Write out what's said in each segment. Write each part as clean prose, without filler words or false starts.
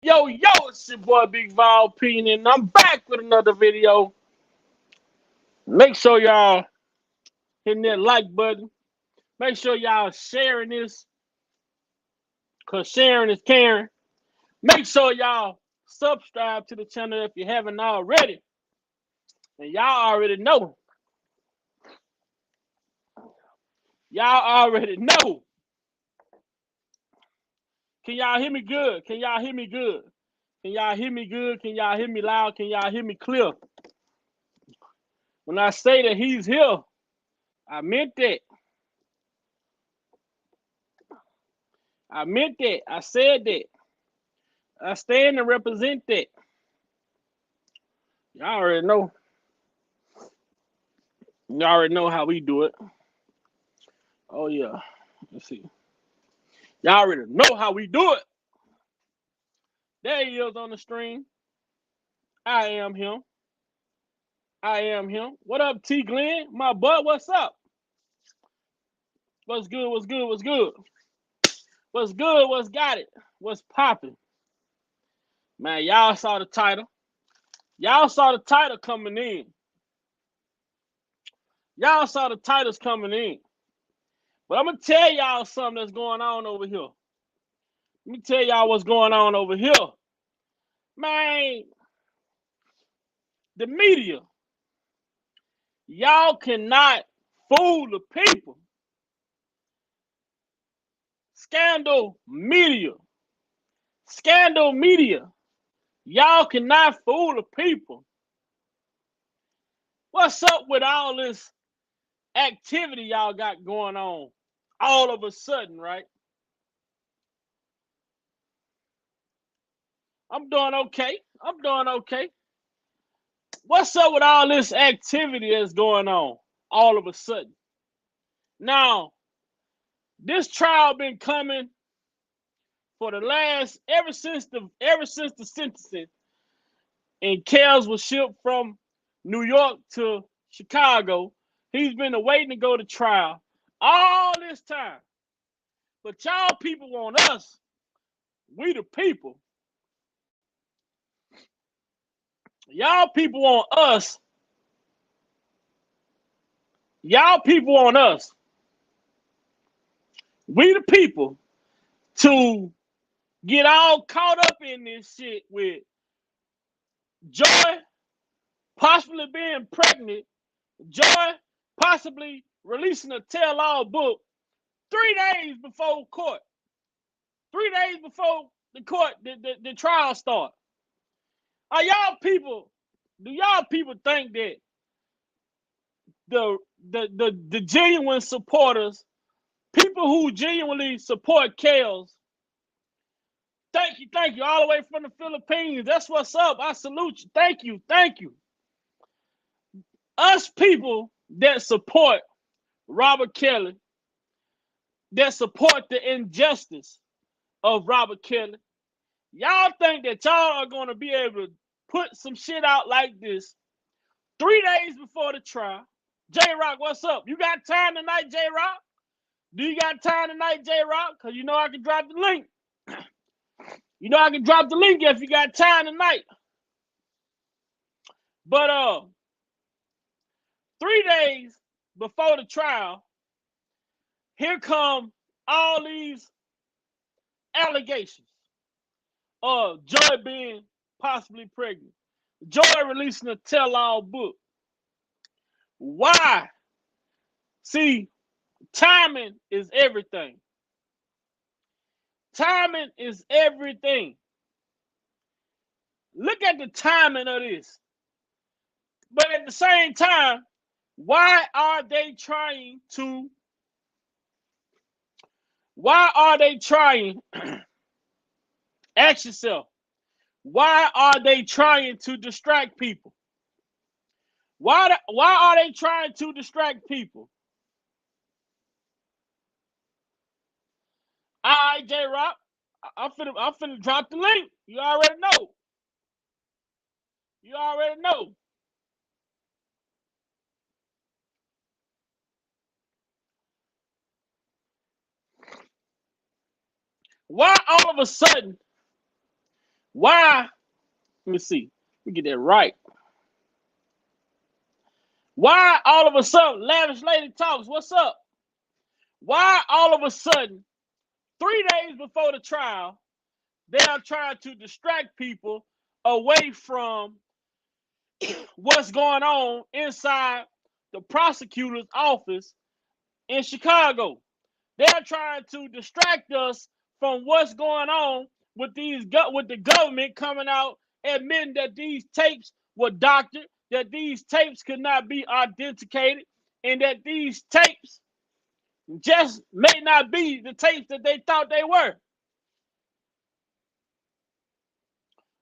Yo, it's your boy Big Vol P, and I'm back with another video. Make sure y'all hitting that like button. Make sure y'all sharing this, because sharing is caring. Make sure y'all subscribe to the channel if you haven't already. And y'all already know. Y'all already know. Can y'all hear me good? Can y'all hear me good? Can y'all hear me good? Can y'all hear me loud? Can y'all hear me clear? When I say that he's here, I meant that. I meant that. I said that. I stand and represent that. Y'all already know. Y'all already know how we do it. Oh, yeah. Let's see. Y'all already know how we do it. There he is on the stream. I am him. I am him. What up, T. Glenn? My butt, what's up? What's good? What's good? What's good? What's good? What's got it? What's popping? Man, y'all saw the title. Y'all saw the title coming in. Y'all saw the titles coming in. But I'm going to tell y'all something that's going on over here. Let me tell y'all what's going on over here. Man, the media. Y'all cannot fool the people. Scandal media. Scandal media. Y'all cannot fool the people. What's up with all this activity y'all got going on all of a sudden, right? I'm doing okay. I'm doing okay. What's up with all this activity that's going on all of a sudden? Now, this trial been coming for the last ever since the sentencing, and Kels was shipped from New York to Chicago. He's been waiting to go to trial all this time. But y'all people want us, we the people. Y'all people want us. Y'all people want us, we the people, to get all caught up in this shit with Joy possibly being pregnant, Joy possibly releasing a tell-all book 3 days before court. 3 days before the trial start. Are y'all people, do y'all people think that the genuine supporters, people who genuinely support Kels, thank you, all the way from the Philippines. That's what's up. I salute you. Thank you. Us people that support Robert Kelly, that support the injustice of Robert Kelly, y'all think that y'all are going to be able to put some shit out like this 3 days before the trial? J-Rock, what's up? You got time tonight, J-Rock? Do you got time tonight, J-Rock? Because you know I can drop the link. You know I can drop the link if you got time tonight. But 3 days before the trial, here come all these allegations of Joy being possibly pregnant. Joy releasing a tell-all book. Why? See, timing is everything. Timing is everything. Look at the timing of this. But at the same time, why are they trying to ask yourself, why are they trying to distract people? Why are they trying to distract people? All right, J-Rock, I'm finna drop the link. You already know. You already know. Why all of a sudden Why? Let me see. Let me get that right. Why all of a sudden, Lavish Lady Talks, what's up? Why all of a sudden, 3 days before the trial, they are trying to distract people away from what's going on inside the prosecutor's office in Chicago? They're trying to distract us from what's going on with the government coming out admitting that these tapes were doctored, that these tapes could not be authenticated, and that these tapes just may not be the tapes that they thought they were.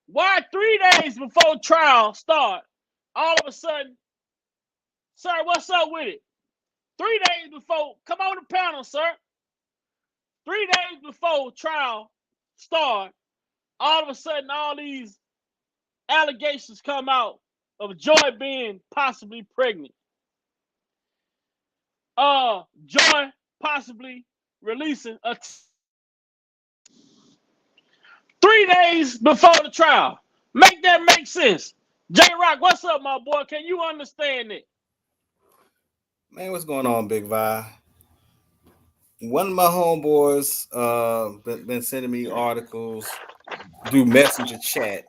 Why 3 days before trial start, all of a sudden, sir, what's up with it? 3 days before, come on the panel, sir. 3 days before trial start, all of a sudden, all these allegations come out of Joy being possibly pregnant. Joy possibly releasing 3 days before the trial. Make that make sense. J-Rock, what's up, my boy? Can you understand it? Man, what's going on, Big Vi? One of my homeboys been sending me articles through Messenger chat,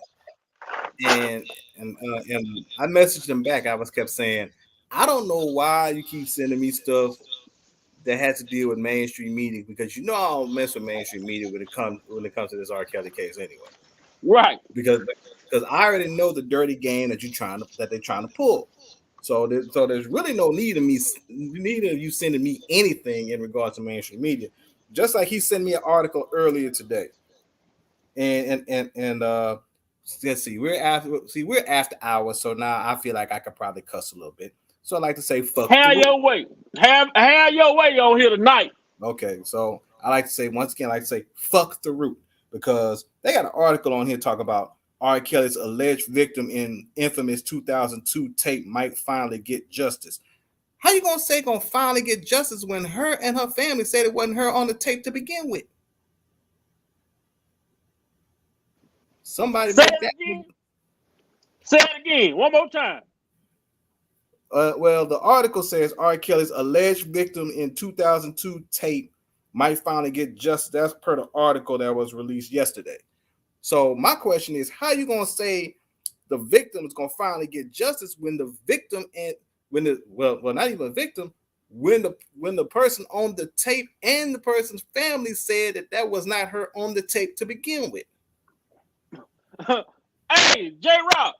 and I messaged him back. I was kept saying, I don't know why you keep sending me stuff that has to deal with mainstream media, because you know I don't mess with mainstream media when it comes to this R.Kelly case anyway. Right. Because I already know the dirty game that they're trying to pull. So there's really no need of you sending me anything in regards to mainstream media. Just like he sent me an article earlier today. And let's see, we're after hours, so now I feel like I could probably cuss a little bit. So I like to say fuck the Have root. your way. Have your way on here tonight. Okay, so I like to say once again, I like to say fuck the root, because they got an article on here talking about R. Kelly's alleged victim in infamous 2002 tape might finally get justice. How you gonna say gonna finally get justice when her and her family said it wasn't her on the tape to begin with? Somebody Say make it that. again. Say it again. One more time. Well, the article says R. Kelly's alleged victim in 2002 tape might finally get justice. That's per the article that was released yesterday. So my question is, how you gonna say the victim is gonna finally get justice when the victim and when the not even a victim, when the person on the tape and the person's family said that was not her on the tape to begin with? Hey, J-Rock,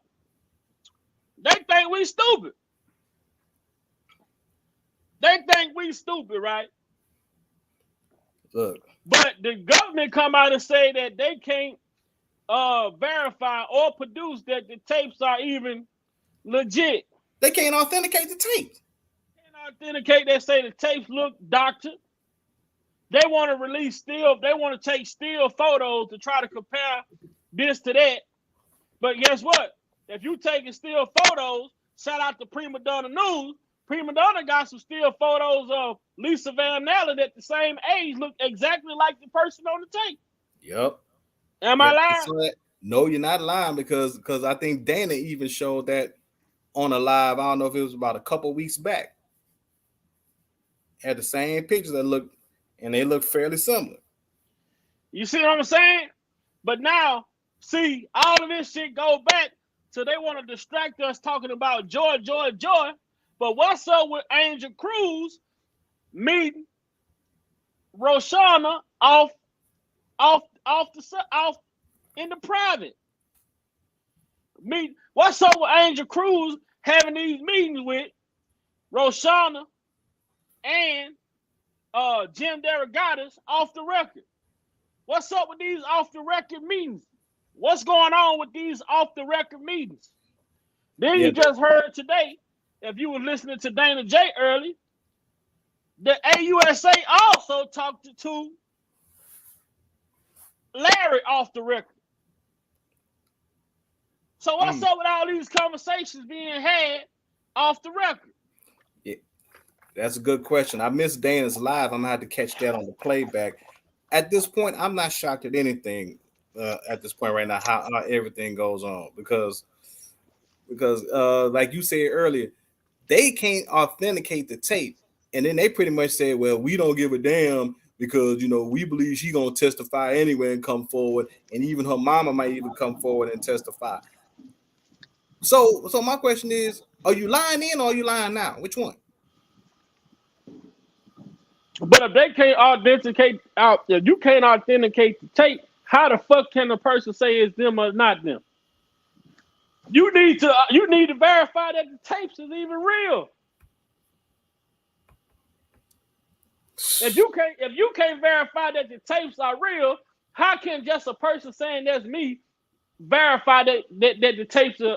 they think we stupid. They think we stupid, right? Look. But the government come out and say that they can't verify or produce that the tapes are even legit. They can't authenticate the tapes. They can't authenticate. They say the tapes look doctored. They want to release still. They want to take still photos to try to compare this to that. But guess what? If you taking still photos, shout out to Prima Donna News. Prima Donna got some still photos of Lisa Van Allen at the same age, look exactly like the person on the tape. Yep. Am I lying? No, you're not lying, because I think Dana even showed that on a live. I don't know if it was about a couple weeks back. Had the same pictures and they look fairly similar. You see what I'm saying? But now, see, all of this shit go back to they want to distract us talking about joy, joy, joy. But what's up with Angel Cruz meeting Roshana off in the private? What's up with Angel Cruz having these meetings with Roshana and Jim Derogatis off the record? What's up with these off the record meetings? What's going on with these off the record meetings? Then you just heard today, if you were listening to Dana J early, the AUSA also talked to Larry off the record. So what's up with all these conversations being had off the record? Yeah, that's a good question. I missed Dana's live. I'm gonna have to catch that on the playback. At this point, I'm not shocked at anything. at this point right now how everything goes on because like you said earlier, they can't authenticate the tape, and then they pretty much say, well, we don't give a damn because we believe she gonna testify anyway and come forward, and even her mama might even come forward and testify. So my question is, are you lying in or are you lying now? Which one? But if they can't authenticate out, if you can't authenticate the tape, how the fuck can a person say it's them or not them? You need to verify that the tapes is even real. If you can't verify that the tapes are real, how can just a person saying that's me verify that the tapes is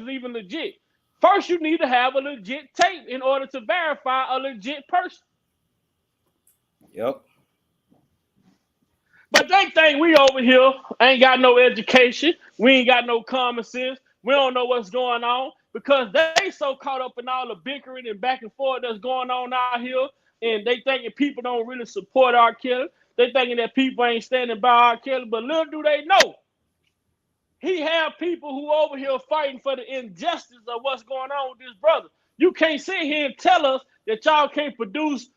even legit? First, you need to have a legit tape in order to verify a legit person. Yep. But they think we over here ain't got no education. We ain't got no common sense. We don't know what's going on because they so caught up in all the bickering and back and forth that's going on out here. And they thinking people don't really support R.Kelly. They thinking that people ain't standing by R.Kelly. But little do they know, he have people who over here fighting for the injustice of what's going on with this brother. You can't sit here and tell us that y'all can't produce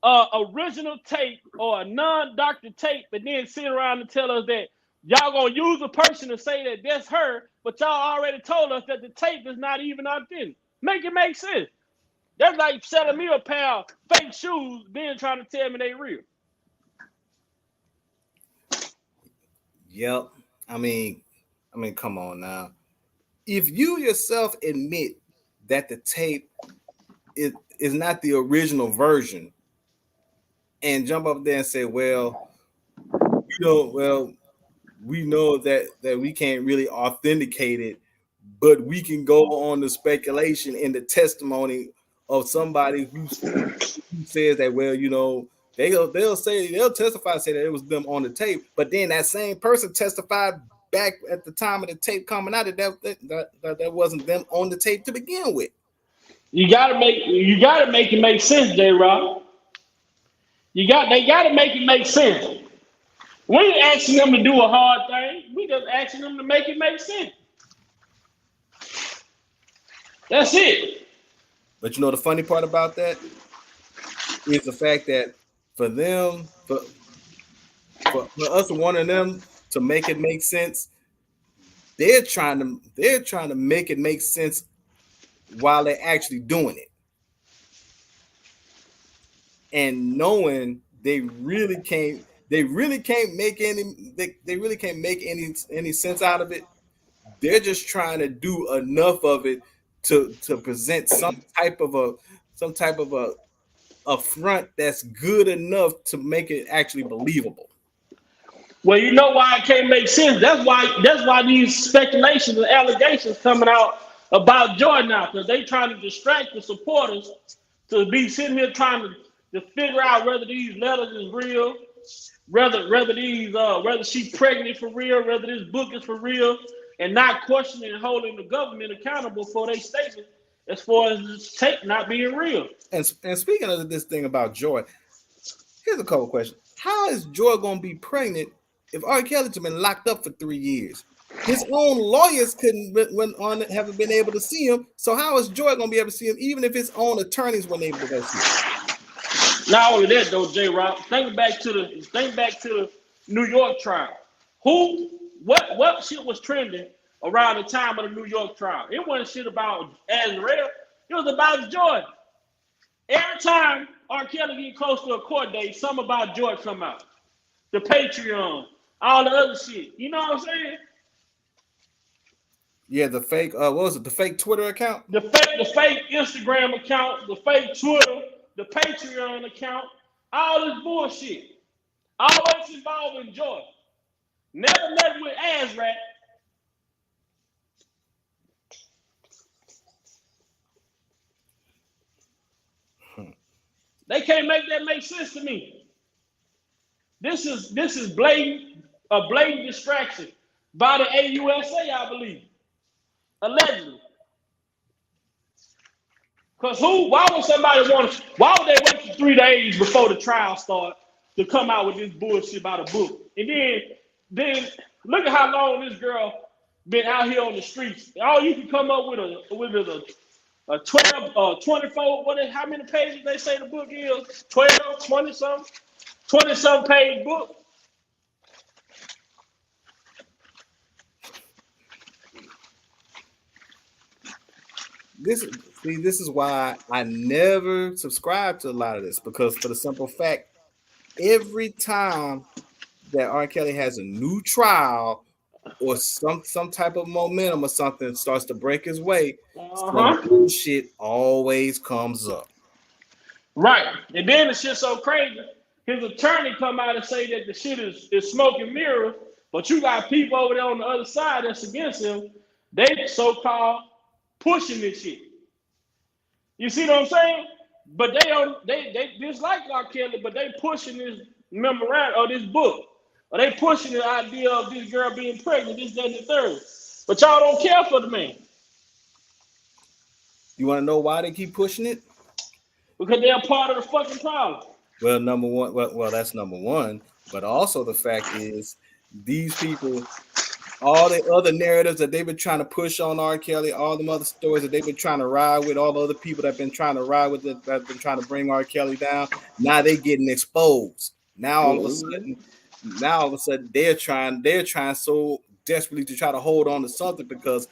original tape or a non-doctored tape, but then sit around and tell us that y'all gonna use a person to say that that's her, but y'all already told us that the tape is not even authentic. Make it make sense. That's like selling me a pair of fake shoes, then trying to tell me they real. Yep. I mean, come on now. If you yourself admit that the tape is not the original version, and jump up there and say, well, we know that we can't really authenticate it, but we can go on the speculation and the testimony of somebody who says that, well, they'll testify, say that it was them on the tape, but then that same person testified back at the time of the tape coming out that wasn't them on the tape to begin with. You gotta make it make sense, J. Rob. They gotta make it make sense. We ain't asking them to do a hard thing. We just asking them to make it make sense. That's it. But the funny part about that is the fact that for us wanting them to make it make sense, they're trying to make it make sense while they're actually doing it, and knowing they really can't make any sense out of it. They're just trying to do enough of it to present some type of a front that's good enough to make it actually believable. Well, you know why it can't make sense. That's why these speculations and allegations coming out about Jordan now, because they trying to distract the supporters to be sitting here trying to figure out whether these letters is real, whether she's pregnant for real, whether this book is for real, and not questioning and holding the government accountable for their statement as far as this tape not being real. And speaking of this thing about Joy, here's a couple questions. How is Joy going to be pregnant if R. Kelly's been locked up for 3 years? His own lawyers haven't been able to see him. So how is Joy going to be able to see him, even if his own attorneys weren't able to go see him? Not only that, though, J. Rob, think back to the New York trial. What shit was trending around the time of the New York trial? It wasn't shit about Azrael. It was about Jordan. Every time R. Kelly get close to a court date, something about Jordan come out. The Patreon, all the other shit. You know what I'm saying? Yeah, the fake. What was it? The fake Twitter account. The fake Instagram account, the fake Twitter, the Patreon account, all this bullshit. Always involving Jordan. Never met with Azrael. They can't make that make sense to me. This is a blatant distraction by the AUSA, I believe. Allegedly. Because why would they wait for 3 days before the trial starts to come out with this bullshit about a book? And then then look at how long this girl been out here on the streets. All you can come up with a 12, 24, how many pages they say the book is? 12, 20 something? 20 something page book. This is why I never subscribe to a lot of this, because for the simple fact, every time that R.Kelly has a new trial or some type of momentum or something starts to break his way, some bullshit always comes up. Right. And then the shit's so crazy. His attorney come out and say that the shit is smoke and mirror, but you got people over there on the other side that's against him. They so-called pushing this shit. You see what I'm saying? But they dislike R. Kelly, but they pushing this memorandum or this book. Or they pushing the idea of this girl being pregnant, this, that, and the third. But y'all don't care for the man. You want to know why they keep pushing it? Because they're part of the fucking problem. Well, number one, well, that's number one. But also the fact is, these people, all the other narratives that they've been trying to push on R. Kelly, all the other stories that they've been trying to ride with, all the other people that have been trying to ride with it, that have been trying to bring R. Kelly down, now they getting exposed. Now all of a sudden, they're trying so desperately to try to hold on to something because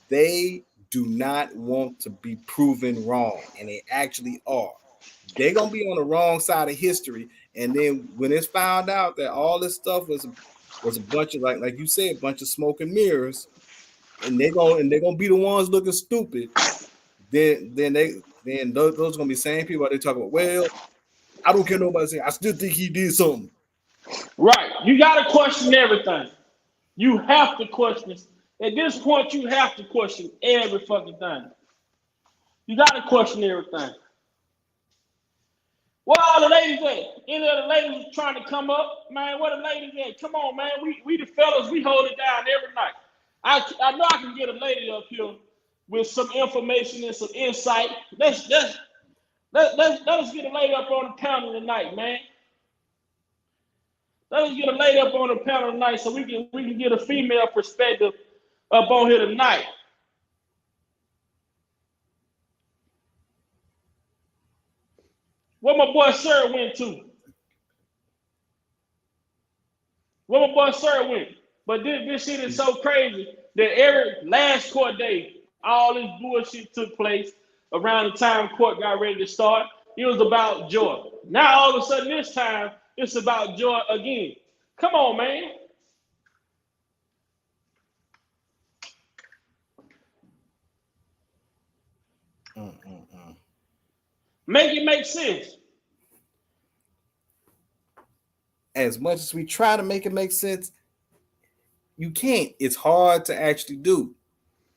they do not want to be proven wrong, and they actually are. They're gonna be on the wrong side of history, and then when it's found out that all this stuff was a bunch of like you said, a bunch of smoke and mirrors, and they're gonna be the ones looking stupid. Then those are gonna be the same people they talk about. Well, I don't care nobody saying. I still think he did something. Right. You gotta question everything. You have to question. At this point, you have to question every fucking thing. You gotta question everything. Where all the ladies at? Any of the ladies trying to come up? Man, where the ladies at? Come on, man. We the fellas, we hold it down every night. I know I can get a lady up here with some information and some insight. Let us get a lady up on the panel tonight, man. Let us get a lady up on the panel tonight so we can get a female perspective up on here tonight. Where my boy Sir went to? Where my boy Sir went? But this shit is so crazy that every last court day, all this bullshit took place around the time court got ready to start. It was about Joy. Now all of a sudden this time, it's about Joy again. Come on, man. Make it make sense. As much as we try to make it make sense, you can't. It's hard to actually do.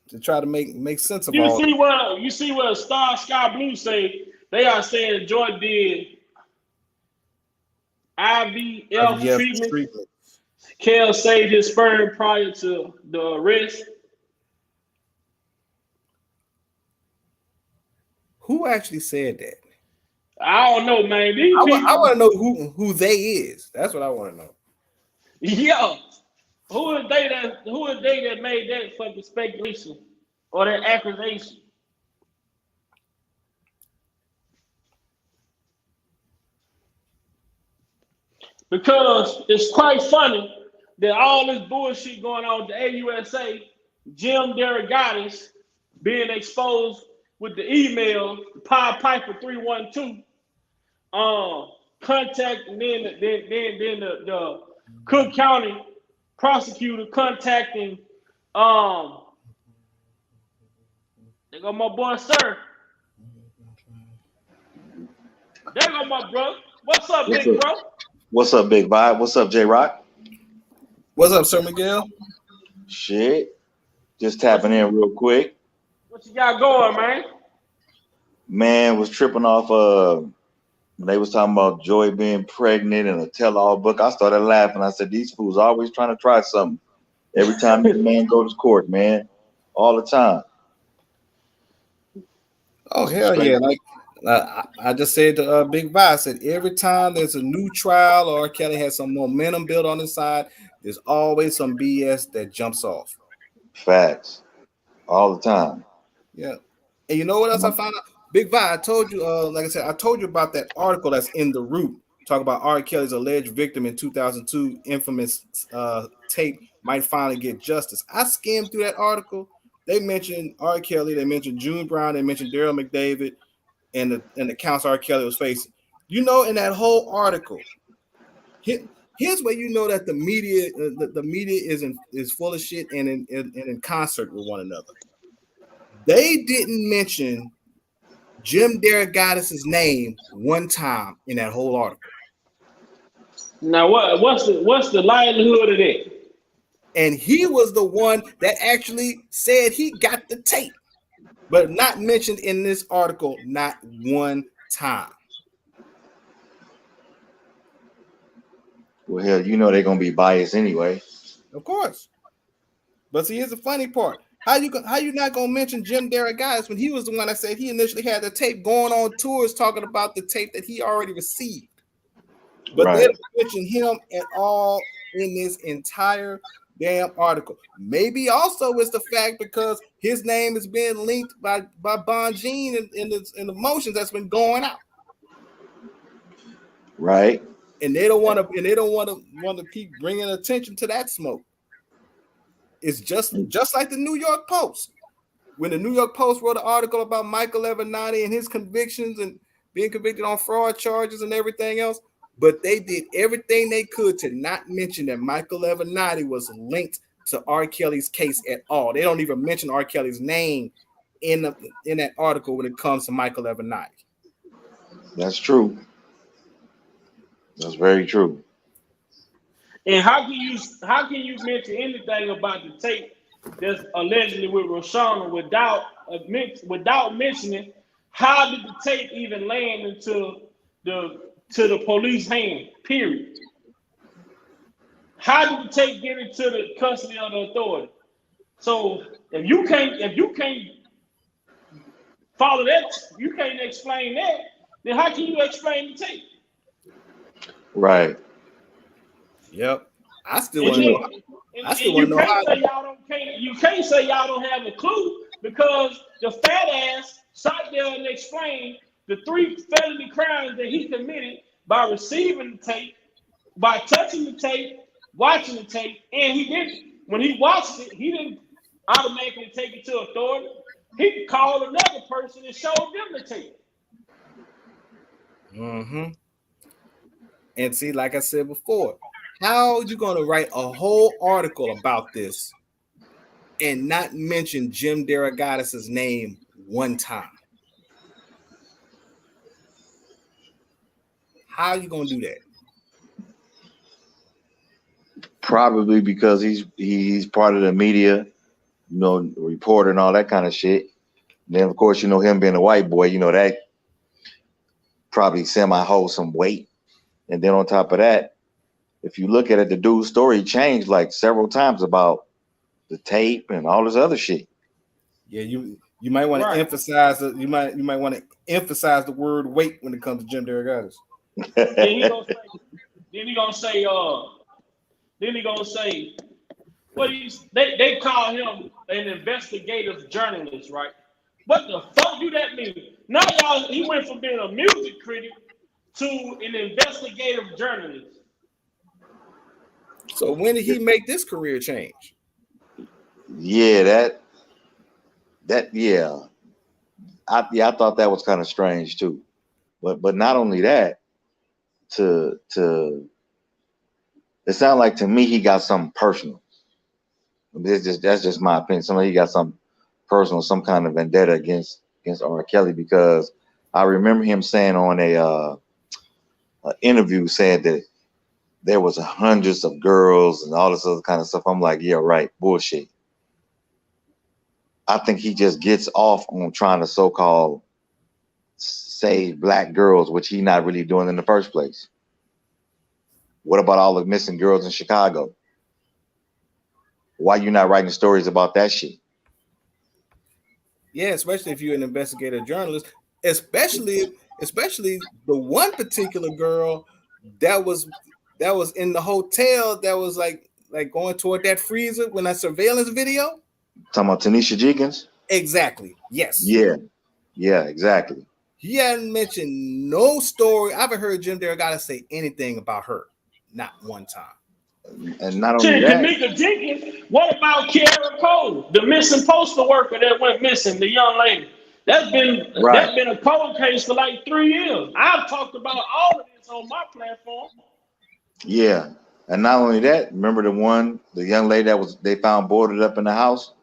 To try to make sense of all. You see what Star Sky Blue say? They are saying Joy did IVF treatment. Kel saved his sperm prior to the arrest. Who actually said that? I don't know, man. I want to know who they is. That's what I want to know. Yeah. Who are they that made that fucking speculation or that accusation? Because it's quite funny that all this bullshit going on with the AUSA, Jim Derogatis being exposed with the email, Pied Piper 312, contact, and then the Cook County prosecutor contacting, there go my boy Sir. There go my bro. What's up, big bro? What's up, Big Vibe? What's up, J Rock? What's up, Sir Miguel? Shit. Just tapping in real quick. What you got going, man? Man, was tripping off when they was talking about Joy being pregnant and a tell-all book. I started laughing. I said, these fools always trying to try something. Every time this man goes to court, man. All the time. Oh, hell yeah. I just said to Big Vi, I said every time there's a new trial or R. Kelly has some momentum built on his side, there's always some BS that jumps off. Facts. All the time. Yeah. And you know what else I found out? Big Vi, I told you, like I said, I told you about that article that's in The Root, talk about R. Kelly's alleged victim in 2002 infamous tape might finally get justice. I skimmed through that article. They mentioned R. Kelly, they mentioned June Brown, they mentioned Daryl McDavid, and the counts R. Kelly was facing. You know, in that whole article, here's where you know that the media, the media is full of shit and in concert with one another. They didn't mention Jim Derogatis' name one time in that whole article. Now what's the likelihood of that? And he was the one that actually said he got the tape, but not mentioned in this article, not one time. Well, hell, you know they're gonna be biased anyway. Of course. But see, here's the funny part. How you not gonna mention Jim Derogatis when he was the one that said he initially had the tape going on tours talking about the tape that he already received? But Right. they don't mention him at all in this entire damn article. Maybe also it's the fact because his name is being linked by Bonjean and the motions that's been going out. Right. And they don't want to keep bringing attention to that smoke. It's just like the New York Post. When the New York Post wrote an article about Michael Avenatti and his convictions and being convicted on fraud charges and everything else, but they did everything they could to not mention that Michael Avenatti was linked to R. Kelly's case at all. They don't even mention R. Kelly's name in that article when it comes to Michael Avenatti. That's true. That's very true. And how can you mention anything about the tape that's allegedly with Roshana without mentioning how did the tape even land into the police hand? Period. How did the tape get into the custody of the authority? So if you can't follow that, you can't explain that. Then how can you explain the tape? Right. Yep. I still want to know. I still want to know how. You can't say y'all don't have a clue because the fat ass sat there and explained the 3 felony crimes that he committed by receiving the tape, by touching the tape, watching the tape, and he didn't. When he watched it, he didn't automatically take it to authority. He called another person and showed them the tape. Mm-hmm. And see, like I said before, how are you going to write a whole article about this and not mention Jim Derogatis' name one time? How are you going to do that? Probably because he's part of the media, you know, reporter and all that kind of shit. And then of course, you know, him being a white boy, you know, that probably hold some weight. And then on top of that, if you look at it, the dude's story changed like several times about the tape and all this other shit. Yeah, you might want to emphasize you might want to emphasize the word weight when it comes to Jim Derogatis. Then he gonna say what they call him an investigative journalist, right? What the fuck do that mean? Now he went from being a music critic to an investigative journalist. So when did he make this career change? Yeah, I thought that was kind of strange too. But not only that, to it sounded like to me he got something personal. That's just my opinion. Somebody he got something personal, some kind of vendetta against R. Kelly, because I remember him saying on a interview saying that there was hundreds of girls and all this other kind of stuff. I'm like, yeah, right, bullshit. I think he just gets off on trying to so-called save black girls, which he's not really doing in the first place. What about all the missing girls in Chicago? Why you not writing stories about that shit? Yeah, especially if you're an investigative journalist. especially the one particular girl that was in the hotel that was like going toward that freezer when that surveillance video. Talking about Tanisha Jenkins? Exactly. Yes. Yeah, exactly. He hadn't mentioned no story. I haven't heard Jim Derrigata say anything about her. Not one time. And not only Shit, that, Kanika Jenkins. What about Kiara Cole, the missing postal worker that went missing, the young lady? That's been a cold case for like 3 years. I've talked about all of this on my platform. yeah. And not only that, remember the young lady they found boarded up in the house?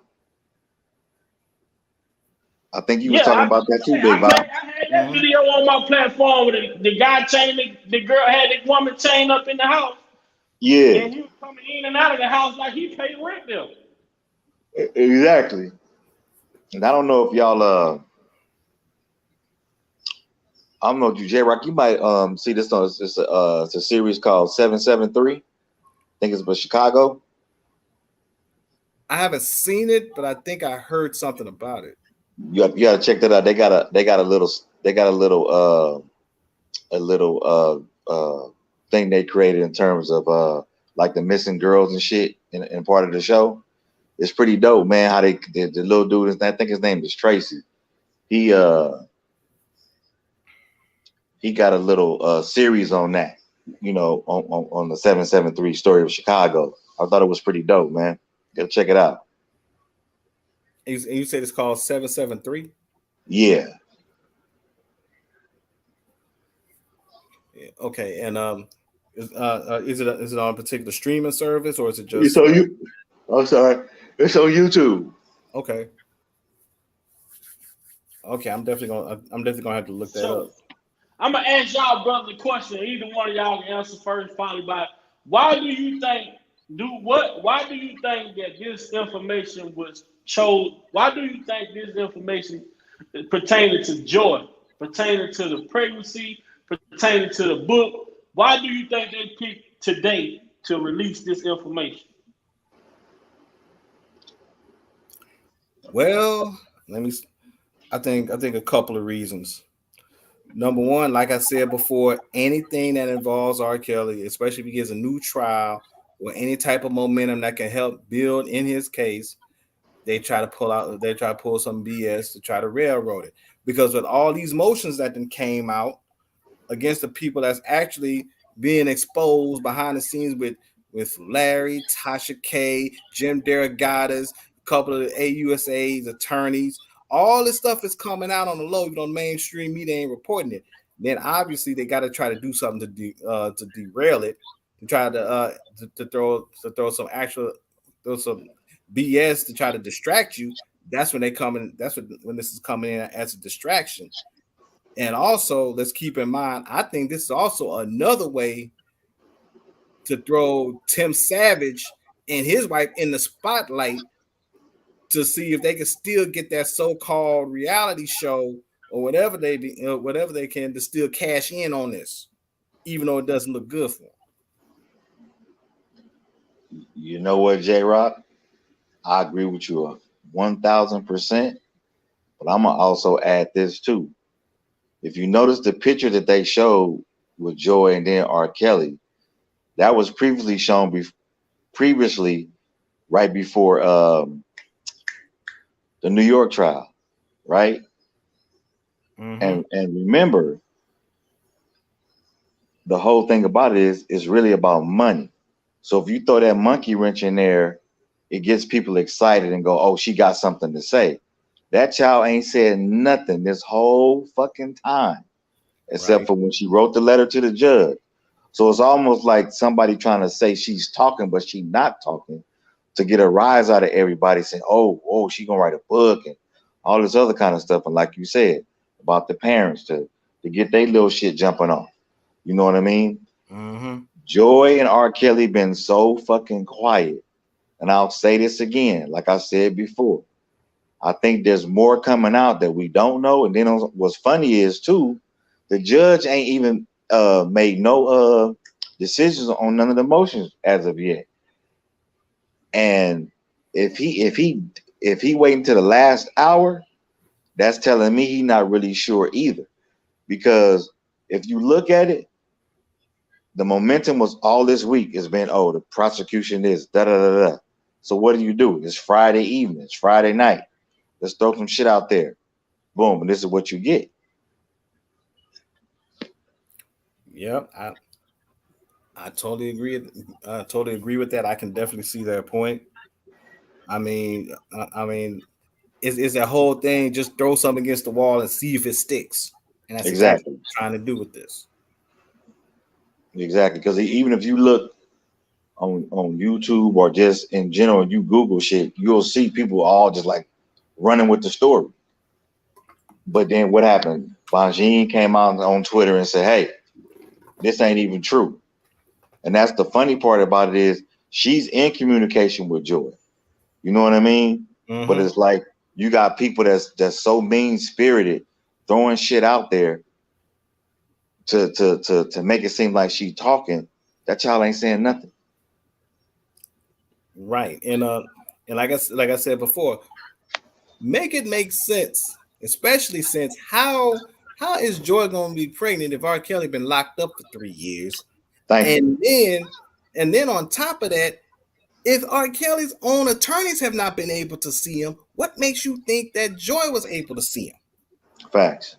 I think you was Yeah, talking about that too, Big Bob. I had that video on my platform where the guy chained the girl had the woman chained up in the house. Yeah, And he was coming in and out of the house like he paid rent there. exactly. And I don't know if y'all I don't know if you J Rock, you might see this on it's a series called 773. I think it's about Chicago. I haven't seen it, but I think I heard something about it. You gotta check that out. They got a little thing they created in terms of like the missing girls and shit in part of the show. It's pretty dope, man. How the little dude, I think his name is Tracy. He got a little series on that, on the 773 story of Chicago. I thought it was pretty dope, man. Gotta check it out. And you said it's called 773? Yeah. Okay, and is it on a particular streaming service or is it just? So I'm sorry, it's on YouTube. Okay. Okay, I'm definitely gonna have to look that up. I'm gonna ask y'all brothers a question. Either one of y'all can answer first, probably by why do you think that this information was chose? Why do you think this information pertaining to Joy, pertaining to the pregnancy, pertaining to the book? Why do you think they picked today to release this information? Well, I think a couple of reasons. Number one, like I said before, anything that involves R. Kelly, especially if he gets a new trial or any type of momentum that can help build in his case, they try to pull some BS to try to railroad it. Because with all these motions that then came out against the people that's actually being exposed behind the scenes with Larry, Tasha K, Jim Derrigata's, a couple of the AUSA's attorneys. All this stuff is coming out on the low. Mainstream media ain't reporting it. Then obviously they got to try to do something to derail it, to try to throw some BS to try to distract you. That's when when this is coming in as a distraction. And also, let's keep in mind, I think this is also another way to throw Tim Savage and his wife in the spotlight to see if they can still get that so-called reality show or whatever they can to still cash in on this, even though it doesn't look good for them. You know what, J Rock? I agree with you 1,000%. But I'm gonna also add this too. If you notice the picture that they showed with Joy and then R. Kelly, that was previously shown right before the New York trial, right? Mm-hmm. And remember, the whole thing about it is really about money. So if you throw that monkey wrench in there, it gets people excited and go, oh, she got something to say. That child ain't said nothing this whole fucking time, except for when she wrote the letter to the judge. So it's almost like somebody trying to say she's talking, but she's not talking, to get a rise out of everybody saying, oh, she gonna write a book and all this other kind of stuff. And like you said, about the parents to get their little shit jumping off. You know what I mean? Mm-hmm. Joy and R. Kelly been so fucking quiet. And I'll say this again, like I said before. I think there's more coming out that we don't know. And then what's funny is too, the judge ain't even made no decisions on none of the motions as of yet. And if he wait until the last hour, that's telling me he's not really sure either. Because if you look at it, the momentum was all this week has been, oh, the prosecution is da da da da. So what do? It's Friday evening, it's Friday night. Let's throw some shit out there. Boom, and this is what you get. Yep, I totally agree. I totally agree with that. I can definitely see that point. I mean, is that whole thing just throw something against the wall and see if it sticks, and that's exactly what I'm trying to do with this. Exactly, because even if you look on YouTube or just in general, you Google shit, you'll see people all just like running with the story. But then what happened? Bongine came out on Twitter and said, "Hey, this ain't even true." And that's the funny part about it is she's in communication with Joy. You know what I mean? Mm-hmm. But it's like you got people that's so mean spirited throwing shit out there to make it seem like she talking. That child ain't saying nothing. Right. And like I said before, make it make sense, especially since how is Joy gonna be pregnant if R.Kelly been locked up for 3 years? And then on top of that, if R.Kelly's own attorneys have not been able to see him, what makes you think that Joy was able to see him? Facts.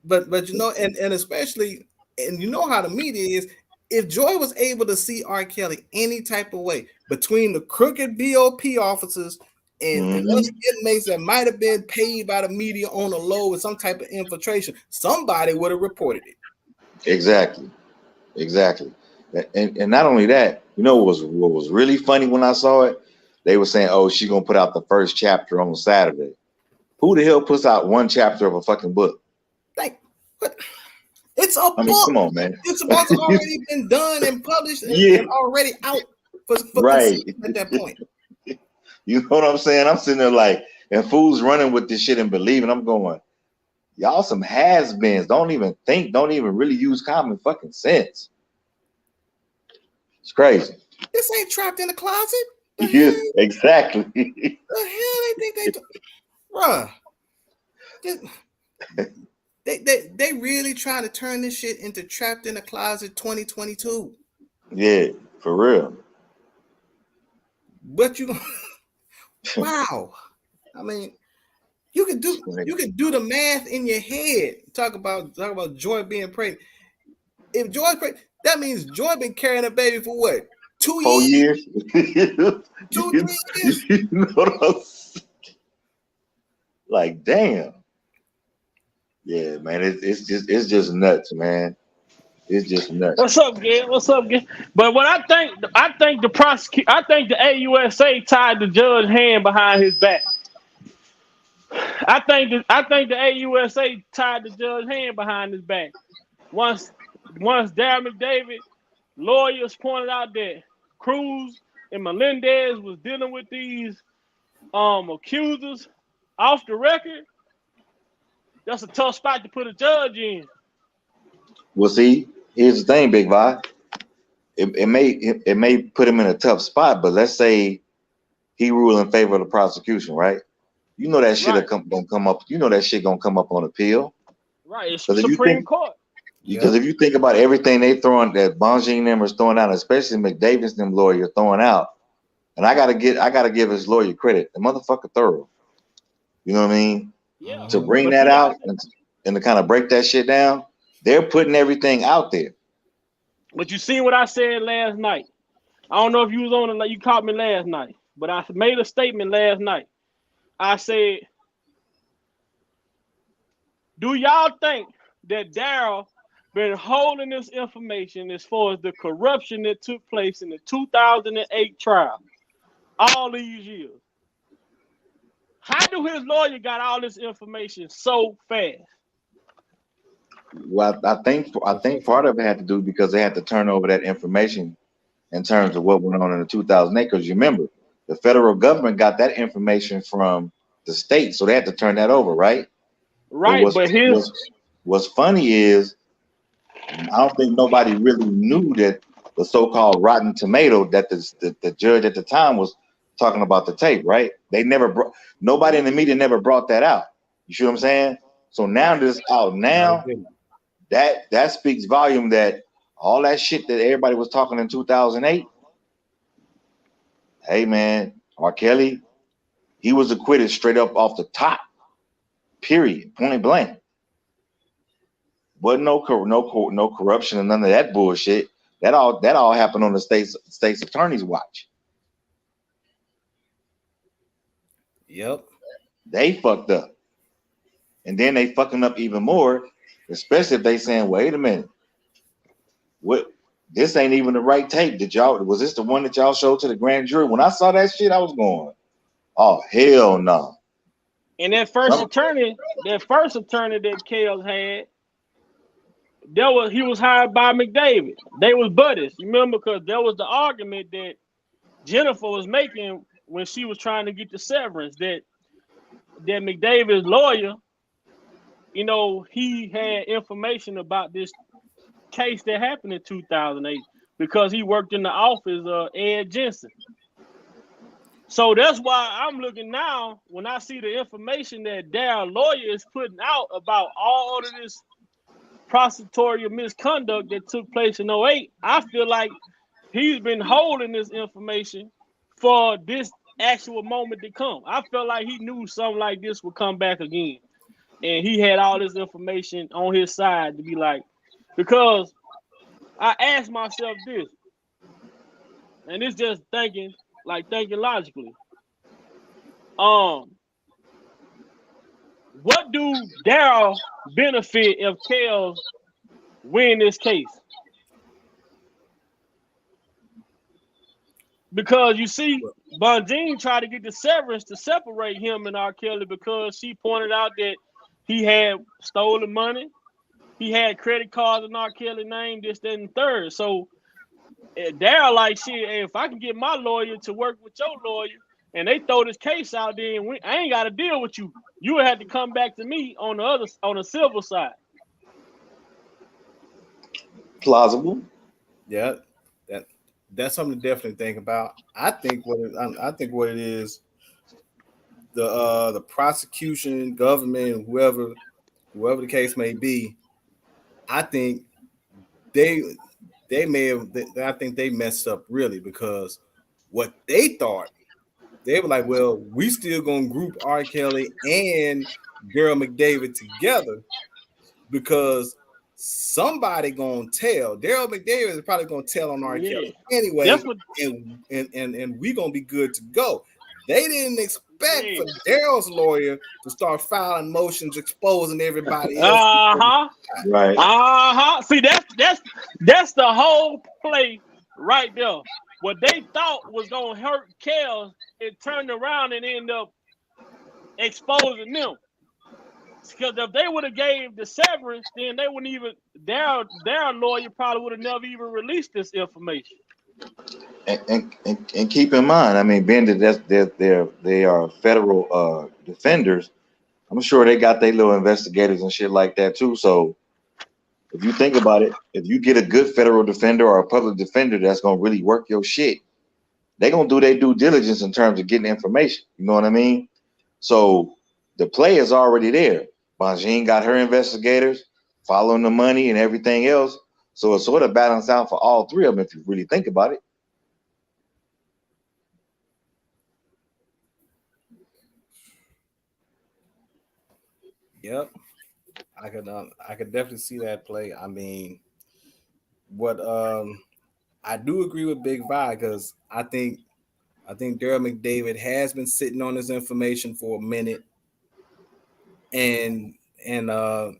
But you know, and especially, and you know how the media is. If Joy was able to see R.Kelly any type of way between the crooked BOP officers and us inmates that might have been paid by the media on the low with some type of infiltration, somebody would have reported it. Exactly. And not only that, you know what was really funny when I saw it? They were saying, "Oh, she's gonna put out the first chapter on Saturday." Who the hell puts out one chapter of a fucking book? Like, what? It's a book. Come on, man. It's supposed to already been done and published and already out for right at that point. You know what I'm saying? I'm sitting there like, and fools running with this shit and believing. I'm going, y'all some has-beens. Don't even think. Don't even really use common fucking sense. It's crazy. This ain't trapped in a closet. Yeah, exactly. The hell they think they do? Bruh. They really trying to turn this shit into Trapped in a Closet 2022. Yeah, for real. But you, wow. I mean, you can do the math in your head. Talk about Joy being pregnant. If Joy's pregnant, that means Joy been carrying a baby for what? 4 years? 2, 3 years. You know what I'm saying? Like, damn. Yeah, man, it's just nuts, man. It's just nuts. What's up, Gil? But what I think the AUSA tied the judge's hand behind his back. I think the AUSA tied the judge's hand behind his back. Once Darren McDavid lawyers pointed out that Cruz and Melendez was dealing with these accusers off the record, that's a tough spot to put a judge in. Well, see, here's the thing, Big Vi. It may put him in a tough spot, but let's say he ruled in favor of the prosecution, right? You know that shit gonna come up. You know that shit gonna come up on appeal. Right, it's the Supreme Court. Because if you think about everything they throwing, that Bongine them is throwing out, especially McDavid's them lawyer throwing out, and I gotta give his lawyer credit. The motherfucker thorough. You know what I mean? Yeah. To bring that out and to kind of break that shit down, they're putting everything out there. But you see what I said last night. I don't know if you was on it, you caught me last night, but I made a statement last night. I said, do y'all think that Daryl been holding this information as far as the corruption that took place in the 2008 trial all these years? How do his lawyer got all this information so fast? Well, I think part of it had to do because they had to turn over that information in terms of what went on in the 2008. Because you remember, the federal government got that information from the state, so they had to turn that over, right? Right, but what's funny is I don't think nobody really knew that the so-called Rotten Tomato that the judge at the time was talking about the tape, right? They never brought nobody in the media never brought that out. You see what I'm saying? So now this out now, that speaks volume that all that shit that everybody was talking in 2008. Hey man, R.Kelly, he was acquitted straight up off the top. Period. Point blank. Wasn't no corruption and none of that bullshit. That all happened on the state's attorney's watch. Yep. They fucked up. And then they fucking up even more, especially if they saying, wait a minute, what this ain't even the right tape. Was this the one that y'all showed to the grand jury? When I saw that shit, I was going, oh hell no. And that first attorney that Kels had, he was hired by McDavid. They was buddies. You remember, because there was the argument that Jennifer was making when she was trying to get the severance, that McDavid's lawyer, you know, he had information about this case that happened in 2008 because he worked in the office of Ed Jensen. So that's why I'm looking now when I see the information that their lawyer is putting out about all of this prosecutorial misconduct that took place in 08. I feel like he's been holding this information for this actual moment to come. I felt like he knew something like this would come back again. And he had all this information on his side to be like, because I asked myself this, and it's just thinking logically. What do Daryl benefit if Kels win this case? Because you see, Bonjean tried to get the severance to separate him and R.Kelly because she pointed out that he had stolen money. He had credit cards in R.Kelly's name, this, that, and third. So Daryl like, shit, hey, if I can get my lawyer to work with your lawyer and they throw this case out there and I ain't got to deal with you. You would have to come back to me on the civil side. Plausible. Yeah, that's something to definitely think about. I think what it is, the prosecution, government, whoever the case may be, I think they messed up really, because what they thought, they were like, well, we still gonna group R. Kelly and Daryl McDavid together because somebody gonna tell. Daryl McDavid is probably gonna tell on R. Kelly anyway, and we gonna be good to go. They didn't expect for Daryl's lawyer to start filing motions exposing everybody else. Right. See, that's the whole play right there. What they thought was gonna hurt Kels, it turned around and ended up exposing them. Because if they would have gave the severance, then they wouldn't even their lawyer probably would have never even released this information. And keep in mind, I mean, being that they are federal defenders, I'm sure they got their little investigators and shit like that too. So if you think about it, if you get a good federal defender or a public defender that's gonna really work your shit, they're gonna do their due diligence in terms of getting information. You know what I mean? So the play is already there. Bonjean got her investigators following the money and everything else. So it's sort of balanced out for all three of them if you really think about it. Yep, I could definitely see that play. I mean, what I do agree with Big Vi, because I think Daryl McDavid has been sitting on this information for a minute, and you know,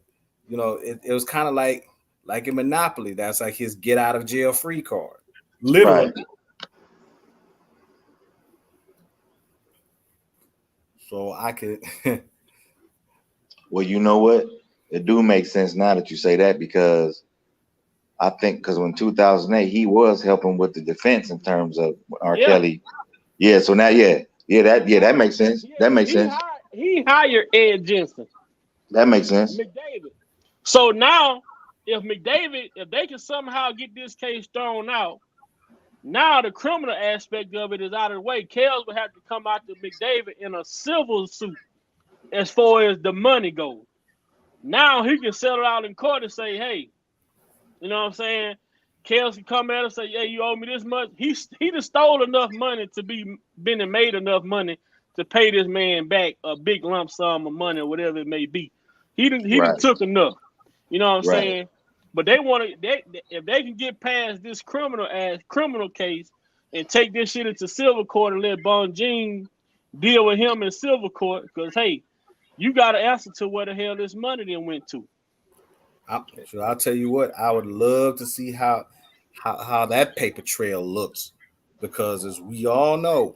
it was kind of like in Monopoly. That's like his get out of jail free card, literally. Right. So I could. Well, you know what? It do make sense now that you say that, because I think because when 2008 he was helping with the defense in terms of R. Kelly. Yeah. So now, that makes sense. That makes sense. He hired Ed Jensen. That makes sense. McDavid. So now, if they can somehow get this case thrown out, Now the criminal aspect of it is out of the way. Kels would have to come out to McDavid in a civil suit as far as the money goes. Now he can settle out in court and say, hey, you know what I'm saying? Kels can come at him and say, yeah, you owe me this much. He just stole enough money to been and made enough money to pay this man back a big lump sum of money or whatever it may be. He didn't took enough. You know what I'm saying? But they want to, if they can get past this criminal case and take this shit into civil court and let Bonjean deal with him in civil court, because hey, you got to answer to where the hell this money then went to. I'll tell you what, I would love to see how that paper trail looks, because as we all know,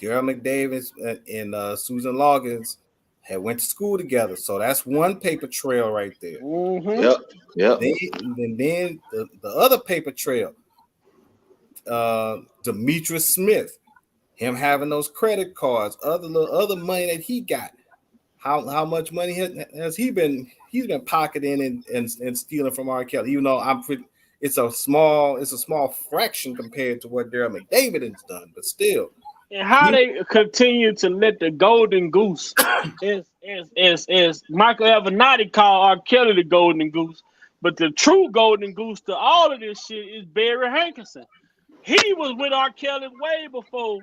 Daryl McDavid and Susan Loggins had went to school together, so that's one paper trail right there. Mm-hmm. Yep. Then the other paper trail, Demetrius Smith, him having those credit cards, other money that he got. How much money has he been? He's been pocketing and stealing from R.Kelly. Even though it's a small fraction compared to what Daryl McDavid has done, but still. And how they continue to let the golden goose, as Michael Avenatti called R.Kelly the golden goose, but the true golden goose to all of this shit is Barry Hankerson. He was with R.Kelly way before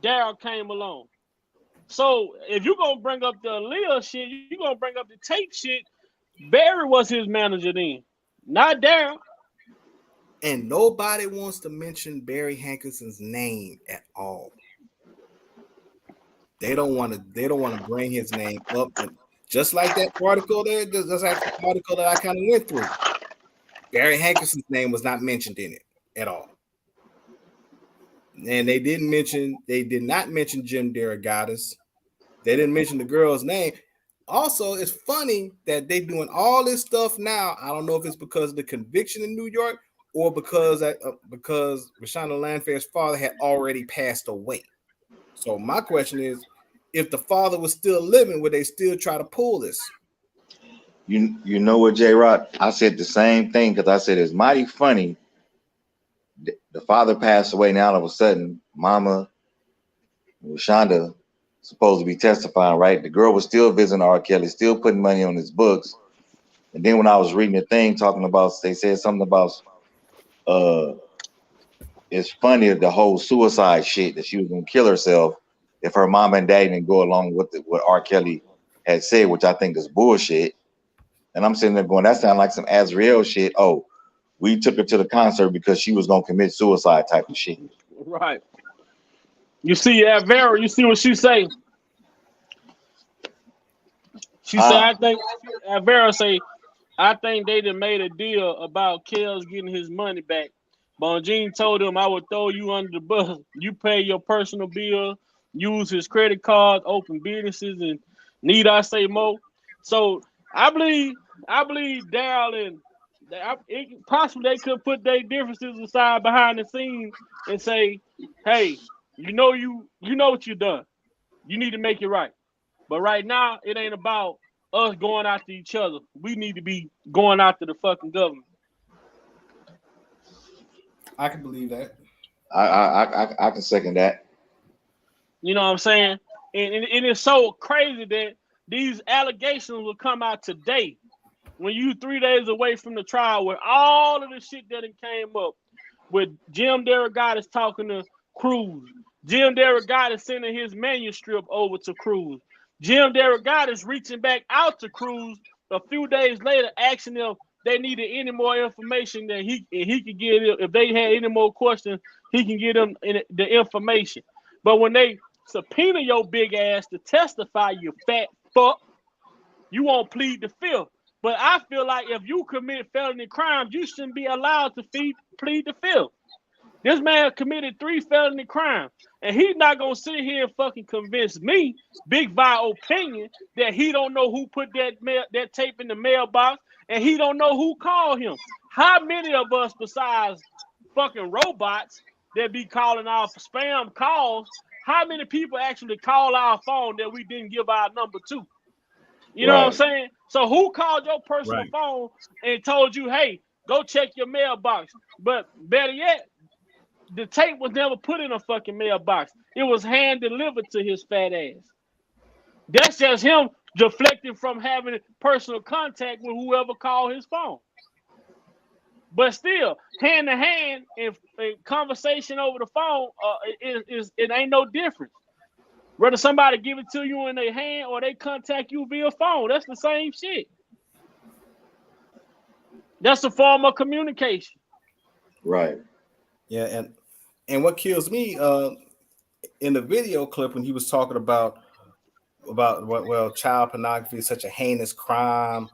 Daryl came along. So if you're gonna bring up the Aaliyah shit, you're gonna bring up the Tate shit. Barry was his manager then, not Daryl. And nobody wants to mention Barry Hankerson's name at all. They don't want to bring his name up. And just like that article there, that's actually the article that I kind of went through. Barry Hankerson's name was not mentioned in it at all. And they did not mention Jim Derogatis. They didn't mention the girl's name. Also, it's funny that they're doing all this stuff now. I don't know if it's because of the conviction in New York or because Rashonda Landfair's father had already passed away. So my question is, if the father was still living, would they still try to pull this? You know what, J-Rod? I said the same thing, because I said it's mighty funny. The father passed away, now all of a sudden, Mama Rashonda supposed to be testifying, right? The girl was still visiting R. Kelly, still putting money on his books. And then when I was reading the thing talking about, they said something about it's funny, the whole suicide shit, that she was gonna kill herself if her mom and dad didn't go along with what R. Kelly had said, which I think is bullshit. And I'm sitting there going, that sounds like some Azrael shit. Oh, we took her to the concert because she was gonna commit suicide type of shit. Right. You see Vera, you see what she say? She said, I think Vera say, I think they done made a deal about Kels getting his money back. Bonjean told him, I would throw you under the bus. You pay your personal bill, use his credit card, open businesses, and need I say more? So I believe Daryl and possibly they could put their differences aside behind the scenes and say, hey, you know what you done. You need to make it right. But right now, it ain't about us going after each other. We need to be going after the fucking government. I can believe that. I can second that. You know what I'm saying? And it is so crazy that these allegations will come out today when you 3 days away from the trial, with all of the shit that came up, with Jim Derogatis talking to Cruz, Jim Derogatis sending his manuscript over to Cruz, Jim Derogatis reaching back out to Cruz a few days later, asking them if they needed any more information that he could get. If they had any more questions, he can get them the information. But when they subpoena your big ass to testify, you fat fuck, you won't plead the fifth. But I feel like if you commit felony crimes, you shouldn't be allowed to plead the fifth. This man committed 3 felony crimes, and he's not gonna sit here and fucking convince me, Big Vi opinion, that he don't know who put that tape in the mailbox, and he don't know who called him. How many of us, besides fucking robots that be calling our spam calls, how many people actually call our phone that we didn't give our number to? You know what I'm saying? So who called your personal phone and told you, hey, go check your mailbox? But better yet, the tape was never put in a fucking mailbox. It was hand delivered to his fat ass. That's just him deflecting from having personal contact with whoever called his phone. But still, hand to hand and conversation over the phone, it ain't no difference. Whether somebody give it to you in their hand or they contact you via phone, that's the same shit. That's a form of communication. Right. Yeah, and what kills me in the video clip when he was talking about what child pornography is such a heinous crime,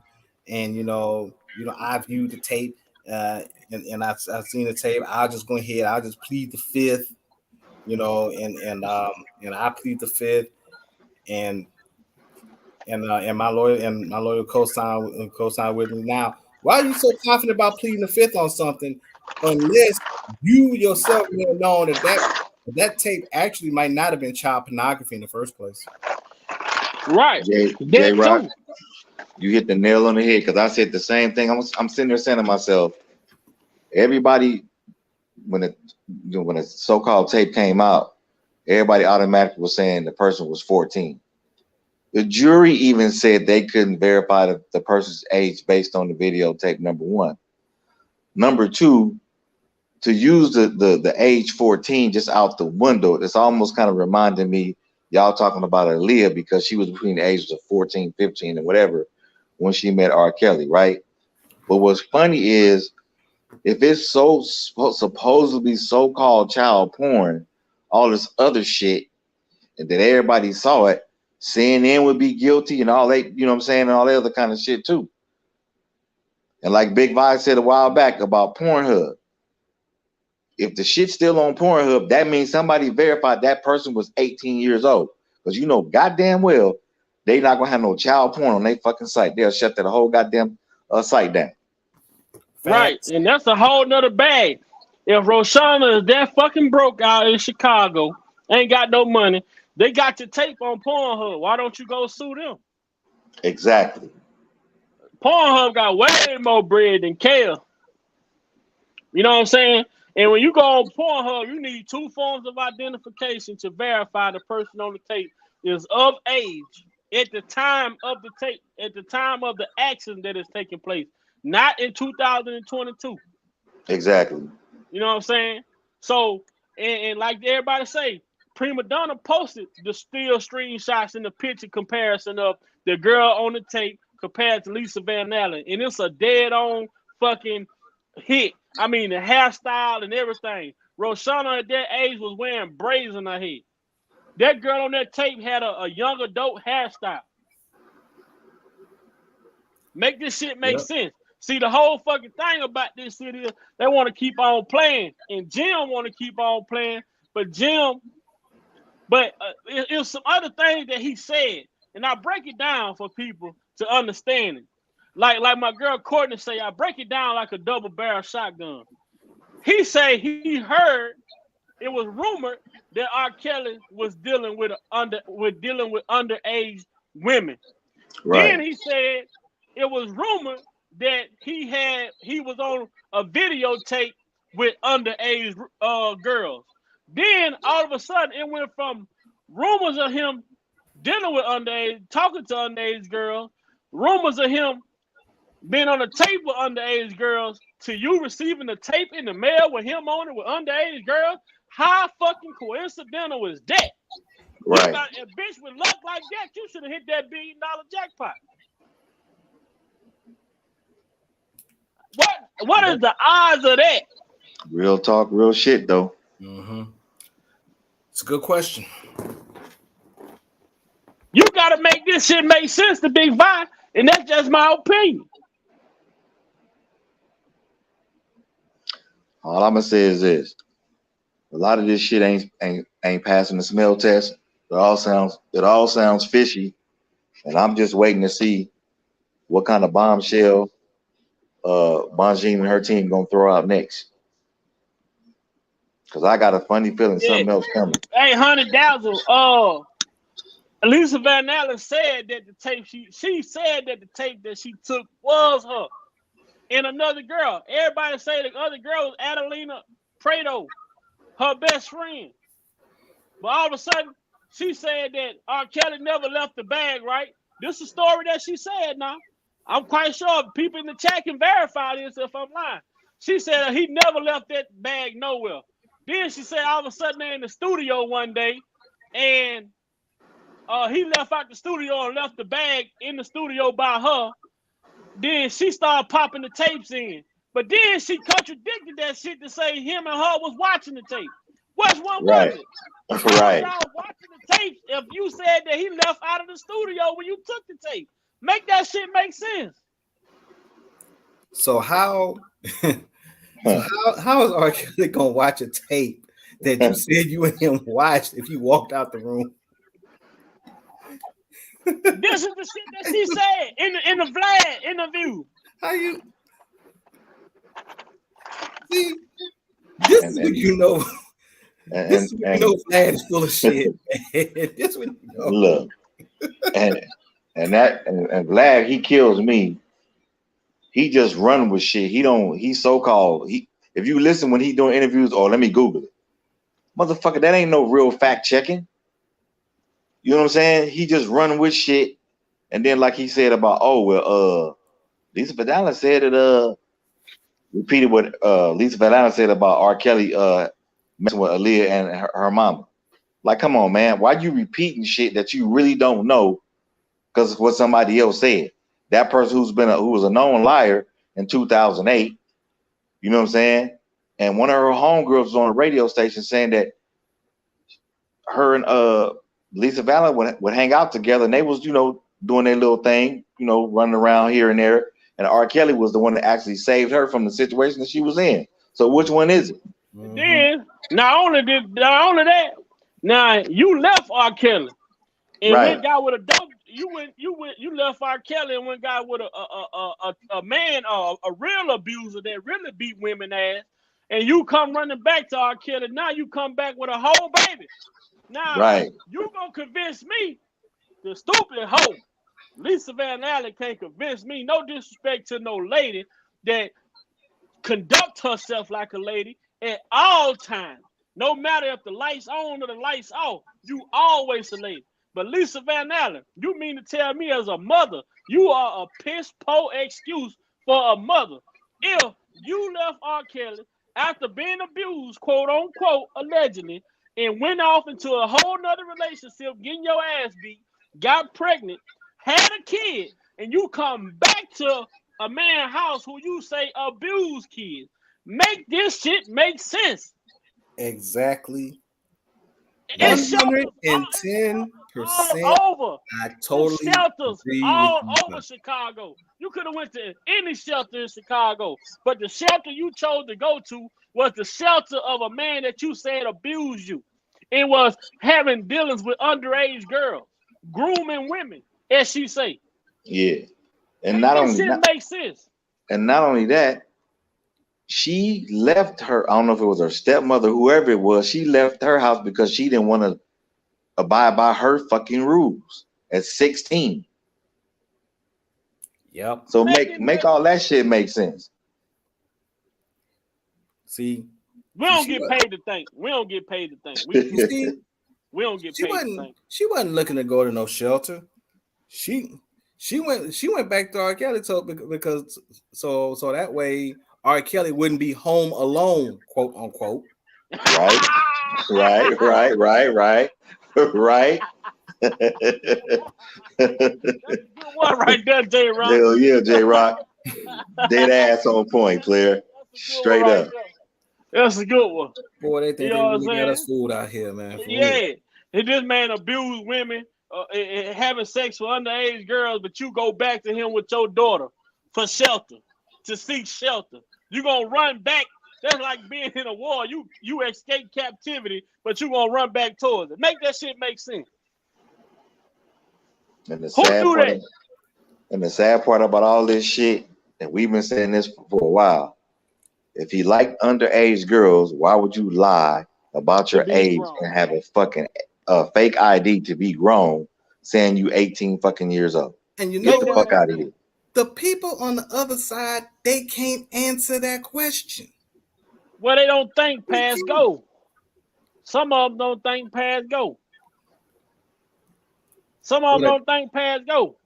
and I viewed the tape and I've seen the tape. I'll just go ahead. I'll just plead the fifth, and I plead the fifth, and my lawyer co-signed with me. Now, why are you so confident about pleading the fifth on something, unless you yourself may have known that tape actually might not have been child pornography in the first place? Right. J Rock, you hit the nail on the head, because I said the same thing. I'm sitting there saying to myself, everybody, when a so-called tape came out, everybody automatically was saying the person was 14. The jury even said they couldn't verify the person's age based on the videotape, number one. Number two, to use the age 14 just out the window, it's almost kind of reminding me, y'all talking about Aaliyah, because she was between the ages of 14, 15, and whatever when she met R.Kelly, right? But what's funny is, if it's so supposedly so-called child porn, all this other shit, and that everybody saw it, CNN would be guilty and all that, you know what I'm saying, and all that other kind of shit too. And like Big Vi said a while back about Pornhub, if the shit's still on Pornhub, that means somebody verified that person was 18 years old. Because goddamn well, they not gonna have no child porn on their fucking site. They'll shut that whole goddamn site down. Right, and that's a whole nother bag. If Roshana is that fucking broke out in Chicago, ain't got no money, they got your tape on Pornhub. Why don't you go sue them? Exactly. Pornhub got way more bread than Kale. You know what I'm saying? And when you go on Pornhub, you need 2 forms of identification to verify the person on the tape is of age at the time of the tape, at the time of the action that is taking place, not in 2022. Exactly. You know what I'm saying? So, and like everybody say, Prima Donna posted the still screenshots in the picture comparison of the girl on the tape compared to Lisa Van Allen. And it's a dead on fucking hit. I mean, the hairstyle and everything. Roshana at that age was wearing braids in her head. That girl on that tape had a young adult hairstyle. Make this shit make sense. See, the whole fucking thing about this shit is they want to keep on playing, and Jim want to keep on playing, but it's some other things that he said, and I break it down for people to understand it. Like my girl Courtney say, I break it down like a double barrel shotgun. He say he heard it was rumored that R.Kelly was dealing with underage women. Right. Then he said it was rumored that he was on a videotape with underage girls. Then all of a sudden it went from rumors of him dealing with underage, talking to underage girls, rumors of him being on a tape with underage girls, to you receiving the tape in the mail with him on it with underage girls. How fucking coincidental is that? Right. A bitch with luck like that, you should have hit that $1 billion jackpot. What is the odds of that? Real talk, real shit though. Mm-hmm. It's a good question. You gotta make this shit make sense to Big Vi, and that's just my opinion. All I'm gonna say is this: a lot of this shit ain't passing the smell test. It all sounds fishy, and I'm just waiting to see what kind of bombshell Bonjean and her team gonna throw out next. Because I got a funny feeling something else coming. Hey, Honey Dazzle, Lisa Van Allen said that the tape she said that the tape that she took was her and another girl. Everybody say the other girl was Adelina Prado. her best friend. But all of a sudden, she said that R.Kelly never left the bag, right? This is a story that she said now. I'm quite sure people in the chat can verify this if I'm lying. She said he never left that bag nowhere. Then she said all of a sudden they're in the studio one day and he left out the studio and left the bag in the studio by her. Then she started popping the tapes in. But then she contradicted that shit to say him and her was watching the tape. Which one was it? Right. Y'all watching the tapes if you said that he left out of the studio when you took the tape? Make that shit make sense. So how how is R. Kelly gonna watch a tape that you said you and him watched if you walked out the room? This is the shit that she said in the Vlad interview. How you see? This is when you know. This is when you know Vlad is full of shit. This when you know. Look, and Vlad, he kills me. He just run with shit. He's so-called. If you listen when he doing interviews, let me Google it. Motherfucker, that ain't no real fact checking. You know what I'm saying? He just run with shit. And then like he said about, Lisa Vanilla said it, repeated what Lisa Vanilla said about R. Kelly messing with Aaliyah and her mama. Like, come on, man. Why you repeating shit that you really don't know because of what somebody else said? That person who was a known liar in 2008, you know what I'm saying? And one of her homegirls was on a radio station saying that her and Lisa Vanilla would hang out together, and they was, doing their little thing, running around here and there. And R. Kelly was the one that actually saved her from the situation that she was in. So which one is it? Mm-hmm. Then not only that, now you left R. Kelly and went got with a dope. You left R. Kelly and went got with a man, a real abuser that really beat women ass, and you come running back to R. Kelly. Now you come back with a whole baby. Now you gonna convince me, the stupid hoe, Lisa Van Allen can't convince me. No disrespect to no lady that conduct herself like a lady at all times. No matter if the lights on or the lights off, you always a lady. But Lisa Van Allen, you mean to tell me as a mother, you are a piss poor excuse for a mother? If you left R. Kelly after being abused, quote unquote, allegedly, and went off into a whole nother relationship, getting your ass beat, got pregnant, had a kid, and you come back to a man's house who you say abused kids. Make this shit make sense. Exactly. It's 110%. Over. I totally shelters agree all with you. over Chicago. You could have went to any shelter in Chicago, but the shelter you chose to go to was the shelter of a man that you said abused you and was having dealings with underage girls, grooming women, as she say. Yeah, and make sense. And not only that, she left her. I don't know if it was her stepmother, whoever it was. She left her house because she didn't want to abide by her fucking rules at 16. Yep. So make all that shit make sense. See, we don't get paid to think. We don't get paid to think. We don't get paid to think. She wasn't looking to go to no shelter. She went back to R. Kelly because so that way R. Kelly wouldn't be home alone, quote unquote. Right. That's a good one right there, J Rock. Hell yeah, J Rock. Dead ass on point, player. Straight up. That's a good one. Boy, they think they really got us fooled out here, man. This man abused women, having sex with underage girls, but you go back to him with your daughter for shelter, to seek shelter. You gonna run back. That's like being in a war. You escape captivity, but you gonna run back towards it. Make that shit make sense. And the sad part about all this shit, and we've been saying this for a while, if he liked underage girls, why would you lie about your age and have a fucking fake ID to be grown, saying you 18 fucking years old? And you get know the fuck out of here. The people on the other side, they can't answer that question. Well, they don't think past go. Some of them don't think past go. Some of Well, them don't think past go.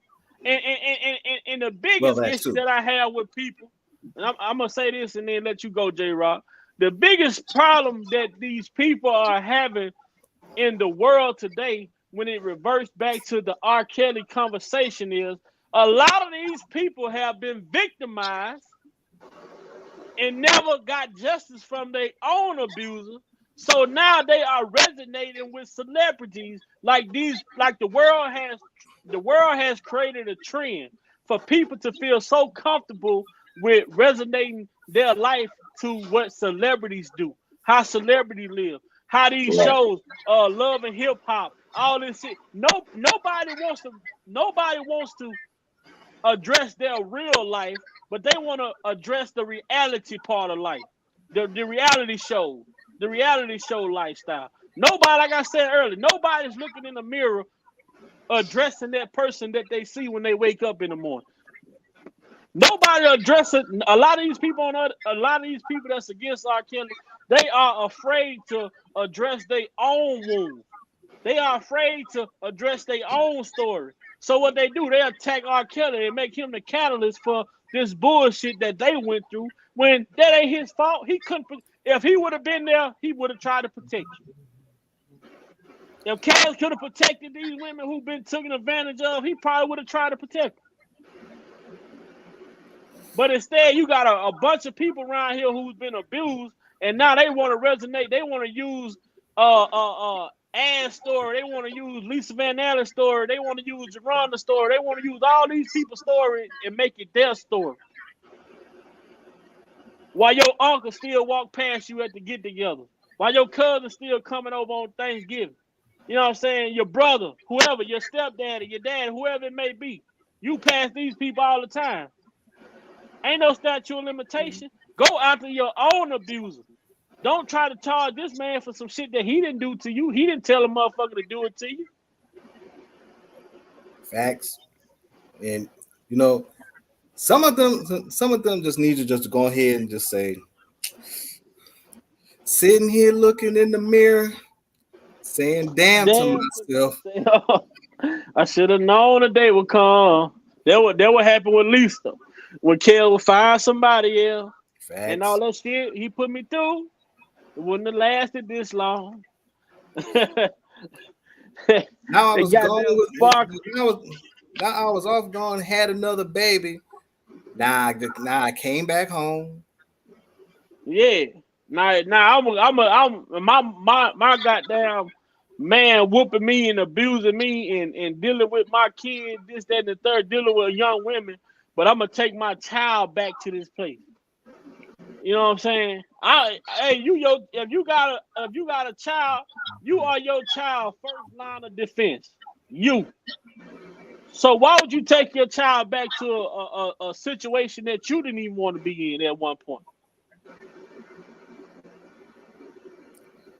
And the biggest that's issue true. that I have with people, and I'm gonna say this and then let you go, J Rock. The biggest problem that these people are having in the world today, when it reverts back to the R.Kelly conversation, is a lot of these people have been victimized and never got justice from their own abuser. So now they are resonating with celebrities like these, like the world has created a trend for people to feel so comfortable with resonating their life to what celebrities do, how celebrities live, how these Right. shows, love and hip hop, all this shit. Nobody wants to address their real life, but they want to address the reality part of life, the reality show lifestyle. Nobody, like I said earlier, nobody's looking in the mirror addressing that person that they see when they wake up in the morning. Nobody addressing a lot of these people a lot of these people that's against R. Kelly. They are afraid to address their own wounds. They are afraid to address their own story. So what they do, they attack R. Kelly and make him the catalyst for this bullshit that they went through. When that ain't his fault, he couldn't. If he would have been there, he would have tried to protect you. If Cass could have protected these women who've been taken advantage of, he probably would have tried to protect them. But instead, you got a bunch of people around here who's been abused, and now they want to resonate. They want to use Ann's story. They want to use Lisa Van Allen's story. They want to use Geronda's story. They want to use all these people's story and make it their story. While your uncle still walk past you at the get together. While your cousin still coming over on Thanksgiving. You know what I'm saying? Your brother, whoever, your stepdaddy, your dad, whoever it may be. You pass these people all the time. Ain't no statute of limitation. Go after your own abuser. Don't try to charge this man for some shit that he didn't do to you. He didn't tell a motherfucker to do it to you. Facts. And some of them just need to just go ahead and just say, sitting here looking in the mirror, saying damn to myself. I should have known the day would come. That what happened with Lisa. When Kel would find somebody else. Facts. And all that shit he put me through, it wouldn't have lasted this long. Now I was off gone, had another baby. Now I came back home. Yeah. Now my goddamn man whooping me and abusing me and dealing with my kids, this, that, and the third, dealing with young women. But I'm gonna take my child back to this place. You know what I'm saying? If you got a child, you are your child first line of defense. You. So why would you take your child back to a situation that you didn't even want to be in at one point?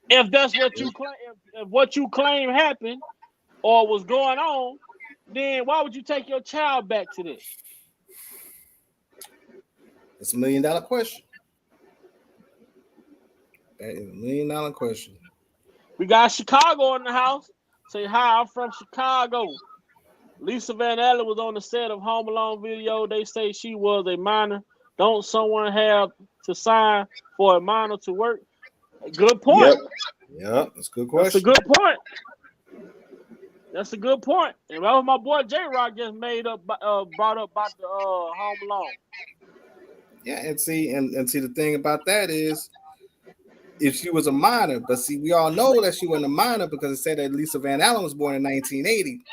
If that's what you claim, if what you claim happened or was going on, then why would you take your child back to this? It's $1 million question. That is $1 million question. We got Chicago in the house. Say hi, I'm from Chicago. Lisa Van Allen was on the set of Home Alone video. They say she was a minor. Don't someone have to sign for a minor to work? Good point. Yep, that's a good question. That's a good point. That's a good point. And that was my boy J Rock just brought up about the Home Alone. Yeah, and see the thing about that is, if she was a minor, but see, we all know that she wasn't a minor because it said that Lisa Van Allen was born in 1980.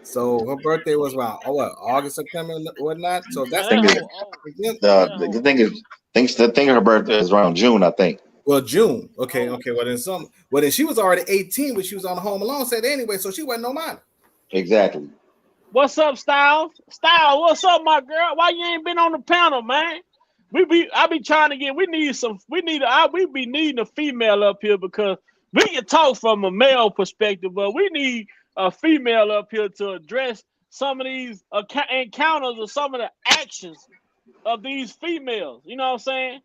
So her birthday was around August, September, whatnot. So that's the thing. Her birthday is around June, I think. Well, June. Okay. Well, then she was already 18 when she was on the Home Alone set anyway, so she wasn't no minor. Exactly. What's up, Styles? Styles, what's up, my girl? Why you ain't been on the panel, man? I be trying to get. We be needing a female up here because we can talk from a male perspective, but we need a female up here to address some of these encounters or some of the actions of these females. You know what I'm saying?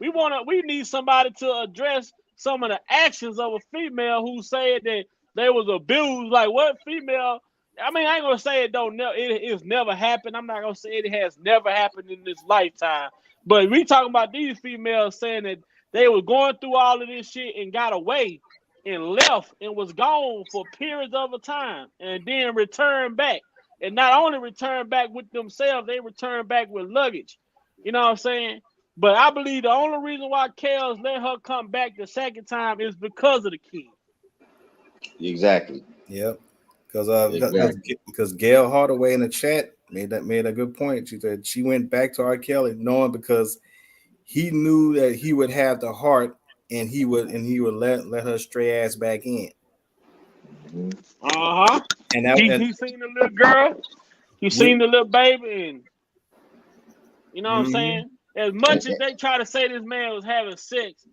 We need somebody to address some of the actions of a female who said that they was abused. Like what female? I mean, I ain't gonna say it don't never. It's never happened. I'm not gonna say it has never happened in this lifetime. But we talking about these females saying that they were going through all of this shit and got away and left and was gone for periods of a time and then returned back. And not only returned back with themselves, they returned back with luggage. You know what I'm saying? But I believe the only reason why Kels let her come back the second time is because of the kid. Exactly. Yep. Because Exactly. Gail Hardaway in the chat made a good point. She said she went back to R. Kelly knowing because he knew that he would have the heart and he would let her stray ass back in. Uh-huh. And He seen the little girl, he seen the little baby, and you know what I'm saying? As much as they try to say this man was having sex,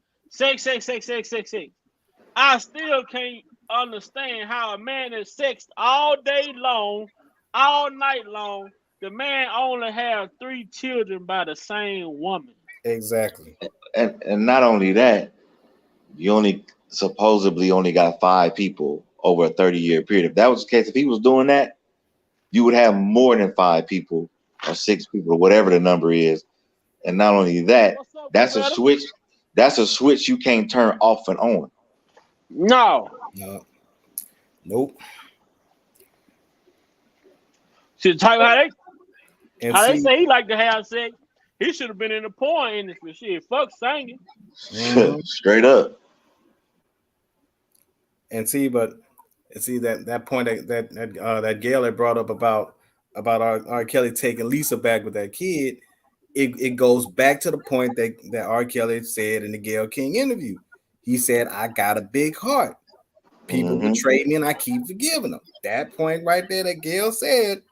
I still can't understand how a man that sexed all day long, all night long, the man only have 3 children by the same woman. Exactly. And not only that, you only supposedly only got 5 people over a 30-year period. If that was the case, if he was doing that, you would have more than 5 people or 6 people or whatever the number is. And not only that, What's up, that's a brother? switch. That's a switch you can't turn off and on. No. Nope. See, type how they see, say he like to have sex. He should have been in the porn industry. Shit, fuck singing. Straight up. And see that point that Gail had brought up about R. Kelly taking Lisa back with that kid. It goes back to the point that R. Kelly said in the Gayle King interview. He said, "I got a big heart. People betray me, and I keep forgiving them." That point right there that Gayle said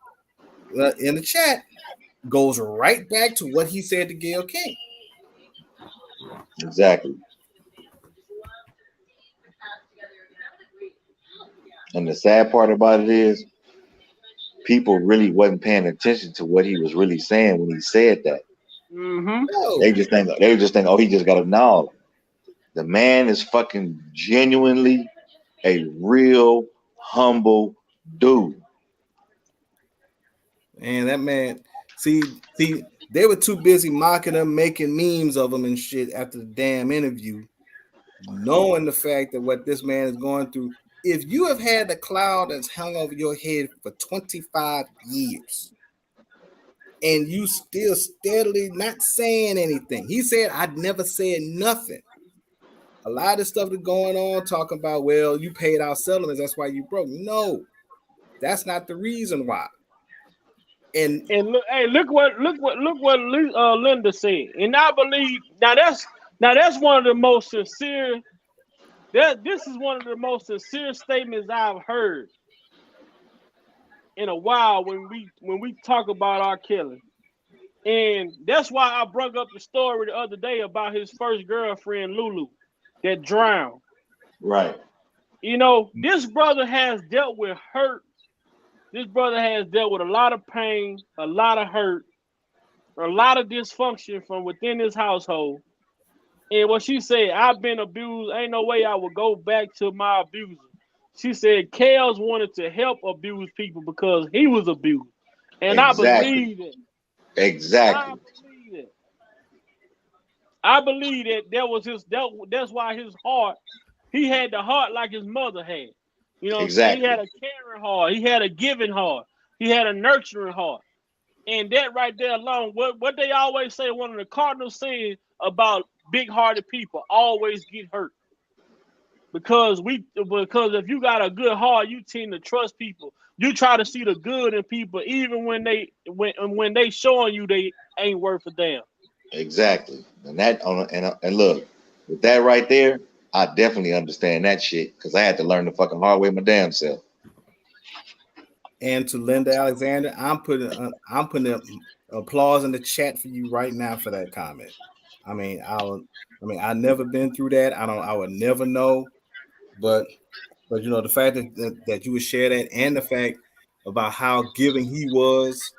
in the chat goes right back to what he said to Gayle King. Exactly. And the sad part about it is, people really wasn't paying attention to what he was really saying when he said that. Mm-hmm. They just think, oh, he just got a no. The man is fucking genuinely a real humble dude. And that man, see, they were too busy mocking him, making memes of him and shit after the damn interview, knowing the fact that what this man is going through. If you have had the cloud that's hung over your head for 25 years and you still steadily not saying anything, he said, "I'd never said nothing." A lot of stuff that's going on, talking about, well, you paid out settlements, that's why you broke. No, that's not the reason why. And look, hey, look what Linda said. And I believe that's one of the most sincere. This is one of the most sincere statements I've heard in a while when we talk about R. Kelly. And that's why I brought up the story the other day about his first girlfriend, Lulu, that drowned. Right. You know, this brother has dealt with hurt. This brother has dealt with a lot of pain, a lot of hurt, a lot of dysfunction from within his household. And what she said, I've been abused. Ain't no way I would go back to my abuser. She said Kels wanted to help abuse people because he was abused. And I Exactly. believe it. Exactly. I believe that was that's why his heart, he had the heart like his mother had. You know what I'm saying? He had a caring heart, he had a giving heart, he had a nurturing heart. And that right there alone, what they always say, one of the cardinal sayings about big-hearted people always get hurt. Because if you got a good heart, you tend to trust people. You try to see the good in people, even when they showing you they ain't worth a damn. Exactly. And look, with that right there, I definitely understand that shit because I had to learn the fucking hard way my damn self. And to Linda Alexander, I'm putting applause in the chat for you right now for that comment. I've never been through that. I would never know, but you know, the fact that you would share that, and the fact about how giving he was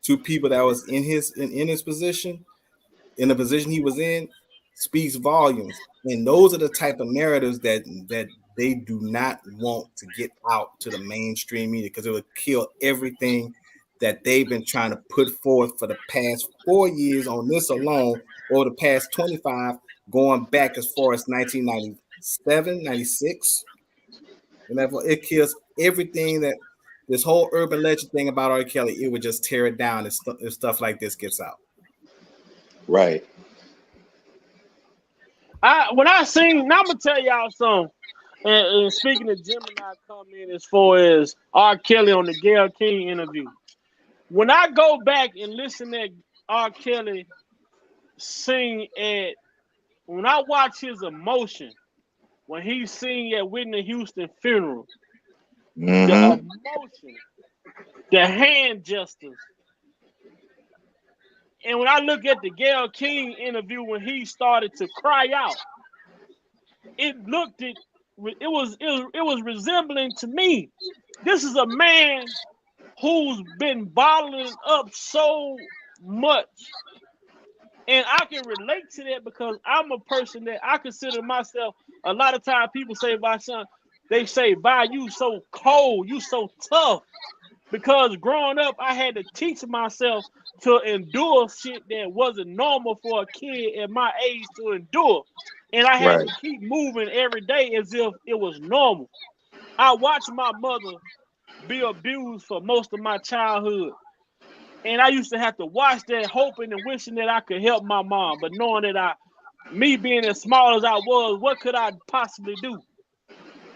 to people that was in his position, in the position he was in, speaks volumes. And those are the type of narratives that they do not want to get out to the mainstream media, because it would kill everything that they've been trying to put forth for the past 4 years on this alone, or the past 25, going back as far as 1997, 96. And therefore it kills everything that this whole urban legend thing about R. Kelly, it would just tear it down if stuff like this gets out. Right. When I seen, now I'm gonna tell y'all something. And speaking of Gemini comment as far as R. Kelly on the Gayle King interview, when I go back and listen to R. Kelly sing when I watch his emotion when he sing at Whitney Houston funeral, the emotion, the hand gestures, and when I look at the Gayle King interview when he started to cry out, it was resembling to me. This is a man who's been bottling up so much. And I can relate to that because I'm a person that I consider myself, a lot of times people say, my son, they say, "Vi, you so cold, you so tough." Because growing up, I had to teach myself to endure shit that wasn't normal for a kid at my age to endure. And I had to keep moving every day as if it was normal. I watched my mother be abused for most of my childhood. And I used to have to watch that, hoping and wishing that I could help my mom. But knowing that me being as small as I was, what could I possibly do?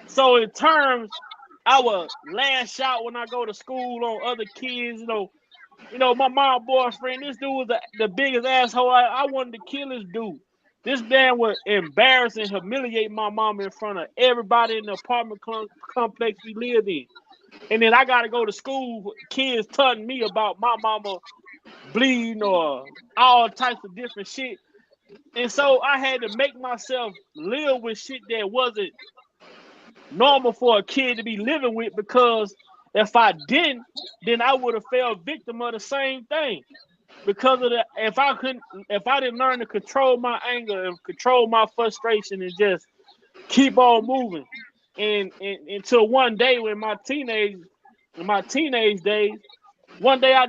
So in terms, I would lash out when I go to school on other kids. My mom boyfriend, this dude was the biggest asshole. I wanted to kill this dude. This man would embarrass and humiliate my mom in front of everybody in the apartment complex we lived in. And then I got to go to school, kids telling me about my mama bleeding or all types of different shit. And so I had to make myself live with shit that wasn't normal for a kid to be living with, because if I didn't, then I would have fell victim of the same thing. Because of that, if I didn't learn to control my anger and control my frustration and just keep on moving, and until one day when my teenage days, one day I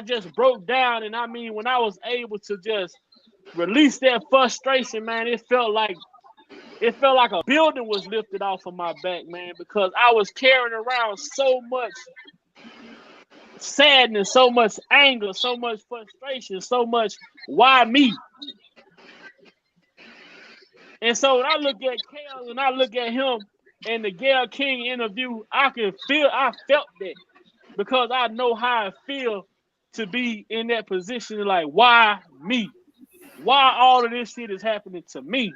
just broke down, and I mean when I was able to just release that frustration, man, it felt like a building was lifted off of my back, man, because I was carrying around so much sadness, so much anger, so much frustration, so much why me. And so when I look at Kale and I look at him in the Gayle King interview, I felt that, because I know how it feels to be in that position. Like, why me? Why all of this shit is happening to me?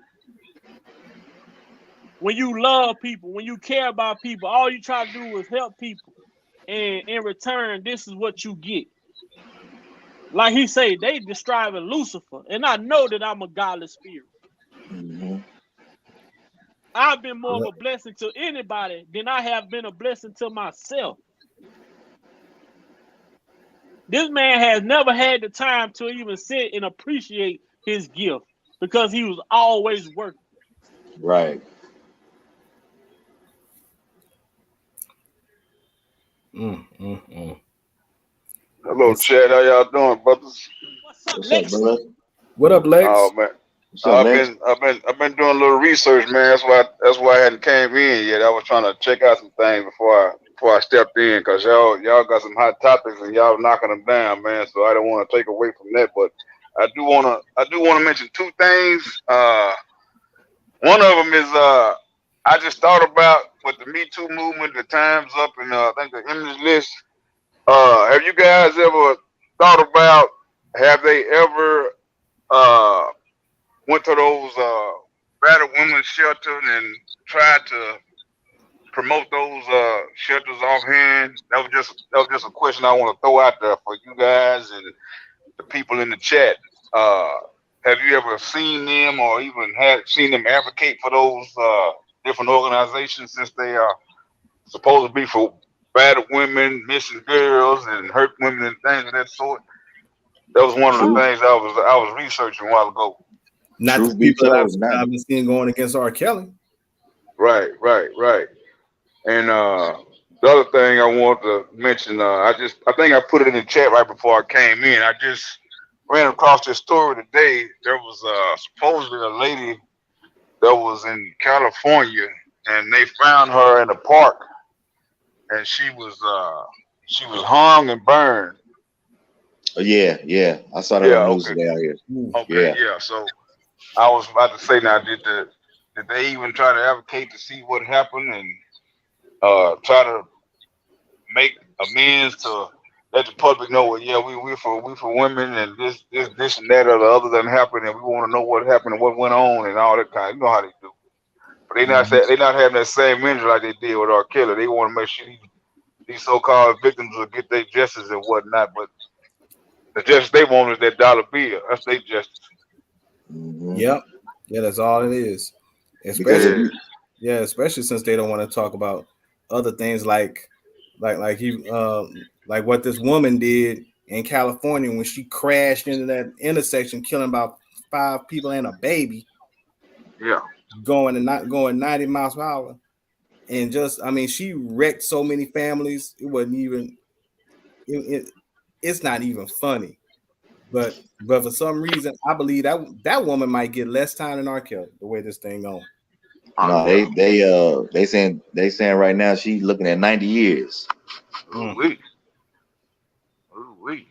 When you love people, when you care about people, all you try to do is help people. And in return, this is what you get. Like he said, they describing Lucifer. And I know that I'm a godless spirit. I've been more of a blessing to anybody than I have been a blessing to myself. This man has never had the time to even sit and appreciate his gift, because he was always working. Right. Hello, Chad. How y'all doing, brothers? What's up, brother? What up, Lex? Oh man, I've been doing a little research, man. That's why I hadn't came in yet. I was trying to check out some things before I stepped in, because y'all got some hot topics and y'all knocking them down, man. So I don't want to take away from that, but I do want to mention two things. One of them is I just thought about with the Me Too movement, the Time's Up, and I think the Image List. Have you guys ever thought about, have they ever went to those battered women's shelter and tried to promote those shelters offhand? That was just a question I want to throw out there for you guys and the people in the chat. Have you ever seen them or even seen them advocate for those different organizations, since they are supposed to be for battered women, missing girls, and hurt women and things of that sort? That was one of the things I was researching a while ago. Not Truth the be people told, that now I've been seeing going against R.Kelly. Right. And the other thing I want to mention, I think I put it in the chat right before I came in. I just ran across this story today. There was supposedly a lady that was in California, and they found her in a park, and she was hung and burned. yeah. I saw that Yeah. on the news Okay. today out here. Okay. Yeah. Yeah. So I was about to say now, did they even try to advocate to see what happened and try to make amends to let the public know, well, yeah, we for women, and this and that or the other doesn't happen, and we want to know what happened and what went on and all that kind. You know how they do. But they not having that same energy like they did with R. Kelly. They want to make sure these so-called victims will get their justice and whatnot. But the justice they want is that dollar bill. That's their justice. Mm-hmm. Yep. Yeah, that's all it is. Because if Especially, you, yeah, especially since they don't want to talk about other things like what this woman did in California when she crashed into that intersection, killing about 5 people and a baby, Yeah. not going 90 miles per hour. And she wrecked so many families. It wasn't even it's not even funny. But for some reason, I believe that woman might get less time than R. Kelly, the way this thing going. Oh no, yeah. they saying right now she's looking at 90 years. Mm. Ooh-wee.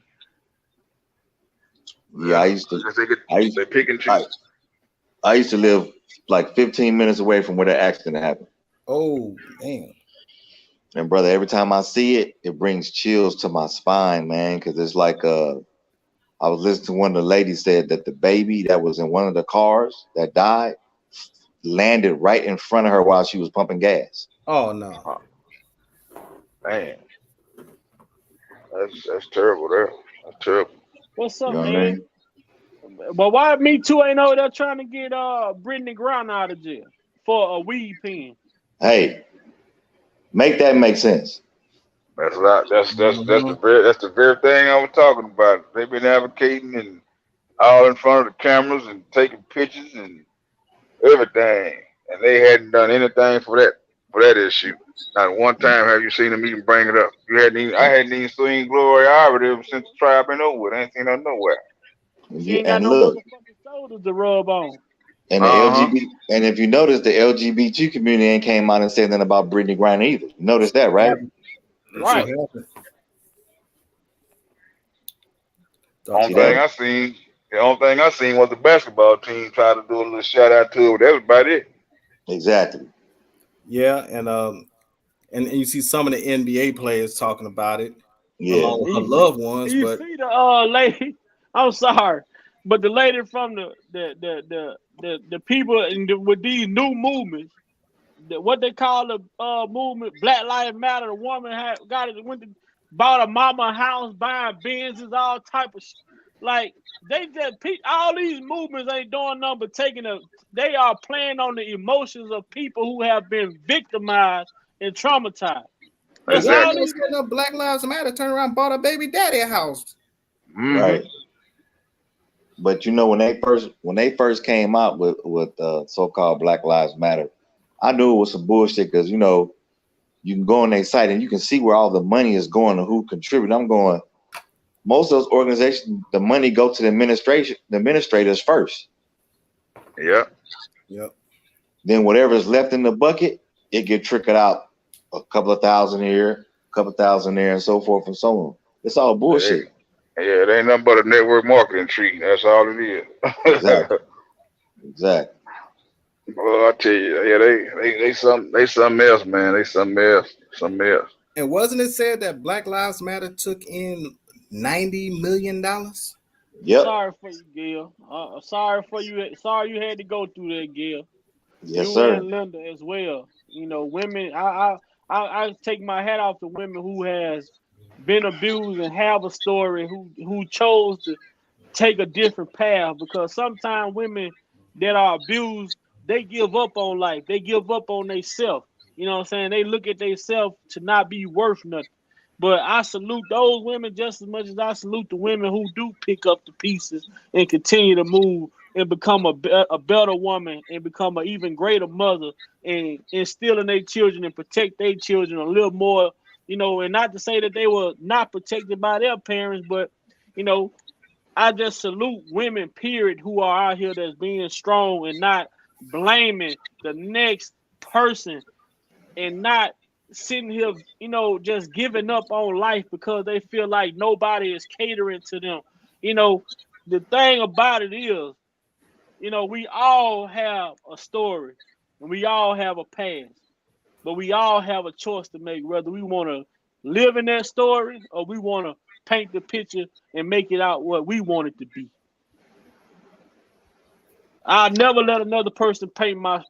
Yeah, Well, I guess they pick and choose. I used to live like 15 minutes away from where the accident happened. Oh, damn. And brother, every time I see it, it brings chills to my spine, man. Because it's like I was listening to one of the ladies said that the baby that was in one of the cars that died landed right in front of her while she was pumping gas. Oh no. Oh, man, that's terrible. There, that's terrible. What's You up, know what I man? mean? But why Me Too ain't over there trying to get Brittany Griner out of jail for a weed pen? Hey, make that make sense. That's not. Mhm. That's the very thing I was talking about. They've been advocating and all in front of the cameras and taking pictures and everything, and they hadn't done anything for that issue. Not one time have you seen them even bring it up. I hadn't even seen Gloria Ivory since the trial been over with. I ain't seen her nowhere. She ain't got And no look, motherfucking shoulders to rub on. and the Uh huh. LGBT, and if you notice, the LGBT community ain't came out and said nothing about Brittany Griner either. You notice that, right? Happened. It sure Right. happened. See that? The only thing I seen was the basketball team try to do a little shout out to her. That was about it. Exactly. Yeah, and you see some of the NBA players talking about it Yeah. along with her You, loved ones, you but see the lady. I'm sorry, but the lady from the people with these new movements, what they call the movement, Black Lives Matter. The woman bought a mama house, buying Benzes, all type of like they just all these movements ain't doing nothing but they are playing on the emotions of people who have been victimized and traumatized. but That's when all Exactly. they these. said no Black Lives Matter, turn around and bought a baby daddy a house. Right. Mm-hmm. But you know when they first came out with so-called Black Lives Matter, I knew it was some bullshit because you can go on their site and you can see where all the money is going and who contributed. I'm going. Most of those organizations, the money go to the administrators first. Yeah. Yep. Then whatever's left in the bucket, it get trickled out a couple of thousand here, a couple thousand there, and so forth and so on. It's all Hey, bullshit. yeah, it ain't nothing but a network marketing tree. That's all it is. Exactly. Exactly. Well, I tell you, yeah, they something else, man. They something else. Something else. And wasn't it said that Black Lives Matter took in $90 million? Yep. Sorry for you, Gil. Sorry for you. Sorry you had to go through that, Gil. Yes, You sir. and Linda as well. You know, women. I take my hat off to women who has been abused and have a story who chose to take a different path, because sometimes women that are abused, they give up on life. They give up on themselves. You know what I'm saying? They look at themselves to not be worth nothing. But I salute those women just as much as I salute the women who do pick up the pieces and continue to move and become a better woman and become an even greater mother and instill in their children and protect their children a little more, and not to say that they were not protected by their parents, but, I just salute women, period, who are out here that's being strong and not blaming the next person and not sitting here, just giving up on life because they feel like nobody is catering to them. The thing about it is, we all have a story and we all have a past, but we all have a choice to make whether we want to live in that story or we want to paint the picture and make it out what we want it to be. I'll never let another person paint my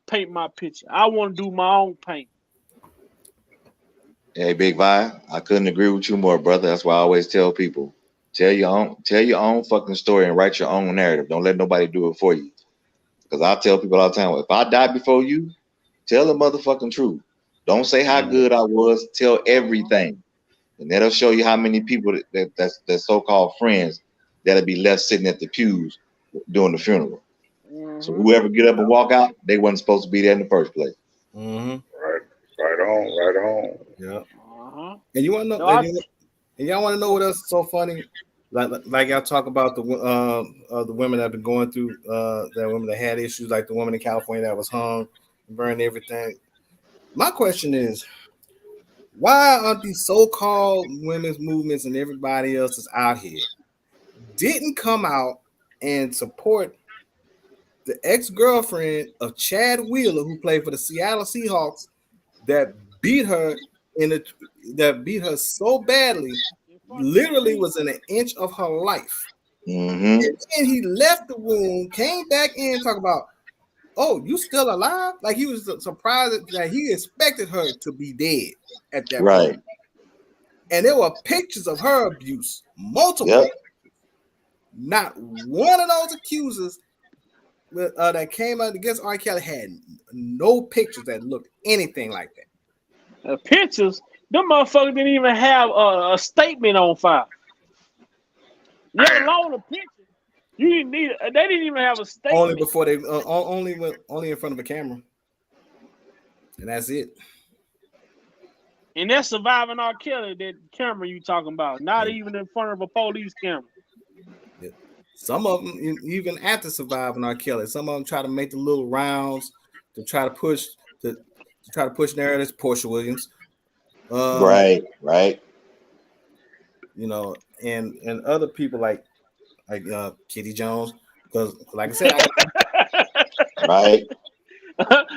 picture. I want to do my own paint. Hey, Big Vi, I couldn't agree with you more, brother. That's why I always tell people, tell your own fucking story and write your own narrative. Don't let nobody do it for you. Because I tell people all the time, if I die before you, tell the motherfucking truth. Don't say how good I was. Tell everything, and that'll show you how many people that's so-called friends that'll be left sitting at the pews during the funeral. So whoever get up and walk out, they wasn't supposed to be there in the first place. Right on. Yeah. And you want to know? And y'all want to know what else is so funny? Like y'all talk about the women that have been going through that women that had issues, like the woman in California that was hung, burned everything. My question is, why aren't these so-called women's movements and everybody else that's out here didn't come out and support the ex-girlfriend of Chad Wheeler, who played for the Seattle Seahawks, that beat her so badly, literally was in an inch of her life. And then he left the room, came back in, talk about, oh, you still alive? Like he was surprised that he expected her to be dead at that point. And there were pictures of her abuse, multiple. Not one of those accusers that came out against R.Kelly had no pictures that looked anything like that. Pictures? Them motherfuckers didn't even have a statement on file. Let alone a picture. You didn't need. They didn't even have a statement. Only before they only in front of a camera, and that's it. And that's surviving R.Kelly, that camera you talking about. Not even in front of a police camera. Yeah. Some of them, even after surviving R.Kelly, some of them try to make the little rounds to try to push narratives. Portia Williams, right. And other people like Kitty Jones, because like I said, right.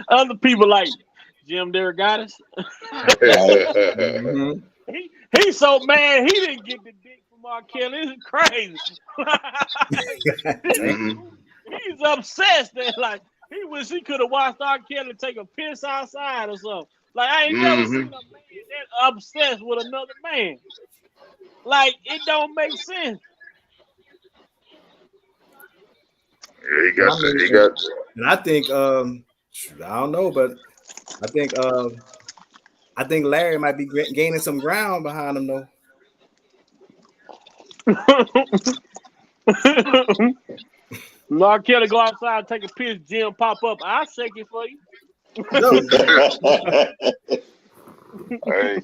Other people like Jim Derogatis. He's so mad he didn't get the dick from R.Kelly. It's crazy. He's obsessed that he wish he could have watched R.Kelly take a piss outside or something. Like I ain't never seen a man that obsessed with another man. Like it don't make sense. Yeah, he got. And I think I don't know, but I think Larry might be gaining some ground behind him though. R.Kelly go outside and take a piss, Jim pop up. I'll shake it for you. Hey,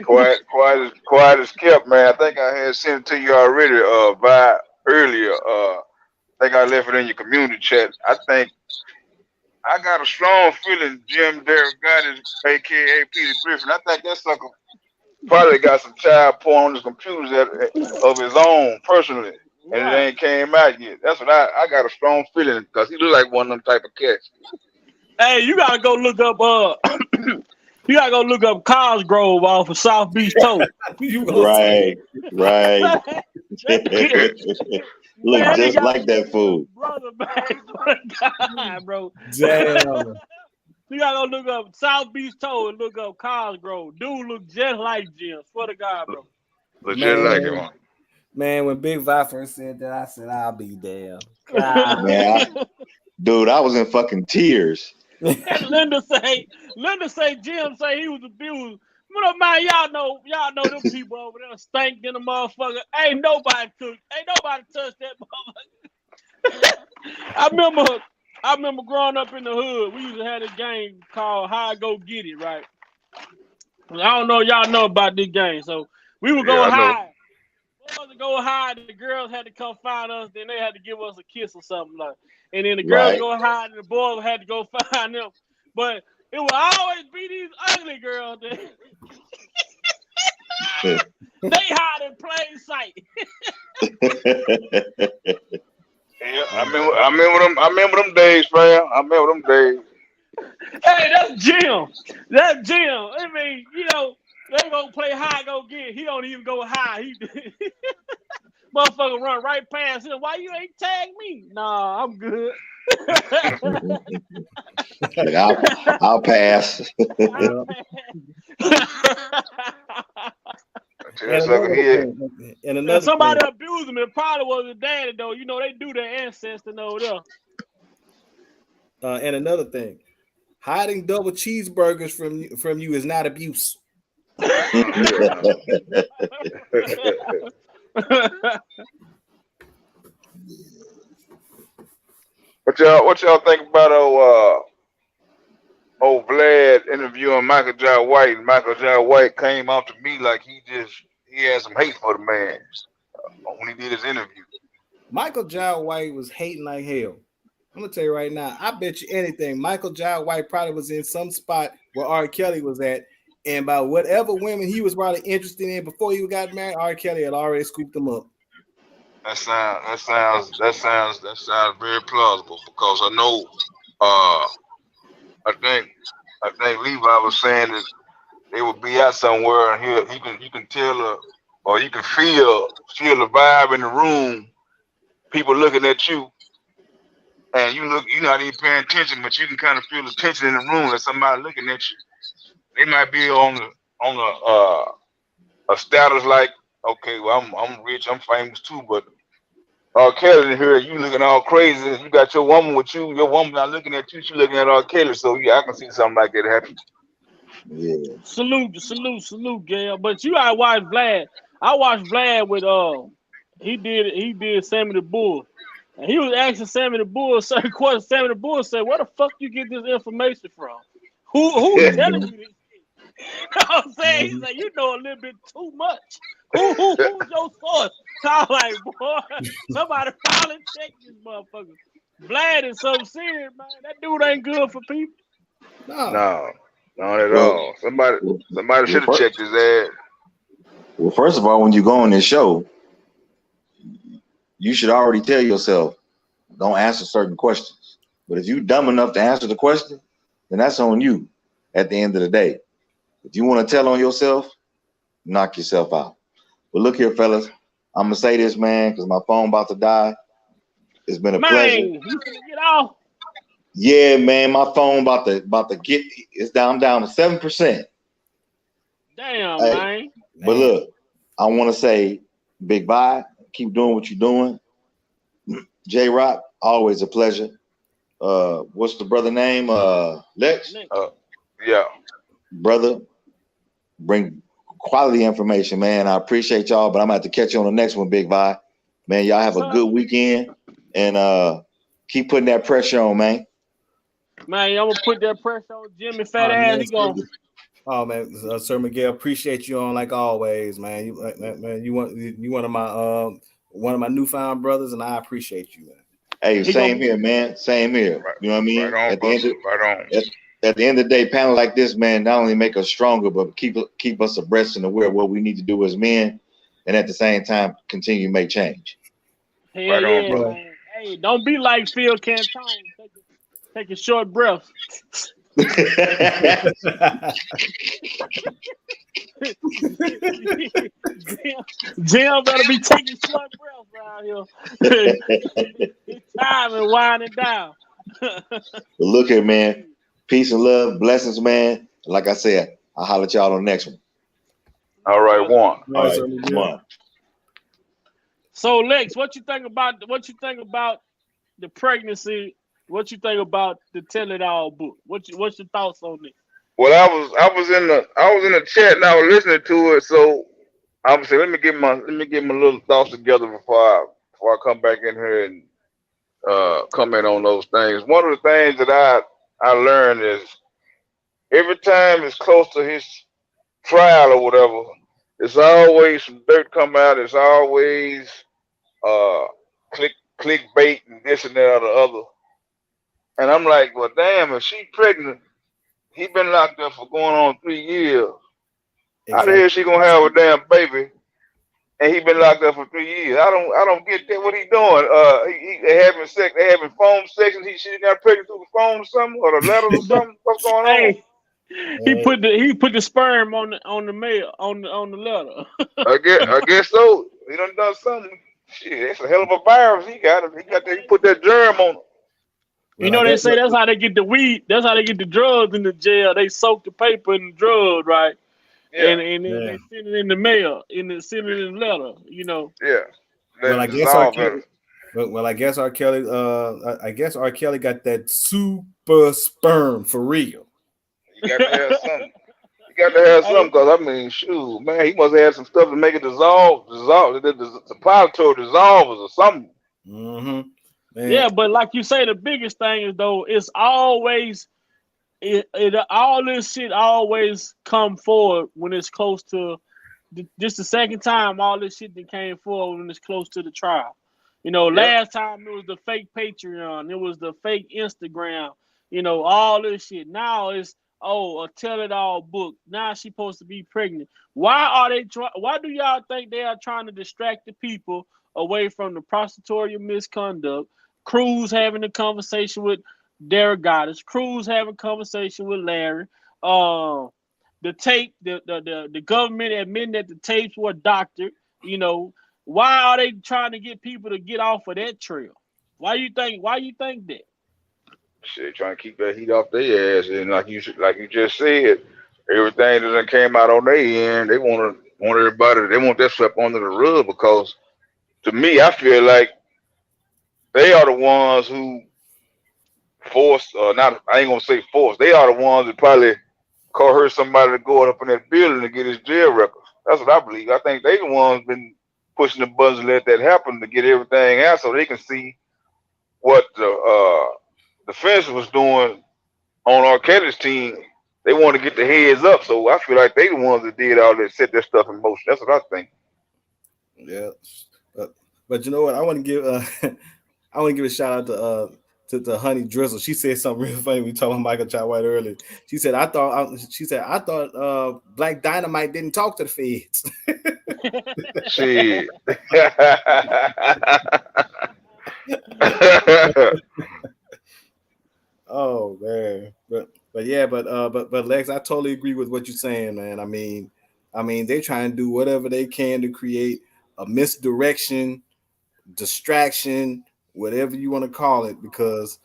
quiet as kept, man. I think I had sent it to you already by earlier. I think I left it in your community chat. I think I got a strong feeling Jim Derogatis, aka Peter Griffin. I think that sucker probably got some child porn on his computers of his own personally. And it ain't came out yet. That's what I got a strong feeling because he look like one of them type of cats. Hey, you gotta go look up Cosgrove off of South Beach Toast. Right. Look just like that fool. Brother, man. God, bro. Damn. You gotta go look up South Beach Toast and look up Cosgrove. Dude look just like Jim. Swear to God, bro. Legit like him. Man, when Big Vi first said that, I said, I'll be damn. Dude, I was in fucking tears. And Linda say Jim say he was abused. Man, y'all know them people over there stink in the motherfucker. Ain't nobody touched that motherfucker. I remember growing up in the hood. We used to have a game called How I Go Get It, right? I don't know y'all know about this game. So we would go Yeah, I know. hide. Boys would go hide, the girls had to come find us, then they had to give us a kiss or something like. And then the girls Right. go hide and the boys had to go find them. But it would always be these ugly girls that they hide in plain sight. Yeah, I remember them days, fam. I remember them days. Hey, that's Jim. That's Jim. I mean, they gonna play high, go get. He don't even go high. He motherfucker run right past him. Why you ain't tag me? Nah, I'm good. Like, I'll pass. And somebody abused him. It probably was his daddy though. They do their ancestor over there. And another thing, hiding double cheeseburgers from you is not abuse. What y'all think about old Vlad interviewing Michael J. White? And Michael J. White came out to me like he had some hate for the man when he did his interview. Michael J. White was hating like hell. I'm gonna tell you right now, I bet you anything, Michael J. White probably was in some spot where R.Kelly was at, and by whatever women he was probably interested in before he got married, R.Kelly had already scooped him up. That sounds very plausible because I know I think Levi was saying that they would be out somewhere and you can tell or you can feel the vibe in the room, people looking at you, and you're not even paying attention, but you can kind of feel the tension in the room. There's somebody looking at you. They might be on a status like, okay, well I'm rich, I'm famous too, but R. Kelly in here, you looking all crazy. You got your woman with you. Your woman not looking at you. She looking at R. Kelly. So yeah, I can see something like that happen. Yeah. Salute, Gail. But you gotta watch Vlad. I watched Vlad with he did Sammy the Bull. And he was asking Sammy the Bull certain questions. Sammy the Bull said, "Where the fuck you get this information from? Who's telling you this shit?" You know what I'm saying? He's like, "You know a little bit too much. Who's your source?" So I'm like, boy, somebody finally check this motherfucker. Vlad is so serious, man. That dude ain't good for people. No, not at all. Somebody should have checked his ass. Well, first of all, when you go on this show, you should already tell yourself, don't answer certain questions. But if you're dumb enough to answer the question, then that's on you at the end of the day. If you want to tell on yourself, knock yourself out. But look here, fellas, I'm going to say this, man, because my phone about to die. It's been a pleasure. You finna get off? Yeah, man, my phone about to get, I'm down to 7%. Damn, man. But look, I want to say big bye. Keep doing what you're doing. J-Rock, always a pleasure. What's the brother name? Lex? Yeah. Brother, bring quality information, man. I appreciate y'all, but I'm going to have to catch you on the next one, Big Vi. Man, y'all have a good weekend, and keep putting that pressure on, man. Man, I'm going to put that pressure on Jimmy fat ass. He going. Oh man, Sir Miguel, appreciate you on like always, man. You one of my newfound brothers, and I appreciate you, man. Hey, same here, man. Same here. Right, you know what I mean? Right on, at the end of the day, panel like this, man, not only make us stronger, but keep us abreast and aware of what we need to do as men, and at the same time continue to make change. Hell right on, bro. Man. Hey, don't be like Phil Cantone. Take a short breath. Jim better be taking short breaths around here. It's time and winding down. But look here, man. Peace and love, blessings, man. Like I said, I'll holler at y'all on the next one. All right, one. All right, one. So Lex, what you think about the pregnancy? What you think about the Tell It All book? What's your thoughts on it? Well, I was in the chat and I was listening to it, so I was saying, let me get my little thoughts together before I come back in here and comment on those things. One of the things that I learned is every time it's close to his trial or whatever, it's always some dirt come out. It's always uh clickbait and this and that or the other. And I'm like, well, damn, if she pregnant, he been locked up for going on 3 years. How the Exactly. hell she gonna have a damn baby? And he been locked up for 3 years. I don't get that. What he doing? They having sex. They having phone sex, and she got pregnant through the phone or something, or the letters or something. What's going on? Hey, he put the sperm on the mail on the letter. I guess so. He done something. Shit, it's a hell of a virus. He put that germ on it. You Well, I know they guess say that's how they get the weed. That's how they get the drugs in the jail. They soak the paper in the drugs, right? Yeah, And then yeah. they send it in the mail, send it in the letter. You know. yeah. Well, Let I it guess R. dissolve in Kelly. it. Well, I guess R. Kelly. I guess R. Kelly got that super sperm for real. You got to have something. You got to have something, Hey, because I mean, shoot, man, he must have had some stuff to make it dissolve. The suppository dissolvers or something. Mm-hmm. Man, yeah, but like you say, the biggest thing is though, it's always all this shit always come forward when it's close to just the second time all this shit that came forward when it's close to the trial. You know, Yep. last time it was the fake Patreon, it was the fake Instagram, all this shit. Now it's a tell it all book. Now she's supposed to be pregnant. Why do y'all think they are trying to distract the people away from the prostitutorial misconduct? Cruz having a conversation with Derek Goddess, Cruz having a conversation with Larry. The tape, the government admitting that the tapes were doctored. You know, why are they trying to get people to get off of that trail? Why you think that? Shit, trying to keep that heat off their ass, and like you just said, everything that done came out on their end, they want everybody. They want that swept under the rug, because to me, I feel like they are the ones who forced, not I ain't gonna say forced. They are the ones that probably coerced somebody to go up in that building to get his jail records. That's what I believe. I think they the ones been pushing the buttons to let that happen, to get everything out so they can see what the defense was doing on R.Kelly's team. They want to get the heads up, so I feel like they the ones that did all that, set that stuff in motion. That's what I think. yeah. But you know what? I want to give I want to give a shout out to Honey Drizzle. She said something real funny. We talking about Michael Chai White earlier. She said, I thought Black Dynamite didn't talk to the feds. Shit. Oh man, but yeah, but Lex, I totally agree with what you're saying, man. I mean, they try and do whatever they can to create a misdirection, distraction, whatever you want to call it, because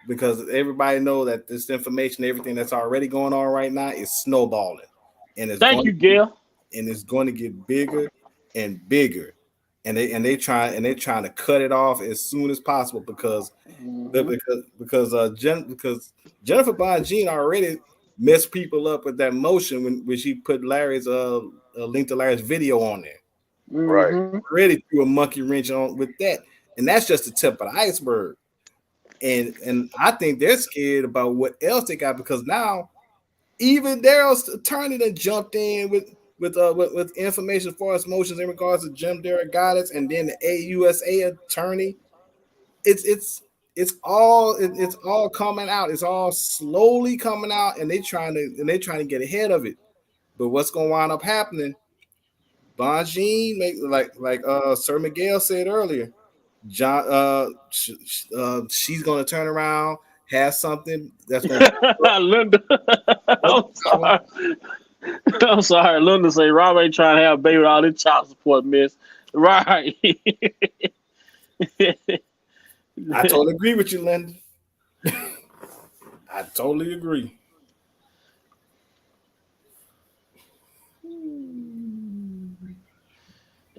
everybody know that this information, everything that's already going on right now, is snowballing, and Thank you, Gail. it's going to get bigger and bigger, and they're trying to cut it off as soon as possible Mm-hmm. because Jennifer Bongine already messed people up with that motion when she put Larry's link to Larry's video on there. Right. Mm-hmm. Already threw a monkey wrench on with that, and that's just the tip of the iceberg. And I think they're scared about what else they got, because now even Daryl's attorney that jumped in with information as far as motions in regards to Jim Derek Goddess, and then the AUSA attorney. It's all coming out. It's all slowly coming out, and they're trying to get ahead of it. But what's going to wind up happening? Bongine, like Sir Miguel said earlier, John, she's going to turn around, have something that's going to Linda, I'm sorry. I'm sorry. Linda say Rob ain't trying to have a baby with all this child support mess. Right. I totally agree with you, Linda. I totally agree.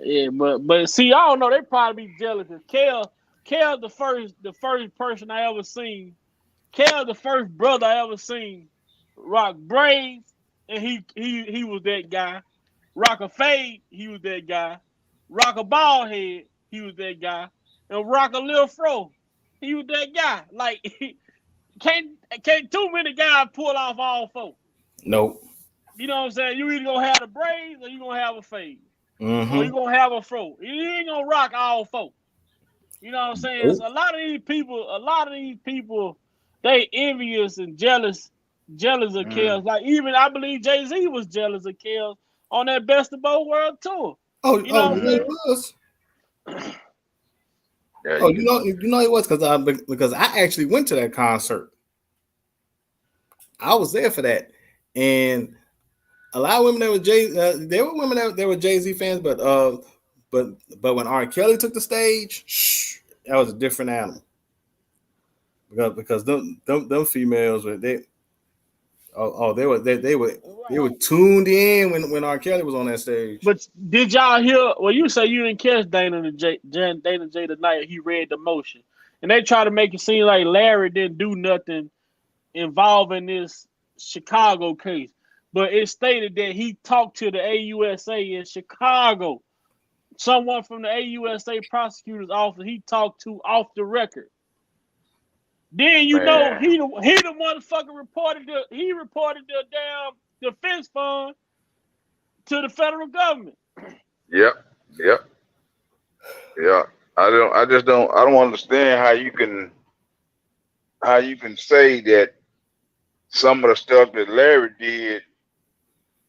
Yeah, but see, I don't know. They probably be jealous. Cause Kel, the first person I ever seen. Kel, the first brother I ever seen rock braids, and he was that guy. Rock a fade, he was that guy. Rock a bald head, he was that guy. And rock a little fro, He was that guy. Like can't too many guys pull off all four. Nope. You know what I'm saying? You either gonna have the braids or you gonna have a fade. Or you Mm-hmm. gonna have a fro. You ain't gonna rock all four. You know what I'm saying? So Nope. a lot of these people, they envious and jealous of Kels. Like even I believe Jay-Z was jealous of Kels on that Best of Both World tour. Oh, You oh, know what you I'm know it saying? was. Yeah, Oh, you know it was because I actually went to that concert. I was there for that, and a lot of women that were there were women that were Jay-Z fans, but when R. Kelly took the stage, that was a different animal. Because them females were they Right. were tuned in when R. Kelly was on that stage. But did y'all hear? Well, you say you didn't catch Dana J tonight. He read the motion, and they try to make it seem like Larry didn't do nothing involving this Chicago case. But it stated that he talked to the AUSA in Chicago. Someone from the AUSA prosecutor's office he talked to off the record. Then you know man. he the motherfucker reported the damn defense fund to the federal government. Yep. Yep. Yeah. I don't understand how you can say that some of the stuff that Larry did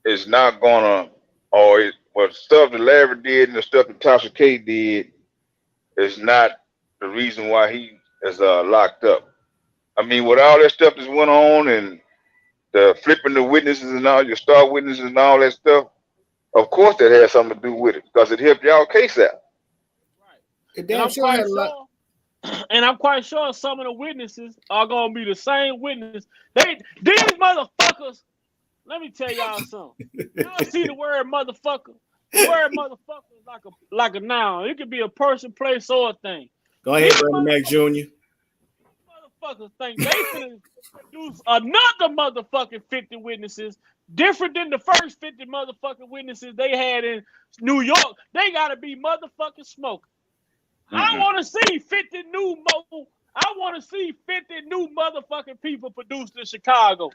is not gonna, well, stuff that Larry did and the stuff that Tasha K did is not the reason why he is locked up. I mean, with all that stuff that's went on and the flipping the witnesses and all your star witnesses and all that stuff, of course that has something to do with it because it helped y'all case out. Right. It And damn I'm sure had quite a lot. sure and I'm quite sure some of the witnesses are gonna be the same witness. These motherfuckers, let me tell y'all something. Y'all see the word motherfucker? The word motherfucker is like a noun. It could be a person, place, or a thing. Go ahead, These Brother Mac Jr. motherfuckers think they finna produce another motherfucking 50 witnesses, different than the first 50 motherfucking witnesses they had in New York. They gotta be motherfucking smoking. I want to see 50 new I want to see 50 new motherfucking people produced in Chicago.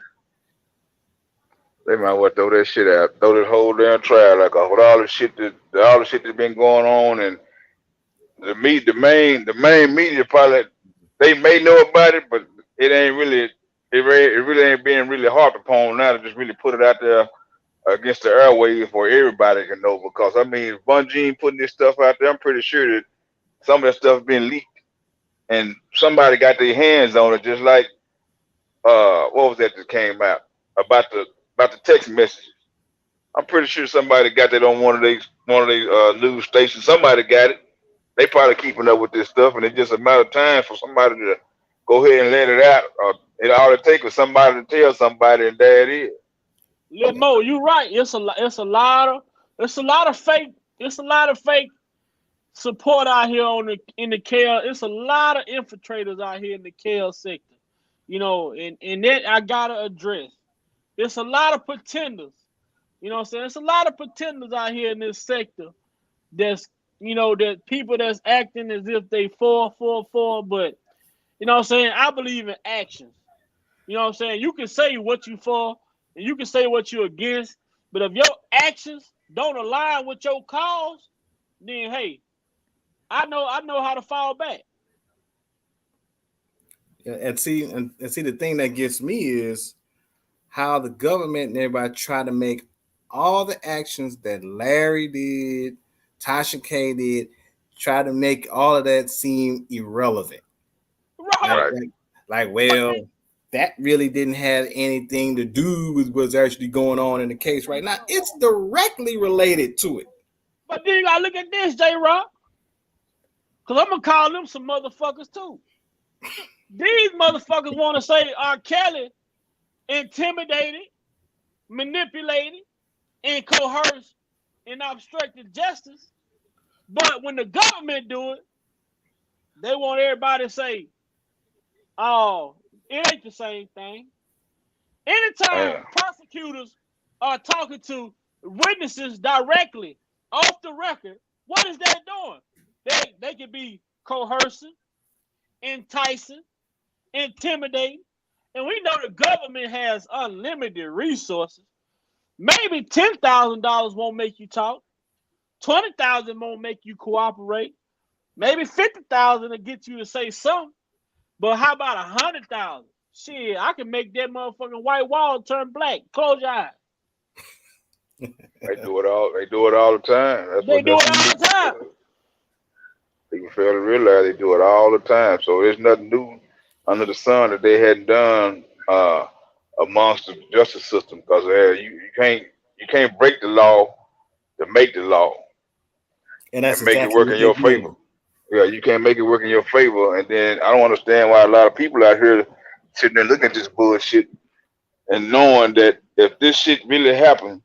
They might well throw that shit out, throw that whole damn trial like with all the shit that's been going on, and the main media probably they may know about it, but it ain't really it really ain't being really harped upon now to just really put it out there against the airwaves for everybody can know. Because I mean, Bungie putting this stuff out there, I'm pretty sure that some of that stuff been leaked and somebody got their hands on it, just like what was that came out about the text messages. I'm pretty sure somebody got that on one of these news stations. Somebody got it. They probably keeping up with this stuff, and it's just a matter of time for somebody to go ahead and let it out. It all it takes is somebody to tell somebody, and there it is. Lil Mo, you right. It's a lot of fake. It's a lot of fake support out here in the KL. It's a lot of infiltrators out here in the KL sector. You know, and that I gotta address. It's a lot of pretenders. You know what I'm saying? It's a lot of pretenders out here in this sector that's that people that's acting as if they for, but you know what I'm saying? I believe in actions. You know what I'm saying? You can say what you for and you can say what you against, but if your actions don't align with your cause, then hey, I know how to fall back. And see the thing that gets me is how the government and everybody try to make all the actions that Larry did, Tasha K did, try to make all of that seem irrelevant. Like, Right. Right. like, like But well, that really didn't have anything to do with what's actually going on in the case right now. It's directly related to it. then you gotta look at this, J Rock. Cause I'm gonna call them some motherfuckers too. These motherfuckers want to say R. Kelly intimidated, manipulated, and coerced and obstructed justice. But when the government do it, they want everybody to say, "Oh, it ain't the same thing." Anytime Man. prosecutors are talking to witnesses directly off the record, what is that doing? They can be coercing, enticing, intimidating. And we know the government has unlimited resources. Maybe $10,000 won't make you talk. 20,000 won't make you cooperate. Maybe 50,000 will get you to say something. But how about 100,000? Shit, I can make that motherfucking white wall turn black. Close your eyes. They do it all. They do it all the time. They do it all the time. People fail to realize they do it all the time. So there's nothing new under the sun that they hadn't done amongst the justice system. Because you can't break the law to make the law And that's make it exactly work what in they your do. favor. Yeah, you can't make it work in your favor. And then I don't understand why a lot of people out here sitting there looking at this bullshit and knowing that if this shit really happened,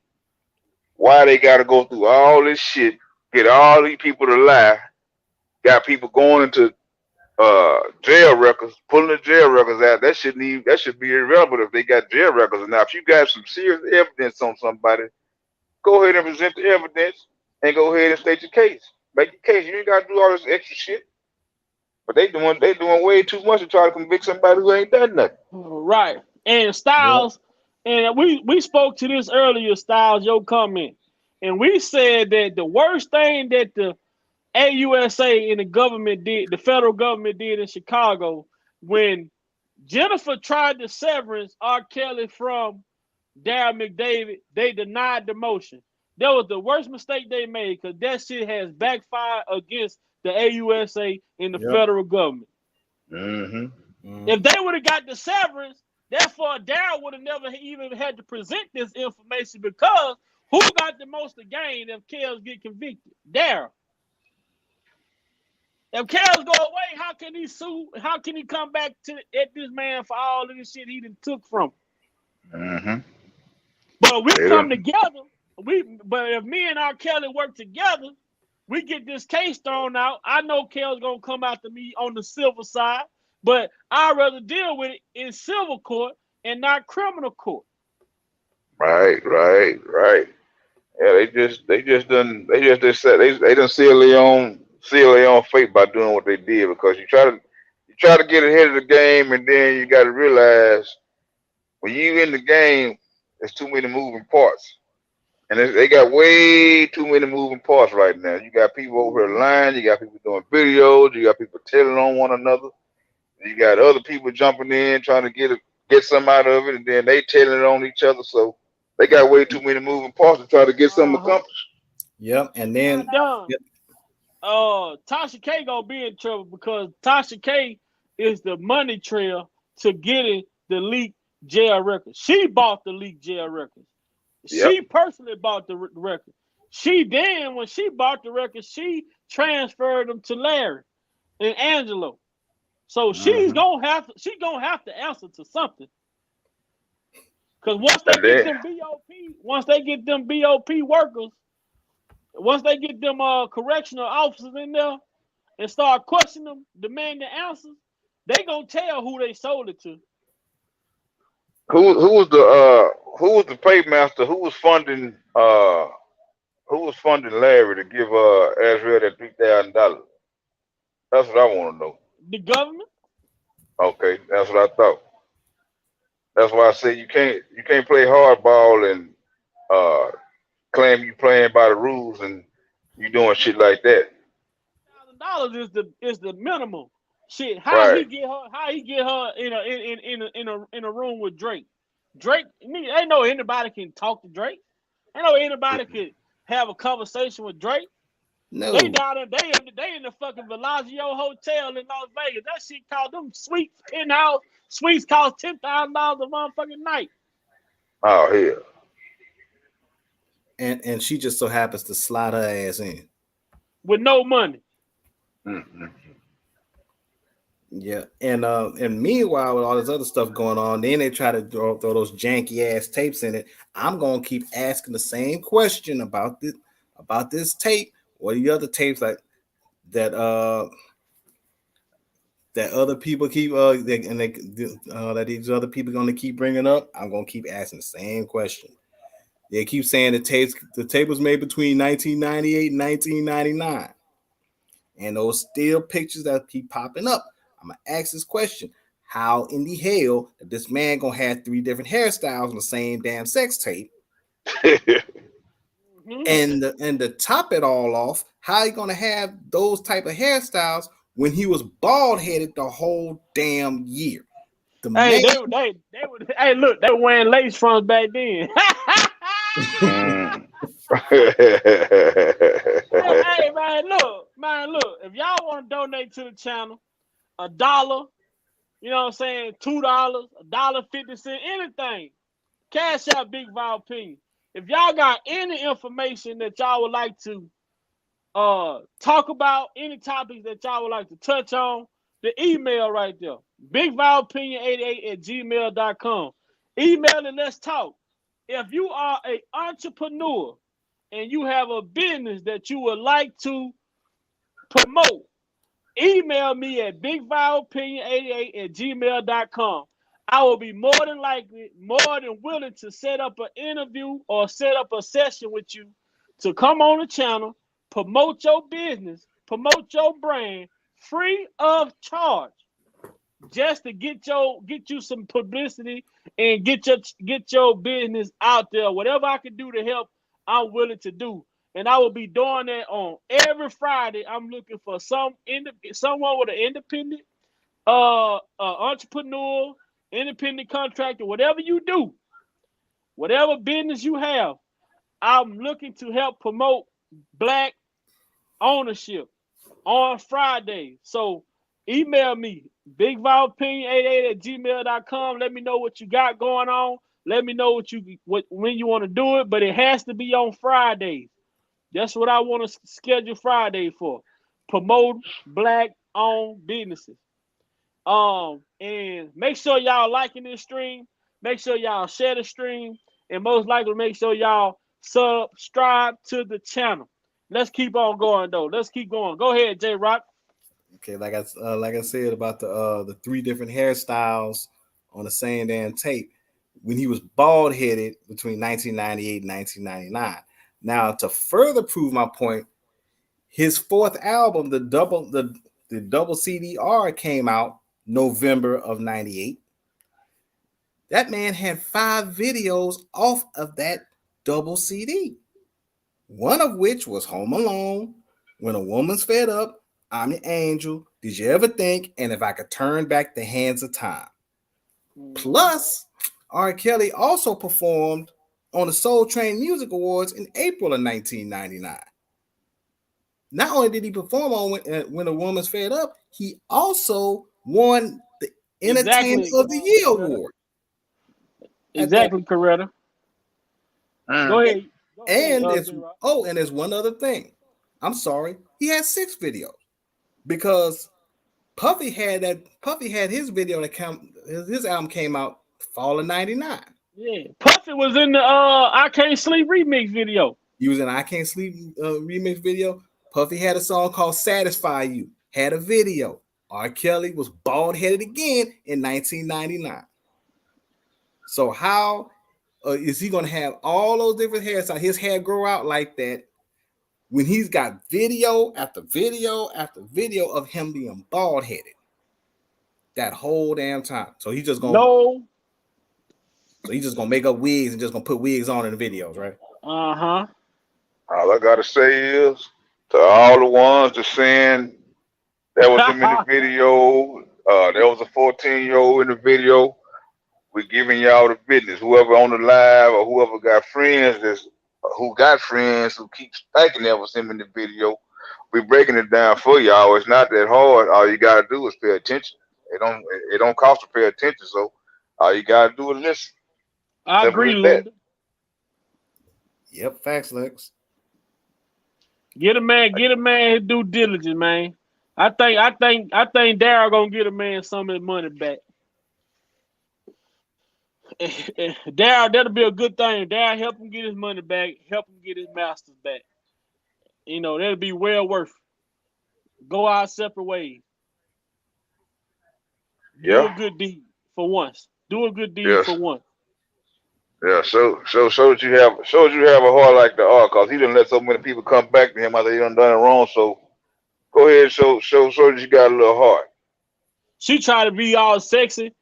why they got to go through all this shit, get all these people to lie, got people going into jail records, pulling the jail records out. That should be irrelevant if they got jail records. Now, if you got some serious evidence on somebody, go ahead and present the evidence and go ahead and state your case. Make your case. You ain't got to do all this extra shit. But they doing way too much to try to convict somebody who ain't done nothing. Right. And Styles, and we spoke to this earlier, Styles, your comment. And we said that the worst thing that the AUSA and the government did, the federal government did in Chicago, when Jennifer tried the severance R.Kelly from Darren McDavid, they denied the motion. That was the worst mistake they made because that shit has backfired against the AUSA and the federal government. Mm-hmm. If they would have got the severance, therefore Darren would have never even had to present this information because who got the most to gain if Kells get convicted? Darren. If Kells go away, how can he sue? How can he come back at this man for all of this shit he done took from him? Mm-hmm. But we come together. But if me and R.Kelly work together, we get this case thrown out. I know Kells gonna come after me on the civil side, but I'd rather deal with it in civil court and not criminal court. Right. Yeah, they done seal their own fate by doing what they did because you try to get ahead of the game and then you got to realize when you in the game, there's too many moving parts. And they got way too many moving parts right now. You got people over here lying. You got people doing videos. You got people telling on one another. You got other people jumping in trying to get some out of it, and then they telling it on each other. So they got way too many moving parts to try to get something accomplished. Yep. And then Tasha K gonna be in trouble because Tasha K is the money trail to getting the leaked jail records. She bought the leaked jail records. She personally bought the record. When she bought the record, she transferred them to Larry and Angelo. So she's gonna have to answer to something. Because once they get them BOP workers, once they get them correctional officers in there and start questioning them, demanding answers, they gonna tell who they sold it to. Who was the paymaster? Who was funding Larry to give Azrael that $3,000? That's what I want to know. The government. Okay, that's what I thought. That's why I say you can't play hardball and claim you playing by the rules and you doing shit like that. $1,000 is the minimum. Shit, how he get her in a room with Drake? Drake, ain't know anybody can talk to Drake. Ain't know anybody could have a conversation with Drake. No. They down there, they in the fucking Bellagio Hotel in Las Vegas. That shit called them suites, penthouse suites cost $10,000 a motherfucking night. Oh hell. And she just so happens to slide her ass in. With no money. Mm-hmm. Yeah, and meanwhile, with all this other stuff going on, then they try to throw those janky ass tapes in it. I'm gonna keep asking the same question about this tape. What are the other tapes like that? That other people keep that these other people gonna keep bringing up. I'm gonna keep asking the same question. They keep saying the tape was made between 1998 and 1999, and those still pictures that keep popping up. I'm gonna ask this question: how in the hell that this man gonna have 3 different hairstyles on the same damn sex tape? And to top it all off, how you gonna have those type of hairstyles when he was bald headed the whole damn year? The Hey, man, they would. Hey, look, they were wearing lace fronts back then. Mm. Hey, man, look. If y'all want to donate to the channel, $1, you know what I'm saying, $2, $1.50, anything. Cash out Big Val Opinion. If y'all got any information that y'all would like to talk about, any topics that y'all would like to touch on, the email right there, bigvalopinion88@gmail.com. Email and let's talk. If you are an entrepreneur and you have a business that you would like to promote, email me at bigvalopinion88@gmail.com. I will be more than willing to set up an interview or set up a session with you to come on the channel, promote your business, promote your brand free of charge, just to get you some publicity and get your business out there. Whatever I can do to help, I'm willing to do. And I will be doing that on every Friday. I'm looking for someone with an independent entrepreneur, independent contractor, whatever you do, whatever business you have. I'm looking to help promote Black ownership on Friday. So email me, bigvalopinion88@gmail.com. Let me know what you got going on. Let me know when you want to do it, but it has to be on Fridays. That's what I want to schedule Friday for. Promote Black-owned businesses. And make sure y'all liking this stream. Make sure y'all share the stream, and most likely make sure y'all subscribe to the channel. Let's keep on going though. Let's keep going. Go ahead, J Rock. okay, like I said about the 3 different hairstyles on the same damn tape when he was bald headed between 1998 and 1999. Now, to further prove my point, his 4th album, the double CD-R, came out November of 98. That man had 5 videos off of that double CD. One of which was Home Alone, When a Woman's Fed Up, I'm Your Angel, Did You Ever Think, and If I Could Turn Back the Hands of Time. Plus, R.Kelly also performed on the Soul Train Music Awards in April of 1999. Not only did he perform on When a Woman's Fed Up, he also won the Entertainer of the Year award. Exactly, Coretta. Go ahead. And there's one other thing. I'm sorry, he had 6 videos because Puffy had his video his album came out fall of 99. Yeah, Puffy was in the I Can't Sleep remix video. He was in I Can't Sleep remix video. Puffy had a song called Satisfy You, had a video. R. Kelly was bald headed again in 1999. So how is he going to have all those different hairstyles? His hair grow out like that when he's got video after video after video of him being bald headed that whole damn time. So he's just gonna make up wigs and just gonna put wigs on in the videos, right? Uh-huh. All I gotta say is to all the ones that saying that was him in the video, there was a 14-year-old in the video. We're giving y'all the business. Whoever on the live or whoever got friends who keep thinking that was him in the video, we're breaking it down for y'all. It's not that hard. All you gotta do is pay attention. It don't cost to pay attention. So all you gotta do is listen. I agree, Linda. Yep, facts, Lex. Get a man his due diligence, man. I think Daryl gonna get a man some of his money back. Daryl, that'll be a good thing. Daryl, help him get his money back. Help him get his masters back. You know, that'll be well worth it. Go our separate ways. Yeah. Do a good deed for once. Do a good deed for once. Yeah, show that you have a heart like the R, cause he didn't let so many people come back to him after he done it wrong. So go ahead, show that you got a little heart. She tried to be all sexy.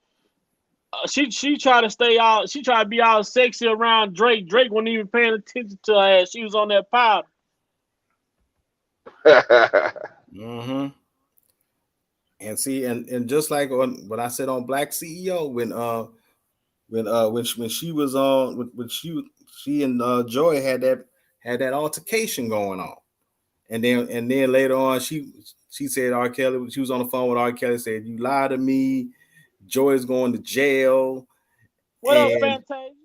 She tried to stay out. She tried to be all sexy around Drake. Drake wasn't even paying attention to her ass. She was on that powder. Mm-hmm. And see, and just like on what I said on Black CEO, when she was on when she and Joy had that altercation going on, and then later on she said R. Kelly, she was on the phone with R. Kelly, said, "You lied to me. Joy's going to jail, What up, Fantasia?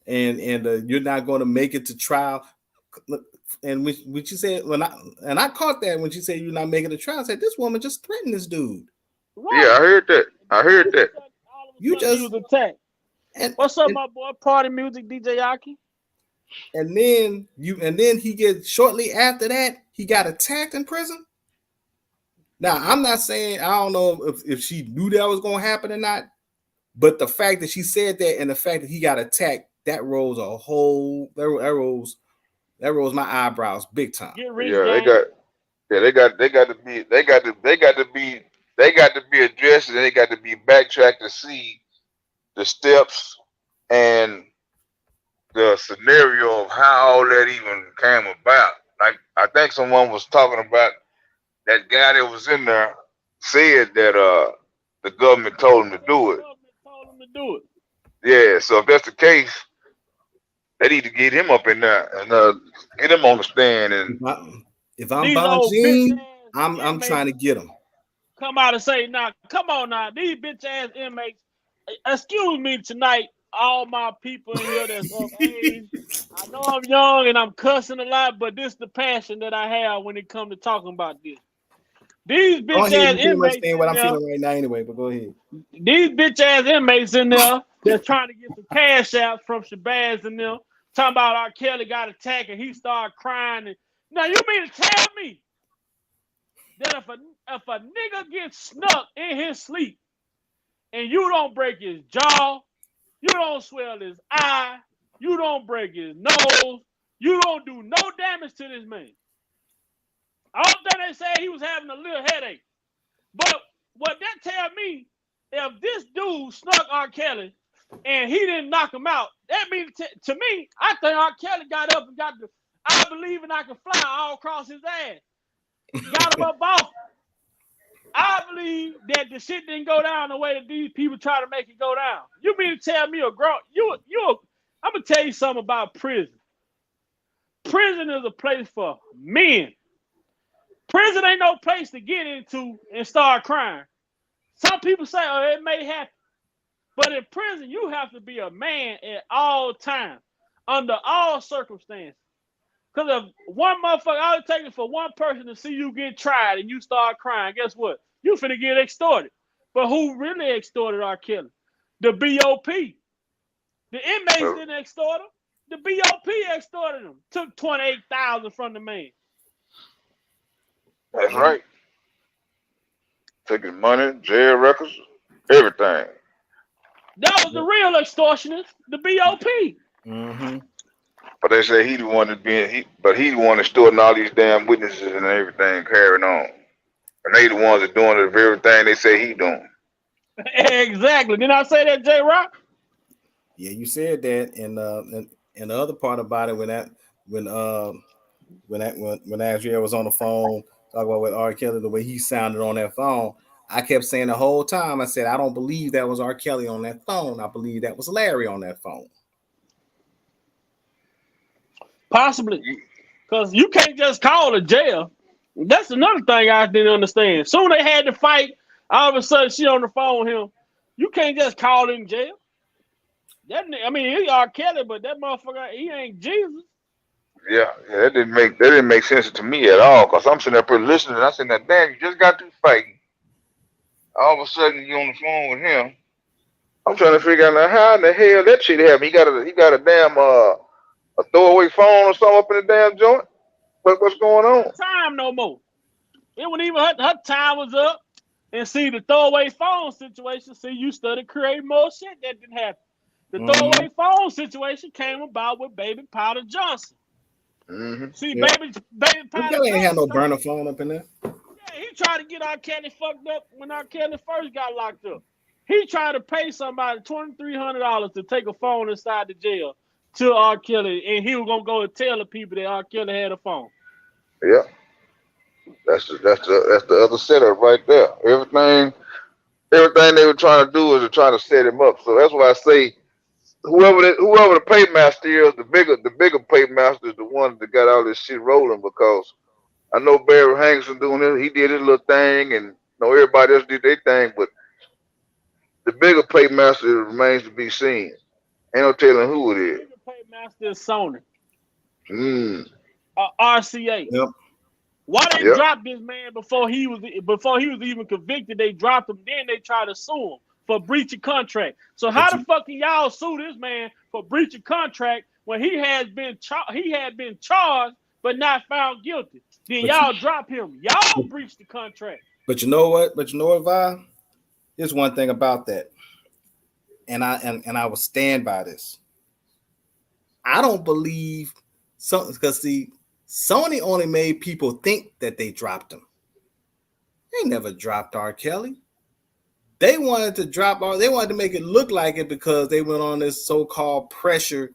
and you're not going to make it to trial." And when she said, I caught that when she said you're not making the trial, I said, this woman just threatened this dude. Right. Yeah, I heard that. I heard that. All of a You sudden he just was attacked. What's up, my boy? Party music, DJ Aki. And then he gets shortly after that, he got attacked in prison. Now, I'm not saying, I don't know if she knew that was going to happen or not, but the fact that she said that and the fact that he got attacked, that rose my eyebrows big time. Get rich, Yeah, gang. they got to be addressed, and they got to be backtracked to see the steps and the scenario of how all that even came about. Like, I think someone was talking about that guy that was in there said that the government told him to do it. Yeah, so if that's the case, they need to get him up in there and get him on the stand. And if I'm Bonjean, I'm trying to get him. Come out and say, now, come on now, these bitch ass inmates. Excuse me tonight, all my people in here that's of age. I know I'm young and I'm cussing a lot, but this is the passion that I have when it comes to talking about this. These bitch ass inmates. What I'm feeling right now, anyway. But go ahead. These bitch ass inmates in there that's trying to get some cash out from Shabazz and them. Talking about R. Kelly got attacked and he started crying. And now you mean to tell me that if a nigga gets snuck in his sleep and you don't break his jaw, you don't swell his eye, you don't break his nose, you don't do no damage to this man. I don't think they said he was having a little headache. But what that tell me, if this dude snuck R. Kelly and he didn't knock him out, that means to me, I think R. Kelly got up and got the I believe and I can fly all across his ass. Got him up off. I believe that the shit didn't go down the way that these people try to make it go down. You mean to tell me I'm gonna tell you something about prison. Prison is a place for men. Prison ain't no place to get into and start crying. Some people say, oh, it may happen. But in prison, you have to be a man at all times, under all circumstances. Because if one motherfucker, all it takes is for one person to see you get tried and you start crying, guess what? You finna get extorted. But who really extorted R. Kelly? The BOP. The inmates didn't extort him. The BOP extorted him. Took $28,000 from the man. That's right. Taking money, jail records, everything. That was the real extortionist, the BOP. Mm-hmm. But they say he the one that's storing all these damn witnesses and everything carrying on. And they the ones that doing the very thing they say he doing. Exactly. Didn't I say that, J Rock? Yeah, you said that, and the other part about it when Azriel was on the phone talking about with R. Kelly, the way he sounded on that phone, I kept saying the whole time, I said, I don't believe that was R. Kelly on that phone. I believe that was Larry on that phone. Possibly. Because you can't just call a jail. That's another thing I didn't understand. Soon they had to fight. All of a sudden, she on the phone with him. You can't just call him jail. He's R. Kelly, but that motherfucker, he ain't Jesus. Yeah, that didn't make sense to me at all. Cause I'm sitting up here listening, and I said, "That damn, you just got through fighting. All of a sudden, you on the phone with him." I'm trying to figure out how in the hell that shit happened. He got a damn a throwaway phone or something up in the damn joint. What's going on? Time no more. It wasn't even her time was up. And see the throwaway phone situation. See, you started creating more shit that didn't happen. The throwaway phone situation came about with Baby Powder Johnson. Mm-hmm. See, Baby Powder Johnson ain't had no burner phone up in there. Yeah, he tried to get R.Kelly fucked up when R.Kelly first got locked up. He tried to pay somebody $2,300 to take a phone inside the jail to R.Kelly, and he was gonna go and tell the people that R.Kelly had a phone. Yeah, that's the other setup right there. Everything they were trying to do is to try to set him up. So that's why I say whoever the paymaster is, the bigger paymaster is the one that got all this shit rolling. Because I know Barry Hankerson doing it. He did his little thing, and everybody else did their thing. But the bigger paymaster remains to be seen. Ain't no telling who it is. The bigger paymaster is Sony. Mm. RCA. Yep. Why they dropped this man before he was even convicted? They dropped him. Then they tried to sue him for breach of contract. So how the fuck can y'all sue this man for breach of contract when he had been charged but not found guilty? Then y'all drop him. Y'all breached the contract. But you know what? Vi? Here's one thing about that, and I will stand by this. I don't believe so, because see, Sony only made people think that they dropped him. They never dropped R.Kelly. They wanted to make it look like it because they went on this so-called pressure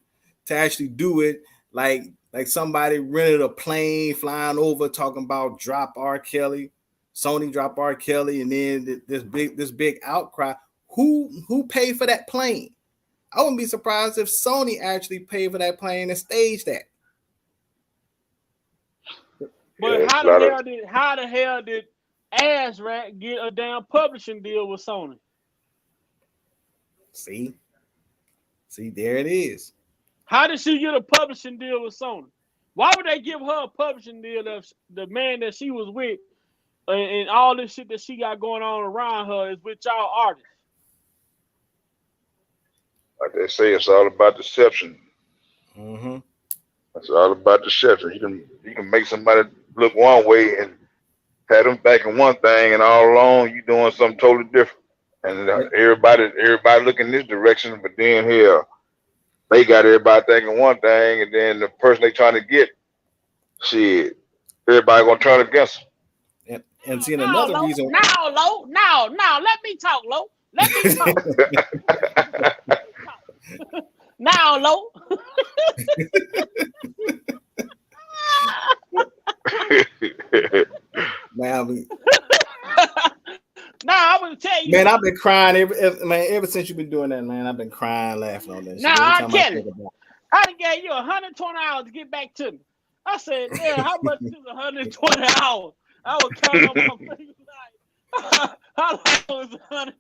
to actually do it. Like somebody rented a plane flying over talking about drop R.Kelly. Sony drop R.Kelly, and then this big outcry. Who paid for that plane? I wouldn't be surprised if Sony actually paid for that plane and staged that. But how the hell did Azrak get a damn publishing deal with Sony? See, there it is. How did she get a publishing deal with Sony? Why would they give her a publishing deal if the man that she was with and all this shit that she got going on around her is with y'all artists? Like they say, it's all about deception. Mm-hmm. It's all about deception. You can make somebody look one way and have them thinking one thing, and all along you doing something totally different. And everybody looking this direction, but then here they got everybody thinking one thing, and then the person they trying to get, shit, everybody gonna turn against them. And seeing another reason. Now, let me talk, Lo. Let me talk. Now, Lo. Man, Now I'm gonna tell you. Man, I've been crying ever since you've been doing that, man. I've been crying, laughing on that. Now, R.Kelly, I done gave you 120 hours to get back to me. I said, yeah, how much is 120 hours? I was counting on my fingers like, how long is $100?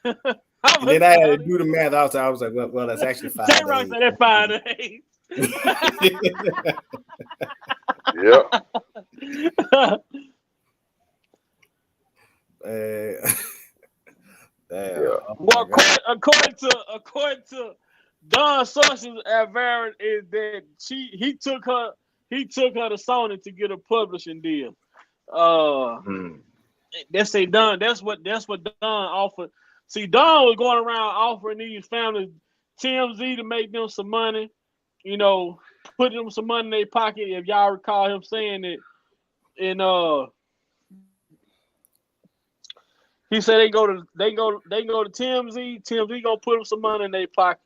And then I had to do the math. I was like, well, that's actually 5 days. J-Rock said that's 5 days. Yep. Well, according to Don's sources at Variant, is that he took her to Sony to get a publishing deal. They say Don. That's what Don offered. See, Don was going around offering these families TMZ to make them some money. Put them some money in their pocket. If y'all recall him saying it, and he said they go to TMZ. TMZ gonna put them some money in their pocket,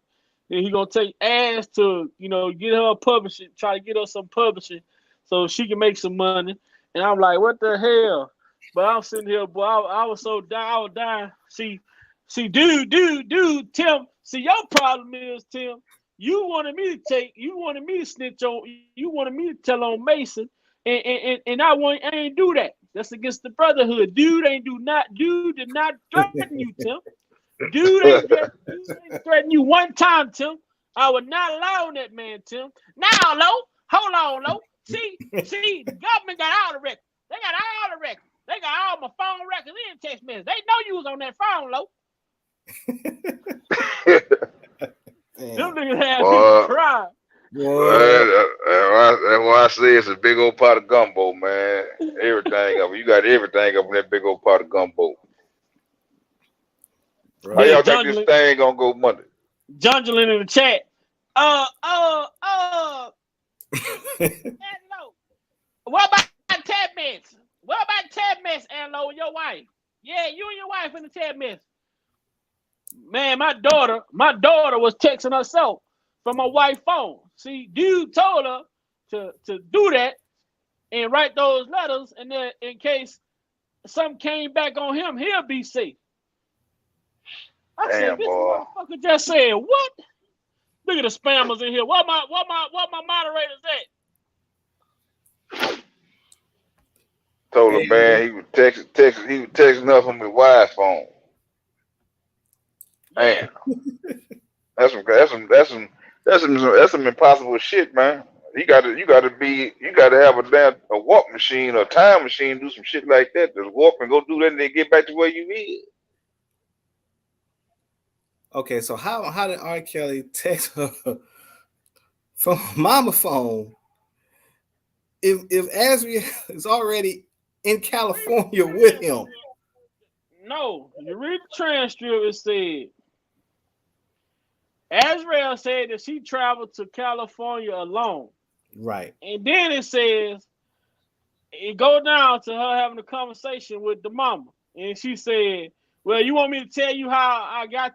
and he gonna take ass to get her publishing, try to get her some publishing, so she can make some money. And I'm like, what the hell? But I'm sitting here, boy. I was so dying. I was dying. See, dude, Tim. See, your problem is, Tim. You wanted me to snitch on. You wanted me to tell on Mason, and I ain't do that. That's against the brotherhood. Dude did not threaten you, Tim. Dude ain't threaten you one time, Tim. I would not allow that man, Tim. Now, Lo, hold on, Lo. See, the government got all the records. They got all the records. They got all my phone records and text messages. They know you was on that phone, Lo. Them niggas had me cry. That's why I say it's a big old pot of gumbo, man. Everything up. You got everything up in that big old pot of gumbo. Right. How y'all think this thing gonna go Monday? Jungling in the chat. What about 10 minutes? with your wife. Yeah, you and your wife in the chat mess. Man, my daughter was texting herself from my wife's phone. See, dude told her to do that and write those letters, and then in case something came back on him, he'll be safe. I said, this motherfucker just said what? Look at the spammers in here. What my moderators at? Told him, man, he was texting us from his wife's phone. Man, that's some impossible shit, man. You gotta have a warp machine or time machine, do some shit like that. Just warp and go do that and then get back to where you is. Okay, so how did R. Kelly text her from mama phone if Azriel is already in California with him? No, you read the transcript, it said Azriel said that she traveled to California alone. Right. And then it says it goes down to her having a conversation with the mama. And she said, well, you want me to tell you how I got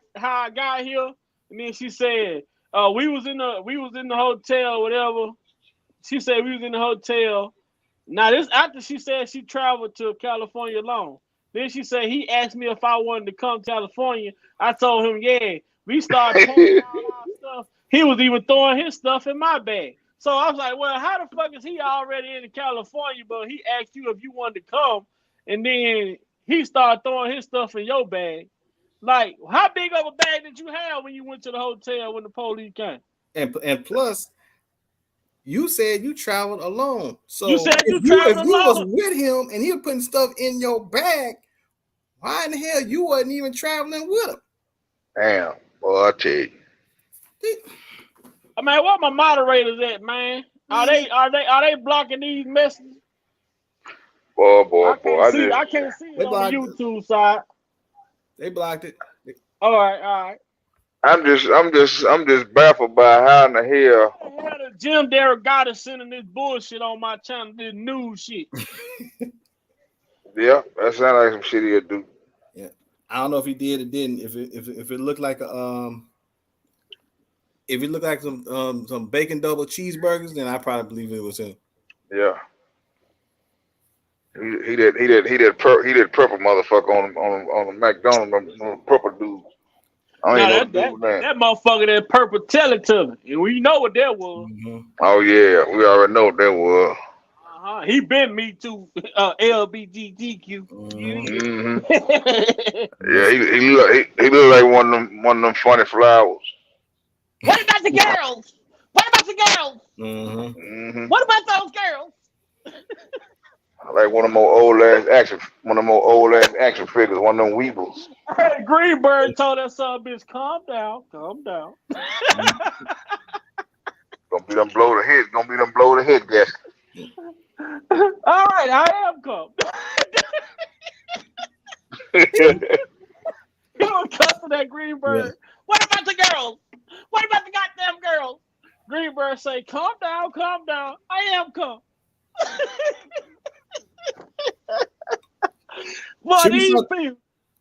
here? And then she said, we was in the hotel, whatever. She said we was in the hotel. Now this after she said she traveled to California alone. Then she said he asked me if I wanted to come to California. I told him, yeah. We started pulling all our stuff. He was even throwing his stuff in my bag. So I was like, well, how the fuck is he already in California, but he asked you if you wanted to come, and then he started throwing his stuff in your bag? Like, how big of a bag did you have when you went to the hotel when the police came? And plus, you said you traveled alone. So you said if you was with him and he was putting stuff in your bag, why in the hell you wasn't even traveling with him? Damn, boy, I tell you. I mean, what my moderators at, man? Are they blocking these messages? Boy. I can't see it on the YouTube side. They blocked it. All right. I'm just baffled by how in the hell. Jim Derrick is sending this bullshit on my channel, this news shit. Yeah, that sounds like some shit he'll do. Yeah, I don't know if he did or didn't. If it looked like some bacon double cheeseburgers, then I probably believe it was him. Yeah. He did purple motherfucker on the McDonald's, on purple dude. That motherfucker that purple tell it to me. And we know what that was. Mm-hmm. Oh yeah, we already know what that was. He been me too, LBGTQ. Mm-hmm. Yeah, he look like one of them funny flowers. What about the girls? Mm-hmm. Mm-hmm. What about those girls? Like one of them old ass action figures, one of them Weebles. Hey, Greenberg told that son bitch, calm down. Gonna be them blow the head gas. All right, I am come. You don't cuss to that Greenberg. Yeah. What about the girls? What about the goddamn girls? Greenberg say, calm down. I am come.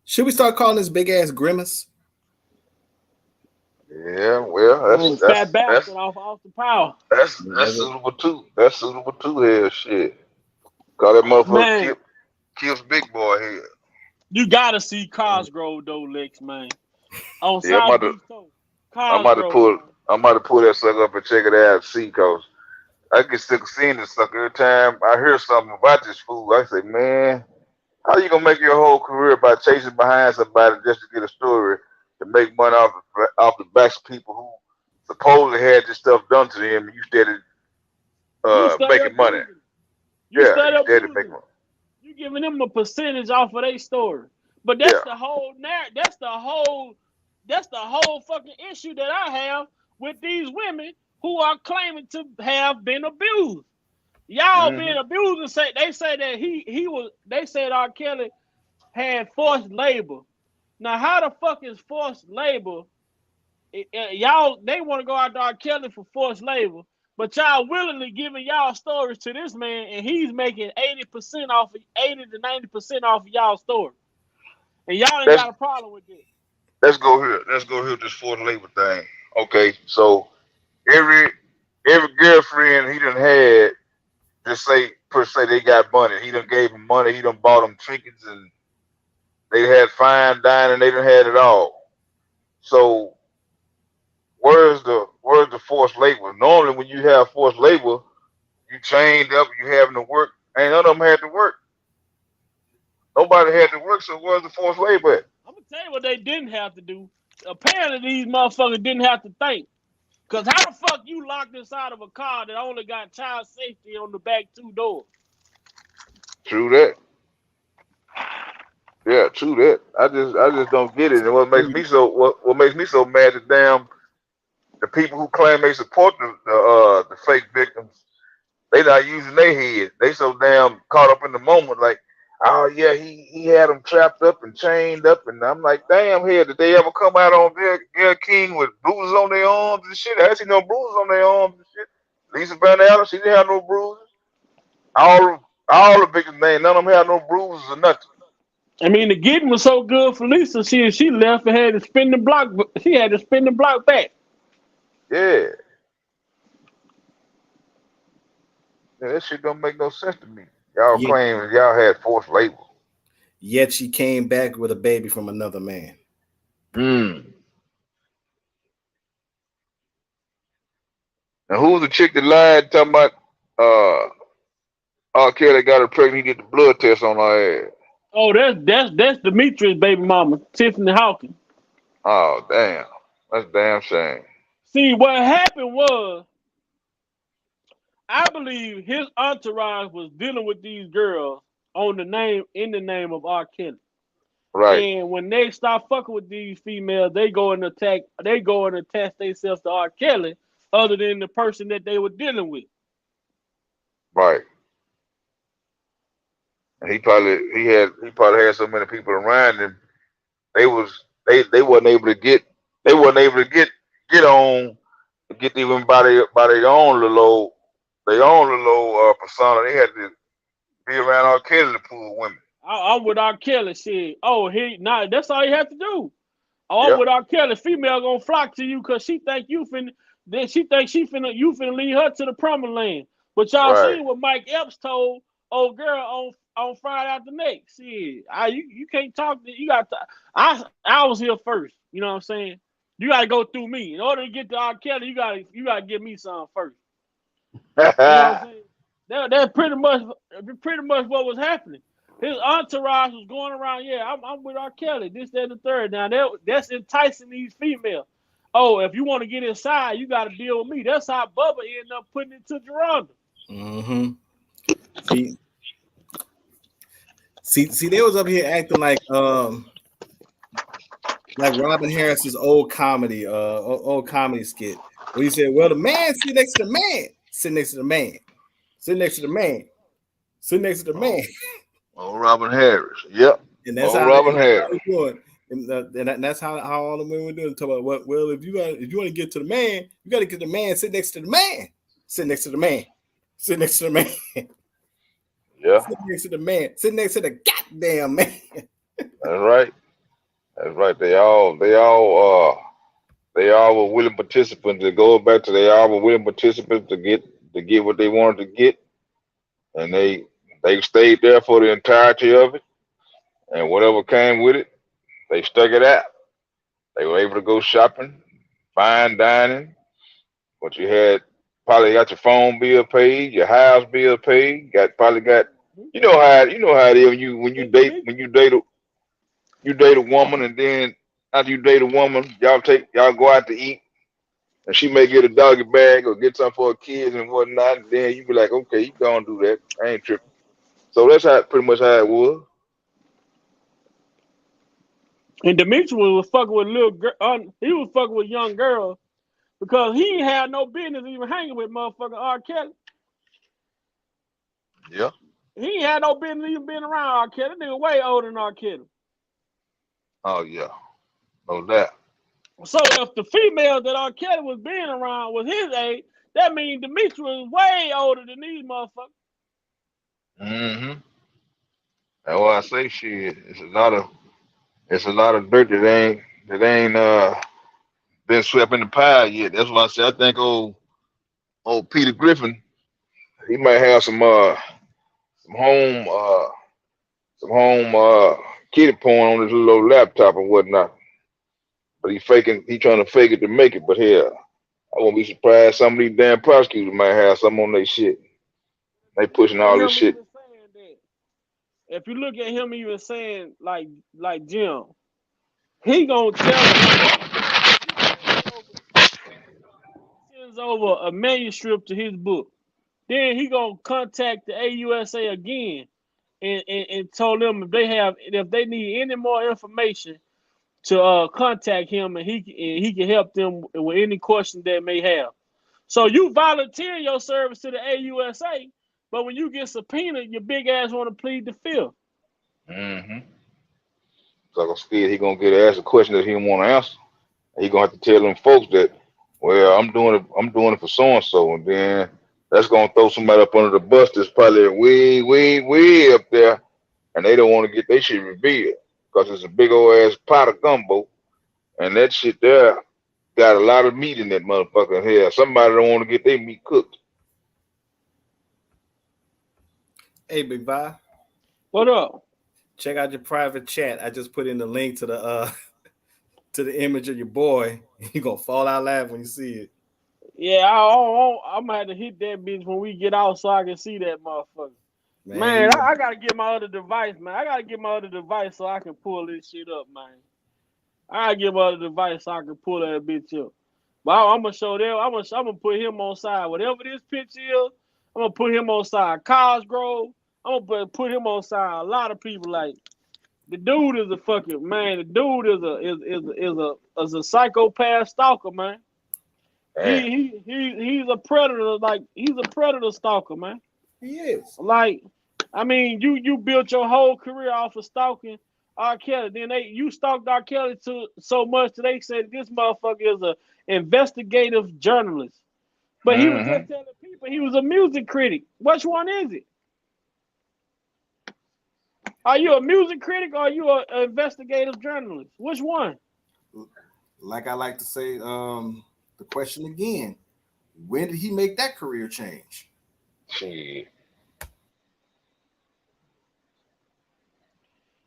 Should we start calling this big ass Grimace? Yeah, well, that's bastard off the power. That's suitable too. That's suitable too. Hell, shit. Call that motherfucker kills big boy here. You gotta see Cosgrove though, Lex, man. On yeah, South Beach, I'm about to pull that sucker up and check it out and see, cause I get sick of seeing this sucker every time I hear something about this fool. I say, man, how you gonna make your whole career by chasing behind somebody just to get a story to make money off the backs of people who supposedly had this stuff done to them, and you started making money? You started making money. You giving them a percentage off of their story, but that's the whole that's the whole fucking issue that I have with these women who are claiming to have been abused. Y'all being abused, and they say that they said R. Kelly had forced labor. Now, how the fuck is forced labor? Y'all, they want to go after R. Kelly for forced labor, But y'all willingly giving y'all stories to this man, and he's making 80% off, 80 to 90% off of y'all story, and y'all ain't Let's got a problem with this. let's go here. Let's go here with this forced labor thing. Okay, so every every girlfriend he done had, just say per se they got money. He done gave them money. He done bought them trinkets, and they had fine dining. They done had it all. So where's the forced labor? Normally, when you have forced labor, you chained up, you having to work. Ain't none of them had to work. Nobody had to work. So where's the forced labor at? I'm gonna tell you what they didn't have to do. Apparently, these motherfuckers didn't have to think. Cause how the fuck you locked inside of a car that only got child safety on the back 2 doors? True that. Yeah, true that. I just don't get it. And what makes me so mad is damn the people who claim they support the fake victims. They not using their head. They so damn caught up in the moment. Like, oh yeah, he had them trapped up and chained up, and I'm like, damn, here did they ever come out on Gail King with bruises on their arms and shit? I ain't seen no bruises on their arms and shit. Lisa Van Allen, she didn't have no bruises. All the victims, none of them had no bruises or nothing. I mean, the getting was so good for Lisa. She left and had to spin the block. She had to spin the block back. Yeah. Yeah, that shit don't make no sense to me. Y'all Yet, claim y'all had forced labor. yet she came back with a baby from another man. Mm. And who was the chick that lied talking about R.Kelly got her pregnant, he did the blood test on her ass? Oh, that's Demetrius' baby mama, Tiffany Hawkins. Oh damn. That's a damn shame. See, what happened was, I believe his entourage was dealing with these girls in the name of R. Kelly. Right. And when they start fucking with these females, they go and attach themselves to R. Kelly, other than the person that they were dealing with. Right. And he probably had so many people around him, they wasn't able to get on get even by their own little persona. They had to be around R. Kelly to pull women. I'm with R. Kelly. Shit. Oh, that's all you have to do. Oh, I'm Yep. with R. Kelly. Female gonna flock to you because she think you finna. Then she think you finna lead her to the promised land. But y'all Right. seen what Mike Epps told old girl on Friday after next. Shit, you can't talk. You got I was here first. You know what I'm saying? You gotta go through me in order to get to R. Kelly. You gotta give me some first. You know what I'm saying? That's pretty much what was happening. His entourage was going around. Yeah, I'm with R. Kelly. This, that, and the third. Now that's enticing these females. Oh, if you want to get inside, you got to deal with me. That's how Bubba ended up putting it to Geronda. Mm-hmm. See, they was up here acting like Robin Harris's old comedy skit where he said, "Well, the man sit next to the man, sit next to the man, sit next to the man, sit next to the man." Oh, Robin Harris. Yep. And that's Oh, how Robin they Harris. doing. And that's how all the women were doing. Talk about what? Well, if you want to get to the man, you got to get the man. Sit next to the man. Sit next to the man. Sit next to the man. Yeah. Sit next to the man. Sit next to the goddamn man. That's right. That's right. They all were willing participants. To go back to they all were willing participants to get what they wanted to get, and they stayed there for the entirety of it, and whatever came with it, they stuck it out. They were able to go shopping, fine dining, but you had probably got your phone bill paid, your house bill paid, probably got you know how it is when you date a woman, and then after you date a woman, y'all go out to eat, and she may get a doggy bag or get something for her kids and whatnot, and then you be like, okay, you go and do that. I ain't tripping. So that's pretty much how it was. And Demetrius was fucking with little girl. He was fucking with young girls because he had no business even hanging with motherfucking R. Kelly. Yeah. He had no business even being around R. Kelly. That nigga way older than R. Kelly. Oh yeah. No doubt. So if the female that R. Kelly was being around was his age, That means Demetrius was way older than these motherfuckers. Mm-hmm. That's why I say shit. It's a lot of dirt that ain't been swept in the pile yet. That's why I say I think old Peter Griffin, he might have some home kiddie porn on his little laptop and whatnot. But he trying to fake it to make it. But hell, I won't be surprised some of these damn prosecutors might have some on their shit. They pushing all this shit. If you look at him even saying like Jim, he gonna tell sends over a manuscript to his book. Then he gonna contact the AUSA again and told them if they need any more information to contact him and he can help them with any question they may have. So you volunteer your service to the AUSA, but when you get subpoenaed, your big ass want to plead the fifth. Mm-hmm. So I'm scared he gonna get asked a question that he don't want to answer. He gonna have to tell them folks that, well, I'm doing it for so and so, and then that's gonna throw somebody up under the bus that's probably way up there, and they don't want to get their shit revealed because it's a big old ass pot of gumbo, and that shit there got a lot of meat in that motherfucker. Hell, somebody don't want to get their meat cooked. Hey, Big Vi. What up? Check out your private chat. I just put in the link to the to the image of your boy. You're gonna fall out laughing when you see it. Yeah, I'm gonna have to hit that bitch when we get out so I can see that motherfucker. Man, I gotta get my other device, man. I gotta get my other device so I can pull this shit up, man. I gotta get my other device so I can pull that bitch up. But I'm gonna show them. I'm gonna put him on side. Whatever this picture is, I'm gonna put him on side. Cosgrove, I'm gonna put him on side. A lot of people like the dude is a fucking man. The dude is a psychopath stalker, man. He's a predator. Like he's a predator stalker, man. He is. Like, I mean, you built your whole career off of stalking R.Kelly. Then you stalked R.Kelly so much that they said this motherfucker is a investigative journalist. But he was just telling people he was a music critic. Which one is it? Are you a music critic or are you an investigative journalist? Which one? Like I like to say, the question again: when did he make that career change? Shit.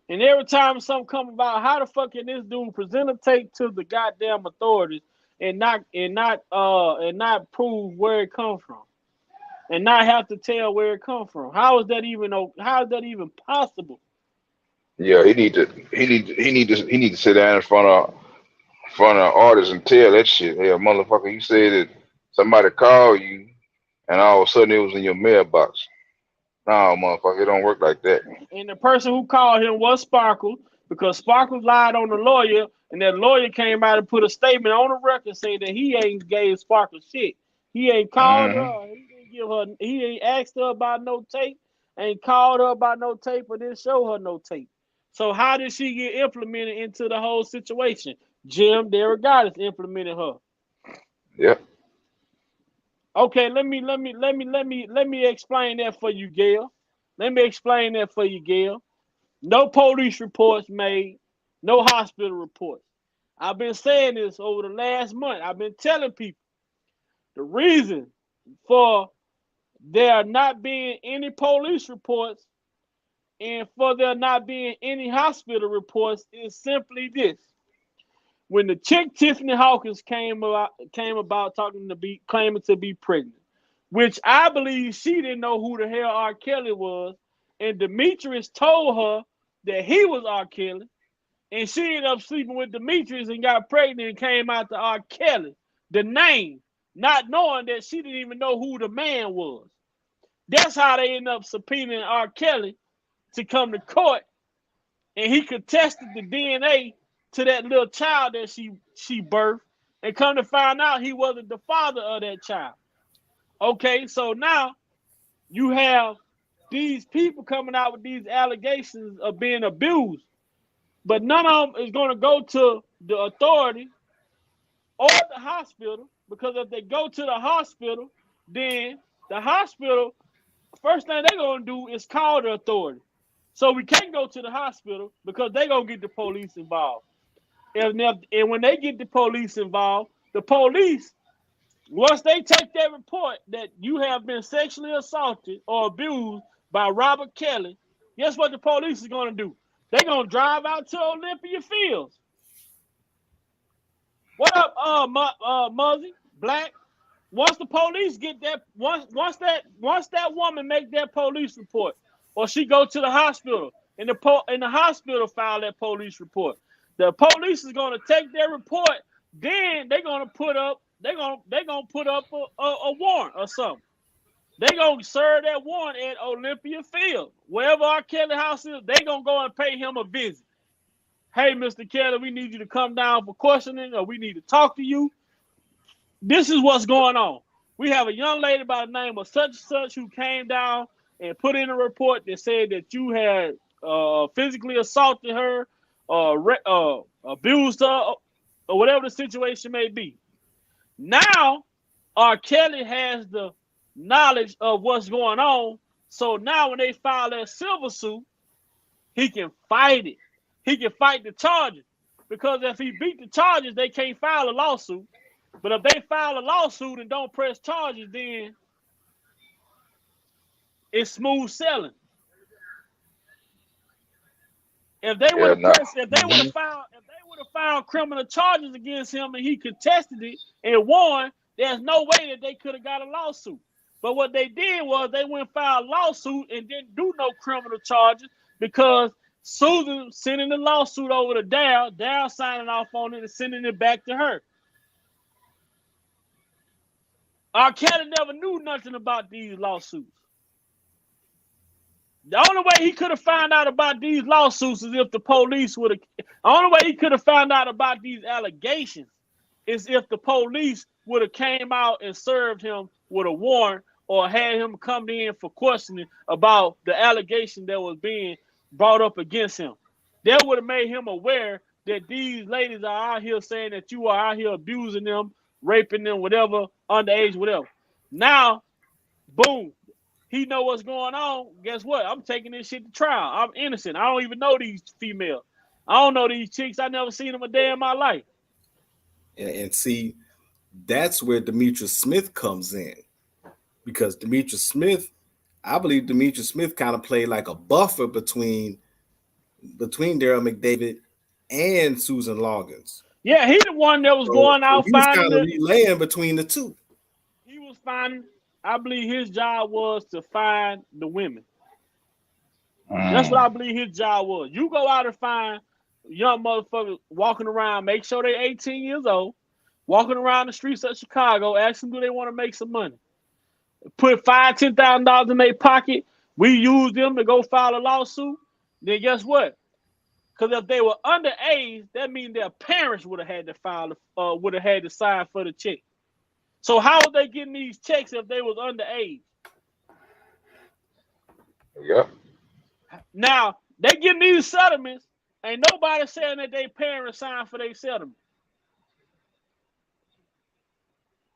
And every time something come about, how the fuck can this dude present a tape to the goddamn authorities and not prove where it come from, and not have to tell where it come from? How is that even possible? Yeah, he need to sit down in front of artists and tell that shit. Hey, motherfucker, you said that somebody called you, and all of a sudden it was in your mailbox. No, motherfucker, it don't work like that. And the person who called him was Sparkle, because Sparkle lied on the lawyer, and that lawyer came out and put a statement on the record saying that he ain't gave Sparkle shit. He ain't called her. He didn't give her. He ain't asked her about no tape. Ain't called her about no tape, or didn't show her no tape. So how did she get implemented into the whole situation? Jim Derogatis implemented her. Yep. Okay, let me explain that for you, Gail. Let me explain that for you, Gail. No police reports made, no hospital reports. I've been saying this over the last month. I've been telling people the reason for there not being any police reports and for there not being any hospital reports is simply this. When the chick Tiffany Hawkins came about claiming to be pregnant, which I believe she didn't know who the hell R. Kelly was, and Demetrius told her that he was R. Kelly, and she ended up sleeping with Demetrius and got pregnant and came out to R. Kelly, the name, not knowing that she didn't even know who the man was. That's how they ended up subpoenaing R. Kelly to come to court, and he contested the DNA to that little child that she birthed, and come to find out he wasn't the father of that child. Okay, so now you have these people coming out with these allegations of being abused, but none of them is going to go to the authority or the hospital, because if they go to the hospital, then the hospital, first thing they're gonna do is call the authority. So we can't go to the hospital because they're gonna get the police involved. And when they get the police involved, the police, once they take that report that you have been sexually assaulted or abused by Robert Kelly, guess what the police is gonna do? They're gonna drive out to Olympia Fields. What up, Muzzy, Black? Once the police get that, once that woman make that police report, or she go to the hospital and the hospital file that police report, the police is gonna take their report. Then they're gonna put up a warrant or something. They're gonna serve that warrant at Olympia Field, wherever R. Kelly house is. They're gonna go and pay him a visit. Hey, Mr. Kelly, we need you to come down for questioning, or we need to talk to you. This is what's going on. We have a young lady by the name of such and such who came down and put in a report that said that you had physically assaulted her, abused her, or whatever the situation may be. Now, R. Kelly has the knowledge of what's going on. So now when they file that civil suit, he can fight it. He can fight the charges. Because if he beat the charges, they can't file a lawsuit. But if they file a lawsuit and don't press charges, then it's smooth sailing. If they would have filed criminal charges against him and he contested it and won, there's no way that they could have got a lawsuit. But what they did was they went and filed a lawsuit and didn't do no criminal charges because Susan sending the lawsuit over to Dal signing off on it and sending it back to her. R. Kelly never knew nothing about these lawsuits. The only way he could have found out about these lawsuits is if the police would have. The only way he could have found out about these allegations is if the police would have came out and served him with a warrant or had him come in for questioning about the allegation that was being brought up against him. That would have made him aware that these ladies are out here saying that you are out here abusing them, raping them, whatever, underage, whatever. Now, boom, he know what's going on. Guess what? I'm taking this shit to trial. I'm innocent. I don't even know these females. I don't know these chicks. I never seen them a day in my life. And see, that's where Demetrius Smith comes in. Because Demetrius Smith, I believe Demetrius Smith kind of played like a buffer between Daryl McDavid and Susan Loggins. Yeah, he the one that was going out he was finding kind of relaying between the two. He was finding. I believe his job was to find the women. That's what I believe his job was. You go out and find young motherfuckers walking around, make sure they're 18 years old, walking around the streets of Chicago, ask them do they want to make some money. Put $5,000, $10,000 in their pocket. We use them to go file a lawsuit. Then guess what? Because if they were underage, that means their parents would have had to sign for the check. So how are they getting these checks if they was underage? Yep. Now they getting these settlements. Ain't nobody saying that their parents signed for their settlement.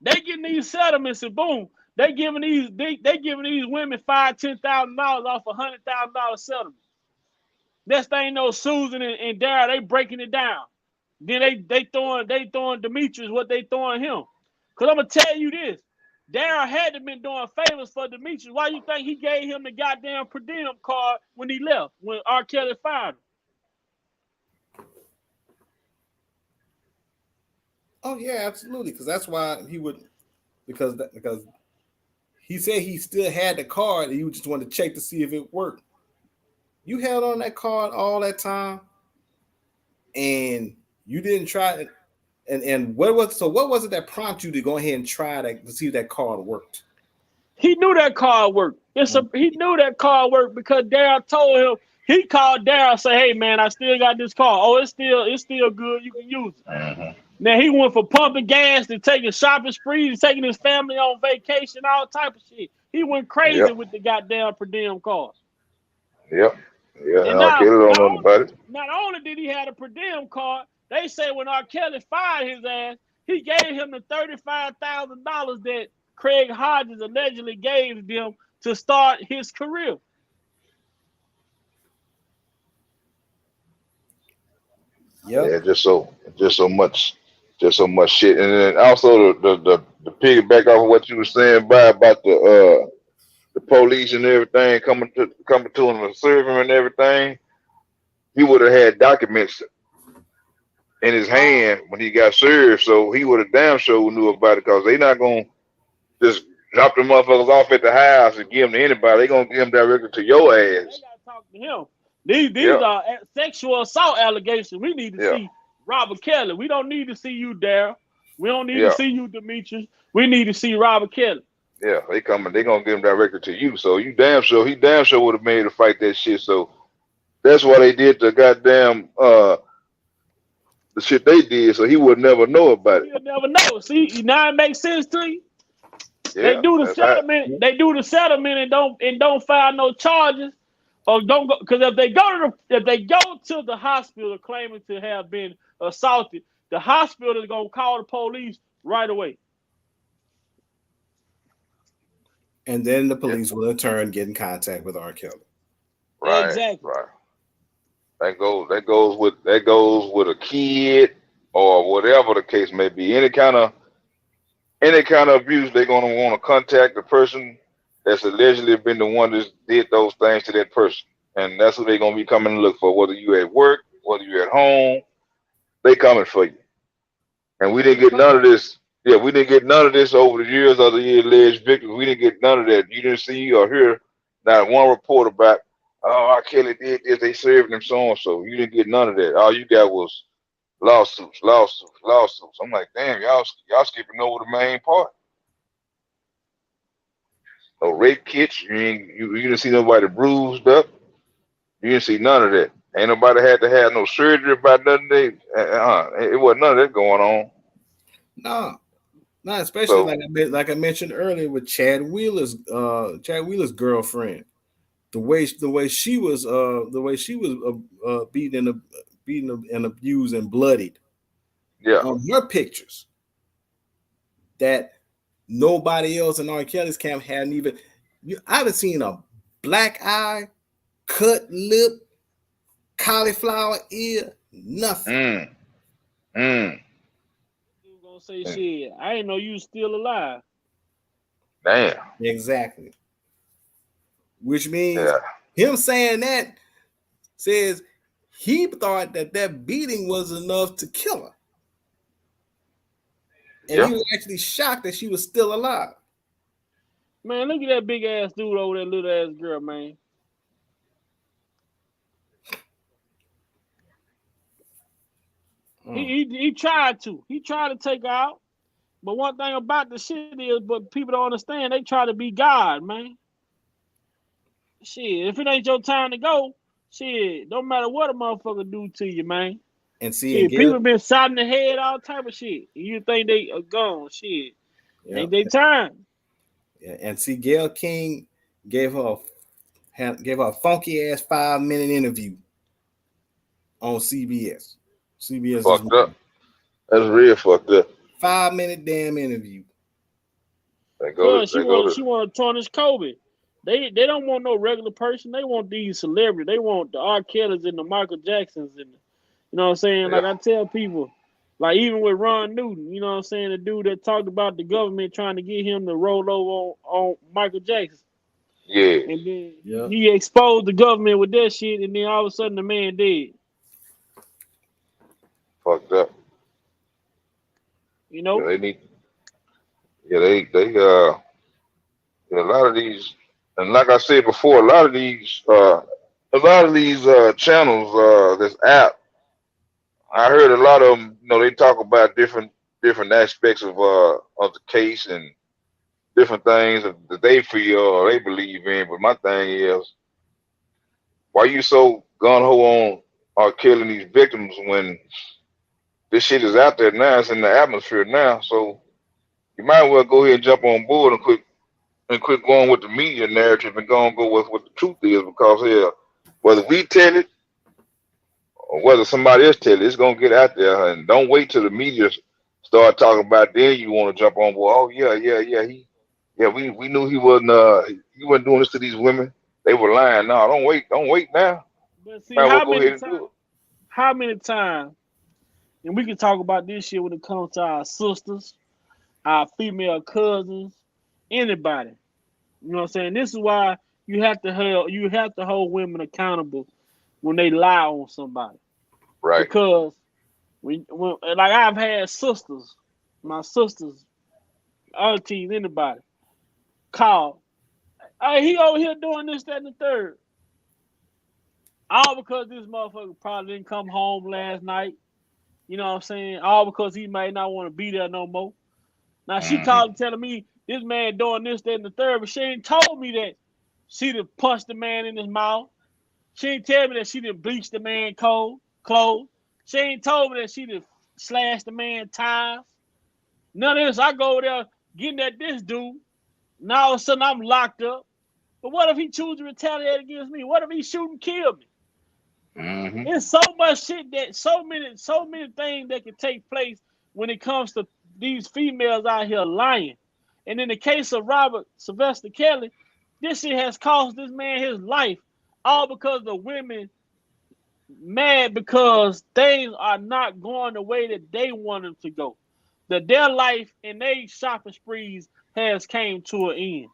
They getting these settlements and boom, they giving these women $5,000, $10,000 off $100,000 settlement. Next thing you know, Susan and Darryl, they breaking it down. Then they throwing Demetrius what they throwing him. Cause I'm gonna tell you this, Darryl had to been doing favors for Demetrius. Why you think he gave him the goddamn per diem card when he left, when R. Kelly fired him? Oh yeah, absolutely. Because that's why he would, because he said he still had the card and he just wanted to check to see if it worked. You held on that card all that time, and you didn't try it. And what was it that prompted you to go ahead and try to see if that card worked? He knew that card worked. He knew that card worked because Darryl told him. He called Darryl and said, "Hey man, I still got this card. Oh, it's still good. You can use it." Mm-hmm. Now he went from pumping gas to taking shopping sprees, taking his family on vacation, all type of shit. He went crazy with the goddamn per diem card. Yep. Yeah. And R. Kelly don't know about it. Not only did he have a per diem card, they say when R. Kelly fired his ass, he gave him the $35,000 that Craig Hodges allegedly gave them to start his career. Yep. Yeah, just so much shit. And then also the piggyback off of what you were saying about the police and everything coming to him and serve him and everything. He would have had documents in his hand when he got served, so he would have damn sure knew about it, because they not gonna just drop the motherfuckers off at the house and give them to anybody. They gonna give them directly to your They ass. gotta talk to him. These Yeah, are sexual assault allegations. We need to yeah, see Robert Kelly. We don't need to see you, Daryl. We don't need to yeah, see you, Demetrius. We need to see Robert Kelly. yeah. They coming. They gonna give them directly to you. So you damn sure he damn sure would have made to fight that shit. So that's why they did the goddamn the shit they did. So he would never know about it. You'll never know. See, now it makes sense to you. They Yeah, do the that's how. settlement. They do the settlement and don't file no charges, or don't go, because if they go to the hospital claiming to have been assaulted, the hospital is gonna call the police right away. And then the Yeah, police will in turn get in contact with R.Kelly. right, Exactly. right. That goes with a kid or whatever the case may be. Any kind of abuse, they're gonna want to contact the person that's allegedly been the one that did those things to that person, and that's who they're gonna be coming to look for. Whether you at work, whether you at home, they coming for you. And we didn't get none of this. Yeah, we didn't get none of this over the years of the alleged victims. We didn't get none of that. You didn't see or hear not one report about, oh, R. Kelly did this, they served him so and so. You didn't get none of that. All you got was lawsuits, lawsuits, lawsuits. I'm like, damn, y'all skipping over the main part. No rape kits. You didn't see nobody bruised up. You didn't see none of that. Ain't nobody had to have no surgery about nothing. It wasn't none of that going on. No, not especially So like I mentioned earlier with Chad Wheeler's girlfriend. The way she was beaten and abused and bloodied yeah, on her pictures that nobody else in R. Kelly's camp hadn't even. I haven't seen a black eye, cut lip, cauliflower ear, nothing. mm, You gonna say mm, shit? I didn't know you was still alive. damn, Exactly. Which means yeah, him saying that says he thought that beating was enough to kill her. And yeah. he was actually shocked that she was still alive. Man, look at that big ass dude over that little ass girl, man. He tried to. He tried to take her out. But one thing about the shit is, but people don't understand, they try to be God, man. Shit, if it ain't your time to go, shit, don't matter what a motherfucker do to you, man. And see, and Shit, Gail, people been shot in the head, all type of shit. You think they are gone? Shit, yeah, ain't they time? yeah, and see, Gail King gave her a funky ass 5-minute interview on CBS. CBS is Fucked up. That's real fucked up. 5-minute damn interview. Cause she want to tarnish Kobe. They don't want no regular person. They want these celebrities. They want the R. Kellys and the Michael Jacksons and you know what I'm saying. Yeah, Like I tell people, like even with Ron Newton, you know what I'm saying, the dude that talked about the government trying to get him to roll over on Michael Jackson, yeah, and then Yeah. he exposed the government with that shit, and then all of a sudden the man dead. fucked up. You Yeah, know. they need. Yeah, a lot of these, and like I said before, a lot of these channels, this app. I heard a lot of them. They talk about different aspects of the case and different things that they feel or they believe in. But my thing is, why you so gun ho on killing these victims when this shit is out there now? It's in the atmosphere now, so you might as well go ahead and jump on board and quit going with the media narrative and go with what the truth is, because whether we tell it or whether somebody else tell it, it's gonna get out there. And don't wait till the media start talking about it, then you want to jump on board. Oh yeah, Yeah, we knew he wasn't doing this to these women. They were lying. No, don't wait now. But see, Might well go ahead and do it. how many times, and we can talk about this shit when it comes to our sisters, our female cousins, anybody. You know what I'm saying? This is why you have to hold women accountable when they lie on somebody. Right. Because when like I've had sisters, my sisters, aunties, anybody call, hey, he over here doing this, that, and the third. All because this motherfucker probably didn't come home last night. You know what I'm saying? All because he might not want to be there no more. Now she Hmm. called telling me this man doing this, that, and the third, but she ain't told me that she done punched the man in his mouth. She ain't tell me that she done bleached the man clothes. She ain't told me that she done slashed the man tires. None of this. I go over there getting at this dude. Now all of a sudden I'm locked up. But what if he chooses to retaliate against me? What if he shoot and kill me? Hmm. There's so much shit that so many things that can take place when it comes to these females out here lying. And in the case of Robert Sylvester Kelly, this shit has cost this man his life, all because the women mad because things are not going the way that they want them to go. That their life and their shopping sprees has came to an end.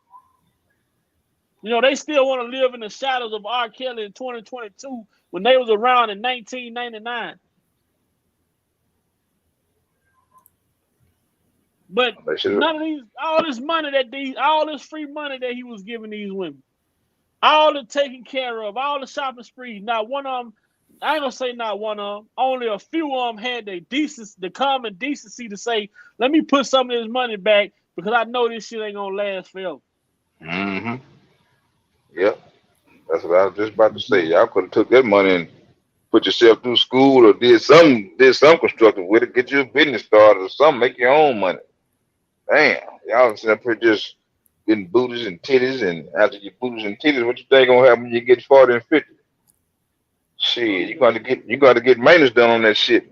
You know, they still want to live in the shadows of R.Kelly in 2022 when they was around in 1999. But They should have. none of all this free money that he was giving these women, all the taking care of, all the shopping sprees. Not one of them, I ain't gonna say not one of them. Only a few of them had the common decency to say, "Let me put some of this money back because I know this shit ain't gonna last forever." Hmm. Yep. That's what I was just about to say. Y'all could have took that money and put yourself through school or did some constructive with it, get your business started or something, make your own money. Damn, y'all sitting up here just getting booties and titties, and after your booties and titties, what you think gonna happen when you get 40 and 50? Oh Shit, yeah. you got to get maintenance done on that shit.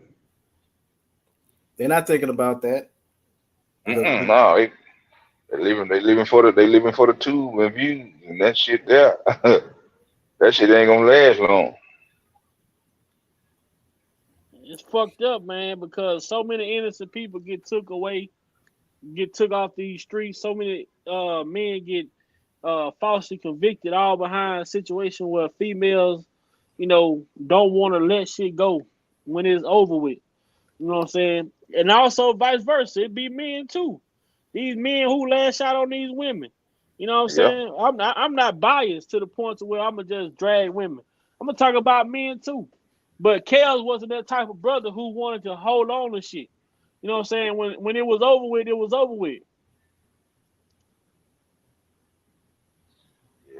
They're not thinking about that. The No, they living for the tube and views and that shit there. That shit ain't gonna last long. It's fucked up, man, because so many innocent people get took off these streets. So many men get falsely convicted, all behind a situation where females, don't want to let shit go when it's over with. You know what I'm saying? And also vice versa. It be men too. These men who lash out on these women. You know what I'm Yeah. saying? I'm not biased to the point to where I'm gonna just drag women. I'm gonna talk about men too. But Kels wasn't that type of brother who wanted to hold on to shit. You know what I'm saying? When it was over with, it was over with.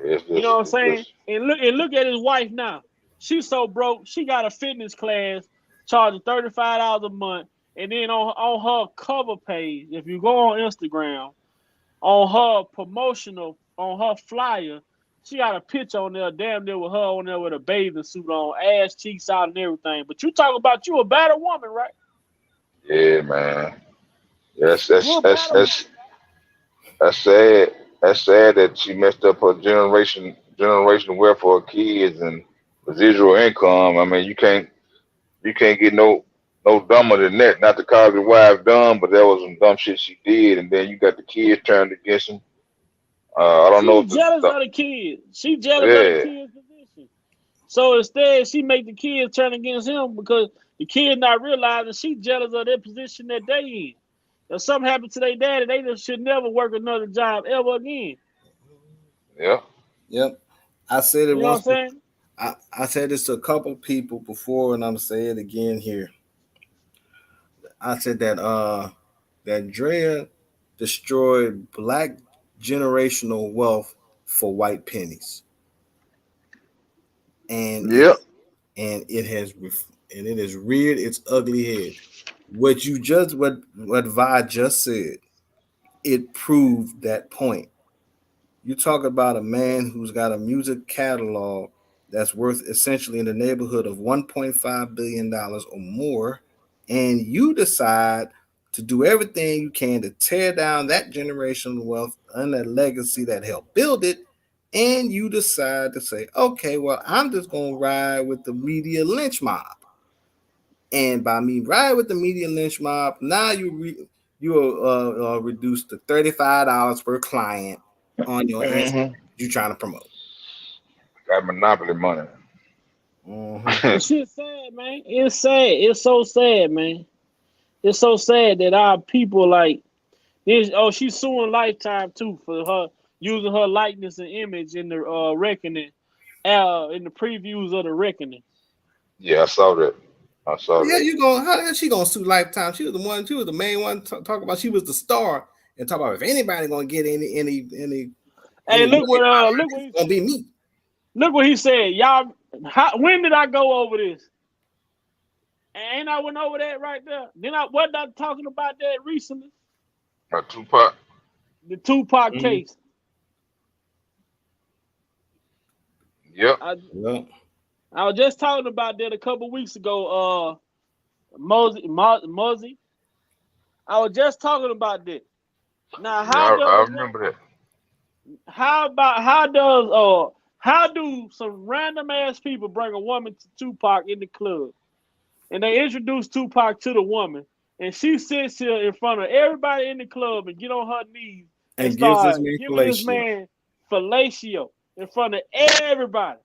Yeah, it's You know just, what I'm it's saying? just, And look at his wife now. She's so broke. She got a fitness class charging $35 a month, and then on her cover page, if you go on Instagram, on her promotional, on her flyer, she got a picture on there, damn near with her on there with a bathing suit on, ass cheeks out and everything. But you talk about you a better woman, right? yeah, man. Yeah, You a better woman, right? that's sad. That's sad that she messed up her generation welfare of kids and residual income. I mean, you can't get no dumber than that. Not to call your wife dumb, but that was some dumb shit she did, and then you got the kids turned against him. I don't know She if jealous of the kids. She jealous of the yeah, kids' position. So instead, she make the kids turn against him because the kids not realizing she jealous of their position that they in. If something happened to their daddy, they just should never work another job ever again. yeah, Yep. I said it You know what I'm once. saying? I said this to a couple people before, and I'm gonna say it again here. I said that Drea destroyed black generational wealth for white pennies, and yeah, it has reared its ugly head. What Vi just said, it proved that point. You talk about a man who's got a music catalog that's worth essentially in the neighborhood of $1.5 billion or more, and you decide to do everything you can to tear down that generational wealth and that legacy that helped build it. And you decide to say, okay, well, I'm just going to ride with the media lynch mob. And by me ride with the media lynch mob, now you are reduced to $35 per client on your Instagram you're trying to promote. Got monopoly money. The shit's sad, man. It's sad. It's so sad, man. It's so sad that our people like this. Oh, she's suing Lifetime too for her using her likeness and image in the Reckoning, in the previews of the Reckoning. Yeah, I saw that. Yeah, you going? How is she gonna sue Lifetime? She was the one. She was the main one. Talk about she was the star and talk about if anybody gonna get any. Hey, look what he gonna be me. Look what he said. Y'all, when did I go over this? Ain't I went over that right there? Then I wasn't I talking about that recently? Tupac. The Tupac case. Yep. I was just talking about that a couple weeks ago. Muzzy. I was just talking about that. Now, I remember that. How do some random ass people bring a woman to Tupac in the club, and they introduce Tupac to the woman, and she sits here in front of everybody in the club and get on her knees and start giving this man fellatio in front of everybody.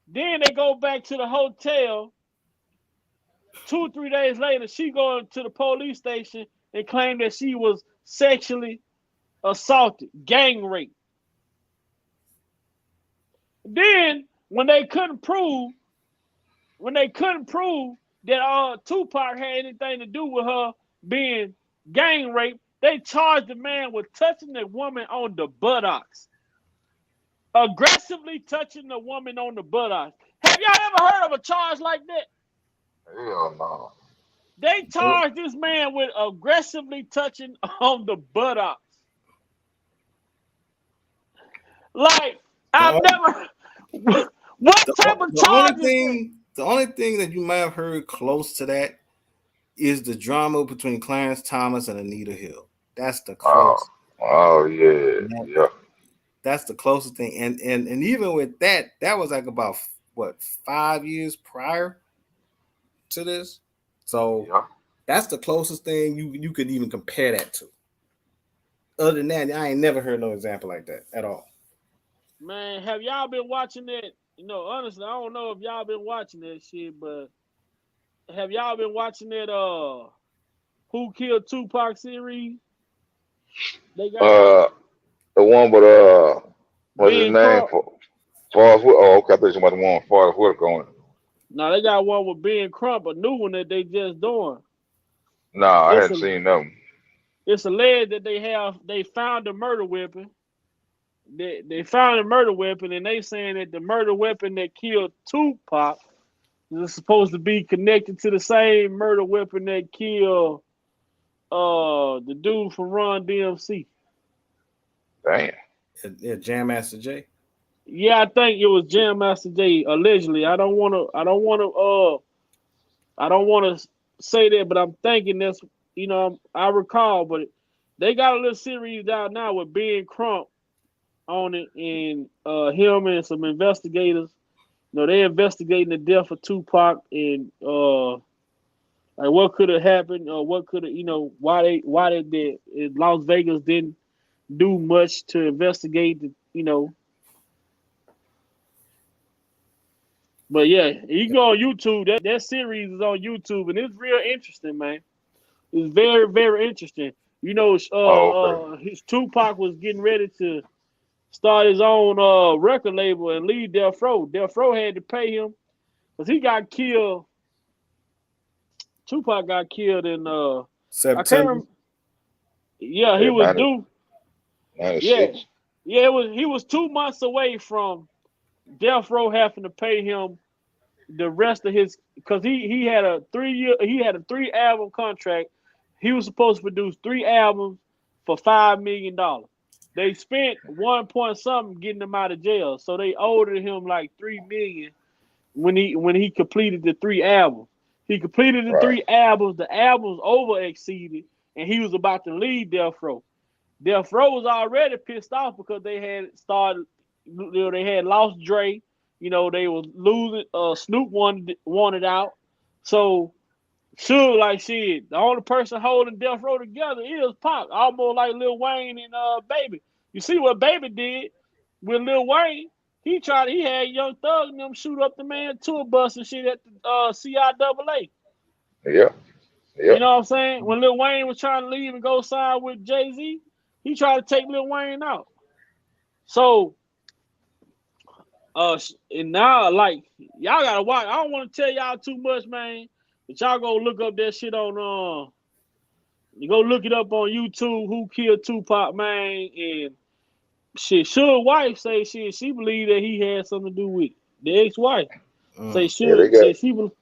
Then they go back to the hotel. 2 or 3 days later, she going to the police station and claimed that she was sexually assaulted, gang rape. Then when they couldn't prove that Tupac had anything to do with her being gang raped, they charged the man with touching the woman on the buttocks. Aggressively touching the woman on the buttocks. Have y'all ever heard of a charge like that? Hell no. They charged this man with aggressively touching on the buttocks. Like, I've never. What type of charge? The only thing that you might have heard close to that is the drama between Clarence Thomas and Anita Hill. That's the closest. Oh yeah, yeah. That's the closest thing, and even with that was like about 5 years prior to this. So that's the closest thing you could even compare that to. Other than that, I ain't never heard no example like that at all. Man, have y'all been watching that? You know, honestly, I don't know if y'all been watching that shit, but have y'all been watching that Who Killed Tupac series? They got the one with what's his name? Forrest Whitaker. Oh, okay, I thought you were talking about the one with Forrest Whitaker going. No, they got one with Ben Crump, a new one that they just doing. No, I hadn't seen them. It's alleged that they found a murder weapon. They found a murder weapon, and they saying that the murder weapon that killed Tupac is supposed to be connected to the same murder weapon that killed the dude from Run DMC. Damn. Yeah, Jam Master Jay. Yeah, I think it was Jam Master Jay. Allegedly, I don't want to say that, but I'm thinking that's I recall. But they got a little series out now with Ben Crump on it, and him and some investigators. They're investigating the death of Tupac and like what could have happened, or what could have why they did. Las Vegas didn't do much to investigate But yeah, you go on YouTube. That series is on YouTube, and it's real interesting, man. It's very, very interesting. His Tupac was getting ready to start his own record label and leave Death Row. Death Row had to pay him because he got killed. Tupac got killed in September. I can't remember. Yeah, he was due. 96. Yeah, he was 2 months away from Death Row having to pay him the rest of his, because he had a 3-album contract. He was supposed to produce 3 albums for $5 million. They spent 1 point something getting him out of jail, so they owed him like $3 million when he completed the 3 albums. He completed the 3 albums. The albums over exceeded, and he was about to leave Death Row. Death Row was already pissed off because they had started, they had lost Dre. They was losing. Snoop wanted out, so sure, like shit. The only person holding Death Row together is Pac, almost like Lil Wayne and Baby. You see what Baby did with Lil Wayne? He had Young Thug and them shoot up the man tour bus and shit at the CIAA. Yeah. You know what I'm saying? When Lil Wayne was trying to leave and go sign with Jay-Z, he tried to take Lil Wayne out. So, and now, like, y'all gotta watch. I don't want to tell y'all too much, man. But y'all go look up that shit on, you go look it up on YouTube, who killed Tupac, man. And shit, Suge's wife say she believed that he had something to do with it. The ex-wife. Say she believe.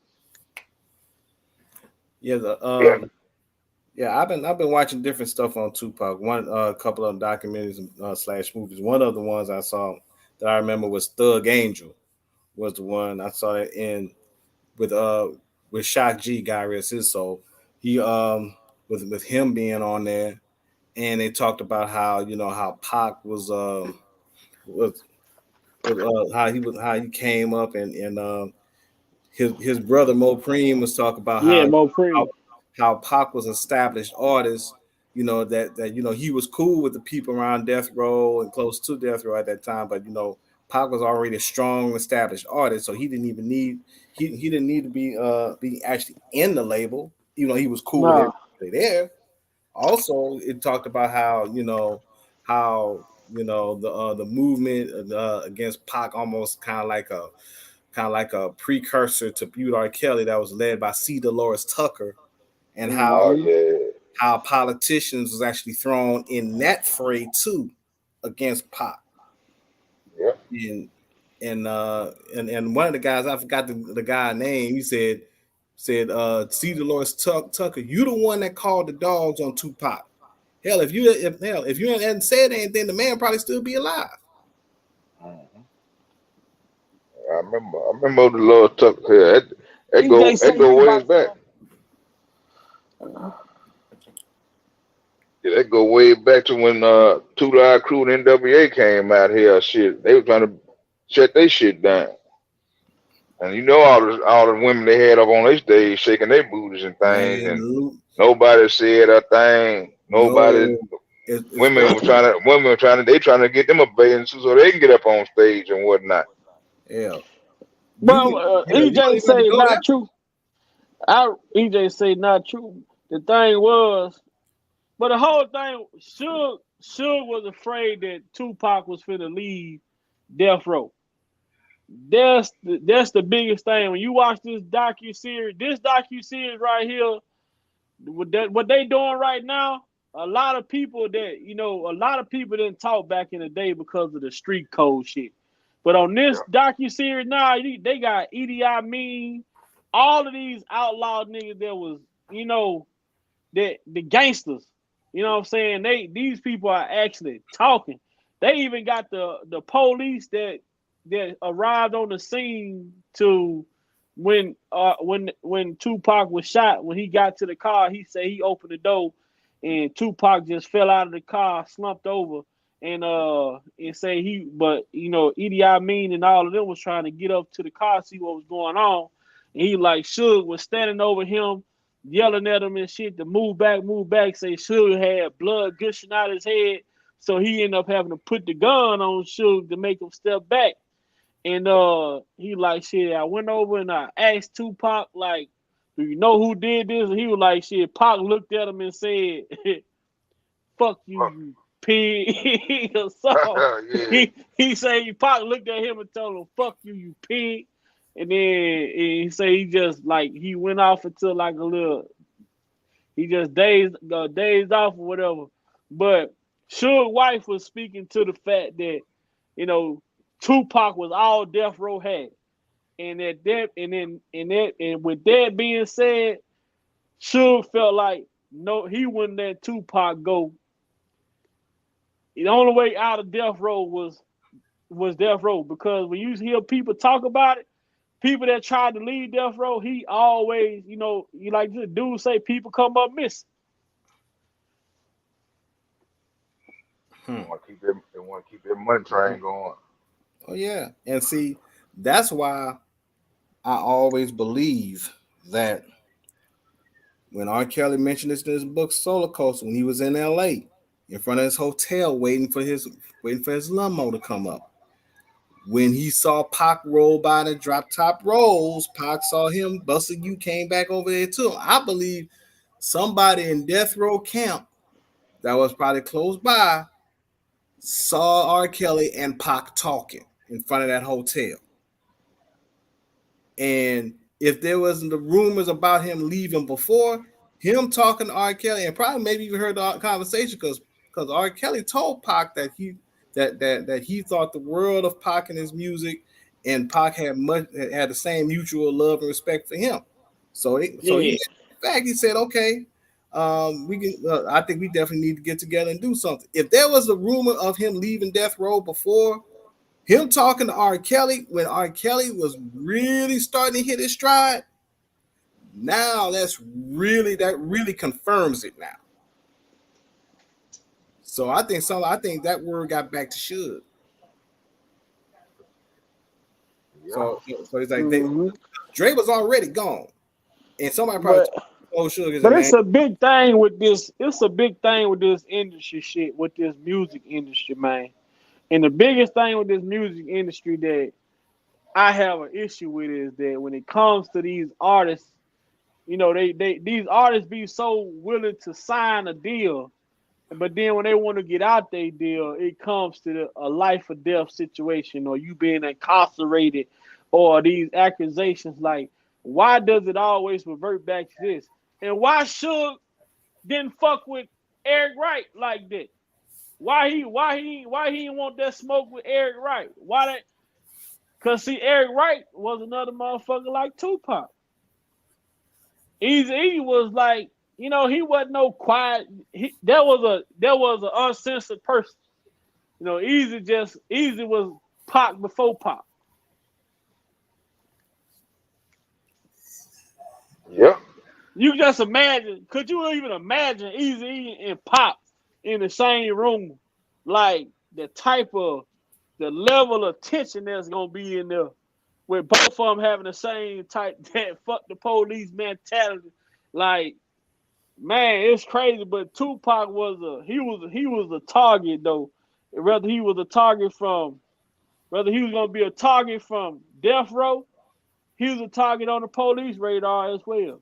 Yeah, I've been watching different stuff on Tupac. A couple of documentaries / movies. One of the ones I saw that I remember was Thug Angel, was the one I saw it in with Shock G, God rest his soul. He with him being on there, and they talked about how how Pac was how he came up and his brother Mo Preem was talking about Yeah, Mo Preem. how Pac was an established artist, that he was cool with the people around Death Row and close to Death Row at that time, but Pac was already a strong established artist, so he didn't even need he didn't need to be actually in the label. He was cool with everybody there. Also, it talked about how the movement against Pac almost kind of like a precursor to R.Kelly that was led by C. Dolores Tucker, and how politicians was actually thrown in that fray too against Pac. Yeah. And one of the guys, I forgot the guy's name, he said C. Dolores Tucker, you the one that called the dogs on Tupac. Hell, if you hadn't said anything, the man probably still be alive. I remember the Lord Tucker here. That go ways back. Yeah, that go way back to when Two Live Crew and NWA came out here. Shit, they were trying to shut their shit down. And all the women they had up on their stage shaking their booties and things, and nobody said a thing. Nobody. Women were trying to get them a bathing suit so they can get up on stage and whatnot. Yeah. Well, EJ say not true. EJ say not true. The thing was, but the whole thing, Suge was afraid that Tupac was finna leave Death Row. That's the biggest thing. When you watch this docuseries right here, what they doing right now, a lot of people didn't talk back in the day because of the street code shit. But on this docuseries now, they got Idi Amin, all of these outlaw niggas that was, the gangsters. You know what I'm saying? These people are actually talking. They even got the police that arrived on the scene to when Tupac was shot. When he got to the car, he said he opened the door and Tupac just fell out of the car, slumped over, and say Idi Amin and all of them was trying to get up to the car, see what was going on, and he like Suge was standing over him, yelling at him and shit to move back. Say Suge had blood gushing out his head, so he ended up having to put the gun on Suge to make him step back. And he like, shit, I went over and I asked Tupac, like, do you know who did this? And he was like, shit, Pac looked at him and said, fuck you pig. So he said, Pac looked at him and told him, fuck you pig. And then he said he just, like, he went off until like a little, he just dazed off or whatever. But Suge's wife was speaking to the fact that, Tupac was all Death Row had. And with that being said, Suge felt like no, he wouldn't let Tupac go. The only way out of Death Row was Death Row, because when you hear people talk about it, people that tried to leave Death Row, he always, you like the dude say, people come up missing. They want to keep their money train going. Oh yeah, and see, that's why I always believe that when R. Kelly mentioned this in his book Solar Coaster, when he was in L.A. in front of his hotel waiting for his limo to come up. When he saw Pac roll by the drop top rolls, Pac saw him, Buster U came back over there too. I believe somebody in death row camp that was probably close by saw R. Kelly and Pac talking in front of that hotel. And if there wasn't the rumors about him leaving before, him talking to R. Kelly, and probably maybe even heard the conversation because R. Kelly told Pac that he thought the world of Pac and his music, and Pac had the same mutual love and respect for him. So he in fact he said, okay, we can. I think we definitely need to get together and do something. If there was a rumor of him leaving Death Row before, him talking to R. Kelly when R. Kelly was really starting to hit his stride, now that really confirms it now. So I think that word got back to Suge. Yeah. So it's like Dre was already gone, and somebody probably Suge is but it's a big thing with this. It's a big thing with this industry shit, with this music industry, man. And the biggest thing with this music industry that I have an issue with is that when it comes to these artists, you know, these artists be so willing to sign a deal, but then when they want to get out their deal, it comes to a life or death situation, or you being incarcerated, or these accusations. Like, why does it always revert back to this? And why Suge didn't fuck with Eric Wright like that? Why he didn't want that smoke with Eric Wright? Why that? Cause see, Eric Wright was another motherfucker like Tupac. Eazy-E was like, you know, he wasn't no quiet. There was an uncensored person. You know, Eazy was Pac before Pac. Yep. You just imagine, could you even imagine Eazy-E and Pac in the same room? Like the level of tension that's gonna be in there, with both of them having the same type that fuck the police mentality. Like, man, it's crazy. But Tupac was a target though. Whether he was gonna be a target from death row, he was a target on the police radar as well,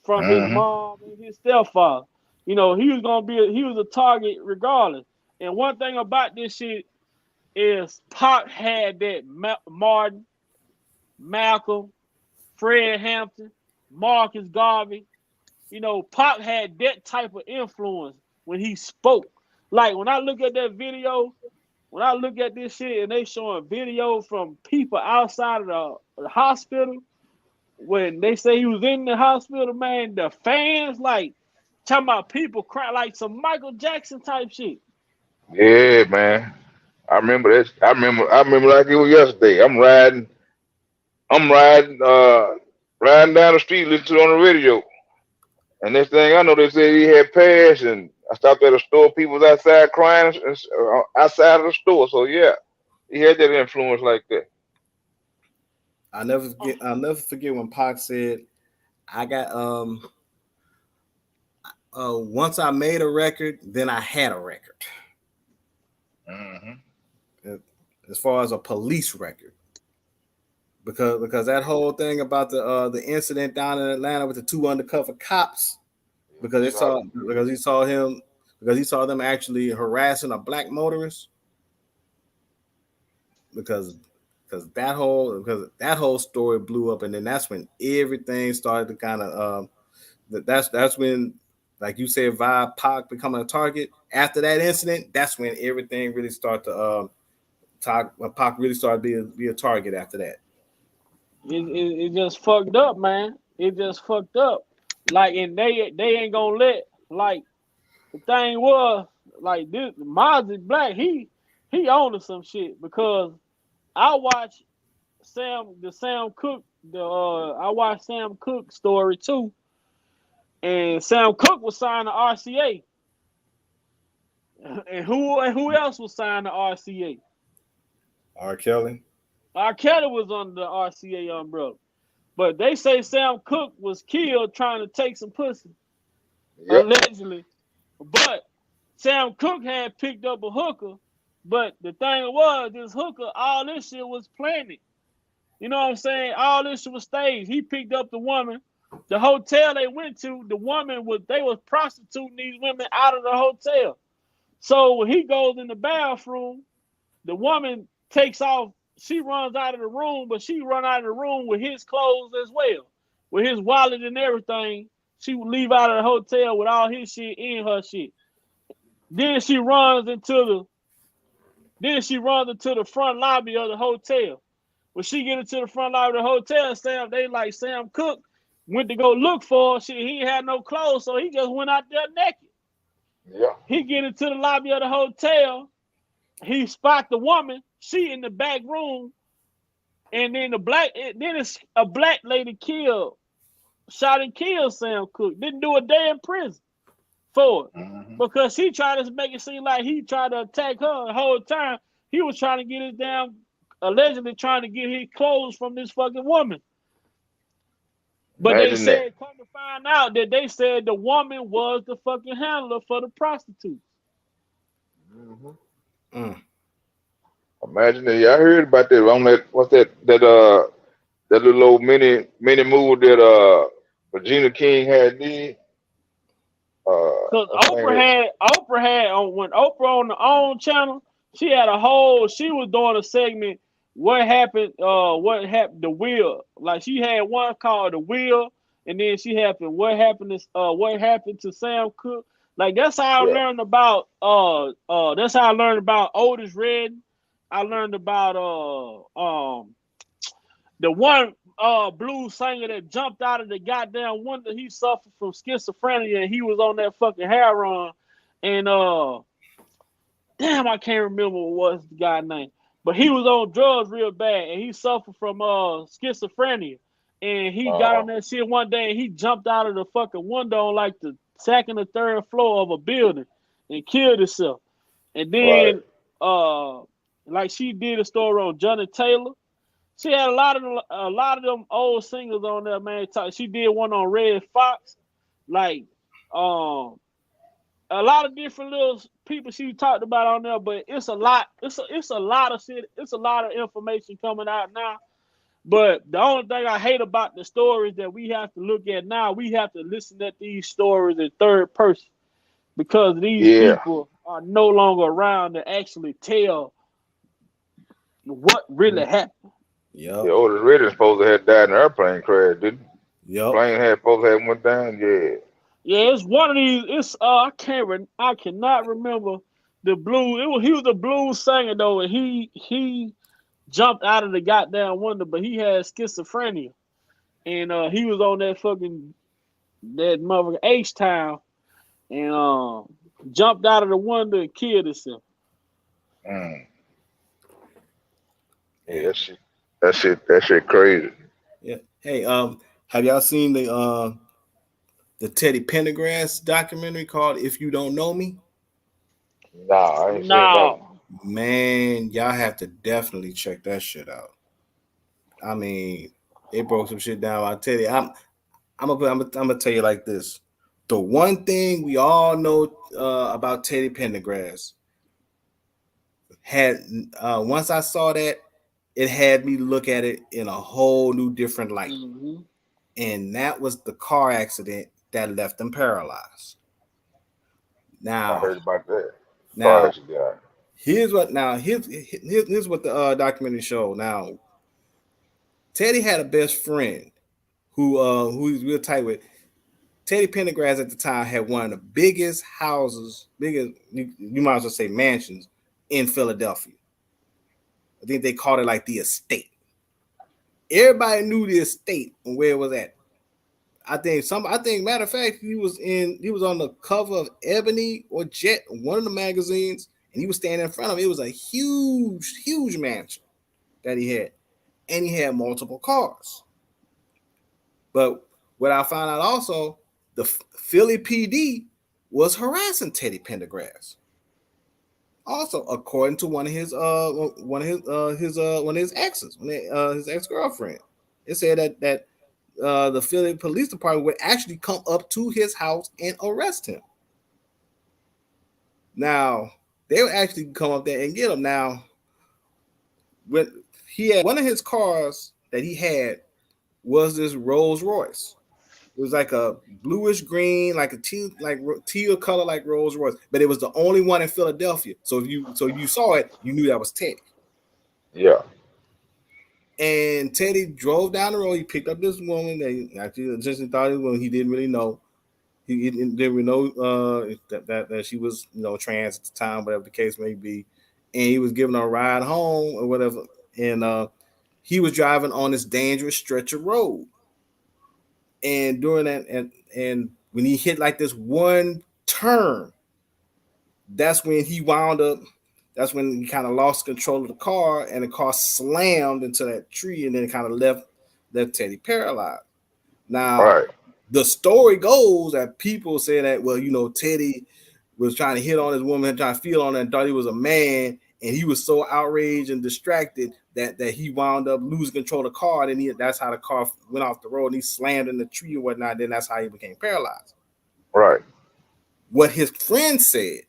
from his mom and his stepfather. You know, he was a target regardless. And one thing about this shit is Pac had that Martin, Malcolm, Fred Hampton, Marcus Garvey. You know, Pac had that type of influence when he spoke. Like, when I look at that video, when I look at this shit and they showing video from people outside of the hospital, when they say he was in the hospital, man, the fans, like, talking about people crying like some Michael Jackson type shit. Yeah, man. I remember that. I remember like it was yesterday. I'm riding down the street listening to it on the radio. And next thing I know, they said he had passed, and I stopped at a store. People was outside crying outside of the store. So yeah, he had that influence like that. I'll never forget when Pac said, I got once I made a record, then I had a record. As far as a police record. Because that whole thing about the incident down in Atlanta with the two undercover cops, because he saw them actually harassing a black motorist, because that whole story blew up, and then that's when everything started to kind of that's when, like you said, Pac becoming a target. After that incident, that's when everything really started to Pac really started to be a target after that. It just fucked up, man. It just fucked up. Like, and they ain't gonna let, like, the thing was, like, this Mozzie Black, he owned some shit, because I watched Sam Cooke story too, and Sam Cooke was signed to RCA. And who else was signed to RCA? R.Kelly. R.Kelly was under the RCA umbrella. But they say Sam Cooke was killed trying to take some pussy, Yep. allegedly. But Sam Cooke had picked up a hooker. But the thing was, this hooker, all this shit was planted. You know what I'm saying? All this shit was staged. He picked up the woman. The hotel they went to, the woman they was prostituting these women out of the hotel. So when he goes in the bathroom, the woman takes off. She runs out of the room, but she run out of the room with his clothes as well, with his wallet and everything. She would leave out of the hotel with all his shit in her shit. Then she runs into the front lobby of the hotel. When she get into the front lobby of the hotel, Sam Cooke went to go look for her. He ain't had no clothes, so he just went out there naked. Yeah. He get into the lobby of the hotel. He spot the woman. She in the back room, and then it's a black lady shot and killed Sam Cooke. Didn't do a day in prison for it because he tried to make it seem like he tried to attack her the whole time. He was trying to get allegedly trying to get his clothes from this fucking woman. But Imagine they said, come to find out that they said the woman was the fucking handler for the prostitutes. Imagine that. Yeah, I heard about that on that. What's that little old mini movie that Regina King had did. Because Oprah had when Oprah on the own channel, she was doing a segment. What happened? The Wheel? Like she had one called The Wheel, and then what happened to Sam Cooke? Like that's how I Yeah. learned about that's how I learned about Otis Redding. I learned about the one blues singer that jumped out of the goddamn window. He suffered from schizophrenia and he was on that fucking heroin. And damn, I can't remember what was the guy's name. But he was on drugs real bad and he suffered from schizophrenia. And he got on that shit one day and he jumped out of the fucking window on like the second or third floor of a building and killed himself. And then like she did a story on Johnny Taylor. She had a lot of them old singers on there, man. She did one on Red Fox, like a lot of different little people she talked about on there. But it's a lot. It's a lot of shit. It's a lot of information coming out now. But the only thing I hate about the stories that we have to look at now, we have to listen at these stories in third person because these people are no longer around to actually tell what really happened. Yep. Yeah, Otis Redding supposed to have died in an airplane crash, didn't he? Yep. Plane had supposed to have went down. Yeah. Yeah, it's one of these. It's I cannot remember the blues. He was a blues singer though, and he jumped out of the goddamn window, but he had schizophrenia, and he was on that motherfucking H Town, and jumped out of the window and killed himself. Yeah, that shit crazy. Yeah. Hey, have y'all seen the Teddy Pendergrass documentary called "If You Don't Know Me"? Nah, I ain't seen that. No. Man, y'all have to definitely check that shit out. I mean, it broke some shit down. I tell you, I'm gonna tell you like this. The one thing we all know about Teddy Pendergrass had once I saw that, it had me look at it in a whole new different light. Mm-hmm. And that was the car accident that left him paralyzed. Now I heard about that. Now here's what the documentary showed. Now Teddy had a best friend who he's real tight with. Teddy Pendergrass at the time had one of the biggest houses, you might as well say mansions in Philadelphia. I think they called it like the estate. Everybody knew the estate and where it was at. I think matter of fact, he was on the cover of Ebony or Jet, one of the magazines, and he was standing in front of it. It was a huge, huge mansion that he had. And he had multiple cars. But what I found out also, the Philly PD was harassing Teddy Pendergrass. Also, according to one of his exes, his ex-girlfriend, it said that the Philly police department would actually come up to his house and arrest him. Now, they would actually come up there and get him. Now, when he had one of his cars that he had was this Rolls Royce. It was like a bluish green, like a teal color, like Rolls Royce. But it was the only one in Philadelphia. So if you saw it, you knew that was Teddy. Yeah. And Teddy drove down the road. He picked up this woman. They actually just thought it was. He didn't really know. He didn't really know that she was trans at the time, whatever the case may be. And he was giving her a ride home or whatever. And he was driving on this dangerous stretch of road. And during that, and when he hit like this one turn, that's when he wound up. That's when he kind of lost control of the car, and the car slammed into that tree, and then it kind of left Teddy paralyzed. Now, the story goes that people say that, well, Teddy was trying to hit on this woman, trying to feel on her, and thought he was a man, and he was so outraged and distracted that he wound up losing control of the car, and that's how the car went off the road, and he slammed in the tree and whatnot. Then that's how he became paralyzed. Right. What his friend said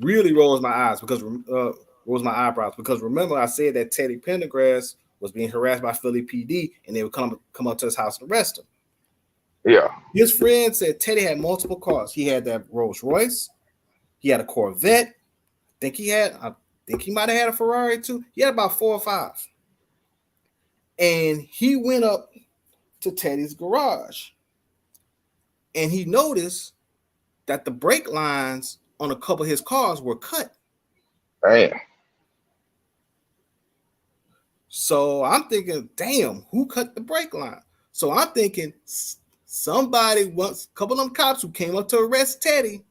really rolls my eyes because rolls my eyebrows because remember I said that Teddy Pendergrass was being harassed by Philly PD, and they would come up to his house and arrest him. Yeah. His friend said Teddy had multiple cars. He had that Rolls Royce. He had a Corvette. I think he might have had a Ferrari too. He had about 4 or 5. And he went up to Teddy's garage, and he noticed that the brake lines on a couple of his cars were cut. Damn. So I'm thinking, damn, who cut the brake line? So I'm thinking somebody, once a couple of them cops who came up to arrest Teddy,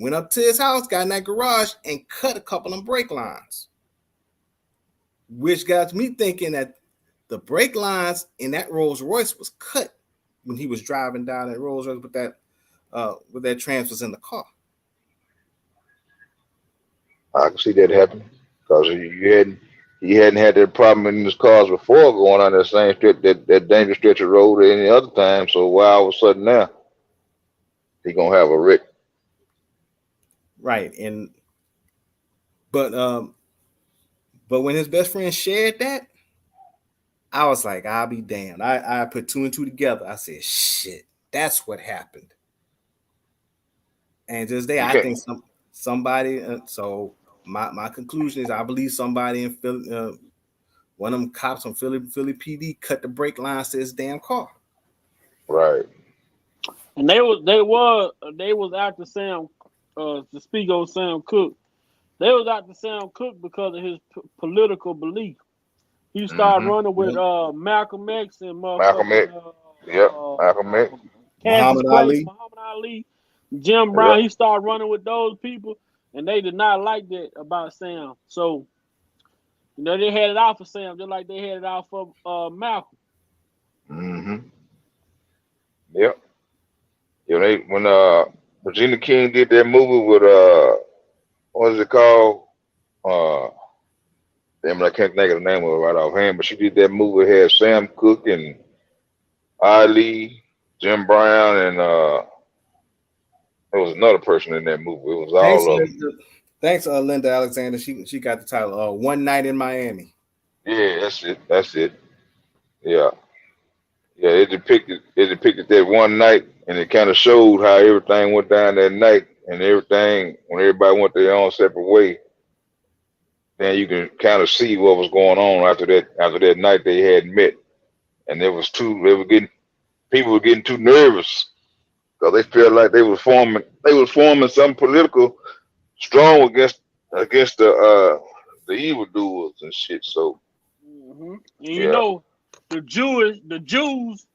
went up to his house, got in that garage, and cut a couple of them brake lines. Which got me thinking that the brake lines in that Rolls Royce was cut when he was driving down that Rolls Royce with that trans was in the car. I can see that happen because he hadn't had that problem in his cars before going on that same stretch, that dangerous stretch of road or any other time. So why all of a sudden now he gonna have a wreck? Right, but when his best friend shared that, I was like, I'll be damned. I put 2 and 2 together. I said, shit, that's what happened. And just there, I think somebody. So my conclusion is, I believe somebody in Philly, one of them cops from Philly PD, cut the brake lines to his damn car. Right. And they was after Sam. To speak on Sam Cooke, they was after Sam Cooke because of his political belief. He started running with Malcolm X and Malcolm X. Malcolm X. Muhammad Ali, Jim Brown. He started running with those people, and they did not like that about Sam. So, they had it out for Sam, just like they had it out for Malcolm. Mm-hmm. Yep. When Regina King did that movie with what is it called? Damn, I can't think of the name of it right offhand, but she did that movie. It had Sam Cooke and Ali, Jim Brown, and there was another person in that movie. It was all of them. Thanks, Linda Alexander. She got the title One Night in Miami. Yeah, that's it. Yeah. Yeah, it depicted that one night, and it kind of showed how everything went down that night, and everything when everybody went their own separate way. Then you can kind of see what was going on after that night they had met, and people were getting too nervous because they felt like they was forming some political strong against the evildoers and shit. So, and the Jews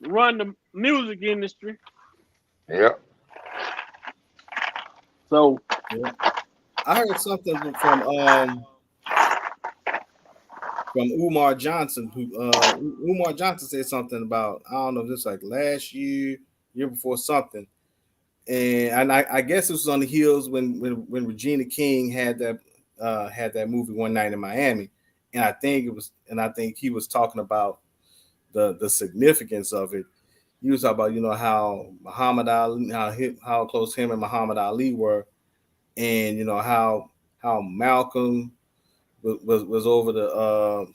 run the music industry. Yeah. So I heard something from Umar Johnson. Umar Johnson said something about, I don't know, just like last year before something, and I guess this was on the heels when Regina King had that movie One Night in Miami, and I think he was talking about the significance of it. He was talking about, how Muhammad Ali, how close him and Muhammad Ali were, and how Malcolm was over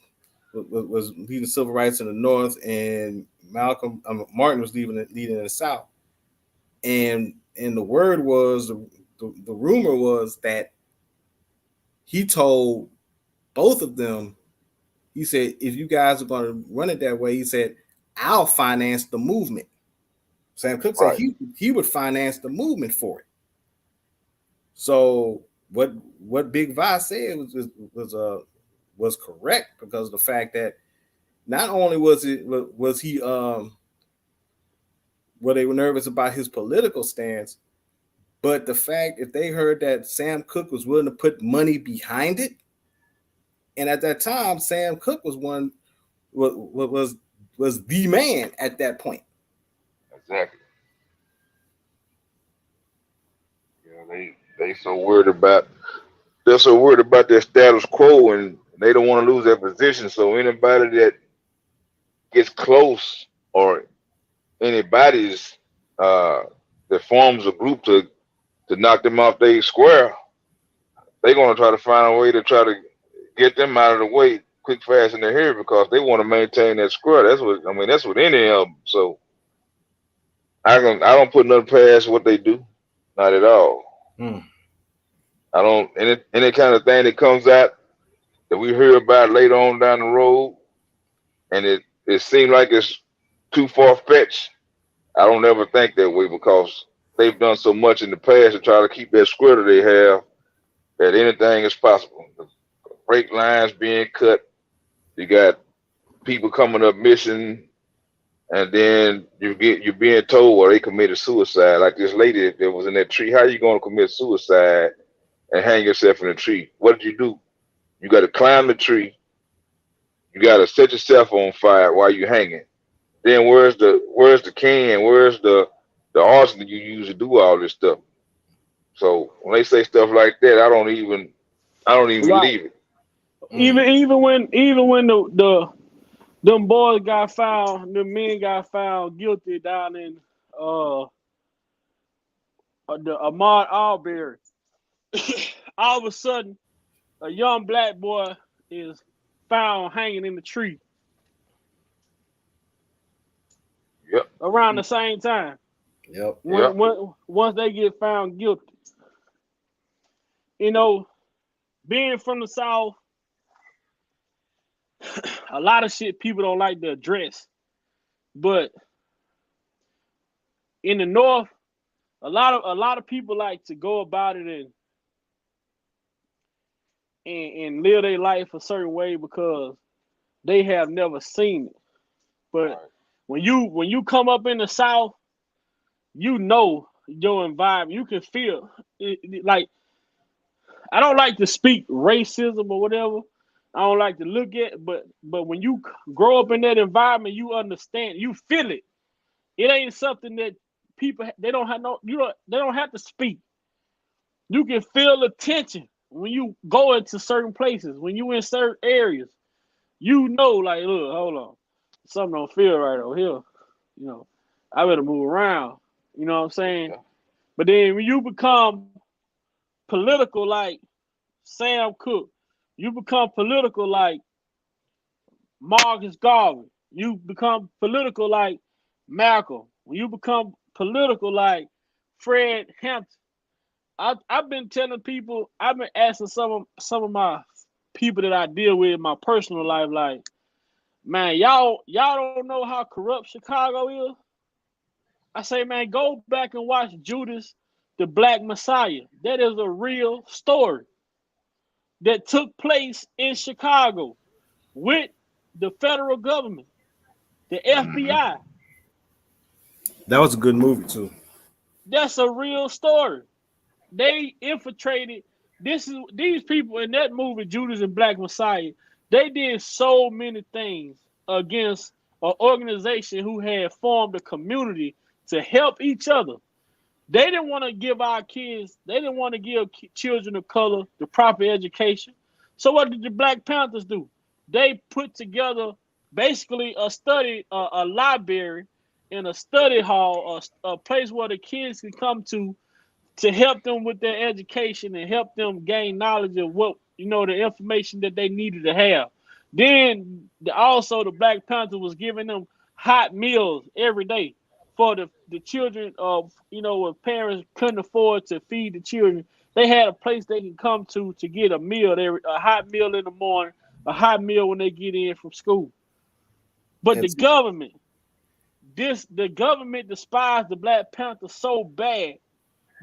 was leading civil rights in the North, and Martin was leading in the South, and the word was the rumor was that he told both of them. He said, if you guys are going to run it that way, he said, I'll finance the movement. Sam Cooke said he would finance the movement for it. So what Big Vi said was correct, because of the fact that not only was he were they were nervous about his political stance, but the fact if they heard that Sam Cooke was willing to put money behind it, and at that time Sam Cooke was the man at that point. Exactly. Yeah, they're so worried about their status quo, and they don't want to lose their position. So anybody that gets close, or anybody's that forms a group to knock them off their square, they're gonna try to find a way to try to get them out of the way quick, fast, and they're here, because they want to maintain that square. That's what any of them. So I don't put nothing past what they do, not at all. I don't any kind of thing that comes out that we hear about later on down the road, and it seems like it's too far fetched. I don't ever think that way, because they've done so much in the past to try to keep that square that they have, that anything is possible. The brake lines being cut, you got people coming up missing, and then you're being told, well, they committed suicide. Like this lady that was in that tree. How are you going to commit suicide and hang yourself in a tree? What did you do? You got to climb the tree. You got to set yourself on fire while you're hanging. Then where's the can? Where's the arson that you use to do all this stuff? So when they say stuff like that, I don't even believe it. Even when the them boys got found, the men got found guilty down in the Ahmaud Arbery. All of a sudden, a young black boy is found hanging in the tree. Yep. Around the same time. Yep. Once they get found guilty. Being from the South, a lot of shit people don't like to address. But in the North, a lot of people like to go about it and live their life a certain way because they have never seen it. But when you come up in the South, you know your environment. You can feel it, like, I don't like to speak racism or whatever. I don't like to look at, but when you grow up in that environment, you understand, you feel it. It ain't something that people they don't have to speak. You can feel the tension when you go into certain places, when you in certain areas. Like, look, hold on, something don't feel right over here. I better move around. You know what I'm saying? Yeah. But then when you become political like Sam Cooke, you become political like Marcus Garvey, you become political like Malcolm, when you become political like Fred Hampton. I've been telling people, I've been asking some of my people that I deal with in my personal life, like, man, y'all don't know how corrupt Chicago is. I say, man, go back and watch Judas the Black Messiah. That is a real story that took place in Chicago with the federal government, the FBI. That was a good movie too. That's a real story. They infiltrated. These people in that movie, Judas and Black Messiah. They did so many things against an organization who had formed a community to help each other. They didn't want to give our kids, they didn't want to give children of color the proper education. So what did the Black Panthers do? They put together basically a library and a study hall, a place where the kids can come to help them with their education and help them gain knowledge of what, the information that they needed to have. Then also the Black Panther was giving them hot meals every day for the children of, if parents couldn't afford to feed the children. They had a place they can come to get a meal, a hot meal in the morning, a hot meal when they get in from school. But the government despised the Black Panther so bad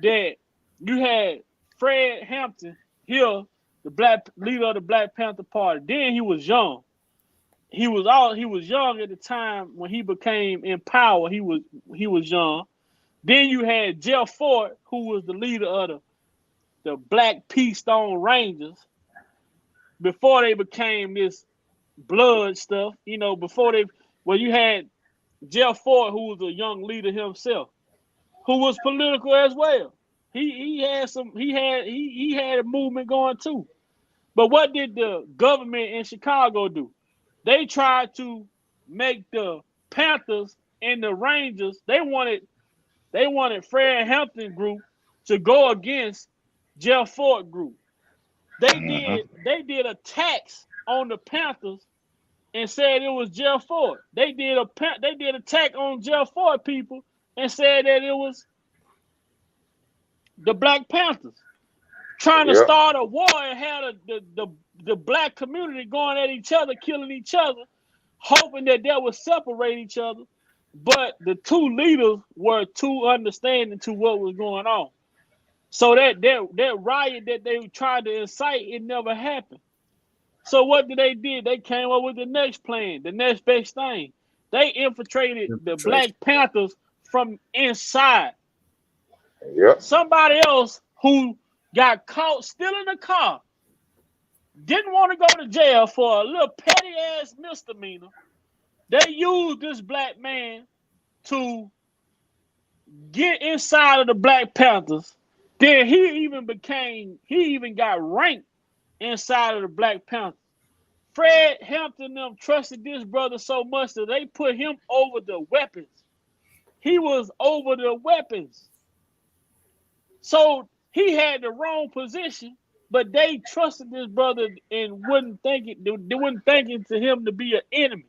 that you had Fred Hampton here, the black leader of the Black Panther Party. Then he was young. He was young at the time when he became in power. He was young. Then you had Jeff Ford, who was the leader of the Black Peace Stone Rangers, before they became this blood stuff. You had Jeff Ford, who was a young leader himself, who was political as well. He had a movement going too. But what did the government in Chicago do? They tried to make the Panthers and the Rangers, they wanted Fred Hampton group to go against Jeff Ford group. They did a tax on the Panthers and said it was Jeff Ford. They did a attack on Jeff Ford people and said that it was the Black Panthers, trying to start a war and had the black community going at each other, killing each other, hoping that would separate each other. But the two leaders were too understanding to what was going on. So that riot that they tried to incite, it never happened. So what did they do? They came up with the next plan, the next best thing. They infiltrated the Black Panthers from inside. Yep. Somebody else who got caught stealing a car, didn't want to go to jail for a little petty ass misdemeanor. They used this black man to get inside of the Black Panthers. Then he even got ranked inside of the Black Panthers. Fred Hampton them trusted this brother so much that they put him over the weapons. He was over the weapons. So he had the wrong position, but they trusted this brother and they wouldn't think it to him to be an enemy.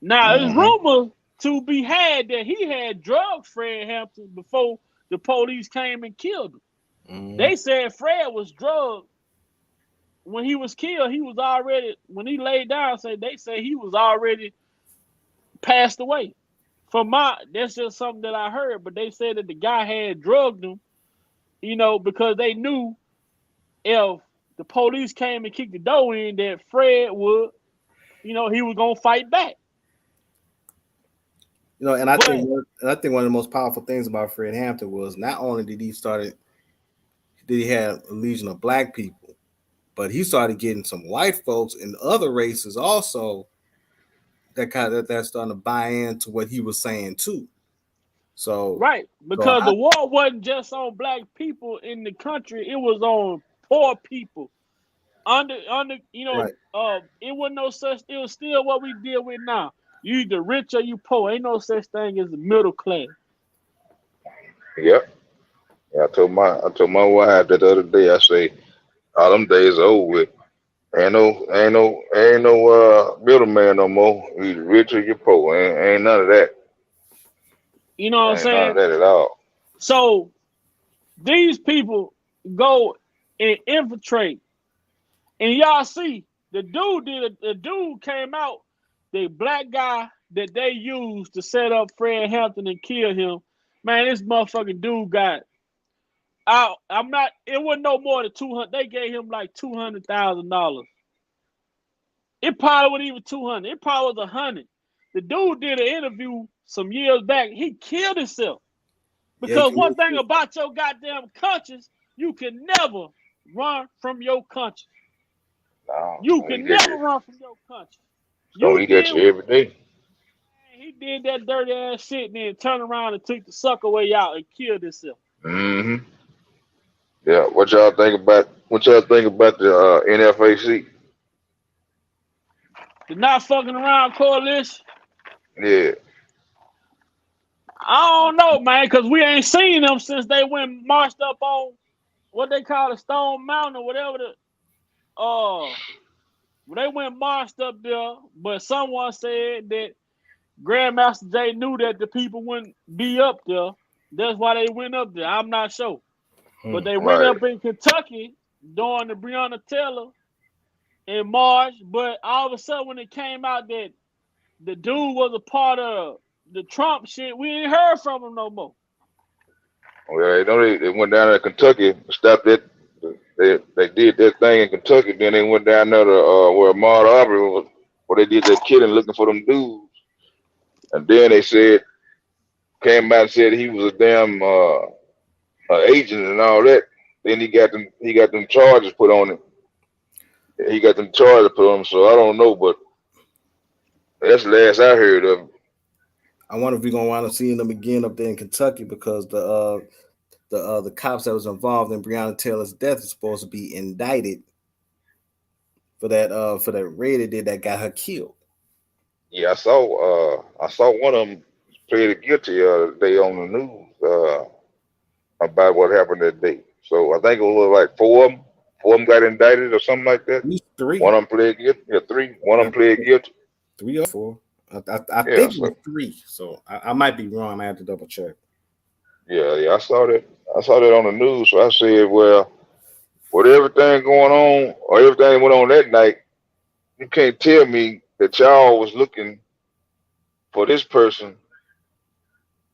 Now, it's rumors to be had that he had drugged Fred Hampton before the police came and killed him. They said Fred was drugged when he was killed. He was already, when he laid down, they say he was already passed away. That's just something that I heard, but they said that the guy had drugged him, because they knew if the police came and kicked the door in, that Fred would, he was gonna fight back. And I think one of the most powerful things about Fred Hampton was not only did he have a legion of black people, but he started getting some white folks and other races also that's starting to buy into what he was saying too. So right, because the war wasn't just on black people in the country; it was on poor people. It wasn't no such. It was still what we deal with now. You either rich or you poor. Ain't no such thing as the middle class. Yep. Yeah, I told my wife that the other day. I say, all them days are over with. Ain't no middleman no more. You either rich or you poor. Ain't none of that. You know what I'm saying? None of that at all. So these people go and infiltrate, and y'all see the dude came out. The black guy that they used to set up Fred Hampton and kill him, man, this motherfucking dude got out. It wasn't no more than 200. They gave him like $200,000. It probably wasn't even 200. It probably was 100. The dude did an interview some years back. He killed himself. Because one thing about your goddamn conscience, you can never run from your conscience. You can never run from your conscience. So he gets you every day. he did that dirty ass shit, and then turned around and took the sucker way out and killed himself. Mm-hmm. Yeah. What y'all think about? What y'all think about the NFAC? The not fucking around coalition. Yeah. I don't know, man, because we ain't seen them since they went marched up on what they call a Stone Mountain or whatever they went marched up there, but someone said that Grandmaster Jay knew that the people wouldn't be up there. That's why they went up there. I'm not sure. But they went Right. up in Kentucky during the Breonna Taylor in March, but all of a sudden when it came out that the dude was a part of the Trump shit, we ain't heard from him no more. Well, you know they went down to Kentucky, stopped it. They did that thing in Kentucky. Then they went down there to where Ahmaud Arbery was, where they did that killing, looking for them dudes. And then they said, came out and said he was a damn agent and all that. Then he got them charges put on him. He got them charges put on him. So I don't know, but that's the last I heard of him. I wonder if we're gonna wind up seeing them again up there in Kentucky because the cops that was involved in Breonna Taylor's death is supposed to be indicted for that raid they did that got her killed. Yeah, I saw one of them pleaded guilty today on the news about what happened that day. So I think it was like four of them. Four of them got indicted or something like that. At least three. One of them pled guilty. Yeah, three. One of them pled guilty. 3 or 4. I Yeah, think it so was 3. So I might be wrong. I have to double check. yeah, I saw that. I saw that on the news. So I said, well, with everything going on or everything that went on that night, you can't tell me that y'all was looking for this person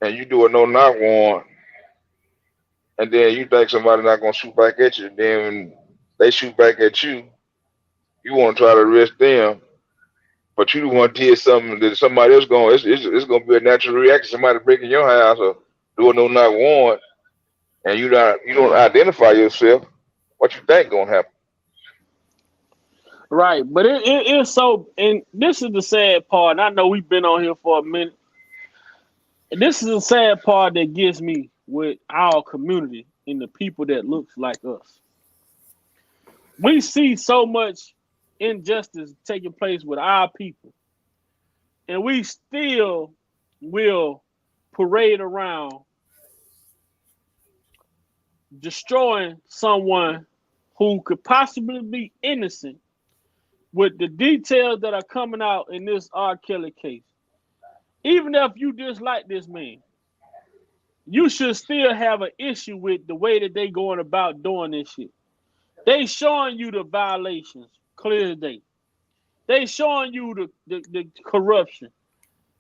and you do a no knock warrant, and then you think somebody not gonna shoot back at you. Then when they shoot back at you, you want to try to arrest them, but you want to did something that somebody else going. It's gonna be a natural reaction. Somebody breaking your house or doing no knock warrant, and you don't identify yourself. What you think gonna happen? Right, but it is so, and this is the sad part. And I know we've been on here for a minute. And this is the sad part that gets me with our community and the people that looks like us. We see so much injustice taking place with our people, and we still will parade around destroying someone who could possibly be innocent with the details that are coming out in this R.Kelly case. Even if you dislike this man, you should still have an issue with the way that they going about doing this shit. They showing you the violations clear as day. They showing you the corruption.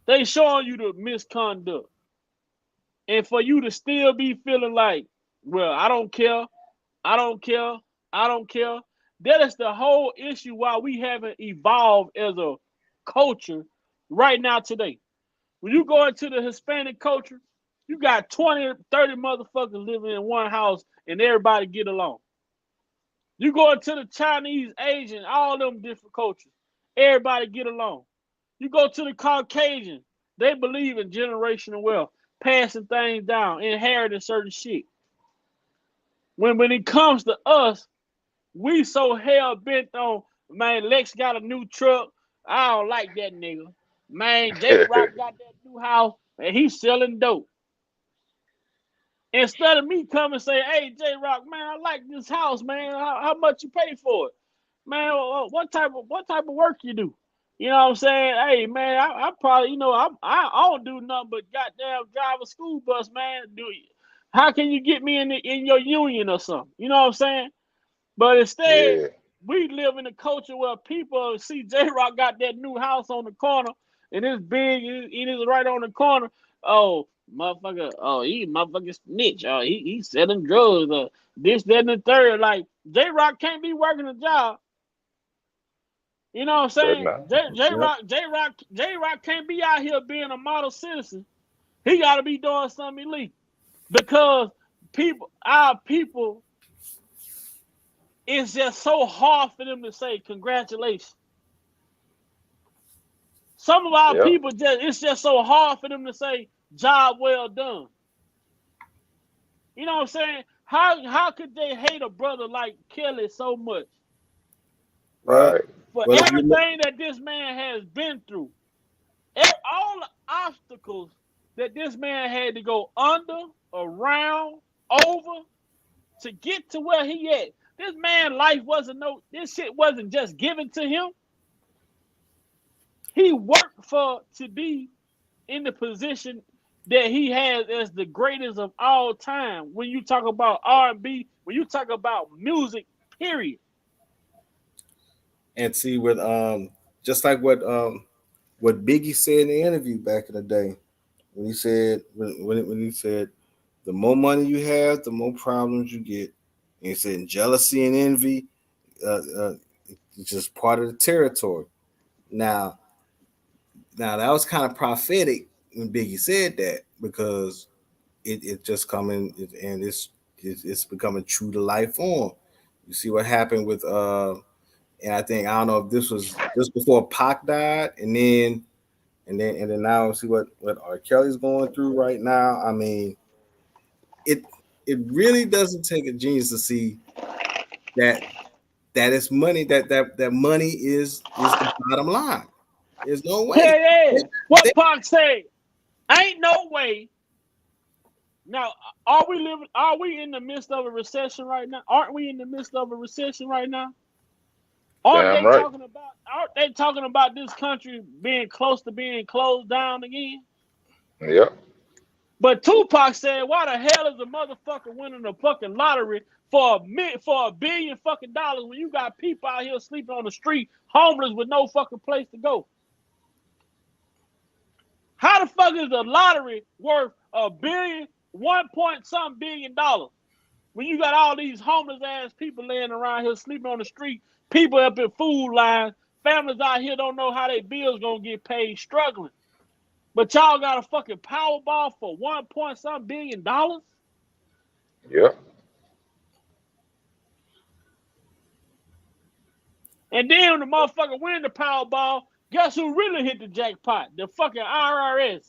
They showing you the misconduct. And for you to still be feeling like, well, I don't care, I don't care, I don't care. That is the whole issue why we haven't evolved as a culture right now today. When you go into the Hispanic culture, you got 20, 30 motherfuckers living in one house and everybody get along. You go into the Chinese, Asian, all them different cultures, everybody get along. You go to the Caucasian, they believe in generational wealth, passing things down, inheriting certain shit. When it comes to us, we so hell bent on, man, Lex got a new truck. I don't like that nigga. Man, J Rock got that new house and he's selling dope. Instead of me coming and say, hey, J Rock, man, I like this house, man. How much you pay for it? Man, what type of work you do? You know what I'm saying? Hey, man, I probably, I don't do nothing but goddamn drive a school bus, man. How can you get me in your union or something? You know what I'm saying? But instead, Yeah. we live in a culture where people see J Rock got that new house on the corner and it's big, it is right on the corner. Oh, motherfucker, he motherfucking snitch. Oh, he's selling drugs, this, that, and the third. Like, J Rock can't be working a job. You know what I'm saying? J Rock can't be out here being a model citizen. He gotta be doing something illegal. Because our people, it's just so hard for them to say congratulations. Some of our Yeah. people it's just so hard for them to say job well done. You know what I'm saying? How could they hate a brother like Kelly so much Well, Right. for well, if you look, everything that this man has been through? All the obstacles that this man had to go under, around, over to get to where he at. This man life this shit wasn't just given to him. He worked for to be in the position that he has as the greatest of all time. When you talk about R&B, when you talk about music, period. and see what just like what Biggie said in the interview back in the day when he said when he said the more money you have, the more problems you get. And he said jealousy and envy, it's just part of the territory. Now, now that was kind of prophetic when Biggie said that because it just coming and it's becoming true to life form. You see what happened with and I don't know if this was just before Pac died, and then now see what R. Kelly's going through right now. I mean, it it really doesn't take a genius to see that it's money that money is the bottom line. There's no way. Hell yeah. They- What Pac said, ain't no way. Now, are we in the midst of a recession right now? Aren't we in the midst of a recession right now? Damn right. Aren't they talking about this country being close to being closed down again? Yeah. But Tupac said, why the hell is a motherfucker winning the fucking lottery for $1 billion fucking dollars when you got people out here sleeping on the street, homeless with no fucking place to go? How the fuck is the lottery worth $1 billion, 1 point something billion dollars when you got all these homeless ass people laying around here sleeping on the street, people up in food lines, families out here don't know how their bills gonna get paid, struggling. But y'all got a fucking Powerball for 1 point something billion dollars? Yeah. And then when the motherfucker win the Powerball, guess who really hit the jackpot? The fucking IRS.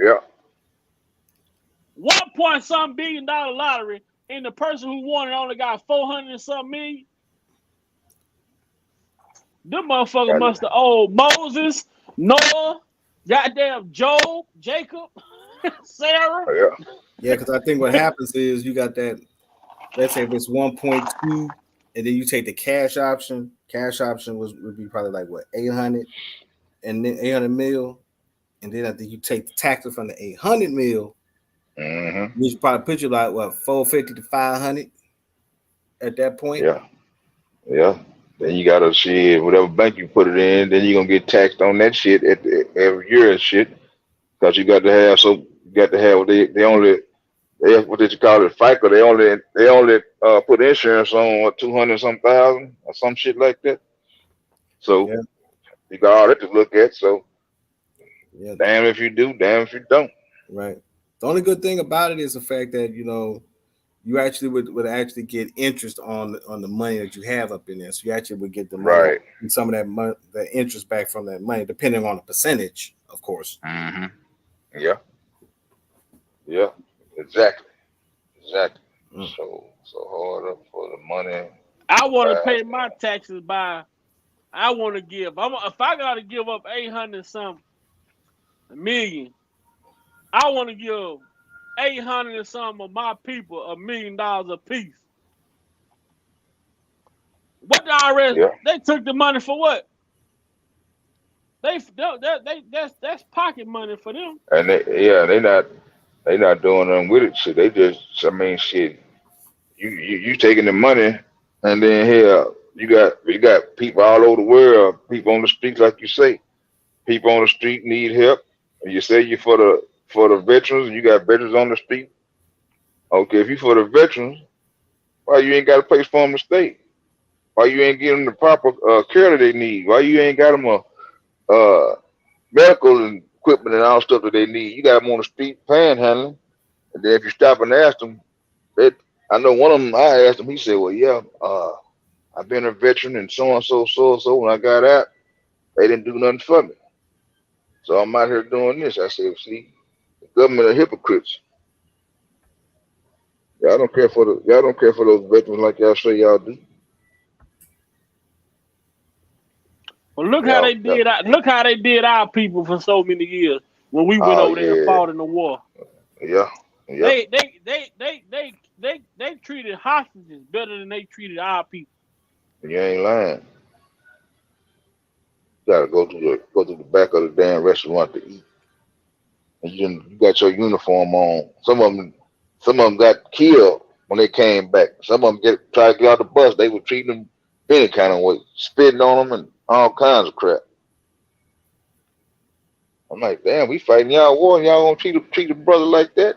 Yeah. 1 point something billion dollar lottery, and the person who won it only got 400 and something million. Them motherfuckers must have owed Moses, Noah, goddamn Job, Jacob, Sarah. Yeah. Yeah, because I think what happens is you got that. Let's say if it's 1.2, and then you take the cash option. Cash option would be probably like what 800, and then 800 mil, and then I think you take the taxes from the 800 mil, Mm-hmm. which probably put you like what 450 to 500 at that point. Yeah. Yeah. Then you gotta see whatever bank you put it in. Then you're gonna get taxed on that shit every year and shit. Because you got to have what they what did you call it, FICA. They only put insurance on what 200 some thousand or some shit like that. So Yeah, you got all that to look at. So yeah, damn if you do, damn if you don't. right. The only good thing about it is the fact that you actually would actually get interest on the money that you have up in there. So you actually would get the money Right. and some of the interest back from that money, depending on the percentage, of course. Mm-hmm. Yeah. Yeah. Exactly. Exactly. Mm. So hard up for the money. I want to pay my taxes by. I want to give. If I got to give up 800 something million, I want to give 800 and something of my people $1 million a piece. What the IRS? Yeah. They took the money for what? That's pocket money for them. And they not doing nothing with it. Shit. They just shit. You taking the money, and then here you got people all over the world, people on the streets, like you say, people on the street need help. And you say you for the veterans, and you got veterans on the street. Okay, if you for the veterans, why you ain't got a place for them to stay? Why you ain't getting the proper care that they need? Why you ain't got them medical equipment and all stuff that they need? You got them on the street panhandling, and then if you stop and ask them, I know one of them. I asked him. He said, "Well, yeah, I've been a veteran and so and so. When I got out, they didn't do nothing for me." So I'm out here doing this. I said, see, the government are hypocrites. Y'all don't care for those veterans like y'all say y'all do. Well, look how Y'all, they did. Look how they did our people for so many years when we went oh over there and yeah, fought in the war. yeah, yeah. They treated hostages better than they treated our people. You ain't lying. You gotta go to the back of the damn restaurant to eat, and you got your uniform on. Some of them got killed when they came back. Some of them tried to get out the bus. They were treating them any kind of way, spitting on them and all kinds of crap. I'm like, damn, we fighting y'all war, and y'all gonna treat a brother like that?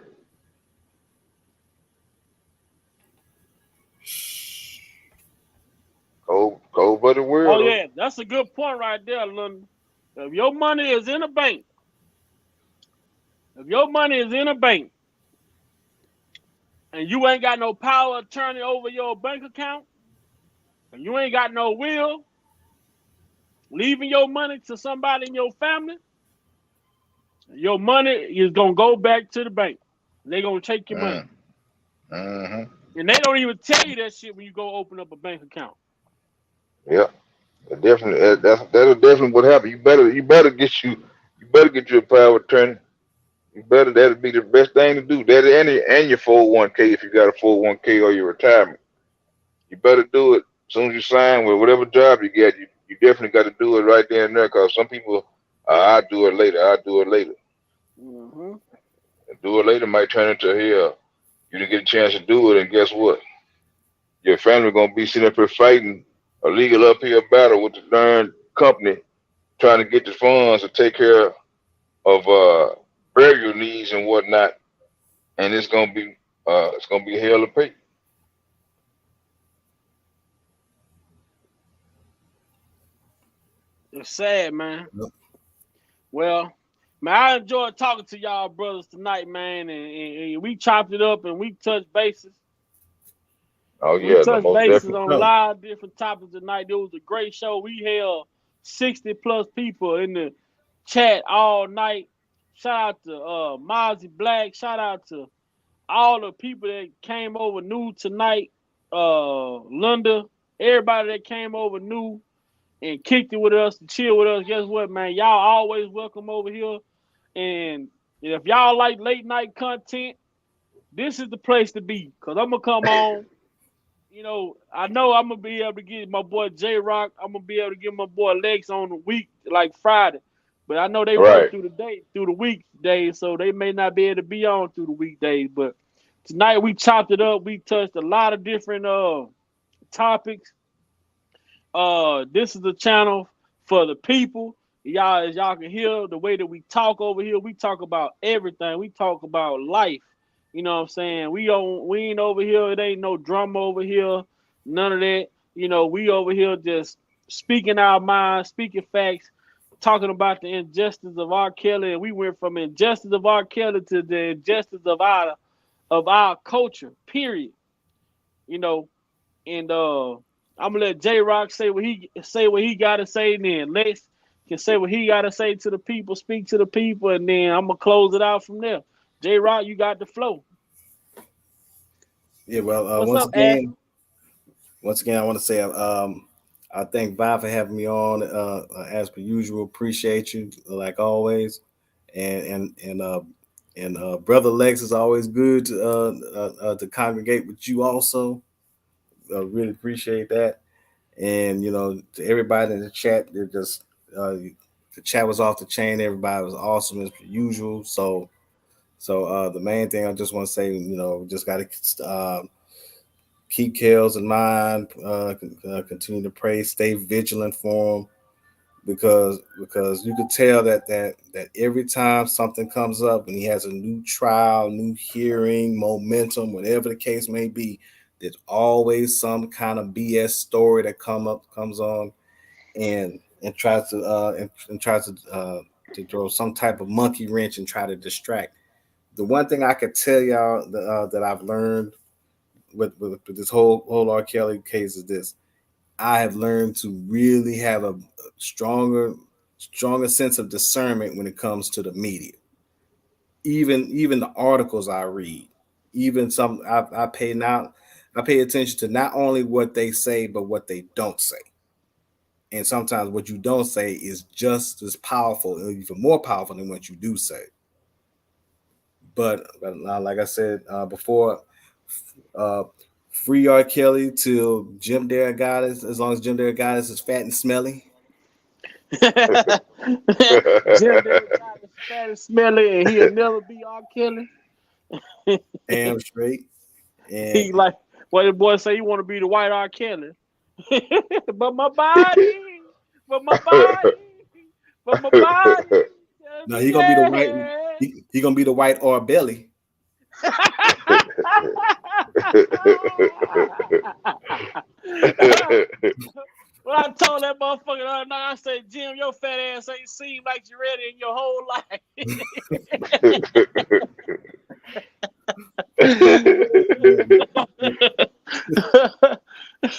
Cold blooded Oh world. yeah, that's a good point right there, London. If your money is in a bank, if your money is in a bank, and you ain't got no power of attorney over your bank account, and you ain't got no will, leaving your money to somebody in your family, your money is gonna go back to the bank. They're gonna take your money. Mm, mm-hmm. And they don't even tell you that shit when you go open up a bank account. Yeah, definitely. That'll definitely what happen. You better get you a power of attorney. You better that'd be the best thing to do. That and your 401k if you got a 401k or your retirement. You better do it as soon as you sign with whatever job you get. You definitely got to do it right there and there. Cause some people, I'll do it later. I'll do it later. Mm-hmm. And do it later might turn into here. You didn't get a chance to do it, and guess what? Your family gonna be sitting up here fighting a legal uphill battle with the darn company trying to get the funds to take care of burial needs and whatnot, and it's gonna be hell to pay. It's sad, man. Yep. Well, man, I enjoyed talking to y'all brothers tonight, man, and we chopped it up and we touched bases. Oh We yeah, no, touched most bases definitely. on a No. lot of different topics tonight. It was a great show. We held 60 plus people in the chat all night. Shout out to Mozzie Black. Shout out to all the people that came over new tonight. Linda, everybody that came over new and kicked it with us and chill with us. Guess what, man? Y'all always welcome over here. And if y'all like late night content, this is the place to be. Cause I'm gonna come on. I know I'm gonna be able to get my boy J Rock. I'm gonna be able to get my boy Lex on the week like Friday. But I know they work Right. through through the weekdays, so they may not be able to be on through the weekdays. But tonight we chopped it up. We touched a lot of different topics. This is the channel for the people. Y'all, as y'all can hear, the way that we talk over here, we talk about everything. We talk about life. You know what I'm saying? We ain't over here. It ain't no drama over here. None of that. We over here just speaking our minds, speaking facts, talking about the injustice of R. Kelly, and we went from injustice of R. Kelly to the injustice of our culture. Period. You know, and I'm gonna let J Rock say what he gotta say, and then Lex can say what he gotta say to the people, speak to the people, and then I'm gonna close it out from there. J Rock, you got the flow. Yeah. Well, What's up, Ashley? once again, I want to say, I thank Bob for having me on. As per usual, appreciate you like always, and brother Lex is always good to congregate with you. Also, really appreciate that. And to everybody in the chat, they just the chat was off the chain. Everybody was awesome as per usual. So the main thing I just want to say, just got to keep Kels in mind, continue to pray, stay vigilant for him, because you could tell that every time something comes up and he has a new trial, new hearing, momentum, whatever the case may be, there's always some kind of BS story that comes on and tries to throw some type of monkey wrench and try to distract. The one thing I could tell y'all that I've learned with this whole R. Kelly case is this: I have learned to really have a stronger stronger sense of discernment when it comes to the media. Even the articles I read, even some I pay attention to not only what they say but what they don't say. And sometimes what you don't say is just as powerful, or even more powerful than what you do say. But like I said before, uh, free R.Kelly till Jim Dare Goddess, as long as Jim Dare Goddess is fat and smelly. Jim Dare got is fat and smelly, and he'll never be R. Kelly. Damn straight. He And like what the boy say. He want to be the white R. Kelly, but my body, but my body, but my body. Tell no, me he gonna be the white. yeah. He gonna be the white R belly. When I told that motherfucker the other night, I said, Jim, your fat ass ain't seemed like you ready in your whole life.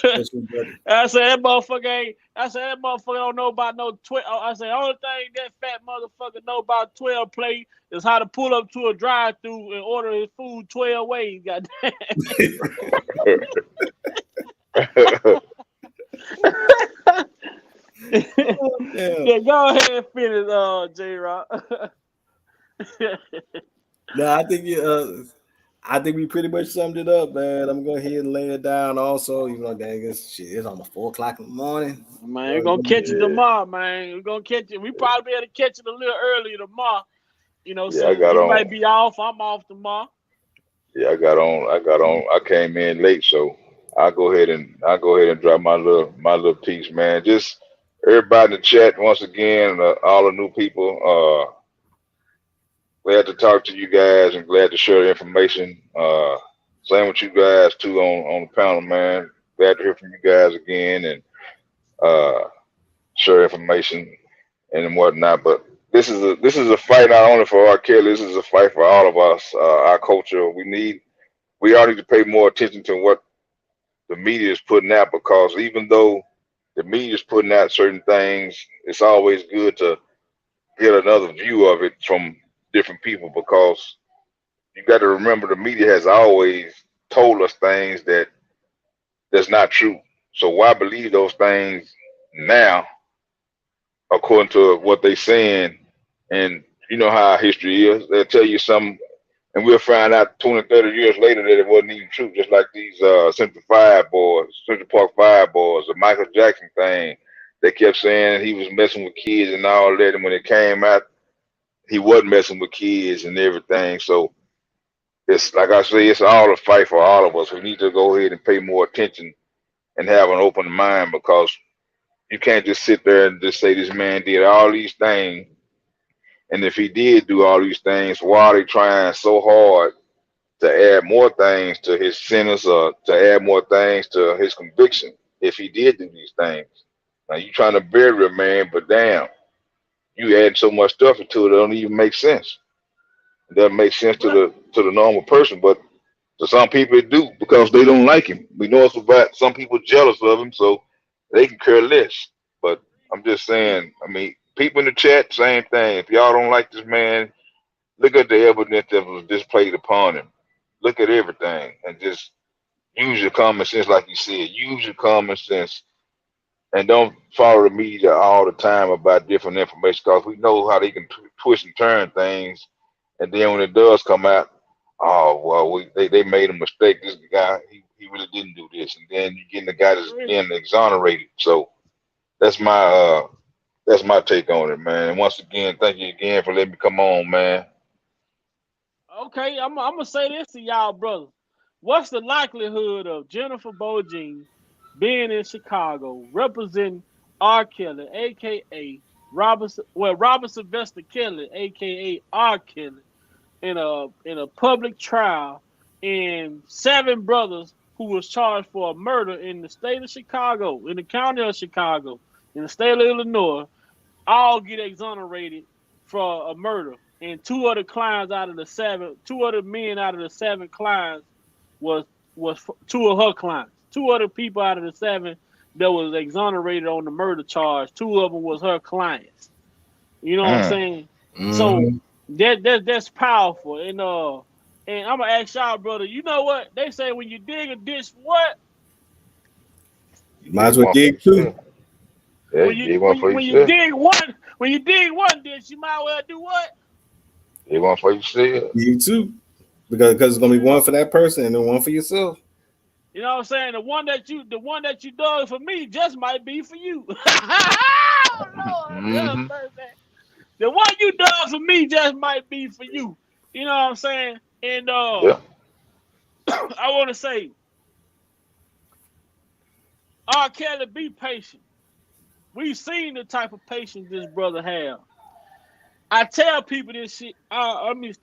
That's your brother. I said that motherfucker ain't. I said that motherfucker don't know about no 12. I said the only thing that fat motherfucker know about 12 play is how to pull up to a drive-through and order his food 12 ways. Goddamn. Yeah, go ahead and finish, J Rock. No, I think we pretty much summed it up, man. I'm going to go ahead and lay it down. Also, you know, dang, it's almost 4:00 in the morning. Man, we're gonna catch it tomorrow, man. We're gonna catch it. We probably be able to catch it a little earlier tomorrow. You know, Yeah, so I got you on. might be off. I'm off tomorrow. Yeah, I got on. I came in late, so I'll go ahead and drop my little piece, man. Just everybody in the chat once again, all the new people. Glad to talk to you guys and glad to share the information. Same with you guys too on the panel, man. Glad to hear from you guys again and uh, share information and whatnot. But this is a fight not only for R. Kelly. This is a fight for all of us. Our culture. We all need to pay more attention to what the media is putting out, because even though the media is putting out certain things, it's always good to get another view of it from different people, because you got to remember the media has always told us things that's not true. So why believe those things now according to what they saying? And you know how history is. They'll tell you something and we'll find out 20, 30 years later that it wasn't even true. Just like these Central Park Five boys, the Michael Jackson thing. They kept saying he was messing with kids and all that, and when it came out, he wasn't messing with kids and everything. So it's like I say, it's all a fight for all of us. We need to go ahead and pay more attention and have an open mind, because you can't just sit there and just say this man did all these things. And if he did do all these things, why are they trying so hard to add more things to his sentence or to add more things to his conviction if he did do these things? Now you trying to bury a man, but damn, you add so much stuff into it, it don't even make sense. It doesn't make sense to But the normal person, but to some people it do, because they don't like him. We know it's about some people jealous of him, so they can care less. But I'm just saying, I mean, people in the chat, same thing. If y'all don't like this man, look at the evidence that was displayed upon him. Look at everything and just use your common sense, like you said. Use your common sense and don't follow the media all the time about different information, because we know how they can twist and turn things. And then when it does come out, oh well, they made a mistake. This guy, he really didn't do this, and then you getting the guy that's getting exonerated. So that's my take on it, man. And once again, thank you again for letting me come on, man. okay, I'm gonna say this to y'all, brothers. What's the likelihood of Jennifer Bojin being in Chicago representing R. Kelly, aka Robert Sylvester Kelly, aka R. Kelly, in a public trial, and 7 brothers who was charged for a murder in the state of Chicago, in the county of Chicago, in the state of Illinois, all get exonerated for a murder. And 2 other clients out of the 7, 2 other men out of the 7 clients was 2 of her clients. 2 other people out of the 7 that was exonerated on the murder charge. 2 of them was her clients. You know what I'm saying? So Mm-hmm. that's powerful. And I'm gonna ask y'all, brother. You know what they say when you dig a ditch? What You might as Dig well one for dig two. yourself. Yeah, you dig one for when you yourself. dig one ditch, you might well do what? Dig one for yourself. You too. Because it's gonna be one for that person and then one for yourself. You know what I'm saying? The one that you dug for me just might be for you. Oh Lord, have Mm-hmm. mercy. The one you dug for me just might be for you. You know what I'm saying? And Yeah. I want to say, R.Kelly, be patient. We've seen the type of patience this brother have. I tell people this shit. Let me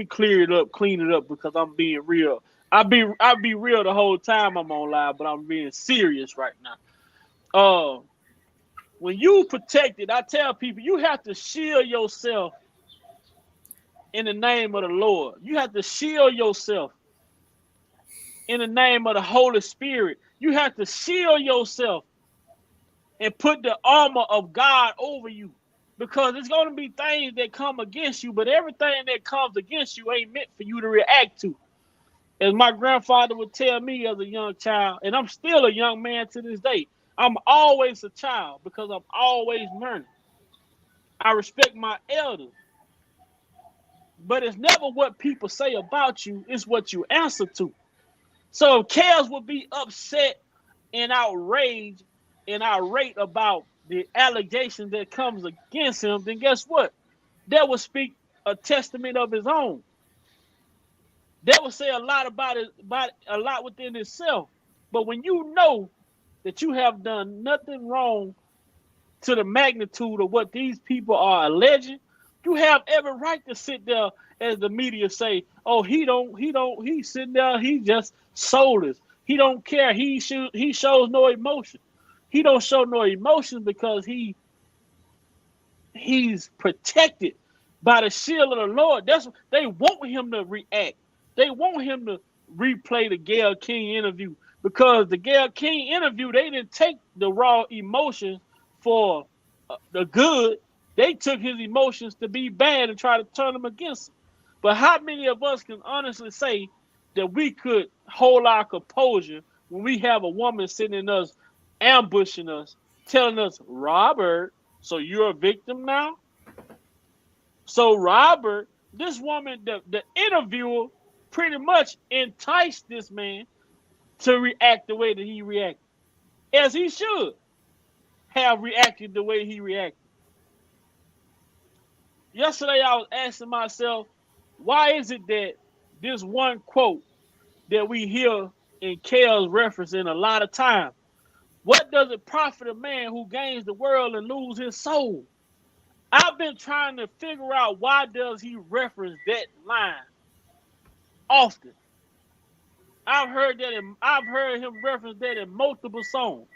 clear it up, clean it up, because I'm being real. I be real the whole time I'm on live, but I'm being serious right now. When you protect it, I tell people you have to shield yourself in the name of the Lord. You have to shield yourself in the name of the Holy Spirit. You have to shield yourself and put the armor of God over you. Because it's going to be things that come against you, but everything that comes against you ain't meant for you to react to. As my grandfather would tell me as a young child, and I'm still a young man to this day, I'm always a child because I'm always learning. I respect my elders, but it's never what people say about you, it's what you answer to. So if Kels would be upset and outraged and irate about the allegation that comes against him, then guess what? That would speak a testament of his own. That would say a lot about it, about a lot within itself. But when you know that you have done nothing wrong to the magnitude of what these people are alleging, you have every right to sit there, as the media say, oh, he's sitting there, he just soulless. He don't care. He shows no emotion. He don't show no emotion because he's protected by the shield of the Lord. That's they want him to react. They want him to replay the Gayle King interview, because the Gayle King interview, they didn't take the raw emotions for the good. They took his emotions to be bad and try to turn them against him. But how many of us can honestly say that we could hold our composure when we have a woman sitting us, ambushing us, telling us, Robert, so you're a victim now? So Robert, this woman, the interviewer, pretty much enticed this man to react the way that he reacted, as he should have reacted the way he reacted. Yesterday, I was asking myself, why is it that this one quote that we hear in Kale's referencing a lot of times, what does it profit a man who gains the world and lose his soul? I've been trying to figure out why does he reference that line often. I've heard him reference that in multiple songs.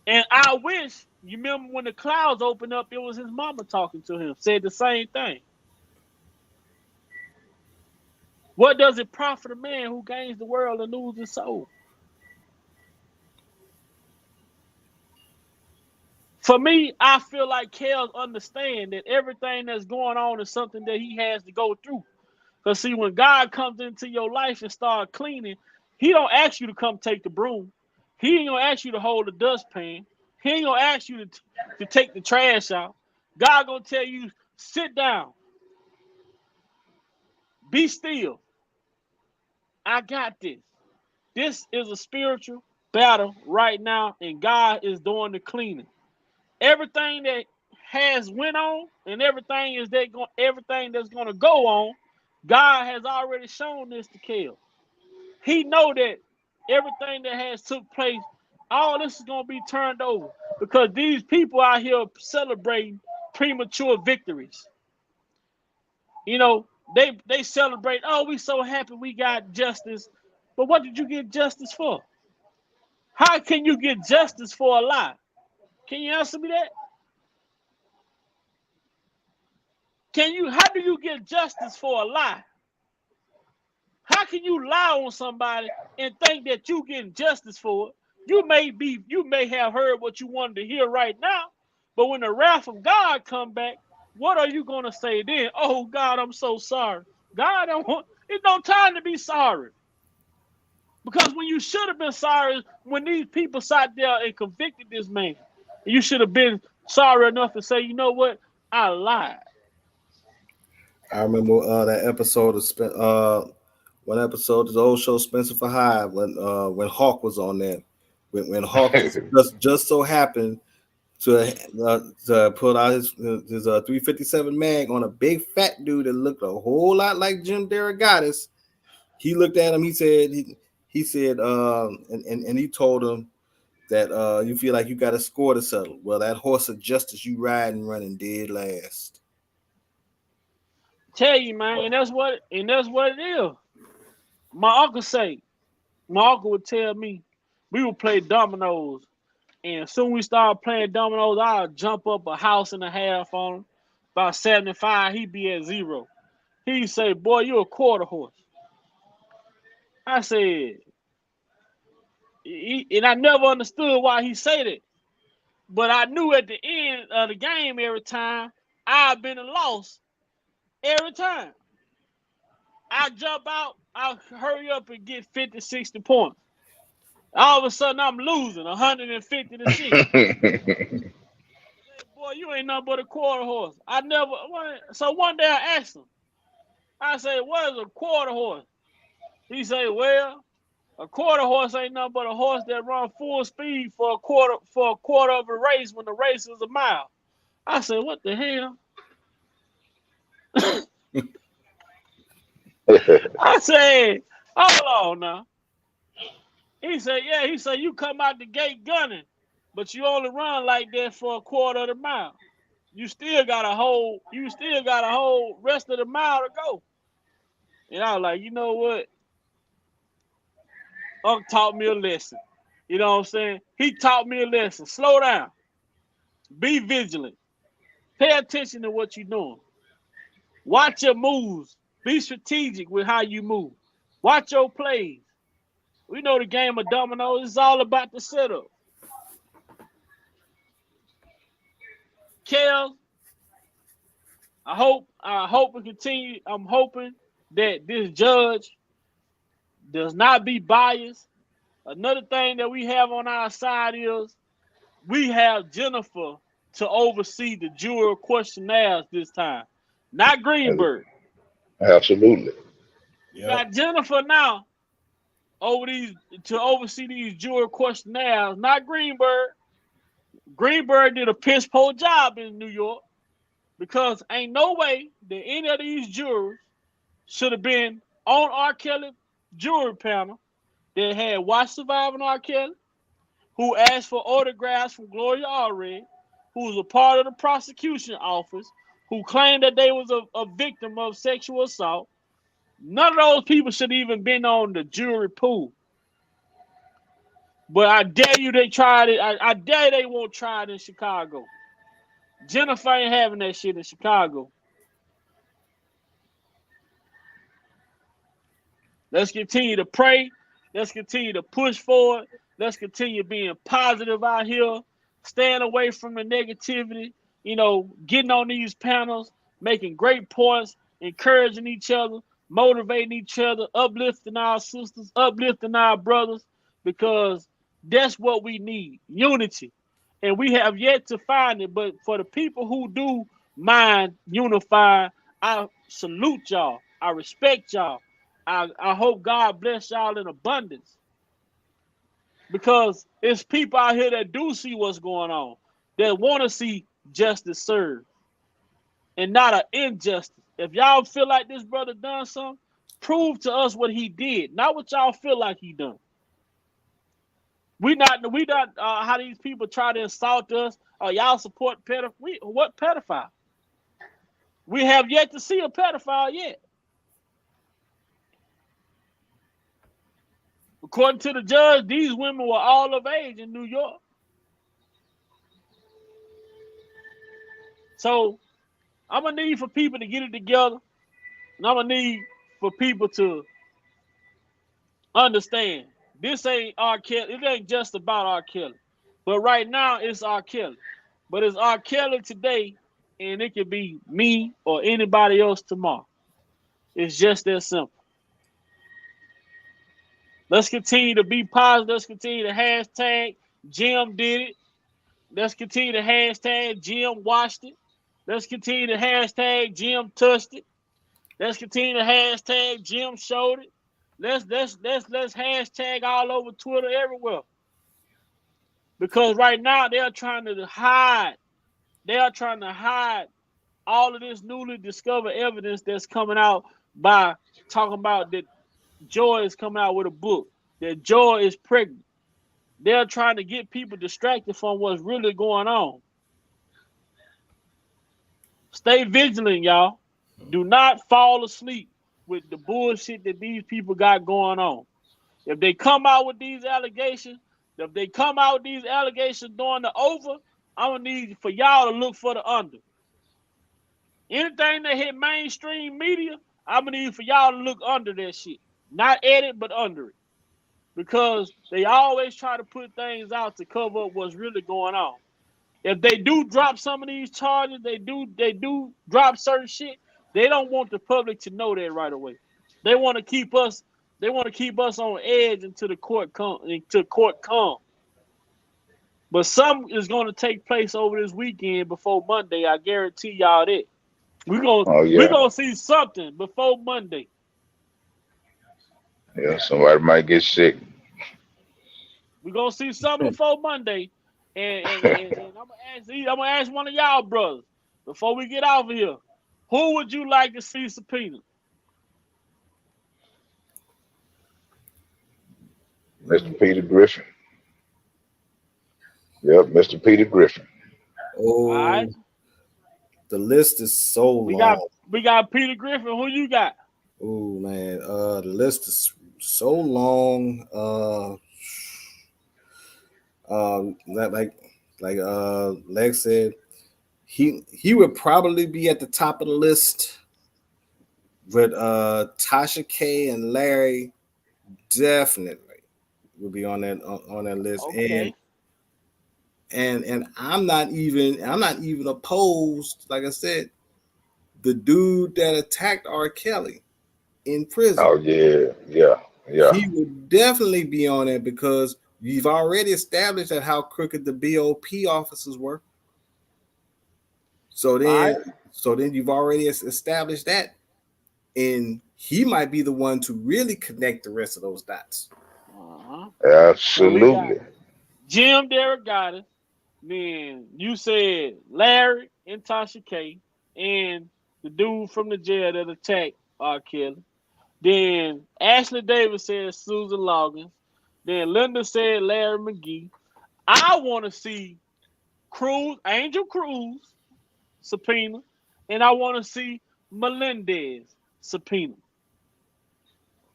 And I wish, you remember when the clouds opened up, it was his mama talking to him, said the same thing. What does it profit a man who gains the world and loses his soul? For me, I feel like Kels understand that everything that's going on is something that he has to go through. Because see, when God comes into your life and start cleaning, he don't ask you to come take the broom. He ain't gonna ask you to hold the dustpan. He ain't gonna ask you to take the trash out. God gonna tell you, sit down, be still. I got this. This is a spiritual battle right now, and God is doing the cleaning. Everything that has went on and everything that's gonna go on, God has already shown this to Kel. He know that everything that has took place, all this is gonna be turned over, because these people out here celebrating premature victories. You know, they celebrate, oh, we so happy we got justice. But what did you get justice for? How can you get justice for a lie? Can you answer me that? How do you get justice for a lie? How can you lie on somebody and think that you getting justice for it? You may have heard what you wanted to hear right now, But when the wrath of God come back, what are you gonna say then? Oh God, I'm so sorry. God don't want. It's no time to be sorry. Because when you should have been sorry, when these people sat there and convicted this man, you should have been sorry enough to say, you know what, I lied. I remember that episode of one episode of the old show Spencer for High when Hawk was on there. When Hawk just so happened to pull out his 357 mag on a big fat dude that looked a whole lot like Jim Derogatis. He looked at him. He said and he told him that you feel like you got a score to settle. Well, that horse of justice you riding running dead last. Tell you, man, and that's what it is. My uncle would tell me, we would play dominoes, and soon we started playing dominoes, I'd jump up a house and a half on him. About 75, he'd be at 0. He'd say, boy, you a quarter horse. I said, and I never understood why he said it. But I knew at the end of the game every time, I've been a loss every time. I jump out, I hurry up and get 50, 60 points. All of a sudden, I'm losing 150 to 60. Boy, you ain't nothing but a quarter horse. So one day I asked him, I said, what is a quarter horse? He said, well, a quarter horse ain't nothing but a horse that run full speed for a quarter of a race when the race is a mile. I said, what the hell? I said, hold on now. He said, yeah, you come out the gate gunning, but you only run like that for a quarter of the mile. You still got a whole rest of the mile to go. And I was like, you know what? Unc taught me a lesson. You know what I'm saying? He taught me a lesson. Slow down. Be vigilant. Pay attention to what you're doing. Watch your moves. Be strategic with how you move. Watch your plays. We know the game of dominoes is all about the setup. Kel, I hope we continue. I'm hoping that this judge does not be biased. Another thing that we have on our side is we have Jennifer to oversee the juror questionnaires this time, not Greenberg. Absolutely. We got Jennifer now to oversee these juror questionnaires, not Greenberg. Greenberg did a piss poor job in New York because ain't no way that any of these jurors should have been on R.Kelly jury panel that had watched Surviving R.Kelly, who asked for autographs from Gloria Allred, who was a part of the prosecution office, who claimed that they was a victim of sexual assault. None of those people should have even been on the jury pool. But I dare you they tried it. I dare they won't try it in Chicago. Jennifer ain't having that shit in Chicago. Let's continue to pray. Let's continue to push forward. Let's continue being positive out here. Staying away from the negativity. Getting on these panels, making great points, encouraging each other, motivating each other, uplifting our sisters, uplifting our brothers, because that's what we need, unity. And we have yet to find it, but for the people who do mind unifying, I salute y'all. I respect y'all. I hope God bless y'all in abundance, because it's people out here that do see what's going on, that want to see justice served and not an injustice. If y'all feel like this brother done something, prove to us what he did, not what y'all feel like he done. We not how these people try to insult us. Oh, y'all support pedophile. What pedophile? We have yet to see a pedophile yet. According to the judge, these women were all of age in New York. So I'm going to need for people to get it together. And I'm going to need for people to understand this ain't R. Kelly. It ain't just about R. Kelly. But right now, it's R. Kelly. But it's R.Kelly today, and it could be me or anybody else tomorrow. It's just that simple. Let's continue to be positive. Let's continue to hashtag Jim did it. Let's continue to hashtag Jim watched it. Let's continue to hashtag Jim touched it. Let's continue to hashtag Jim showed it. Let's hashtag all over Twitter everywhere. Because right now they are trying to hide. They are trying to hide all of this newly discovered evidence that's coming out by talking about that Joy is coming out with a book, that Joy is pregnant. They're trying to get people distracted from what's really going on. Stay vigilant, y'all. Do not fall asleep with the bullshit that these people got going on. If they come out with these allegations, during the over, I'm going to need for y'all to look for the under. Anything that hit mainstream media, I'm going to need for y'all to look under that shit. Not at it, but under it. Because they always try to put things out to cover up what's really going on. If they do drop some of these charges, they do drop certain shit, they don't want the public to know that right away. They want to keep us on edge until the court come. But some is going to take place over this weekend before Monday. I guarantee y'all that. We're gonna see something before Monday. Yeah, somebody might get sick. We're gonna see something before Monday. And I'm gonna ask one of y'all brothers before we get off of here. Who would you like to see subpoena? Mr. Peter Griffin. Yep, Mr. Peter Griffin. Oh, All right. The list is so long. We got Peter Griffin. Who you got? Oh man, the list is so long. Like Lex said, he would probably be at the top of the list. But Tasha K and Larry definitely will be on that list. Okay. And I'm not even opposed. Like I said, the dude that attacked R.Kelly in prison. Oh yeah. He would definitely be on it because you've already established that how crooked the BOP officers were. So then you've already established that, and he might be the one to really connect the rest of those dots. Absolutely. So Jim Derrick got it. Then you said Larry and Tasha K and the dude from the jail that attacked R. Kelly. Then Ashley Davis said Susan Loggins. Then Linda said Larry McGee. I want to see Angel Cruz subpoena, and I want to see Melendez subpoena.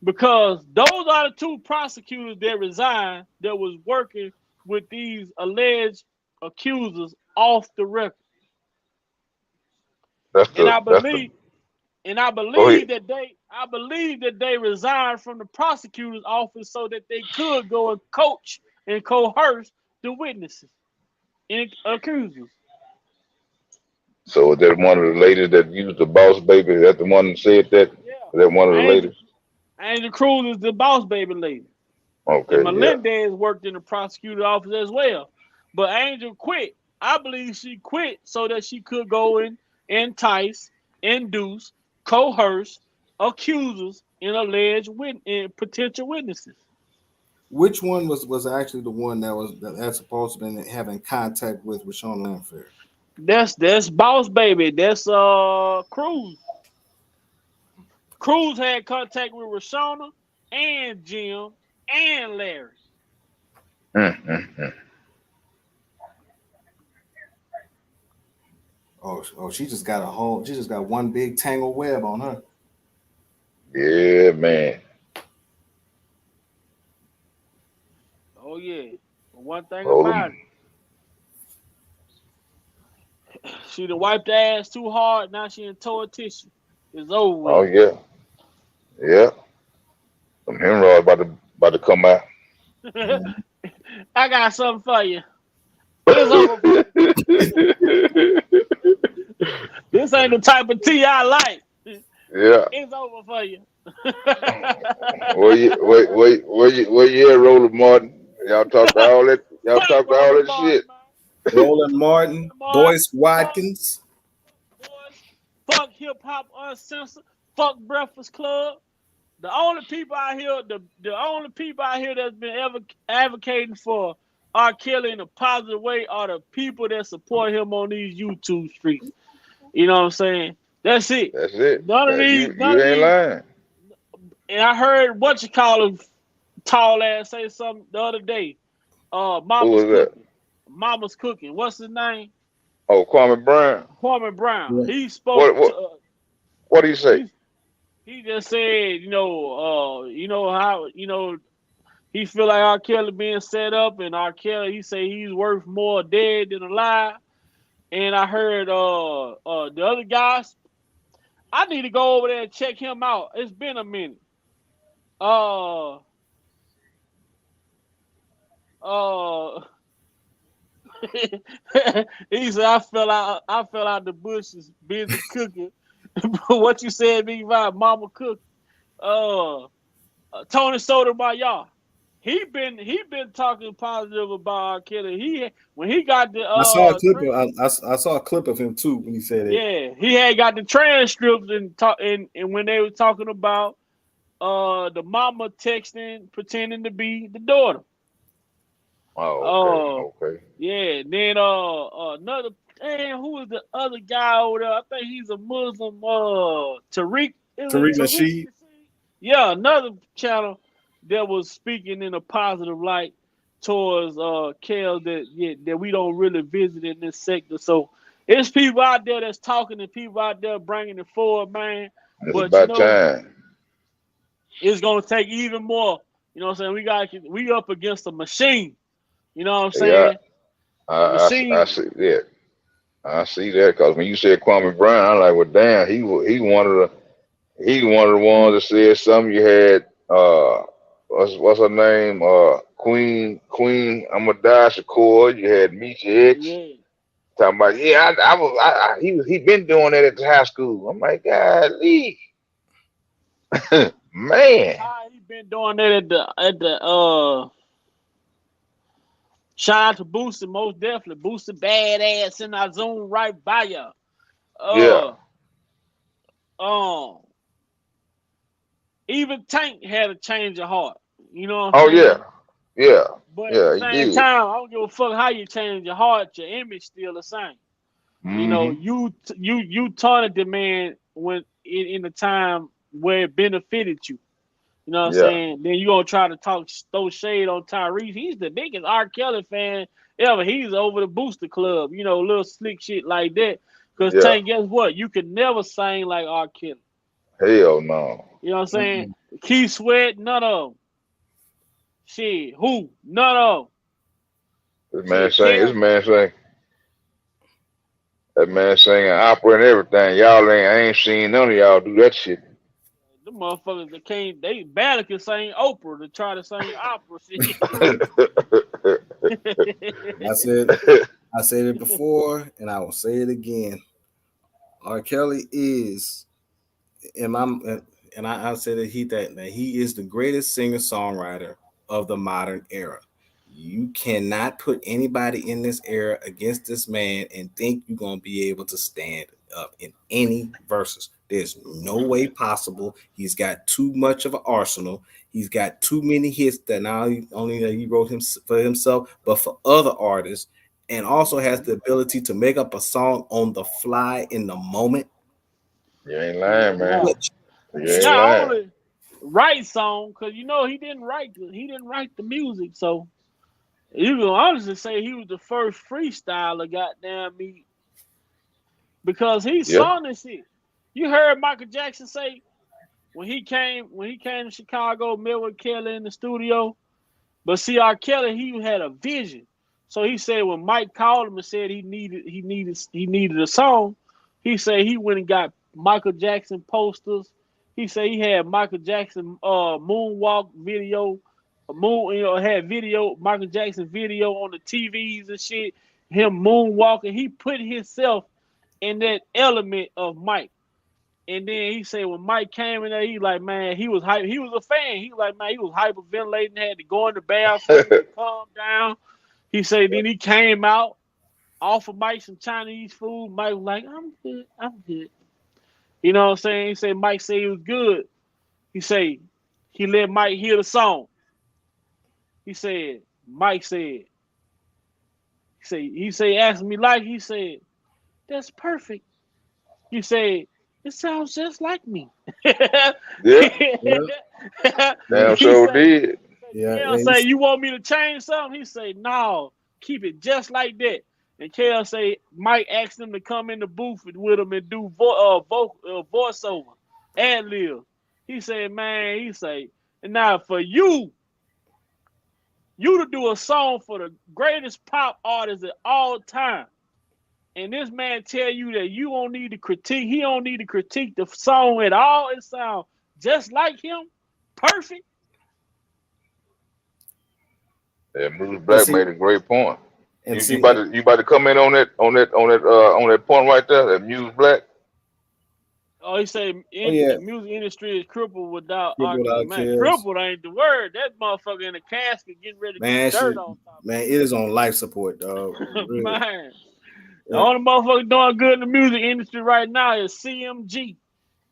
Because those are the two prosecutors that resigned that was working with these alleged accusers off the record. I believe that they resigned from the prosecutor's office so that they could go and coach and coerce the witnesses and accusers. So is that one of the ladies that used the boss baby? Is that the one that said that? Yeah. Is that one of the ladies? Angel Cruz is the boss baby lady. Okay. And Melendez worked in the prosecutor's office as well. But Angel quit. I believe she quit so that she could go and entice, induce, coerce accusers and alleged potential witnesses. Which one was actually the one that's supposed to be having contact with Rashawn Lanford? That's boss baby. That's Cruz. Cruz had contact with Rashona and Jim and Larry. Oh, she just got one big tangled web on her. Yeah, man. Oh yeah. One thing about it, she done wiped the ass too hard. Now she in tore tissue. It's over with. Oh yeah. Yeah. Some hemorrhoids about to come out. I got something for you. It's over. This ain't the type of tea I like. Yeah. It's over for you. Where you at, Roller Martin? Y'all talked all that. Y'all Fuck talked all Roland that Martin, shit. man. Roland Fuck Martin, Roland Martin. Boyce Fuck Watkins. boys. Fuck hip hop uncensored. Fuck Breakfast Club. The only people out here, the only people out here that's been ever advocating for R. Kelly in a positive way are the people that support him on these YouTube streets. You know what I'm saying? That's it. That's it. None of That these, none you of ain't these. lying. And I heard what you call him, tall ass, say something the other day. Who Mama's was that? cooking. Mama's cooking. What's his name? Oh, Kwame Brown. Kwame Brown. Yeah. He spoke What to. what what do you say? He just said, how he feel like R. Kelly being set up, and R. Kelly, he say he's worth more dead than alive. And I heard the other guys. I need to go over there and check him out. It's been a minute. Uh uh he said I fell out the bushes busy cooking. What you said, Big Vibe, Mama cook. Uh Tony Sotomayor. He been talking positive about R. Kelly. When he got the I saw a clip. I saw a clip of him too when he said it. yeah, he had got the transcripts and talk and when they were talking about the mama texting pretending to be the daughter. Oh, okay. Yeah, then another who was the other guy over there? I think he's a Muslim. Tariq, is it Tariq Tariq? Nasheed. Yeah, another channel that was speaking in a positive light towards Kel that we don't really visit in this sector. So it's people out there that's talking and people out there bringing it forward, man. It's But about time. it's gonna take even more. You know what I'm saying? We up against a machine. You know what I'm Yeah, saying? The I machine. see that. I see that because when you said Kwame Brown, I'm like, well, damn, he one of the ones that said something. You had what's her name? Queen Amadai Shakur. You had Misha X Yeah. talking about, yeah, he been doing that at the high school. I'm like, golly, man. How he been doing that at the shout out to Booster, most definitely. Booster badass in our zone right by you. Yeah. Uh um even Tank had a change of heart. You know what I'm Oh yeah. saying? Yeah. But at the Yeah, he same did. time, I don't give a fuck how you change your heart, your image still the same. You know, Hmm. you taunted the man when in the time where it benefited you. You know what I'm Yeah. saying? Then you gonna try to throw shade on Tyrese. He's the biggest R. Kelly fan ever. He's over the Booster Club, little slick shit like that. Cause Yeah. Tank, guess what? You could never sing like R. Kelly. Hell no. You know what I'm saying? Mm-mm. Keith Sweat, none of them. Shit, who? None of them. This man Shit, saying, Kel. this man saying, that man singing opera and everything. I ain't seen none of y'all do that shit. The motherfuckers that can't, they barely can sing Oprah to try to sing opera I shit. said I said it before, and I will say it again. R. Kelly is, and I said that he is the greatest singer songwriter of the modern era. You cannot put anybody in this era against this man and think you're gonna be able to stand up in any verses. There's no way possible. He's got too much of an arsenal. He's got too many hits that not only that he wrote him for himself, but for other artists, and also has the ability to make up a song on the fly in the moment. You ain't Yeah, lying, man. now. Which You And ain't not lying. only write song, because he didn't write the music, so you can honestly say he was the first freestyler, goddamn me, because he Yeah. sung this shit. You heard Michael Jackson say when he came to Chicago, met with Kelly in the studio. But see, R. Kelly, he had a vision. So he said when Mike called him and said he needed a song, he said he went and got Michael Jackson posters. He said he had Michael Jackson moonwalk video, had video Michael Jackson video on the TVs and shit. him moonwalking. He put himself in that element of Mike. And then he said when Mike came in there, he like, man, he was hype. He was a fan. He like, man, he was hyperventilating, had to go in the bathroom to calm down. He said then he came out, offered Mike some Chinese food. Mike was like, I'm good. You know what I'm saying? He said Mike said he was good. He said he let Mike hear the song. He said, Mike said, asked me like, he said, that's perfect. He said, it sounds just like me. Yeah, Yeah. damn He sure said, did. Yeah. Kel say, you want me to change something? He said, no, keep it just like that. And Kel say, Mike asked him to come in the booth with him and do voiceover, ad lib. He said, man, he say, and now for you to do a song for the greatest pop artist of all time, and this man tell you that you don't need to critique, he don't need to critique the song at all. It sounds just like him, perfect. Yeah, Bruce And Black see, made a great point. and You see, about to come in on that point right there, that Muse Black? Oh, he said oh yeah, the music industry is crippled without Triple R.Kelly. Dog Man, Kills. crippled ain't the word. That motherfucker in the casket getting ready to get Man, dirt shit, on top man, it is on life support, dog. of him. Really. Man, the Yeah, only motherfucker doing good in the music industry right now is CMG.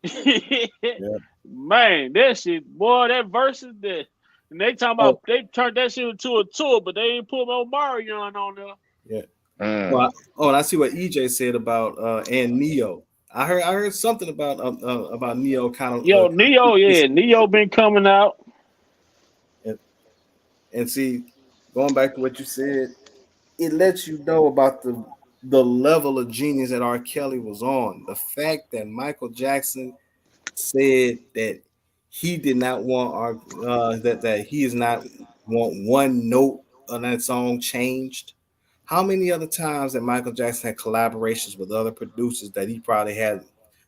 yeah. Man, that shit, boy, that versus that. And they talking Oh, about they turned that shit into a tour, but they ain't put no Mario on there. yeah. Mm. Well, and I see what EJ said about and Neo. I heard something about Neo kind of Yo, Neo, it's, yeah, Neo been coming out. and, and see, going back to what you said, it lets you know about the level of genius that R. Kelly was on. The fact that Michael Jackson said that he did not want our that he is not want one note on that song changed. How many other times that Michael Jackson had collaborations with other producers that he probably had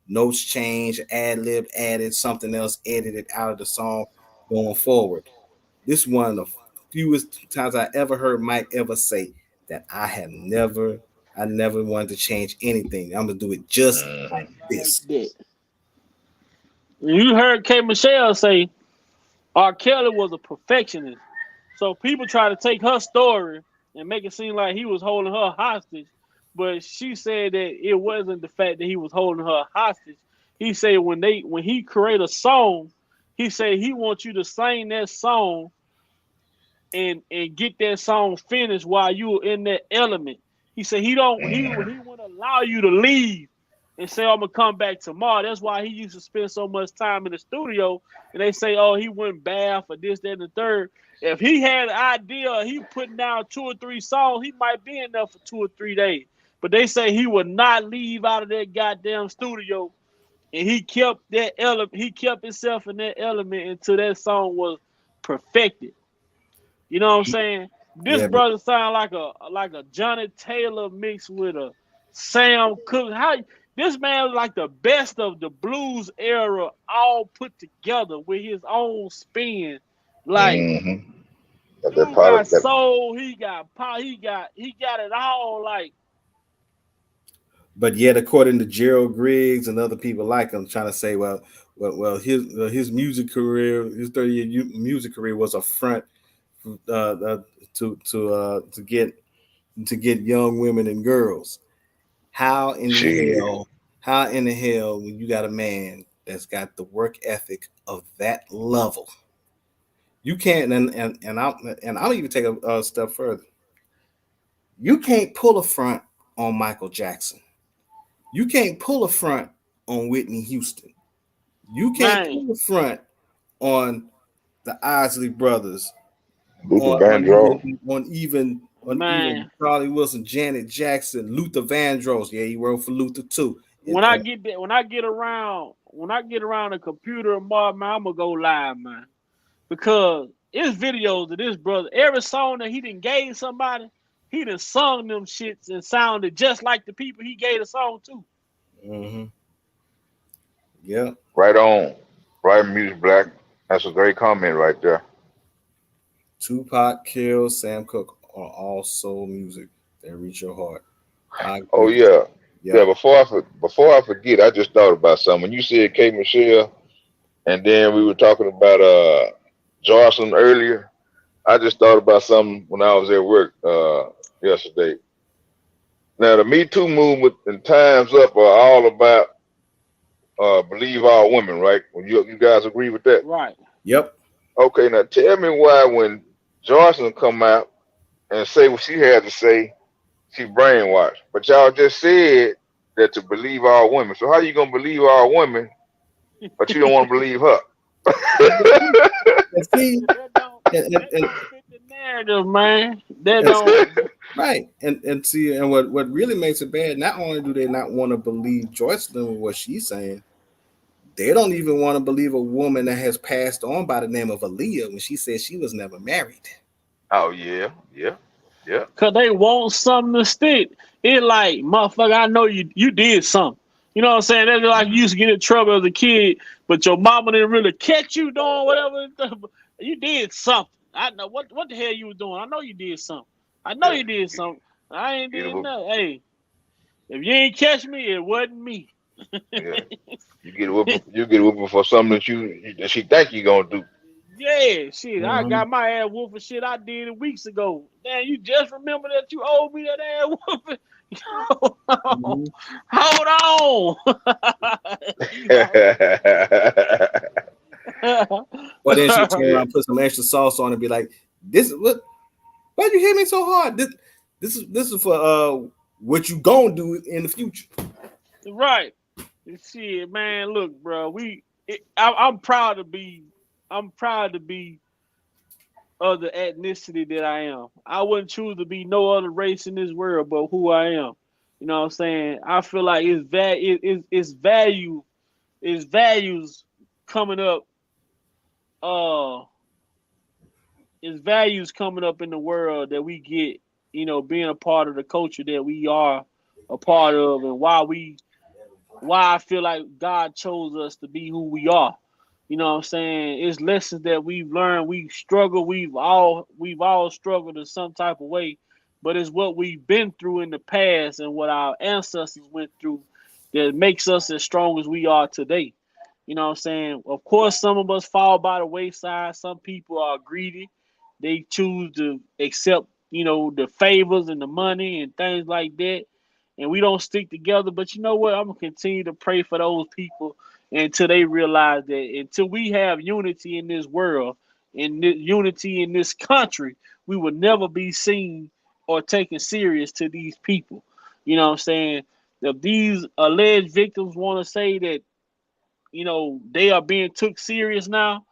notes changed, ad lib added, something else edited out of the song going forward? This is one of the fewest times I ever heard Mike ever say that I never wanted to change anything. I'm gonna do it just like Mm-hmm. Like this. that. You heard K. Michelle say R. Kelly was a perfectionist. So people try to take her story and make it seem like he was holding her hostage. But she said that it wasn't the fact that he was holding her hostage. He said when he create a song, he said he wants you to sing that song and get that song finished while you're in that element. He said he wouldn't allow you to leave and say I'm gonna come back tomorrow. That's why he used to spend so much time in the studio. And they say, oh, he went bad for this, that, and the third. If he had an idea, he putting down 2 or 3 songs, he might be in there for 2 or 3 days. But they say he would not leave out of that goddamn studio, and he kept that element. He kept himself in that element until that song was perfected. You know what I'm saying? This Yeah, but brother sound like a Johnny Taylor mixed with a Sam Cooke. How this man is like the best of the blues era all put together with his own spin. Like Mm-hmm. Got that dude pilot. got soul, he got power, he got it all. Like but yet, according to Gerald Griggs and other people like him, trying to say, his music career, his 30-year music career was a front uh, uh, to get young women and girls. How in the Shit. hell? How in the hell when you got a man that's got the work ethic of that level? You can't, I'll even take a step further. You can't pull a front on Michael Jackson. You can't pull a front on Whitney Houston. You can't man, pull a front on the Isley brothers, Luther Vandross. on even man. Charlie Wilson, Janet Jackson, Luther Vandross. Yeah, he wrote for Luther too. When I get that, when I get around the computer tomorrow, man, I'm gonna go live, man. Because it's videos of this brother. Every song that he done gave somebody, he done sung them shits and sounded just like the people he gave the song to. Mm-hmm. Yeah. Right on. Right, Music Black. That's a great comment right there. Tupac, Kill, Sam Cooke are all soul music. They reach your heart. I Oh agree. yeah, yeah. Yep. Before I forget, I just thought about something. When you said K Michelle, and then we were talking about Jocelyn earlier. I just thought about something when I was at work yesterday. Now the Me Too movement and Times Up are all about believe all women, right? When you guys agree with that? Right. Yep. Okay, now tell me why when Jocelyn come out and say what she had to say, she brainwashed. But y'all just said that to believe all women. So how you gonna believe all women, but you don't want to believe her? And see, That don't and, that and, don't fit the narrative, man. That and don't. right. And see, and what really makes it bad, not only do they not want to believe Joycelyn with what she's saying, they don't even want to believe a woman that has passed on by the name of Aaliyah when she said she was never married. Oh yeah, yeah, yeah. Cause they want something to stick. It like, motherfucker, I know you did something. You know what I'm saying? That's like you Mm-hmm. used to get in trouble as a kid, but your mama didn't really catch you doing whatever. You did something. I know what the hell you was doing. I know you did something. I know Yeah, you did something. I ain't get a did whoop. nothing. Hey, if you ain't catch me, it wasn't me. Yeah, you get a whooping. You get a whooping for something that she think you gonna do. Yeah, shit. I Mhm. got my ass whooped for shit I did it weeks ago. Damn, you just remember that you owed me that ass whooping? Mhm. Hold on. You know? But then she'll turn around, put some extra sauce on, and be like, "This is what? Why'd you hit me so hard? This is for what you gonna do in the future." Right. Shit, man. Look, bro. I'm proud to be. I'm proud to be of the ethnicity that I am. I wouldn't choose to be no other race in this world but who I am. You know what I'm saying? I feel like it's values coming up uh it's values coming up in the world that we get, being a part of the culture that we are a part of, and why I feel like God chose us to be who we are. You know what I'm saying? It's lessons that we've learned. We've struggled. We've all struggled in some type of way, but it's what we've been through in the past and what our ancestors went through that makes us as strong as we are today. You know what I'm saying? Of course, some of us fall by the wayside. Some people are greedy. They choose to accept, the favors and the money and things like that. And we don't stick together. But you know what? I'm going to continue to pray for those people until they realize that until we have unity in this world and unity in this country, we will never be seen or taken serious to these people. You know what I'm saying? If these alleged victims want to say that, they are being took serious now,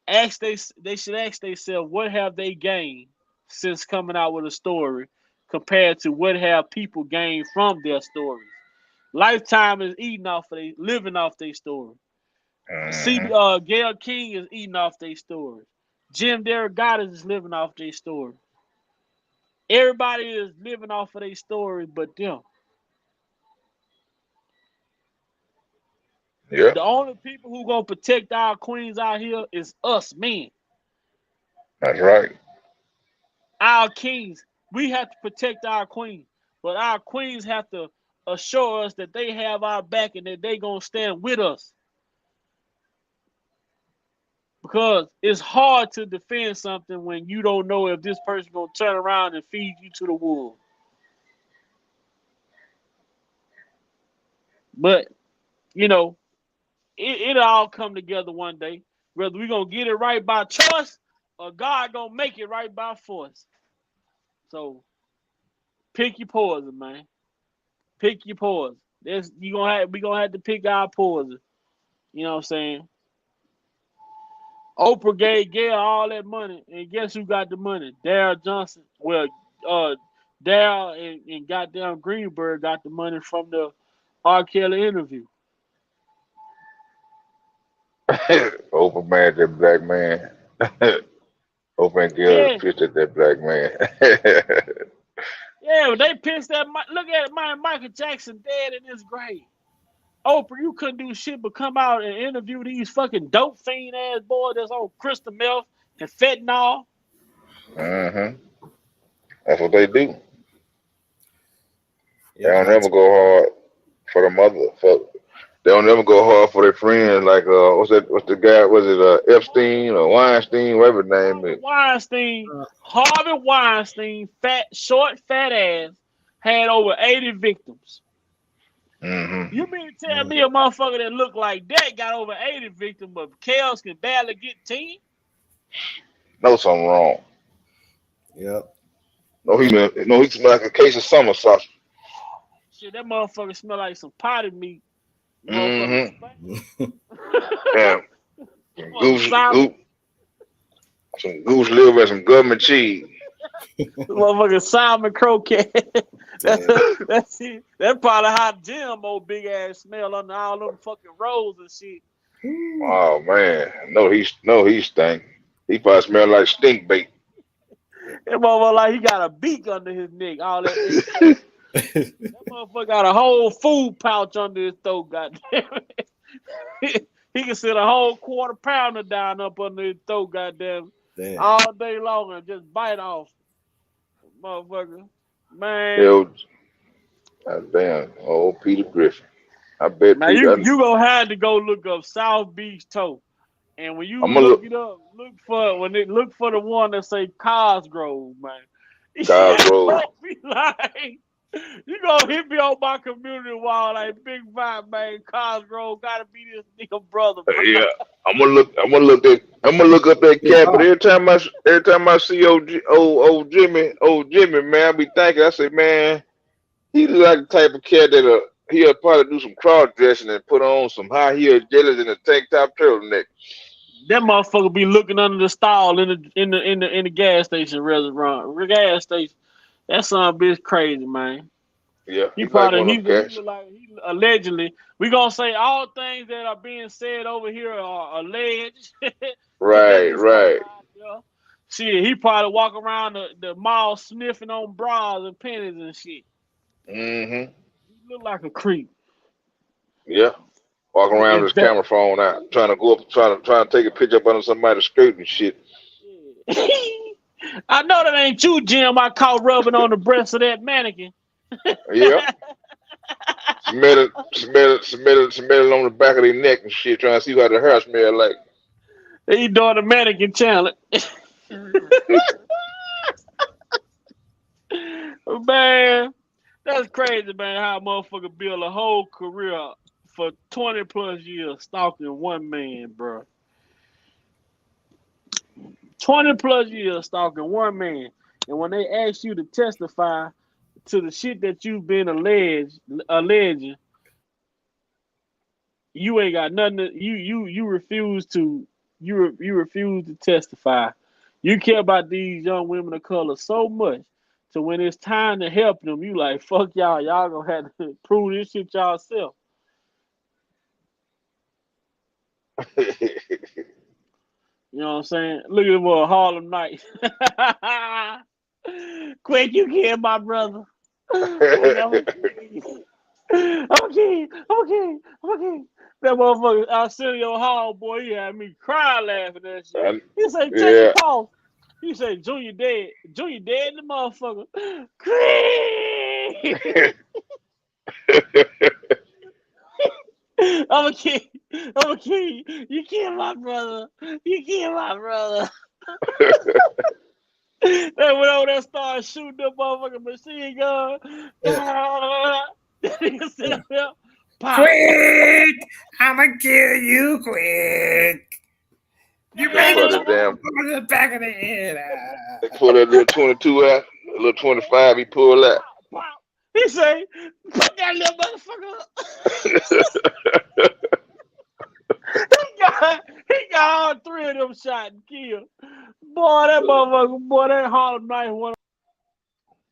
they should ask themselves what have they gained since coming out with a story compared to what have people gained from their stories. Lifetime is eating off of they living off their story. hmm Gail King is eating off their story. Jim Derogatis is living off their story. Everybody is living off of their story, but them. Yeah, The only people who gonna protect our queens out here is us men, that's right. our kings. We have to protect our queens, but our queens have to assure us that they have our back and that they gonna stand with us. Because it's hard to defend something when you don't know if this person gonna turn around and feed you to the wolves. But you know, it'll all come together one day. Whether we gonna get it right by choice or God gonna make it right by force. So pick your poison, man. Pick your poison. We gonna have to pick our poison. You know what I'm saying? Oprah gave Gail all that money, and guess who got the money? Daryl Johnson. Well, uh, Daryl and goddamn Greenberg got the money from the R.Kelly interview. Open man, that black man. Open girl Yeah, pissed at that black man. yeah. They pissed at look at it, Michael Jackson dead in his grave. Oprah, you couldn't do shit but come out and interview these fucking dope fiend ass boys that's on crystal meth and fentanyl. hmm That's what they do. They don't never go hard for the mother. They don't never go hard for their friends. Like what's the guy? Was it Epstein or Weinstein, whatever his name is? Harvey Weinstein, short, fat ass, had over 80 victims. Mm-hmm. You mean to tell me a motherfucker that looked like that got over 80 victims, but Kels can barely get 10? No, something wrong. Yep. No, he smell like a case of summer sauce. Shit, that motherfucker smell like some potted meat. Mm-hmm. Yeah. Some goose liver and some government cheese. Motherfucking salmon croquette. That's it. That's probably how Jim old big ass smell under all them fucking rolls and shit. Oh man, no, he stink. He probably smell like stink bait. That motherfucker like he got a beak under his neck. All that. That motherfucker got a whole food pouch under his throat. Goddamn it. He can sit a whole quarter pounder down up under his throat. Goddamn. Damn. All day long and just bite off. Motherfucker. Man. Yo, damn, old Peter Griffin. I bet now Peter. You gonna have to go look up South Beach Toe. And when you look it up, look for the one that say Cosgrove, man. Cosgrove. Be like, you gonna hit me on my community wall like Big Five, man. Cosgrove gotta be this nigga brother. Bro. Yeah, I'm gonna look up that cat. But every time I see old Jimmy, man, I be thinking. I say, man, he look like the type of cat that he'll probably do some cross dressing and put on some high heel jellies and a tank top turtleneck. That motherfucker be looking under the stall in the gas station restaurant. Gas station. That son of a bitch crazy, man. Yeah, he allegedly. We gonna say all things that are being said over here are alleged. Right. Shit, he probably walk around the mall sniffing on bras and panties and shit. Mm-hmm. He look like a creep. Yeah. Walking around with his camera phone out, trying to take a picture up under somebody's skirt and shit. I know that ain't you, Jim. I caught rubbing on the breast of that mannequin. Yeah. Smell it on the back of their neck and shit, trying to see what the hair smell like. They doing the mannequin challenge. Man, that's crazy, man, how a motherfucker build a whole career for 20 plus years stalking one man, bro. 20 plus years stalking one man. And when they ask you to testify to the shit that you've been alleging, you ain't got nothing to, you refuse to testify. You care about these young women of color so much. So when it's time to help them, you like, fuck y'all gonna have to prove this shit y'allself. You know what I'm saying? Look at him, Harlem Night. Quick, you killed my brother. Okay. That motherfucker, Arsenio Hall, boy, he had me crying laughing at that shit. He said, take the call. He said, Junior dead. Junior dead in the motherfucker. I'm a kid. You killed my brother. They went over there and started shooting the motherfucking machine gun. Nigga sit up there. Pop. Quick! I'ma kill you quick. You made it on the back of the head. They pull that little 22 out, a little 25, he pulled out. He say, put that little motherfucker he got all three of them shot and killed. Boy, that motherfucker, that Harlem Night one.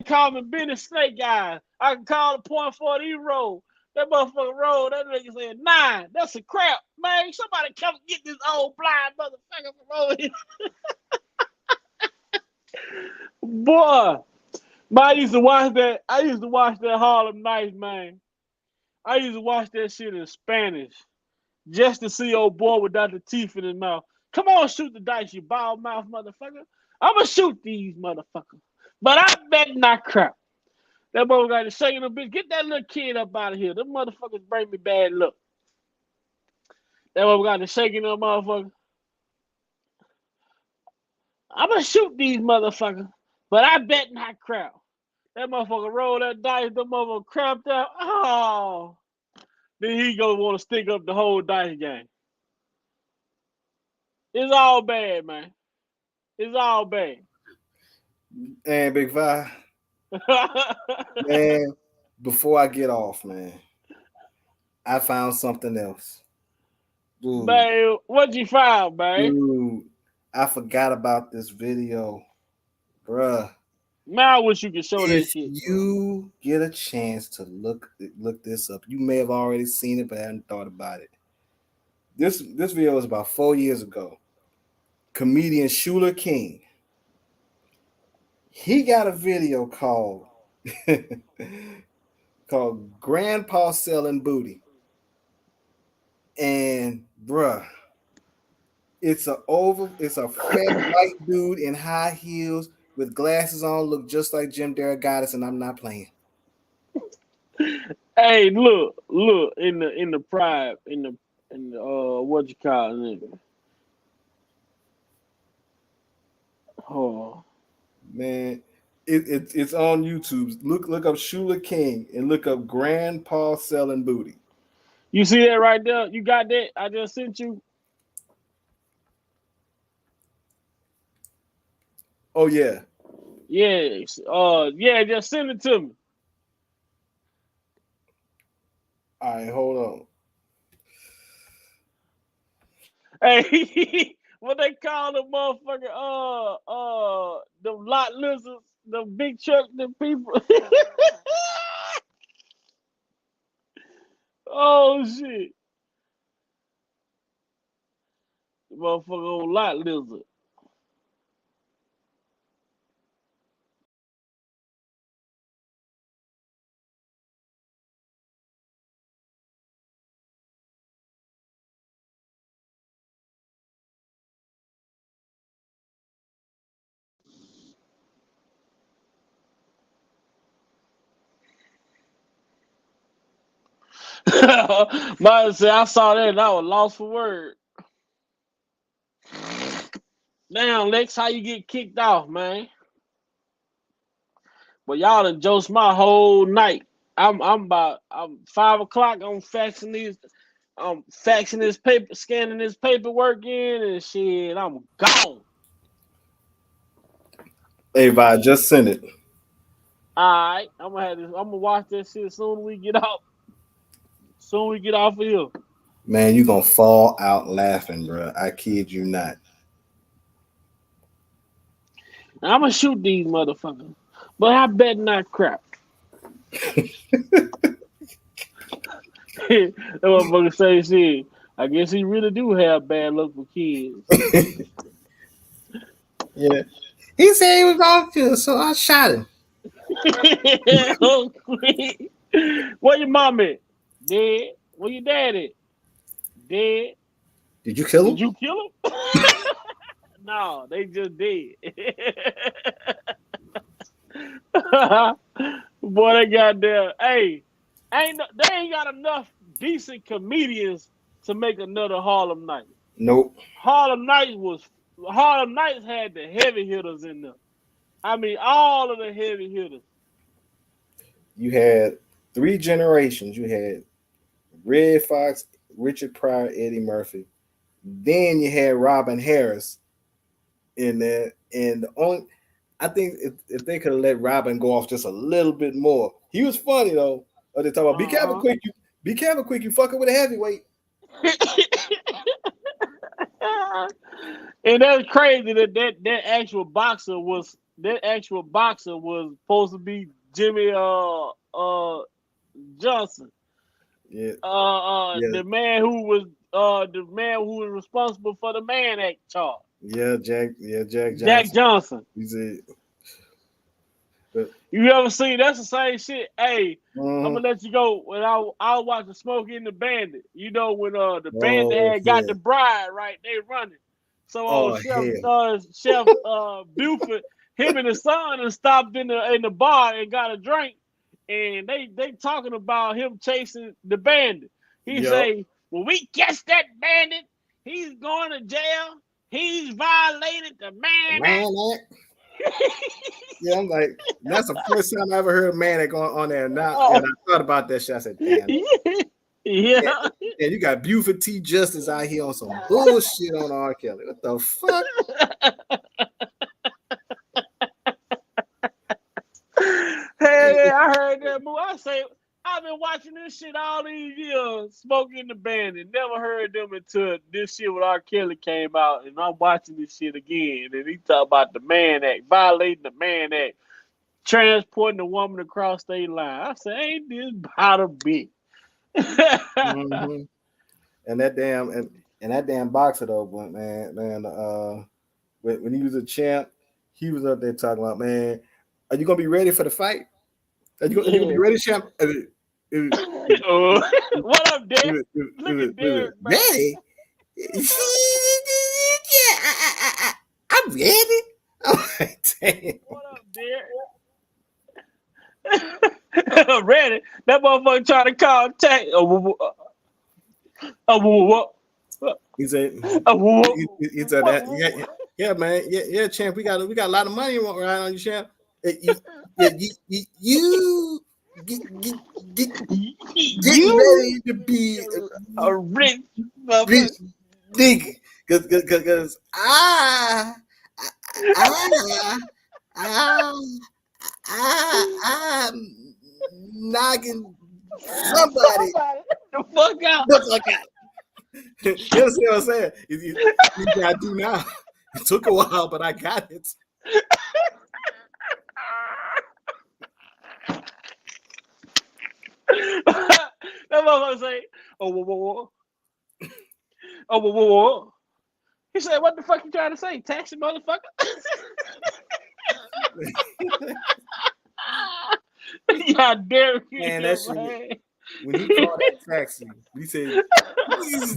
Call me Benny Snake Guy. I can call the .40 roll. That motherfucker roll. That nigga said 9. That's a crap, man. Somebody come get this old blind motherfucker from over here. Boy, I used to watch that Harlem Nights, man. I used to watch that shit in Spanish just to see old boy without the teeth in his mouth. Come on, shoot the dice, you bald mouth motherfucker. I'ma shoot these motherfuckers. But I bet not crap. That motherfucker got to shaking the bitch. Get that little kid up out of here. Them motherfuckers bring me bad luck. That motherfucker got to shaking them motherfucker. I'm gonna shoot these motherfuckers, but I bet not crowd. That motherfucker roll that dice. The motherfucker crapped out. Oh, then he gonna want to stick up the whole dice game. It's all bad, man. It's all bad. And Big Five, man, before I get off, man, I found something else. Man, what you found, man? Dude, I forgot about this video, bruh. Man, I wish you could show that If shit. you get a chance to look this up, you may have already seen it, but I hadn't thought about it. This video was about 4 years ago. Comedian Shuler King. He got a video called called Grandpa Selling Booty. And bruh, it's a fat white dude in high heels with glasses on, look just like Jim Derogatis, and I'm not playing. Hey, look in the pride in the what you call it, nigga. Oh Man, it's on YouTube. Look up Shuler King and look up Grandpa Selling Booty. you see that right there? You got that? I just sent you. Oh yeah. Yeah, yeah, just send it to me. All right, hold on. Hey, what they call the motherfucker? The lot lizards, the big truck, the people. Oh shit, the motherfucker old lot lizard. Might say I saw that and I was lost for word. Damn, Lex, how you get kicked off, man? But y'all done joked my whole night. I'm 5 o'clock. I'm faxing this paper, scanning this paperwork in, and shit. I'm gone. Hey, Vi, just send it. All right, I'm gonna watch that shit as soon as we get off. Soon we get off of here. Man, you gonna fall out laughing, bro. I kid you not. I'm gonna shoot these motherfuckers, but I bet not crap. That motherfucker say shit. I guess he really do have bad luck for kids. Yeah. He said he was off you, so I shot him. Where your mom at? Dead. Where your dad at? Dead. Did you kill him? Did you kill him? No, they just dead. Boy, they got there. Hey, they ain't got enough decent comedians to make another Harlem Night. Nope. Harlem Nights had the heavy hitters in there. I mean, all of the heavy hitters. You had 3 generations. You had Red Fox, Richard Pryor, Eddie Murphy. Then you had Robin Harris in there. And I think if they could have let Robin go off just a little bit more, he was funny though. Or they talk about be careful quick, you fucking with a heavyweight. And that's crazy that actual boxer was supposed to be Jimmy Johnson. Yeah. The man who was responsible for the Mann Act charge. Yeah, Jack Johnson. Jack Johnson. He's a You ever seen that's the same shit? Hey, I'm gonna let you go. When I was watching Smokey and the Bandit, you know when the bandit had got the bride, right? They running. So Chef Buford, him and his son, and stopped in the bar and got a drink. and they talking about him chasing the bandit. He Yup. say, "When we catch that bandit, he's going to jail. He's violated the Man Act." Man, yeah, I'm like, that's the first time I ever heard a man that going on there. Now, and I thought about that shit. I said, damn. Yeah. And you got Buford T. Justice out here on some bullshit on R. Kelly. What the fuck? Hey, I heard that movie. I say, I've been watching this shit all these years, Smoking the Bandit. Never heard them until this shit with R. Kelly came out, and I'm watching this shit again. And he talk about the Man Act, violating the Man Act, transporting a woman across state line. I say, ain't this about a bitch? Mm-hmm. And that damn boxer though, man, when he was a champ, he was up there talking about, man, are you gonna be ready for the fight? Are you gonna be ready, champ? What up, Derek? Look at Derek, man. Ready? Yeah, I'm ready. I'm like, damn. What up, Derek? Ready? That motherfucker trying to call tag. What? He said, What? he said that. Yeah, man. Yeah, champ. We got a lot of money right on you, champ. You get ready to be a rich nigga, because I'm knocking somebody the fuck out. the fuck out. You understand what I'm saying? You gotta do now. It took a while, but I got it. That motherfucker say, whoa. Whoa. He said, what the fuck you trying to say? Taxi motherfucker? Yeah, Derek. Man, that shit. When he called that taxi, he said,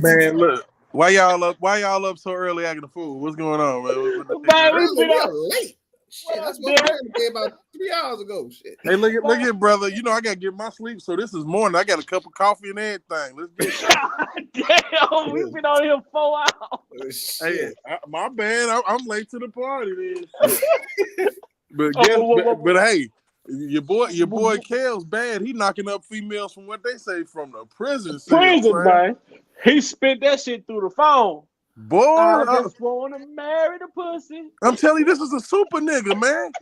man, look. Why y'all up so early acting a fool? What's going on, man? We were late. Shit, that's what I heard about 3 hours ago. Shit. Hey, look at brother. You know I gotta get my sleep, so this is morning. I got a cup of coffee and everything. Let's get it. Damn, we've been on here 4 hours. Hey, my bad. I'm late to the party, man. But hey, your boy Kel's bad. He knocking up females from what they say from the prison. Man. He spit that shit through the phone. Boy, I just want to marry the pussy. I'm telling you, this is a super nigga, man.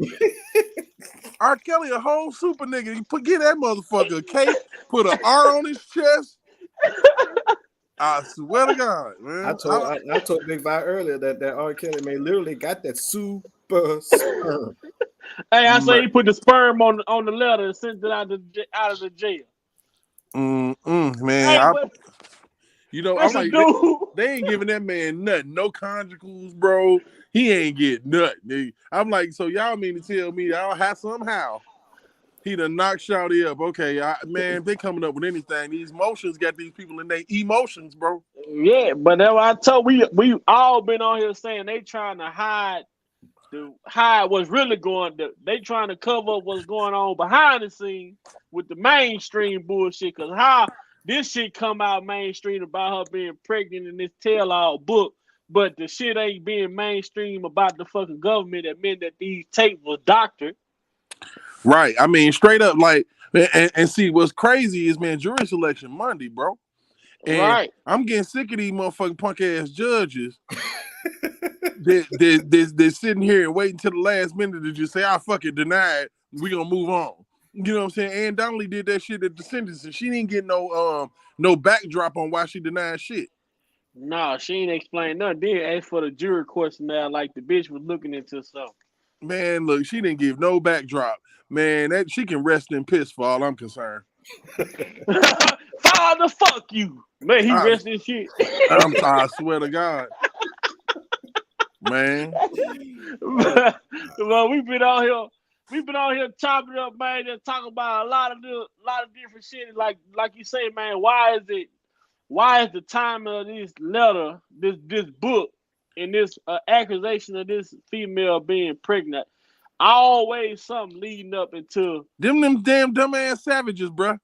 R. Kelly, a whole super nigga. You get that motherfucker a cape, put an R on his chest. I swear to God, man. I told Big Vi earlier that R. Kelly man literally got that super sperm. Hey, I say he put the sperm on the letter and sent it out of the jail. Man. Hey, you know, I'm like, they ain't giving that man nothing. No conjugals, bro. He ain't getting nothing. I'm like, so y'all mean to tell me I'll have somehow he done knocked Shawty up. Okay, man, they coming up with anything. These motions got these people in their emotions, bro. Yeah, but that's what I told we all been on here saying they trying to hide what's really going on. They trying to cover up what's going on behind the scenes with the mainstream bullshit. Cause how this shit come out mainstream about her being pregnant in this tell-all book, but the shit ain't being mainstream about the fucking government that meant that these tapes was doctored. Right. I mean, straight up, like, and see, what's crazy is, man, jury selection Monday, bro. And right. I'm getting sick of these motherfucking punk-ass judges they're sitting here and waiting till the last minute to just say, fucking deny it. We gonna move on. You know what I'm saying? Ann Donnelly did that shit at the sentencing. She didn't get no backdrop on why she denied shit. No, she ain't explain nothing. Then ask for the jury questionnaire like the bitch was looking into something. Man, look, she didn't give no backdrop. Man, that she can rest in piss for all I'm concerned. Father, fuck you. Man, he rest in shit. I swear to God. Man. Well, we've been out here chopping up, man, just talking about a lot of different shit. Like you say, man, why is the time of this letter, this book, and this accusation of this female being pregnant? Always something leading up into them damn dumbass savages, bruh.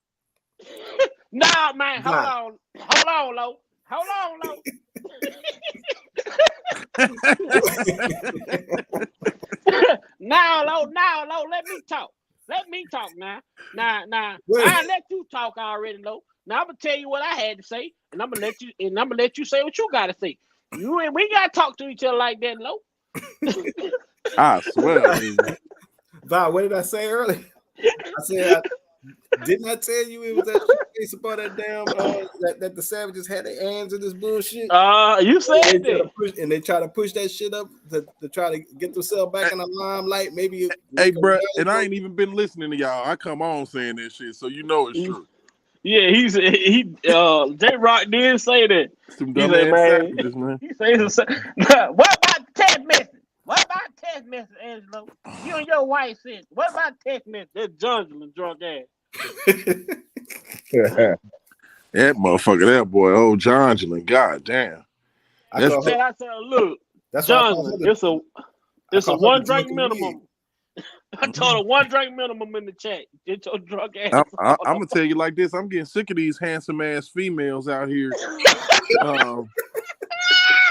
Nah, man, Nah. hold on, Lo. Now, Lo, let me talk. Now. I let you talk already, Lo. Now I'm gonna tell you what I had to say, and I'm gonna let you say what you gotta say. We gotta talk to each other like that, Lo. I swear, baby. Val, what did I say earlier? I said, didn't I tell you it was that case about that damn that the savages had their hands in this bullshit? You said that. And they try to push that shit up to try to get themselves back in the limelight. Maybe hey, bro, and I ain't even been listening to y'all. I come on saying this shit, so you know it's true. Yeah, J-Rock did say that. Some dumbass savages, man. He said, what about text message? Angelo? You and your wife said, what about text message? That Johnson drunk ass. That motherfucker, that boy, old Johnson, god damn. I said, look, Johnson, it's a one drink minimum. I told her 1 drink minimum in the chat. Get your drunk ass. I'm gonna tell you like this. I'm getting sick of these handsome ass females out here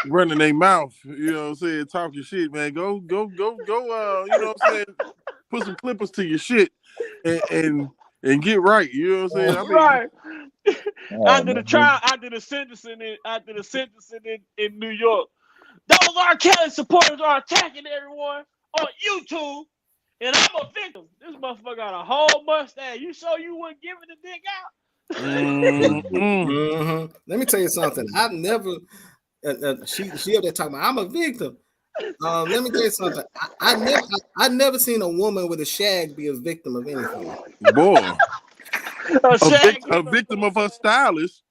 running their mouth. You know what I'm saying? Talking shit, man. Go. You know what I'm saying? Put some clippers to your shit and get right. You know what I'm saying? Right. After the sentencing in New York, those R.Kelly supporters are attacking everyone on YouTube. And I'm a victim. This motherfucker got a whole mustache. You sure you wouldn't give it the dick out? Mm-hmm. Let me tell you something. I've never. She up there talking about I'm a victim. Let me tell you something. I never seen a woman with a shag be a victim of anything. Boy, a victim of her stylist.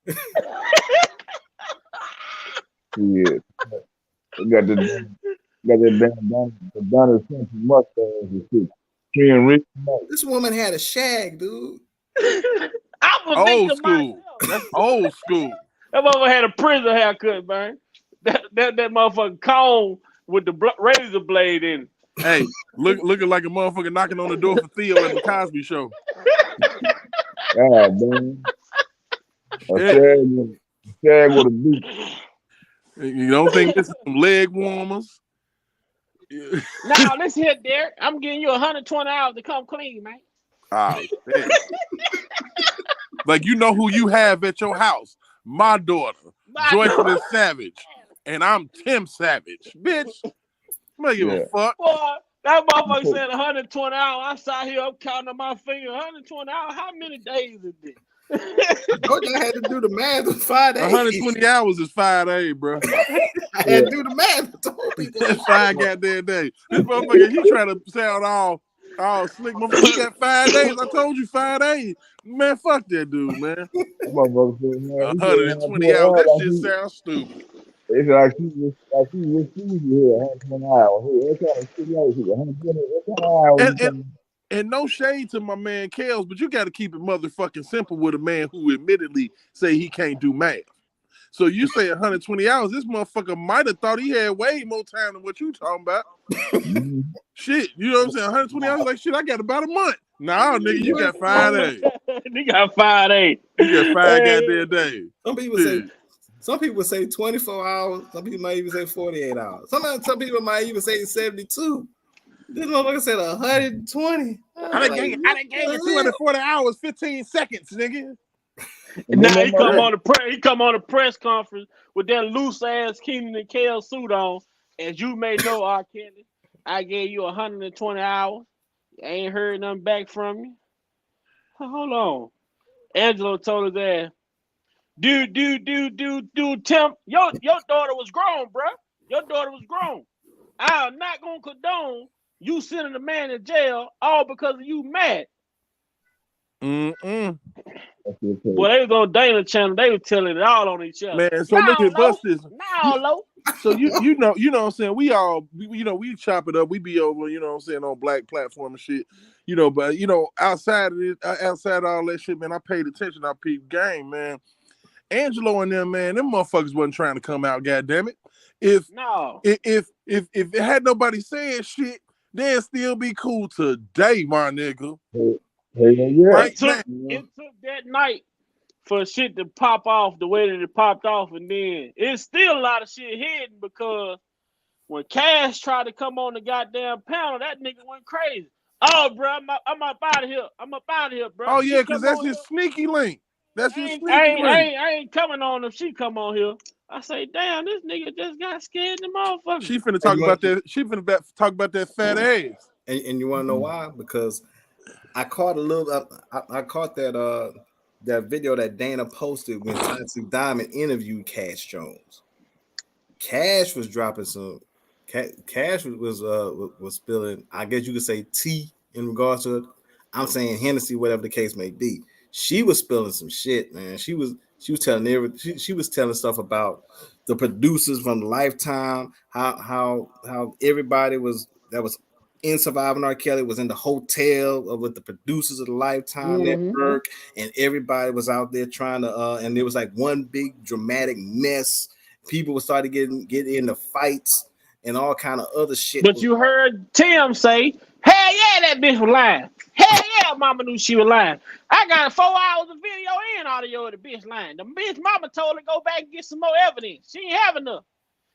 Yeah, got that damn Donald Trump mustache and shit. This woman had a shag, dude. I'm a old victim school. myself. That's old school. That motherfucker had a prison haircut, man. That motherfucker comb with the razor blade in it. Hey, looking like a motherfucker knocking on the door for Theo at the Cosby Show. God damn. A shag with a beat. You don't think this is some leg warmers? Now let's hit Derek. I'm giving you 120 hours to come clean, man. Oh, man. Like you know who you have at your house? My daughter, Joycelyn Savage, and I'm Tim Savage, bitch. I'm gonna give a fuck. Boy, that motherfucker said 120 hours. I sat here, I'm counting on my finger. 120 hours. How many days is this? I had to do the math with 5 days. 120 hours is 5 days, bro. I had to do the math. That's 5 goddamn days. This motherfucker, he trying to sound all slick. Motherfucker, you got 5 days. I told you 5 days. Man, fuck that dude, man. 120 hours. That shit sounds stupid. It's like she refused here 120 hours. What kind of shit is it? 120 hours. And no shade to my man Kels, but you got to keep it motherfucking simple with a man who admittedly say he can't do math. So you say 120 hours, this motherfucker might have thought he had way more time than what you talking about. Shit, you know what I'm saying? 120 hours, like shit, I got about a month. Nah, nigga, you got 5 days. You got 5 days. You got 5 goddamn days. Some people say 24 hours. Some people might even say 48 hours. Some people might even say 72. This motherfucker said 120. I done gave you 240 hours, 15 seconds, nigga. Now he come on the press conference with that loose ass Keenan and Kale suit on. As you may know, R. Kelly, I gave you 120 hours. I ain't heard nothing back from you. Hold on. Angelo told his ass, dude, Tim, your daughter was grown, bro. Your daughter was grown. I'm not gonna condone you sending a man in jail all because of you mad. Well, they was on Dana Channel. They were telling it all on each other. Man, so look at Buster's. Now, So you know what I'm saying? We chop it up. We be over, you know what I'm saying, on black platform and shit. You know, but you know, outside of all that shit, man, I paid attention. I peeped game, man. Angelo and them, man, them motherfuckers wasn't trying to come out, goddammit. If it had nobody saying shit, they'll still be cool today, my nigga. Hell yeah. Right It took now. that night for shit to pop off the way that it popped off, and then it's still a lot of shit hidden because when Cash tried to come on the goddamn panel, that nigga went crazy. Oh, bro, I'm up out of here. I'm up out of here, bro. Oh She yeah, because come that's on his here. sneaky link. That's his I sneaky link. ain't coming on if she come on here. I say, damn, this nigga just got scared in the motherfucker. She finna talk about that. She finna talk about that fat ass. And you want to know why? Because I caught a little. I caught that video that Dana posted when Toxic Diamond interviewed Cash Jones. Cash was dropping some. Cash was spilling. I guess you could say tea in regards to it. I'm saying Hennessy, whatever the case may be. She was spilling some shit, man. She was telling she was telling stuff about the producers from Lifetime, how everybody that was in Surviving R.Kelly was in the hotel with the producers of the Lifetime network, and everybody was out there trying to and there was like one big dramatic mess. People would start to get into fights and all kind of other shit. But you heard Tim say, hell yeah, that bitch was lying. Hell yeah, mama knew she was lying. I got 4 hours of video and audio of the bitch lying. The bitch mama told her to go back and get some more evidence. She ain't have enough.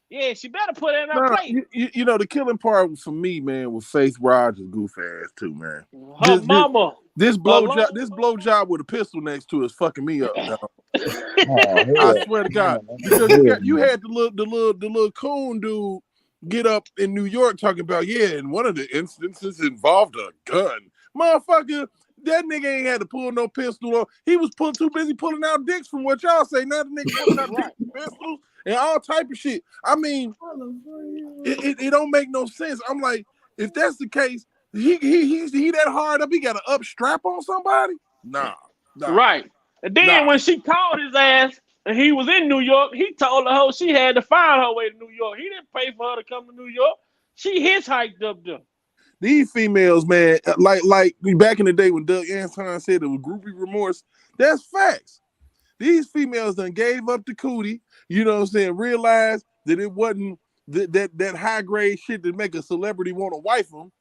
Yeah, she better put it in her plate. You know, the killing part for me, man, was Faith Rogers' goof ass too, man. Her mama. This blowjob with a pistol next to it is fucking me up, dog. I swear to God, because you had the little coon dude get up in New York talking about, and one of the instances involved a gun. Motherfucker, that nigga ain't had to pull no pistol on. He was too busy pulling out dicks from what y'all say. Now the nigga pulling out dicks and pistols and all type of shit. I mean, it don't make no sense. I'm like, if that's the case, he that hard up, he got to up strap on somebody? Nah. Right. And then when she called his ass and he was in New York, he told the hoe she had to find her way to New York. He didn't pay for her to come to New York. She hitchhiked up there. These females, man, like back in the day when Doug Anton said it was groupie remorse, that's facts. These females done gave up the cootie, you know what I'm saying, realized that it wasn't that high grade shit that make a celebrity want to wife them.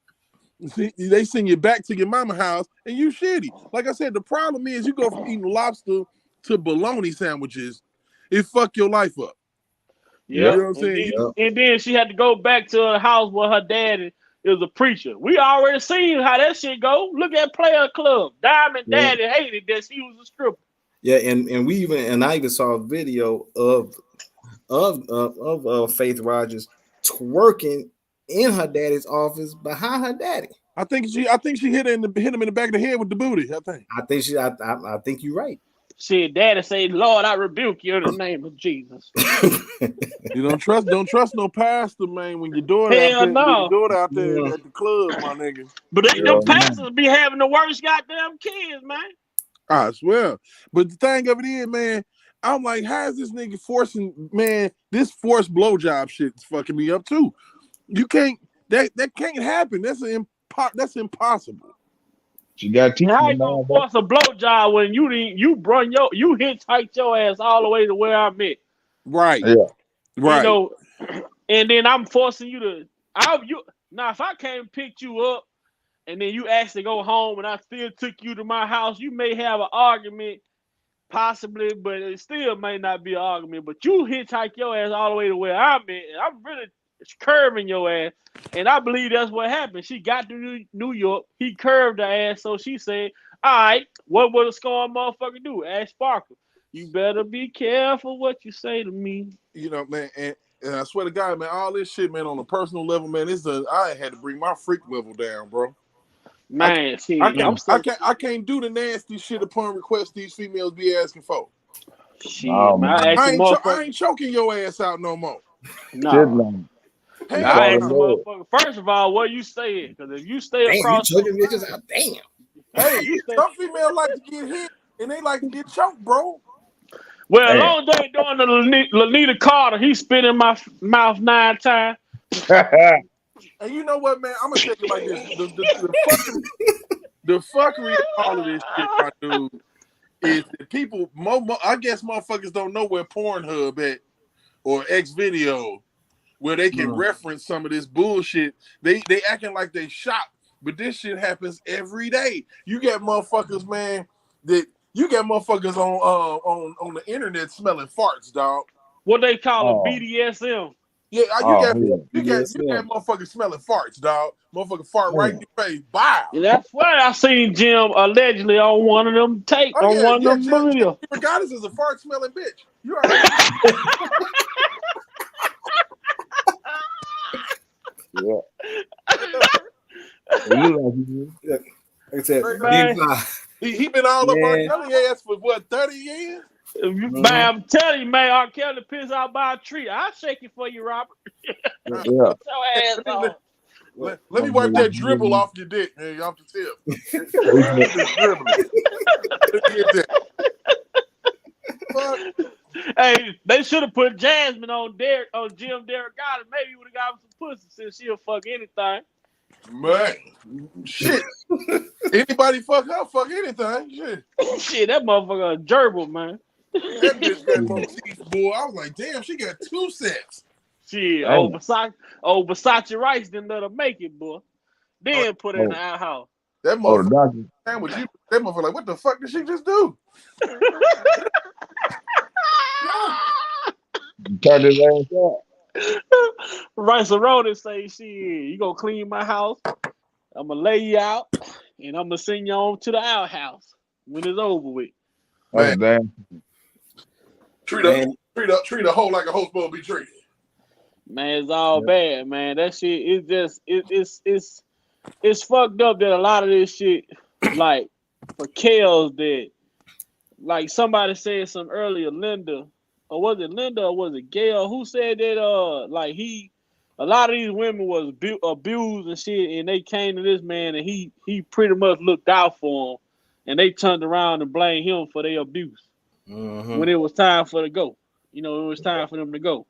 They send you back to your mama house and you shitty. Like I said, the problem is you go from eating lobster to bologna sandwiches, it fuck your life up. Yeah. You know what I'm saying? And then she had to go back to her house where her daddy is a preacher. We already seen how that shit go. Look at Player Club. Diamond Daddy hated that she was a stripper. Yeah, and I even saw a video of Faith Rogers twerking in her daddy's office behind her daddy. I think she hit him in the back of the head with the booty. I think you're right. Shit, daddy said, Lord, I rebuke you in the name of Jesus. You don't trust no pastor, man, when your daughter out there at the club, my nigga. But them pastors be having the worst goddamn kids, man. I swear. But the thing of it is, man, I'm like, how is this nigga forcing, man, this forced blowjob shit is fucking me up too. You can't, that can't happen. That's impossible. She got how you gonna force a blowjob when you hitchhiked your ass all the way to where I'm at? Right. Yeah. Right. You know, and then I'm forcing you to. Now, if I came and picked you up, and then you asked to go home, and I still took you to my house, you may have an argument, possibly, but it still may not be an argument. But you hitchhike your ass all the way to where I'm at, and I'm really curving your ass. And I believe that's what happened. She got to New York. He curved her ass. So she said, all right, what would a scorn motherfucker do? Ask Sparkle. You better be careful what you say to me. You know, man, and I swear to God, man, all this shit, man, on a personal level, man, I had to bring my freak level down, bro. Man, I can't do the nasty shit upon request these females be asking for. Shit, man, I ain't choking your ass out no more. No. First of all, what you saying? Because if you stay across, you choking bitches out. Damn. Hey, some females like to get hit and they like to get choked, bro. Well, as long as they ain't doing the Lanita Carter, he's spitting my mouth 9 times. And you know what, man? I'm gonna take it like this: the fuckery of all of this shit, my dude, is that people. I guess motherfuckers don't know where Pornhub at or Xvideo where they can reference some of this bullshit. They acting like they shocked, but this shit happens every day. You get motherfuckers, man, on the internet smelling farts, dog. What they call a BDSM. Yeah, you got motherfuckers smelling farts, dog. Motherfucker fart right in your face. Bow. And that's why I seen Jim allegedly on one of them one of them videos. Regardless is a fart smelling bitch. You already Like I said, he been all up R.Kelly ass for what, 30 years? Man, I'm telling you, man, R.Kelly pissed out by a tree. I'll shake it for you, Robert. Yeah. Let me wipe that dribble off your dick, man, off the tip. Hey, they should have put Jasmine on Jim Derrick. Maybe he would have got him some pussy since she'll fuck anything. Man, shit. Anybody fuck her, fuck anything. Shit. Shit, that motherfucker a gerbil, man. That bitch got motifs, boy. I was like, damn, she got 2 sets. Shit, old Versace Rice didn't let her make it, boy. Then put her in the outhouse. That motherfucker, that motherfucker like, what the fuck did she just do? Turn his ass up. Rice Aroni say, shit, you gonna clean my house, I'm gonna lay you out, and I'm gonna send you on to the outhouse when it's over with. Man, damn. Treat a hoe like a hoe supposed to be treated. Man, it's all bad, man. That shit is just it's fucked up that a lot of this shit, like for Kels, that like somebody said some earlier, Linda, or was it Linda or was it Gail, who said that like a lot of these women was abused and shit, and they came to this man and he pretty much looked out for them, and they turned around and blamed him for their abuse when it was time for to go. You know, it was time for them to go.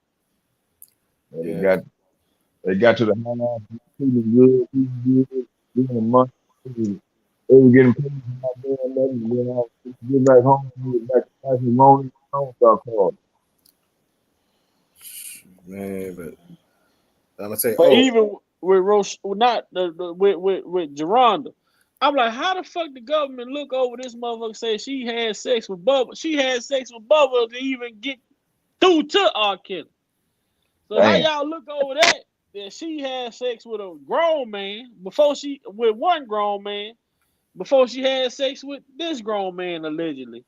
Yeah. They got to the house, feeling good, a month. They were getting paid for my damn lady, and then I get back home, get back to class and morning, start calling. Man, but I'm gonna say, even with with Geronda, I'm like, how the fuck the government look over this motherfucker say she had sex with Bubba? She had sex with Bubba to even get through to R.Kelly. So how y'all look over that she had sex with a grown man with one grown man before she had sex with this grown man allegedly?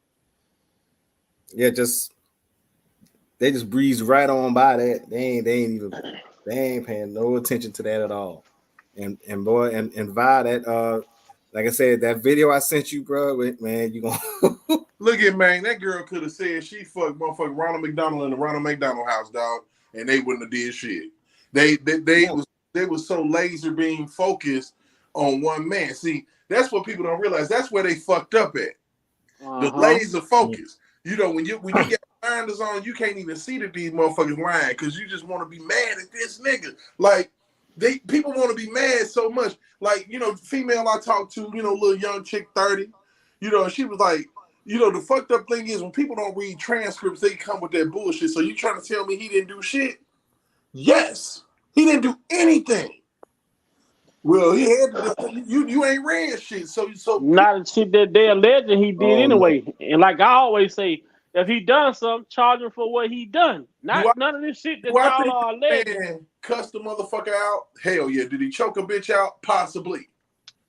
Yeah, they just breezed right on by that. They ain't paying no attention to that at all. And boy, and Vi, that like I said, that video I sent you, bro, man, you gonna look at, man, that girl could have said she fucked motherfucking Ronald McDonald in the Ronald McDonald house, dog, and they wouldn't have did shit. They was so laser beam focused on one man. See, that's what people don't realize. That's where they fucked up at. The laser focus. You know, when you get blinders on, you can't even see that these motherfuckers lying because you just want to be mad at this nigga. Like, people want to be mad so much. Like, you know, female I talked to, you know, little young chick, 30, you know, she was like, you know, the fucked up thing is when people don't read transcripts, they come with that bullshit. So you trying to tell me he didn't do shit? Yes, he didn't do anything. Well, he had you ain't read shit, so not the shit that they alleged he did anyway. No. And like I always say, if he done something, charge him for what he done. None of this shit that y'all are alleged. Cuss the motherfucker out? Hell yeah. Did he choke a bitch out? Possibly.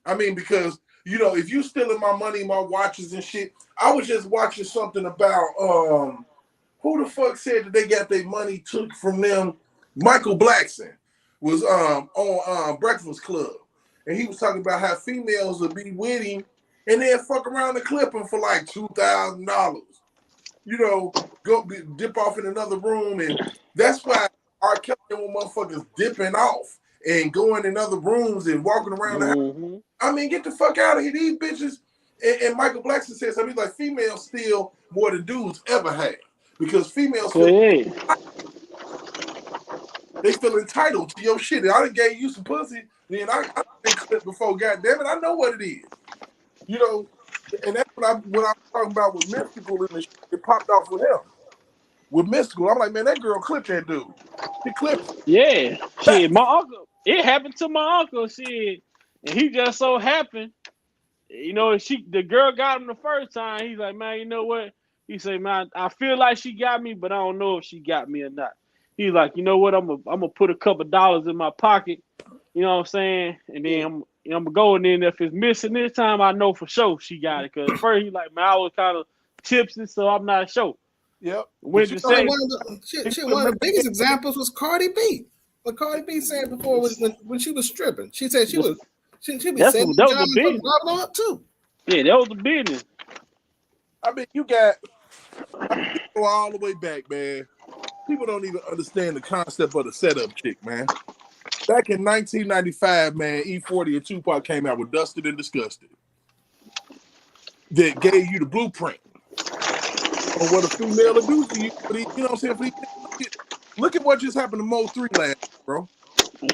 I mean, because you know, if you stealing my money, my watches and shit. I was just watching something about who the fuck said that they got their money took from them. Michael Blackson was on Breakfast Club, and he was talking about how females would be with him and then fuck around and clip him for like $2,000. You know, go dip off in another room, and that's why R.Kelly motherfuckers dipping off and going in other rooms and walking around the house. I mean, get the fuck out of here, these bitches. And Michael Blackson said something like females steal more than dudes ever had because females they feel entitled to your shit. I done gave you some pussy, then I been clipped before. Goddamn it, I know what it is. You know, and that's what I'm talking about with Mystical and the shit. It popped off with him. With Mystical, I'm like, man, that girl clipped that dude. The clip. Yeah, shit. My uncle. It happened to my uncle. Shit, and he just so happened. You know, the girl got him the first time. He's like, man, you know what? He said, man, I feel like she got me, but I don't know if she got me or not. He's like, you know what? I'm gonna put a couple dollars in my pocket. You know what I'm saying? And then I'm gonna go, and then if it's missing this time, I know for sure she got it. Cause at first he's like, man, I was kind of tipsy, so I'm not sure. Yep. One of the biggest examples was Cardi B. What Cardi B said before was when she was stripping. She said she be saying that was a business. Up too. Yeah, that was the business. I mean, you go all the way back, man. People don't even understand the concept of the setup chick, man. Back in 1995, man, E40 and Tupac came out with Dusted and Disgusted. That gave you the blueprint on what a female will do to you. You know what I'm saying? Look at what just happened to Mo 3 last, bro.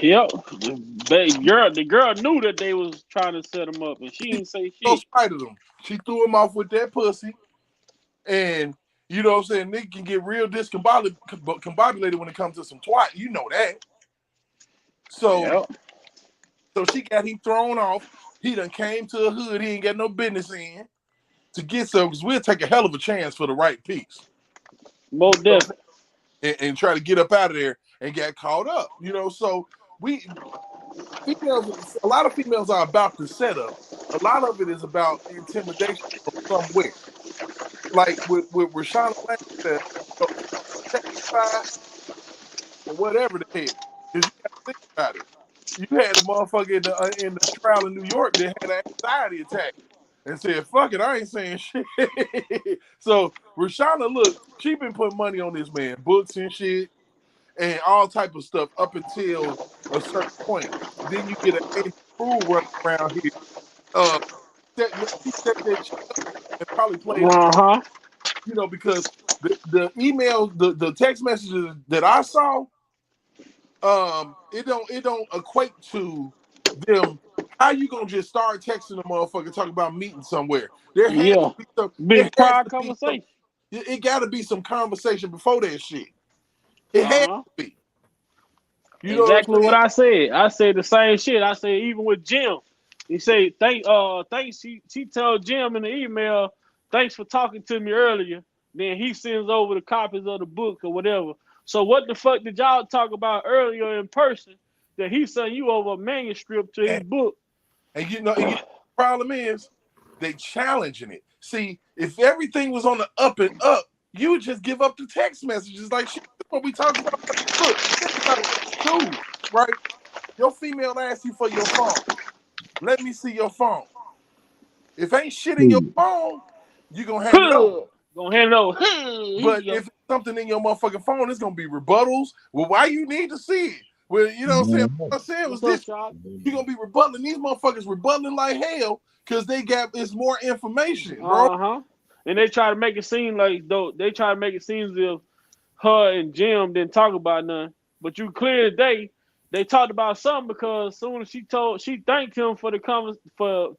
Yep. The girl knew that they was trying to set him up, and she didn't say shit. Spite of them. She threw him off with that pussy. And, you know what I'm saying, nigga can get real discombobulated when it comes to some twat. You know that. So she got him thrown off. He done came to a hood he ain't got no business in to get some, because we'll take a hell of a chance for the right piece. Most definitely. And try to get up out of there and get caught up. You know, so females, a lot of females are about the setup. A lot of it is about intimidation from somewhere. Like with Rashana Langston, or whatever the hell. Because you got to think about it. You had a motherfucker in the trial in New York that had an anxiety attack and said, fuck it, I ain't saying shit. So Rashana, look, she been putting money on this man, books and shit, and all type of stuff up until a certain point. Then you get an Angel Crew running around here. He set that shit up and probably played you know, because the emails, the text messages that I saw, it don't equate to them. How you gonna just start texting a motherfucker talking about meeting somewhere? There has to be some big prior conversation. It got to be some conversation before that shit. It has to be. You know exactly what I said. I said the same shit. I said even with Jim, he said thanks. She told Jim in the email, thanks for talking to me earlier. Then he sends over the copies of the book or whatever. So what the fuck did y'all talk about earlier in person that he sent you over a manuscript to his book? And you know, the problem is they challenging it. See, if everything was on the up and up, you would just give up the text messages like shit. What we talking about? Look, dude, right? Your female asks you for your phone. Let me see your phone. If ain't shit in your phone, you gonna hand it over. But if it's something in your motherfucking phone, it's gonna be rebuttals. Well, why you need to see it? Well, you know what I'm saying? What I'm saying was this: you gonna be rebutting. These motherfuckers rebutting like hell because it's more information, bro. And they try to make it seem like though they try to make it seem as if her and Jim didn't talk about nothing. But you clear today, they talked about something because as soon as she thanked him for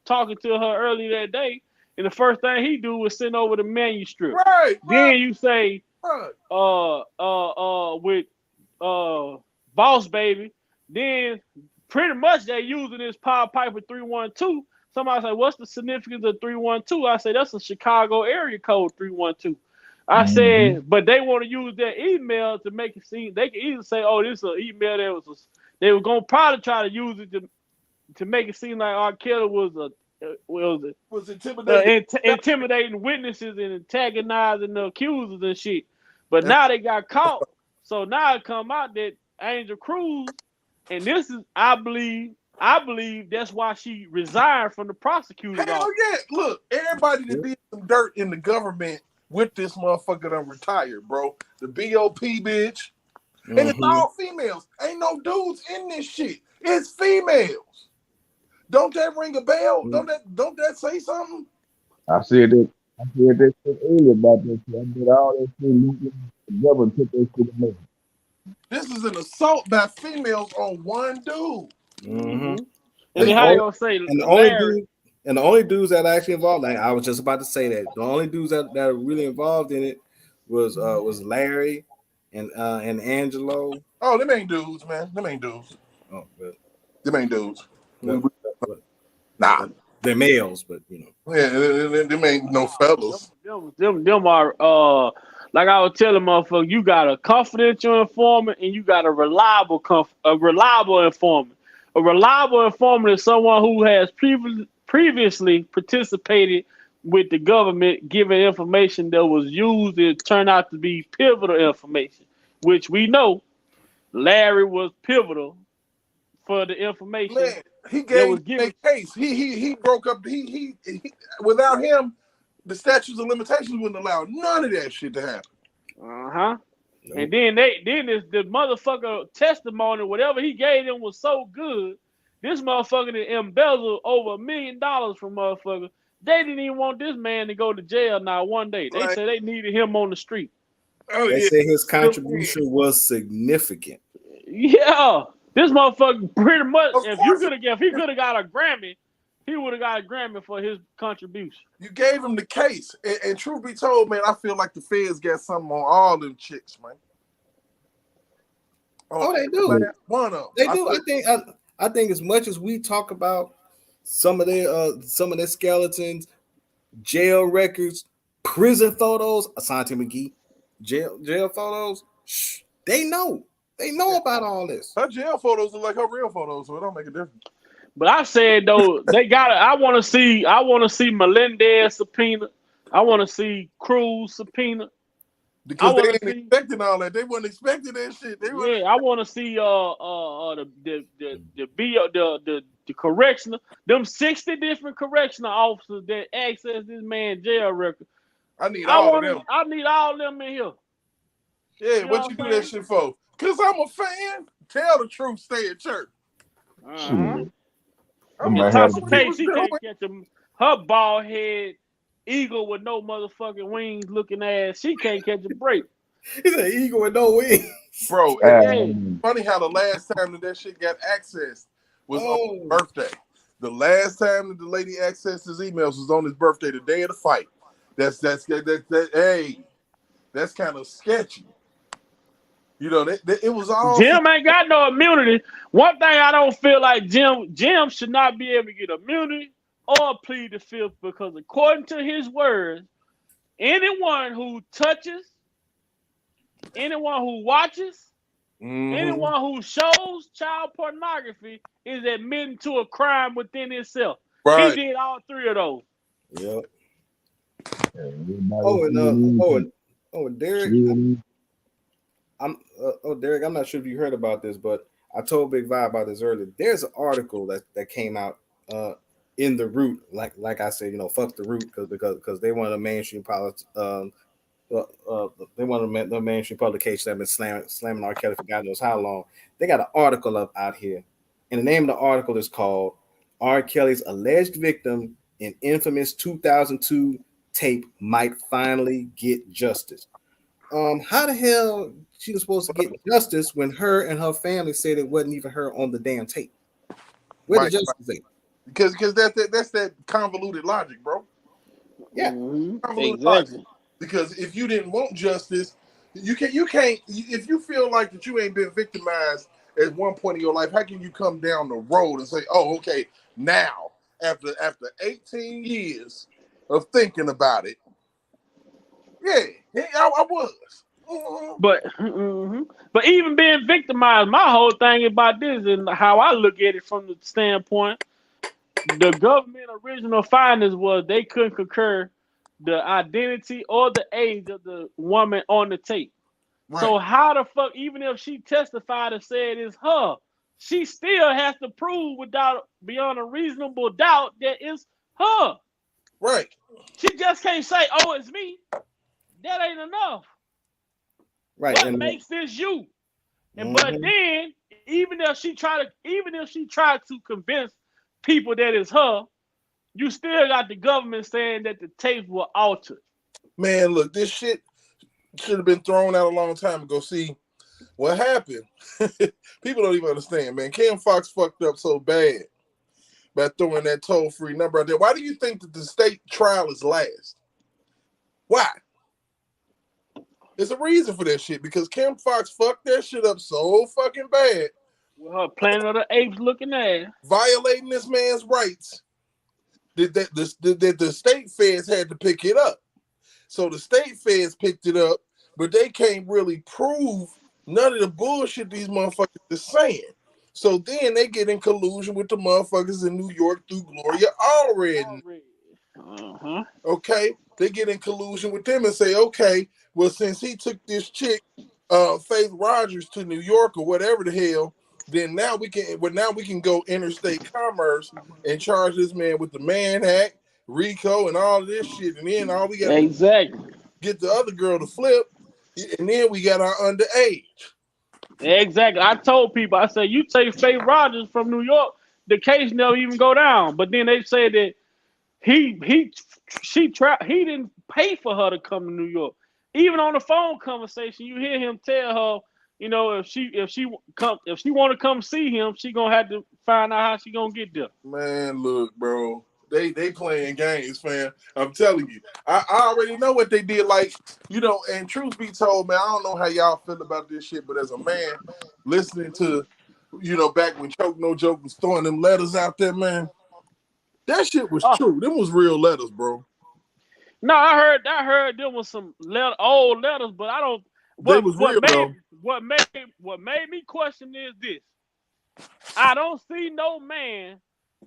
talking to her earlier that day. And the first thing he do was send over the manuscript. Right. Then you say, with Boss Baby. Then pretty much they using this Power Piper 312. Somebody say, what's the significance of 312? I say, that's a Chicago area code 312. I said, but they want to use that email to make it seem, they can either say, oh, this is an email that they were going to probably try to use it to make it seem like R.Kelly was intimidating witnesses and antagonizing the accusers and shit. But now they got caught. So now it come out that Angel Cruz, and this is, I believe that's why she resigned from the prosecutor's office. Hell yeah. Look, everybody that did some dirt in the government with this motherfucker done retired, bro. The BOP bitch. And it's all females. Ain't no dudes in this shit. It's females. Don't that ring a bell? Don't that say something? I said that shit earlier about this. I did all that shit. The government took that shit away. This is an assault by females on one dude. And then how you gonna say? And the only dudes that are actually involved, like I was just about to say that the only dudes that are really involved in it was Larry and Angelo. Oh, them ain't dudes, man. Them ain't dudes. Oh, but Them ain't dudes. but Nah. they're males, but you know. Yeah, them ain't no fellas. Them are like I was telling motherfucker, you got a confidential informant and you got a reliable informant. A reliable informant is someone who has previously participated with the government, giving information that was used to turn out to be pivotal information, which we know Larry was pivotal for the information Man, he that gave was given. a case. He broke up. He without him, the statutes of limitations wouldn't allow none of that shit to happen. Nope. And Nope. then the motherfucker testimony, whatever he gave them was so good. This motherfucker that embezzled over $1 million from motherfucker. They didn't even want this man to go to jail now one day. They Like, said they needed him on the street. oh They yeah, say his contribution was significant. Yeah. This motherfucker pretty much of course if he could have got a Grammy, he would have got a Grammy for his contribution. you gave him the case. And truth be told, man, I feel like the feds got something on all them chicks, man. Oh, they do. One of them. They do. I think as much as we talk about some of their skeletons, jail records, prison photos, Asante McGee, jail photos, they know about all this. Her jail photos are like her real photos, so it don't make a difference. But I said though, I want to see Melendez subpoena. I want to see Cruz subpoena. Because they ain't expecting all that. They weren't expecting that shit. I want to see the correctional, them 60 different correctional officers that access this man jail record. I need all of them. I need all of them in here. Yeah, You know what you do that shit for? Because I'm a fan. Tell the truth, stay at church. In Tasha K, she can't catch him. Her bald head eagle with no motherfucking wings looking ass, she can't catch a break. He's an eagle with no wings. Bro, it's funny how the last time that shit got accessed was on his birthday. The last time that the lady accessed his emails was on his birthday, the day of the fight. That's kind of sketchy. You know, it was all. Jim ain't got no immunity. One thing I don't feel like Jim should not be able to get immunity or plead the fifth, because according to his words, anyone who touches, anyone who watches, anyone who shows child pornography is admitting to a crime within itself. Right. He did all three of those. Yep. Derek. Derek, I'm not sure if you heard about this, but I told Big Vi about this earlier. There's an article that came out in the Root, like I said, fuck the Root, because they want a mainstream they want the mainstream publications that have been slamming R.Kelly for God knows how long. They got an article out here, and the name of the article is called "R.Kelly's Alleged Victim in Infamous 2002 Tape Might Finally Get Justice." How the hell she was supposed to get justice when her and her family said it wasn't even her on the damn tape? Where the justice at? Because that's that convoluted logic, bro. Yeah, exactly. Logic. Because if you didn't want justice, you can't. If you feel like that you ain't been victimized at one point in your life, how can you come down the road and say, "Oh, okay, now after 18 years of thinking about it, yeah, I was." But even being victimized, my whole thing about this and how I look at it from the standpoint, the government original findings was they couldn't concur the identity or the age of the woman on the tape. Right. So how the fuck, even if she testified and said it's her, she still has to prove beyond a reasonable doubt that it's her. Right. She just can't say, "Oh, it's me." That ain't enough. Right. What makes this you? And but then, even if she tried to convince people that it's her, you still got the government saying that the tapes were altered. Man, look, this shit should have been thrown out a long time ago. See, what happened? People don't even understand, man. Kim Fox fucked up so bad by throwing that toll-free number out there. Why do you think that the state trial is last? Why? There's a reason for that shit because Kim Fox fucked that shit up so fucking bad. With her Planet of the Apes looking ass. Violating this man's rights. That the state feds had to pick it up. So the state feds picked it up, but they can't really prove none of the bullshit these motherfuckers is saying. So then they get in collusion with the motherfuckers in New York through Gloria Allred. Okay? They get in collusion with them and say, okay, well, since he took this chick, Faith Rogers, to New York or whatever the hell, then now we can go interstate commerce and charge this man with the Mann Act, RICO, and all of this shit. And then all we got to get the other girl to flip, and then we got our underage. Exactly. I told people, I said, you take Faith Rogers from New York, the case never even go down. But then they say that he didn't pay for her to come to New York. Even on the phone conversation, you hear him tell her, you know, if she want to come see him, she gonna have to find out how she gonna get there. Man, look, bro, they playing games, fam. I'm telling you, I already know what they did. Like, you know, and truth be told, man, I don't know how y'all feel about this shit, but as a man, listening to, you know, back when Choke No Joke was throwing them letters out there, man, that shit was true. Them was real letters, bro. No, I heard there was some old letters, but I don't. What made me question is this: I don't see no man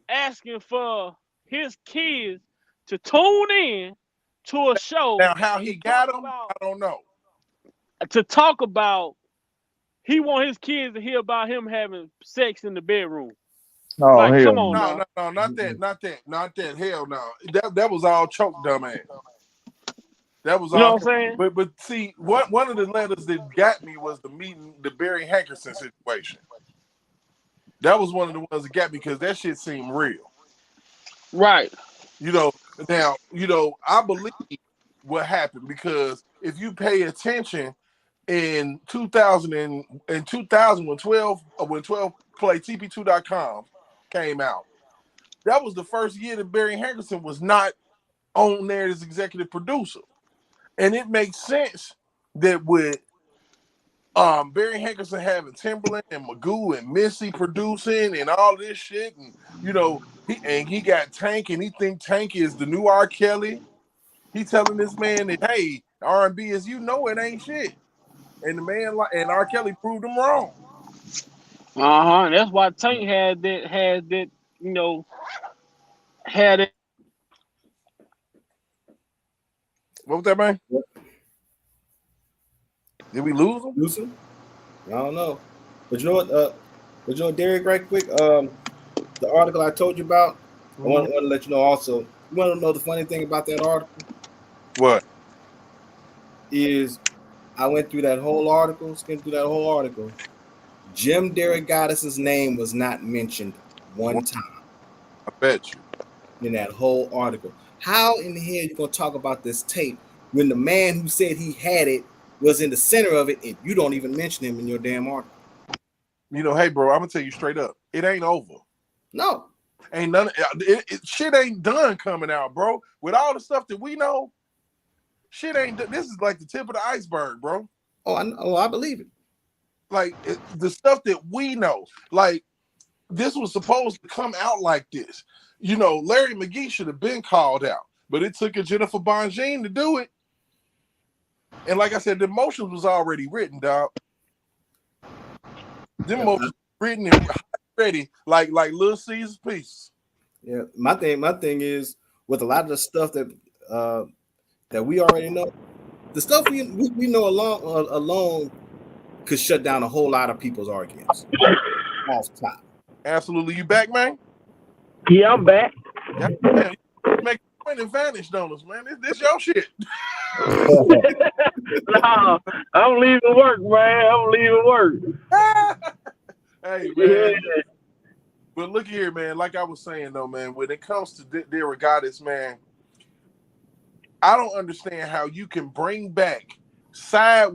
asking for his kids to tune in to a show. Now, how he got them, I don't know. To talk about, he want his kids to hear about him having sex in the bedroom. No, like, come on, no, not that. Hell no. That was all Choke, dumbass. That was all. You know what I'm saying? But see, one of the letters that got me was the Barry Hankerson situation. That was one of the ones that got me because that shit seemed real. Right. You know, now, you know, I believe what happened because if you pay attention in 2000 when 12 play TP2.com came out, that was the first year that Barry Hankerson was not on there as executive producer. And it makes sense that with Barry Hankerson having Timberland and Magoo and Missy producing and all this shit, and you know, he got Tank, and he think Tank is the new R.Kelly. He telling this man that, hey, R&B as you know it ain't shit, and the man and R.Kelly proved him wrong. And that's why Tank had that, you know, had it. What was that, man? Did we lose him? Lose him? I don't know. But you know what, Derek, right quick, the article I told you about, I want to let you know also. You want to know the funny thing about that article? What? Is I went through that whole article, skimmed through that whole article. Jim Derek Goddess's name was not mentioned one time. I bet you. In that whole article. How in the hell you going to talk about this tape when the man who said he had it was in the center of it and you don't even mention him in your damn article? You know, hey, bro, I'm going to tell you straight up. It ain't over. No. Ain't none. Shit ain't done coming out, bro. With all the stuff that we know, shit ain't done. This is like the tip of the iceberg, bro. I believe it. Like, the stuff that we know. Like, this was supposed to come out like this. You know, Larry McGee should have been called out, but it took a Jennifer Bongine to do it. And like I said, the motions was already written, dog. Them motions written and ready, like Little Caesar's piece. Yeah, my thing is with a lot of the stuff that we already know, the stuff we know alone could shut down a whole lot of people's arguments off top. Absolutely, you back, man? Yeah, I'm back. Yeah, man. Make a point and vanish on us, man. This your shit. No, I'm leaving work, man. I'm leaving work. Hey, man. Yeah. But look here, man. Like I was saying, though, man, when it comes to Derek Goddess, man, I don't understand how you can bring back a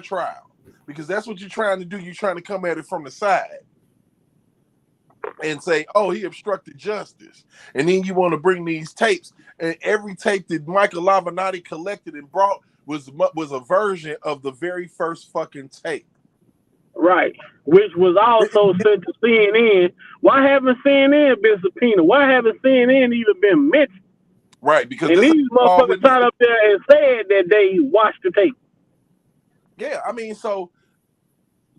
trial. Because that's what you're trying to do. You're trying to come at it from the side and say, oh, he obstructed justice. And then you want to bring these tapes, and every tape that Michael Lavinati collected and brought was a version of the very first fucking tape. Right, which was also sent to CNN. Why haven't CNN been subpoenaed? Why haven't CNN even been mentioned? Right, because and these motherfuckers sat up there and said that they watched the tape. Yeah, I mean, so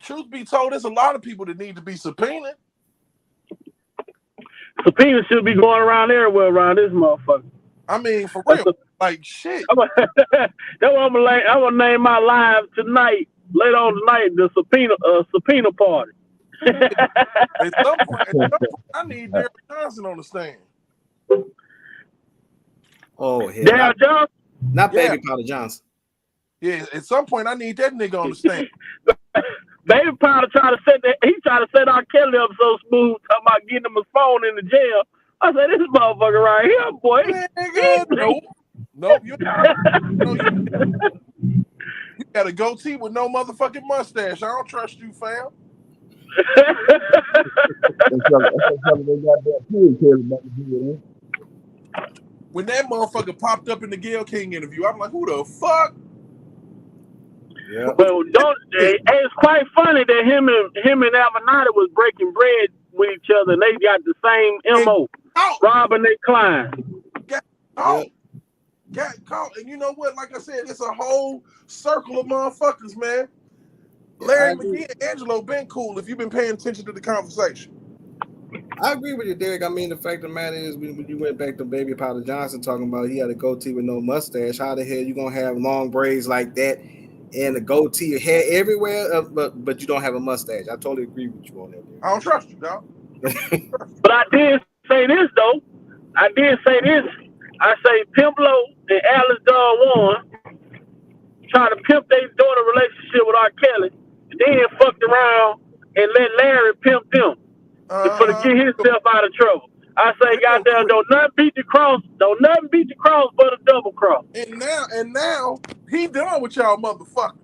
truth be told, there's a lot of people that need to be subpoenaed. Subpoenas should be going around everywhere around this motherfucker. I mean, for real, like shit. That's what I'm gonna name my live tonight. Later on tonight, the subpoena party. At some point, I need Derek Johnson on the stand. Oh, hell. Derek Johnson? Not Baby Powder Johnson. Yeah, at some point, I need that nigga on the stand. Baby Powder tried to set R.Kelly up so smooth, talking about getting him his phone in the jail. I said, this motherfucker right here, boy. Nigga, nope. You got a goatee with no motherfucking mustache. I don't trust you, fam. When that motherfucker popped up in the Gayle King interview, I'm like, who the fuck? Yeah. Well, it's quite funny that him and Avenatti was breaking bread with each other, and they got the same MO, robbing their clients. Got caught. And you know what? Like I said, it's a whole circle of motherfuckers, man. Larry McGee and Angelo been cool if you've been paying attention to the conversation. I agree with you, Derek. I mean, the fact of the matter is, when you went back to Baby Powder Johnson talking about he had a goatee with no mustache, how the hell you gonna have long braids like that and a goatee, hair everywhere, but you don't have a mustache? I totally agree with you on that, Derek. I don't trust you, dog. But I did say this, though. I say Pimp Low and Alice Dawn Warren try to pimp their daughter relationship with R.Kelly, and then fucked around and let Larry pimp them for to get himself out of trouble. I say, goddamn, don't nothing beat the cross but a double cross. And now he done with y'all motherfuckers.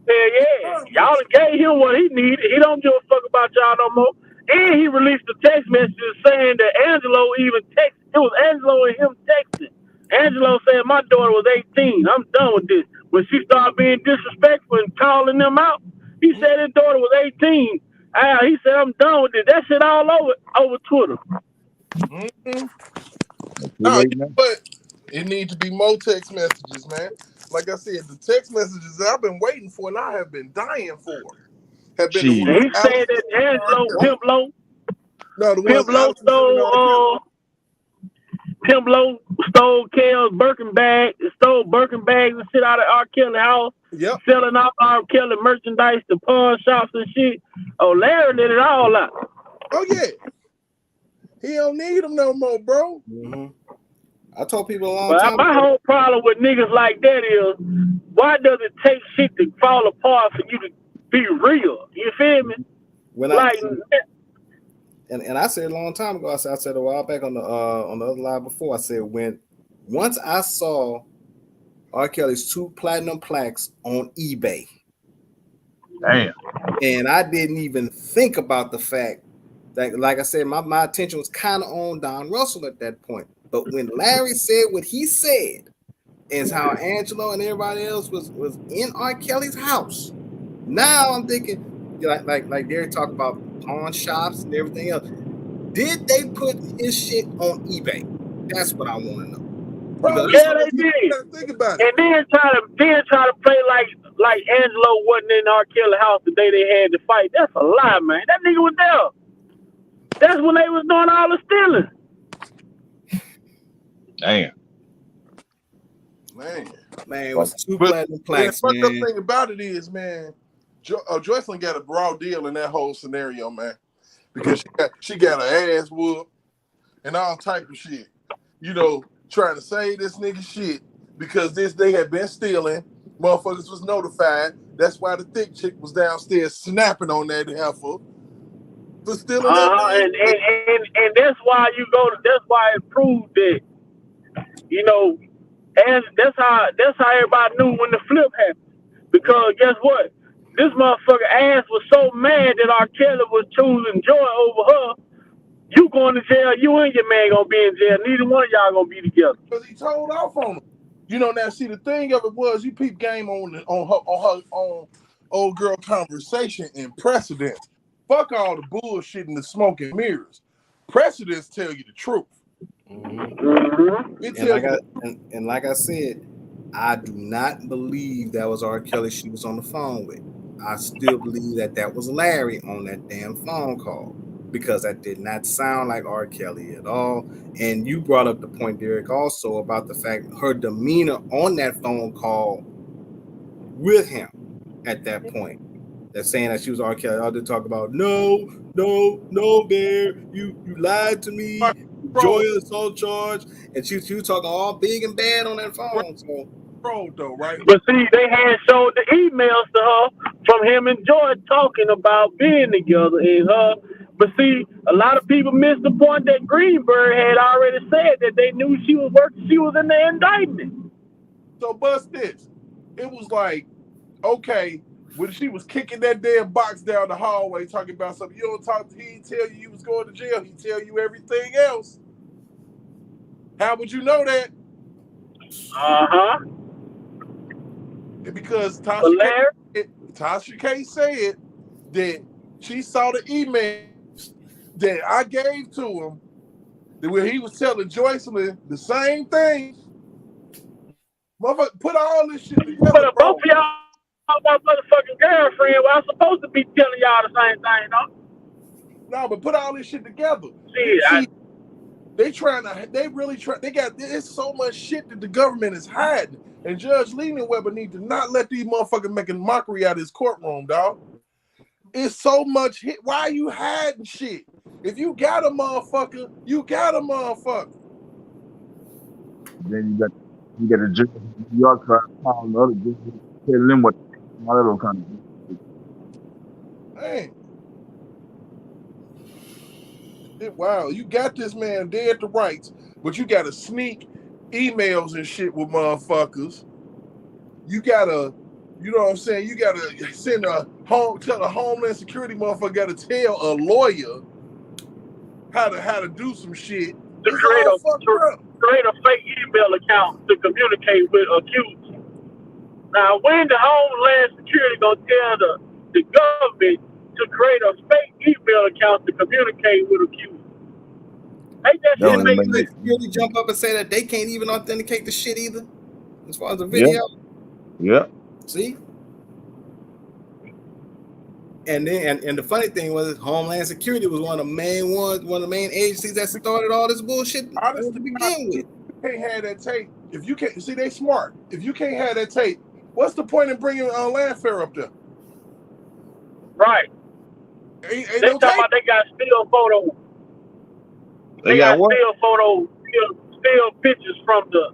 Yeah. Y'all done gave him what he needed. He don't give a fuck about y'all no more. And he released the text messages saying that Angelo even texted. It was Angelo and him texting. Angelo said, my daughter was 18. I'm done with this. When she started being disrespectful and calling them out, he said his daughter was 18. He said, I'm done with this. That shit all over Twitter. Mm-hmm. No, but it needs to be more text messages, man. Like I said, the text messages that I've been waiting for and I have been dying for have been the ones. He said that Angelo, Pimp Low, Pimp Low stole Kel's Birkin bag, stole Birkin bags and shit out of R. Kelly house. Yep. Selling off R. Kelly merchandise to pawn shops and shit. Oh, Larry did it all out. Oh, yeah. He don't need them no more, bro. Mm-hmm. I told people a long time my whole problem with niggas like that is, why does it take shit to fall apart for you to be real? You feel me? And I said a long time ago, I said a while back on the other live before, I said once I saw R. Kelly's 2 platinum plaques on eBay. Damn. And I didn't even think about the fact that, like I said, my attention was kind of on Don Russell at that point. But when Larry said what he said, is how Angelo and everybody else was in R. Kelly's house. Now I'm thinking, like Derek talked about pawn shops and everything else. Did they put his shit on eBay? That's what I want to know. Yeah, they did. Think about it. And then try to play like Angelo wasn't in R. Kelly house the day they had the fight. That's a lie, man. That nigga was there. That's when they was doing all the stealing. Damn. Man, it was 2 platinum plaques, the man. fucked up thing about it is, man, Joycelyn got a raw deal in that whole scenario, man. Because she got her ass whooped and all type of shit. You know, trying to save this nigga shit because they had been stealing. Motherfuckers was notified. That's why the thick chick was downstairs snapping on that heifer for stealing that. And that's why that's why it proved that, you know, and that's how everybody knew when the flip happened. Because guess what? This motherfucker ass was so mad that R. Kelly was choosing Joy over her. You going to jail, you and your man gonna be in jail. Neither one of y'all gonna be together. Because he told off on him. You know, now see the thing of it was you peep game on old girl conversation and precedence. Fuck all the bullshit and the smoke and mirrors. Precedents tell you the truth. It tells and like I said, I do not believe that was R.Kelly she was on the phone with. I still believe that was Larry on that damn phone call, because that did not sound like R.Kelly at all. And you brought up the point, Derek, also about the fact her demeanor on that phone call with him at that point. They're saying that she was R.Kelly. All they talk about, no, Bear, you lied to me, Joy assault charge, and she was talking all big and bad on that phone. So, though, right? But see, they had showed the emails to her from him and Joy talking about being together and her. But see, a lot of people missed the point that Greenberg had already said that they knew she was working. She was in the indictment. So bust this. It was like, okay, when she was kicking that damn box down the hallway, talking about something, you don't talk. He didn't tell you was going to jail. He tell you everything else. How would you know that? Because Tasha K said that she saw the emails that I gave to him, that where he was telling Joycelyn the same thing. Motherfucker, put all this shit together, bro. Both of y'all, my motherfucking girlfriend, well, I'm supposed to be telling y'all the same thing, though. No, but put all this shit together. See, There's so much shit that the government is hiding. And Judge Lenienweber need to not let these motherfuckers making mockery out of his courtroom, dog. It's so much hit. Why are you hiding shit? If you got a motherfucker, you got a motherfucker. Then you got a judge in New York trying to call the other judges, tell them what all that kind of thing. Wow, you got this man dead to rights, but you got to sneak emails and shit with motherfuckers. You gotta, you know what I'm saying? You gotta tell a Homeland Security motherfucker gotta tell a lawyer how to do some shit. To create a fake email account to communicate with accused. Now, when the Homeland Security gonna tell the government to create a fake email account to communicate with accused? Ain't that shit make sense? Really jump up and say that they can't even authenticate the shit either, as far as the video. Yeah. See. And then, and the funny thing was, Homeland Security was one of the main agencies that started all this bullshit. Honestly, to begin with, you can't have that tape. If you can't see, they smart. If you can't have that tape, what's the point in bringing Landfair up there? Right. They talking about they got still photos. They got what? Still photos, still pictures from the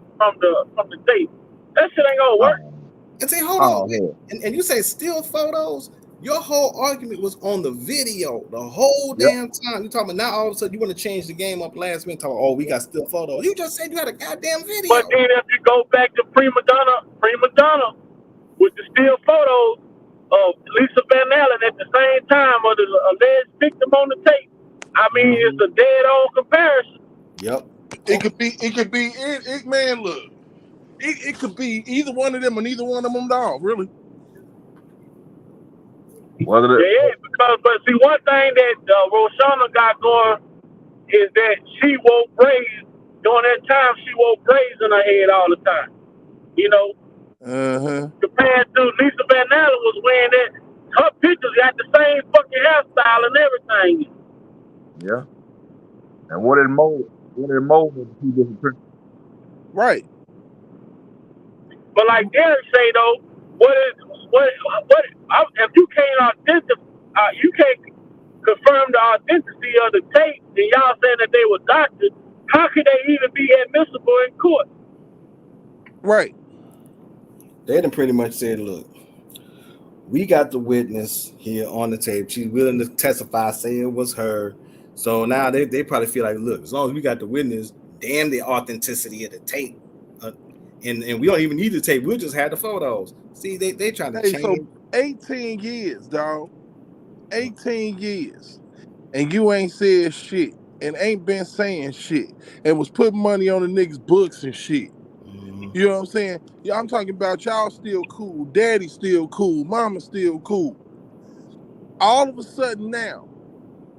tape. That shit ain't gonna work. And say, hold on, and you say still photos. Your whole argument was on the video the whole damn time. You talking about now all of a sudden you want to change the game up last minute? Talking, oh, we got still photos. You just said you had a goddamn video. But then if you go back to Prima Donna with the still photos of Lisa Van Allen at the same time of the alleged victim on the tape, I mean, it's a dead-on comparison. Yep. It could be. Man, look. It could be either one of them or neither one of them, dog. Really. Because but see, one thing that Roshana got going is that she wore braids during that time. She wore braids in her head all the time. You know. Compared to Lisa Van Allen was wearing that. Her pictures got the same fucking hairstyle and everything. Yeah. And what it mold was two different pictures. Right. But like Derek say though, what if you can't you can't confirm the authenticity of the tape, and y'all saying that they were doctors, how could they even be admissible in court? Right. They done pretty much said, look, we got the witness here on the tape. She's willing to testify, say it was her. So now they probably feel like, look, as long as we got the witness, damn the authenticity of the tape. And we don't even need the tape. We'll just have the photos. See, they trying to change. So 18 years, dog. 18 years. And you ain't said shit. And ain't been saying shit. And was putting money on the niggas' books and shit. You know what I'm saying? Yeah, I'm talking about y'all still cool, daddy still cool, mama still cool. All of a sudden now,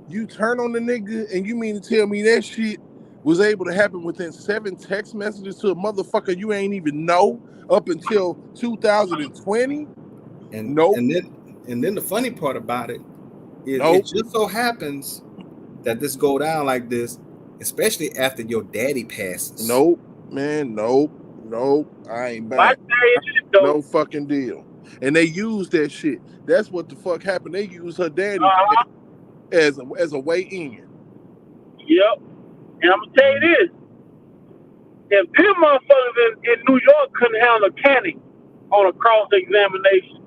you turn on the nigga and you mean to tell me that shit was able to happen within 7 text messages to a motherfucker you ain't even know up until 2020? Nope. And then the funny part about it is Nope. it just so happens that this go down like this, especially after your daddy passes. Nope, man, nope. I ain't buying no fucking deal. And they use that shit. That's what the fuck happened. They use her daddy as a way in. Yep. And I'm gonna tell you this: if them motherfuckers in New York couldn't handle Canning on a cross examination,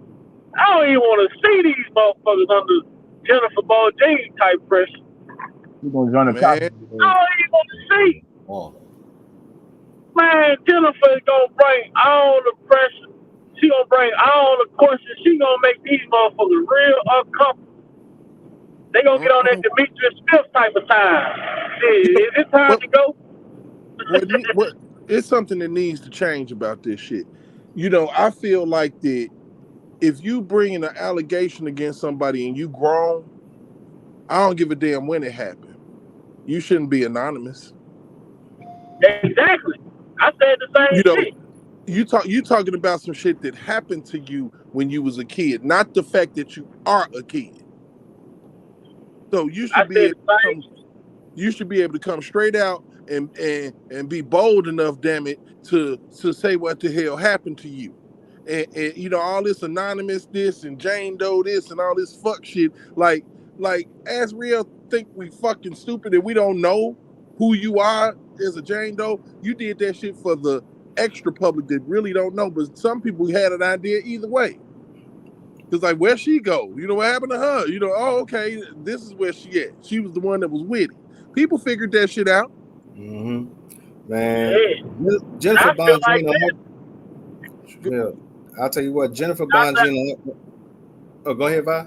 I don't even want to see these motherfuckers under Jennifer Baldini type pressure. You're gonna join the top. I don't even want to see. Oh. Man, Jennifer is gonna bring all the pressure. She gonna bring all the questions. She gonna make these motherfuckers real uncomfortable. They gonna get on that Demetrius Smith type of time. Is it time to go? It's something that needs to change about this shit. You know, I feel like that if you bring in an allegation against somebody and you grown, I don't give a damn when it happened. You shouldn't be anonymous. Exactly. I said the same shit. You talking about some shit that happened to you when you was a kid, not the fact that you are a kid. So you should be able to come straight out and be bold enough, damn it, to say what the hell happened to you. And you know, all this anonymous this and Jane Doe this and all this fuck shit. Like as real think we fucking stupid and we don't know who you are as a Jane Doe. You did that shit for the extra public that really don't know, but some people had an idea either way. It's like, where'd she go? You know, what happened to her? You know, oh, okay, this is where she at. She was the one that was with it. People figured that shit out. Mm-hmm. Man, Jennifer Bongino. Yeah, I'll tell you what, Jennifer Bongino. Oh, go ahead, Vi.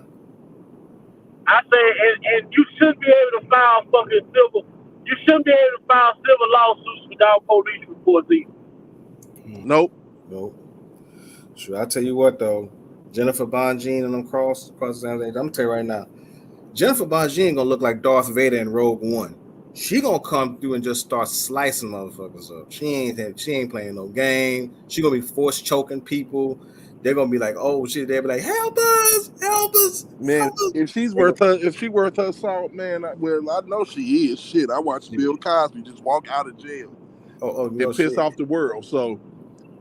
I said, and you shouldn't be able to file fucking civil. You shouldn't be able to file civil lawsuits without police reports either. Nope. Sure, I'll tell you what though, Jennifer Bongino and them cross examinations. I'm gonna tell you right now, Jennifer Bongino gonna look like Darth Vader in Rogue One. She gonna come through and just start slicing motherfuckers up. She ain't playing no game. She gonna be force choking people. They're gonna be like, oh shit. They'll be like, help us, man. If she worth her salt, man. I know she is. Shit, I watched Bill Cosby just walk out of jail and piss off the world. So,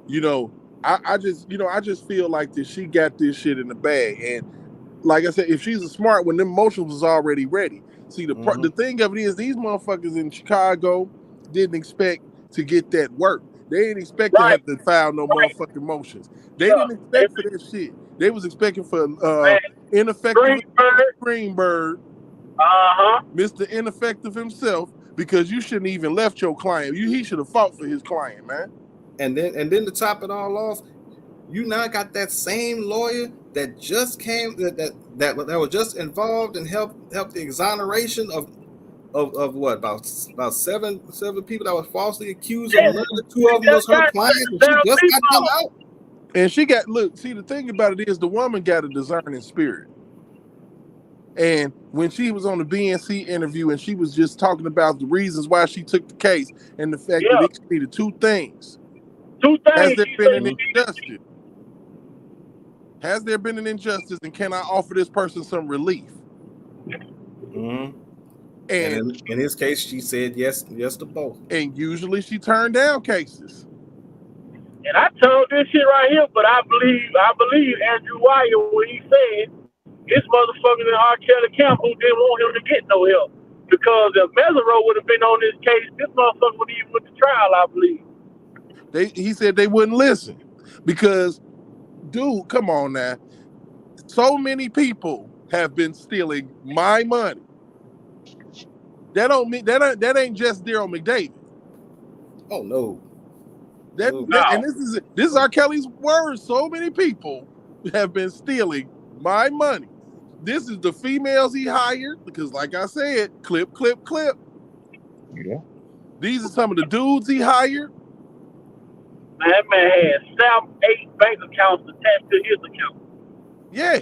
you know, I just feel like that she got this shit in the bag. And like I said, if she's a smart one, them motions was already ready. See, the thing of it is, these motherfuckers in Chicago didn't expect to get that work. They didn't expect to have to file no motherfucking motions. They didn't expect for that shit. They was expecting for ineffective Greenberg, Mr. Ineffective himself, because you shouldn't even left your client. He should have fought for his client, man. And then to top it all off, you now got that same lawyer that just came that was just involved and helped the exoneration of what about seven people that were falsely accused of murder. 2 of them was her clients, and she just got them out. And she got see, the thing about it is the woman got a discerning spirit. And when she was on the BNC interview and she was just talking about the reasons why she took the case and the fact that it needed 2 things. Has there been an injustice? Has there been an injustice, and can I offer this person some relief? Mm-hmm. And in his case, she said yes to both. And usually she turned down cases. And I told this shit right here, but I believe Andrew Wire when he said it's motherfuckers in R.Kelly camp who didn't want him to get no help. Because if Mesereau would have been on this case, this motherfucker would even went to trial, I believe. He said they wouldn't listen. Because, dude, come on now. So many people have been stealing my money. That don't mean that ain't just Daryl McDavid. Oh no. And this is R.Kelly's words. So many people have been stealing my money. This is the females he hired, because like I said, clip. Yeah. These are some of the dudes he hired. Man, that man had 8 bank accounts attached to his account. Yeah.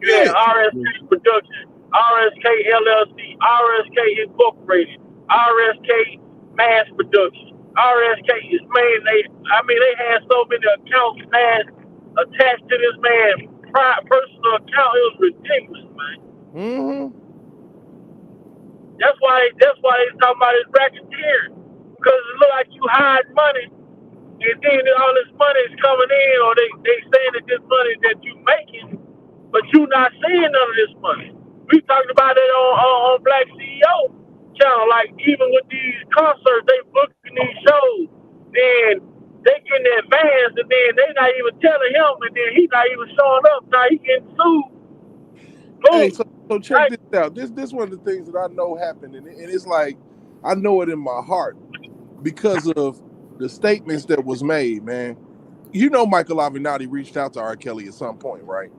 You had RSK Production, RSK LLC, RSK Incorporated, RSK Mass Production, RSK is man. They had so many accounts, man, attached to this man's personal account. It was ridiculous, man. Mm-hmm. That's why they talking about his racketeering, because it look like you hide money, and then all this money is coming in, or they saying that this money that you making, but you not seeing none of this money. We talked about it on Black CEO channel. Like, even with these concerts, they booking these shows, then they get in advance, and then they not even telling him, and then he not even showing up. Now he getting sued. Boom. Hey, so check this out. This one of the things that I know happened, and it's like I know it in my heart because of the statements that was made, man. You know, Michael Avenatti reached out to R.Kelly at some point, right?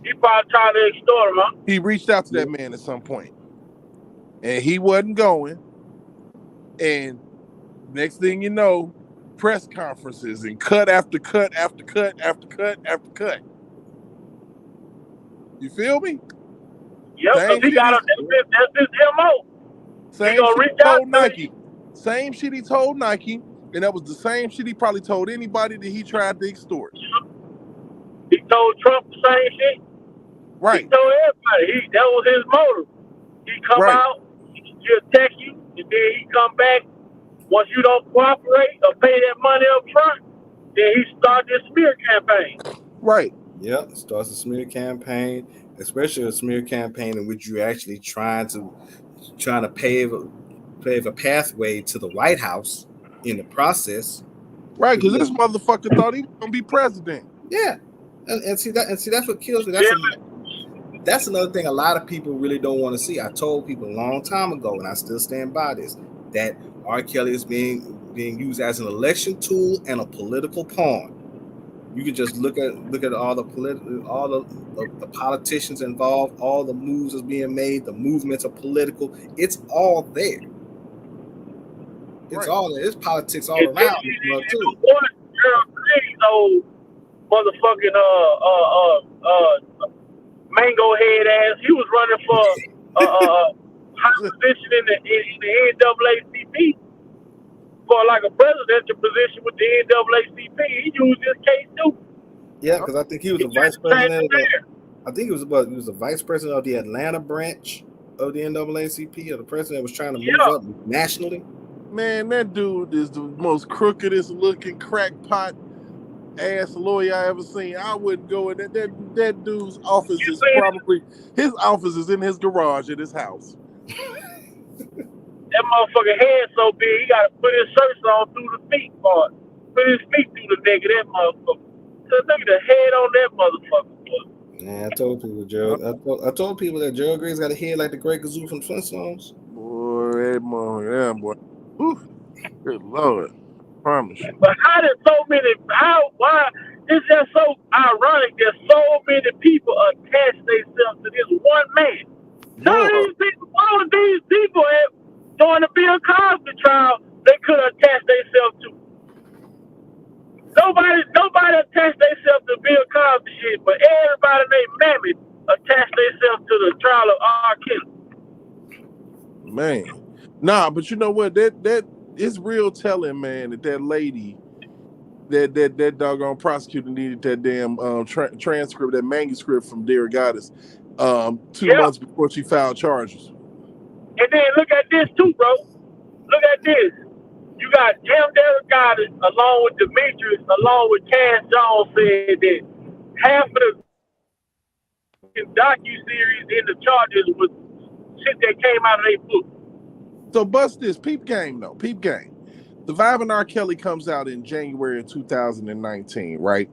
He probably tried to extort him, huh? He reached out to that man at some point, and he wasn't going. And next thing you know, press conferences and cut after cut after cut after cut after cut. You feel me? Yep, because he got that's his MO. Same shit he told Nike. Same shit he told Nike, and that was the same shit he probably told anybody that he tried to extort. He told Trump the same shit. Right. He told everybody. That was his motive. He come out, he'll text you, and then he come back. Once you don't cooperate or pay that money up front, then he start this smear campaign. Right. Yep, it starts a smear campaign, especially a smear campaign in which you're actually trying to pave a pathway to the White House in the process. Right, because this motherfucker thought he was gonna be president. Yeah, and see that's what kills me. That's another thing a lot of people really don't want to see. I told people a long time ago, and I still stand by this, that R.Kelly is being used as an election tool and a political pawn. You can just look at all the politicians involved, all the moves that's being made, the movements are political. It's all there. It's all there. It's politics all around too. Old motherfucking mango head ass. He was running for high position in the NAACP for like a presidential position with the NAACP. He used his case too. Yeah, because I think he was the vice president. He was the vice president of the Atlanta branch of the NAACP, or the president was trying to move up nationally. Man, that dude is the most crookedest looking crackpot ass lawyer I ever seen. I wouldn't go in that dude's office his office is in his garage at his house. That motherfucker head so big, he got to put his shirts on through the feet part. Put his feet through the neck of that motherfucker. So look at the head on that motherfucker. Boy. Yeah, I told people, Joe. I told people that Joe Green's got a head like the Great Gazoo from Flintstones. Boy, that motherfucker, yeah, boy. Ooh, good Lord. I promise you. But why? It's just so ironic that so many people attach themselves to this one man. Some of these people during the Bill Cosby trial, they could attach themselves to. Nobody attached themselves to Bill Cosby shit, but everybody named Mammy attached themselves to the trial of R.Kelly. Man. Nah, but you know what? That is real telling, man, that lady, that doggone prosecutor needed that damn transcript, that manuscript from Dear Goddess 2 months before she filed charges. And then look at this too, bro. Look at this. You got Derek Goddess along with Demetrius, along with Cass Jones, said that half of the docu-series in the charges was shit that came out of their book. So bust this. Peep game, though. Peep game. Surviving R. Kelly comes out in January of 2019, right?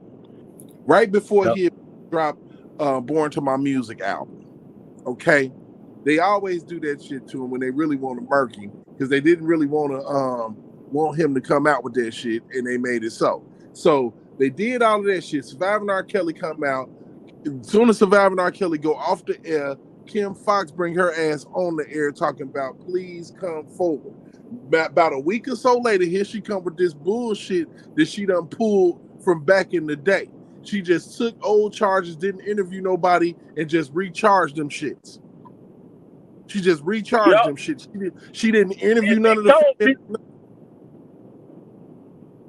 Right before he dropped Born to My Music album. Okay? They always do that shit to him when they really want to murk him, because they didn't really want him to come out with that shit, and they made it so. So they did all of that shit. Surviving R. Kelly come out. As soon as Surviving R. Kelly go off the air, Kim Fox bring her ass on the air talking about please come forward. About a week or so later, here she come with this bullshit that she done pulled from back in the day. She just took old charges, didn't interview nobody, and just recharged them shits. She just recharged them shits. She didn't interview none of the.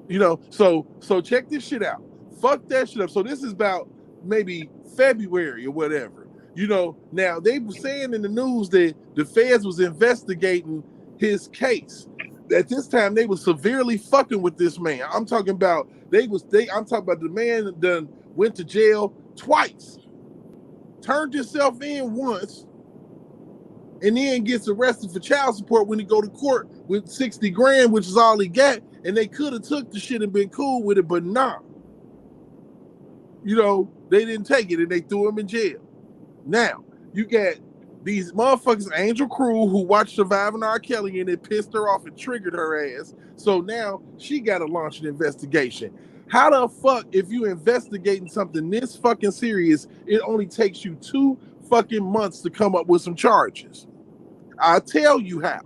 You know, so check this shit out. Fuck that shit up. So this is about maybe February or whatever. You know, now they were saying in the news that the feds was investigating his case. At this time, they were severely fucking with this man. I'm talking about I'm talking about the man that done went to jail twice, turned himself in once, and then gets arrested for child support when he go to court with 60 grand, which is all he got. And they could have took the shit and been cool with it, but nah. You know, they didn't take it and they threw him in jail. Now, you got these motherfuckers, Angel Crew, who watched Surviving R.Kelly and it pissed her off and triggered her ass. So now she got to launch an investigation. How the fuck, if you investigating something this fucking serious, it only takes you 2 fucking months to come up with some charges? I'll tell you how.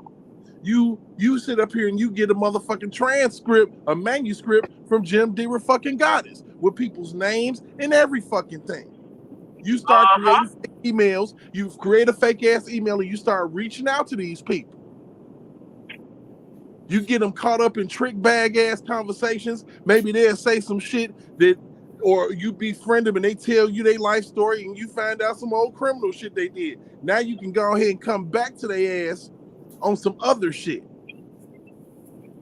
You sit up here and you get a motherfucking transcript, a manuscript from Jim Deere fucking Goddess with people's names and every fucking thing. You start creating fake emails, you create a fake ass email and you start reaching out to these people. You get them caught up in trick bag ass conversations. Maybe they'll say some shit that, or you befriend them and they tell you their life story and you find out some old criminal shit they did. Now you can go ahead and come back to their ass on some other shit.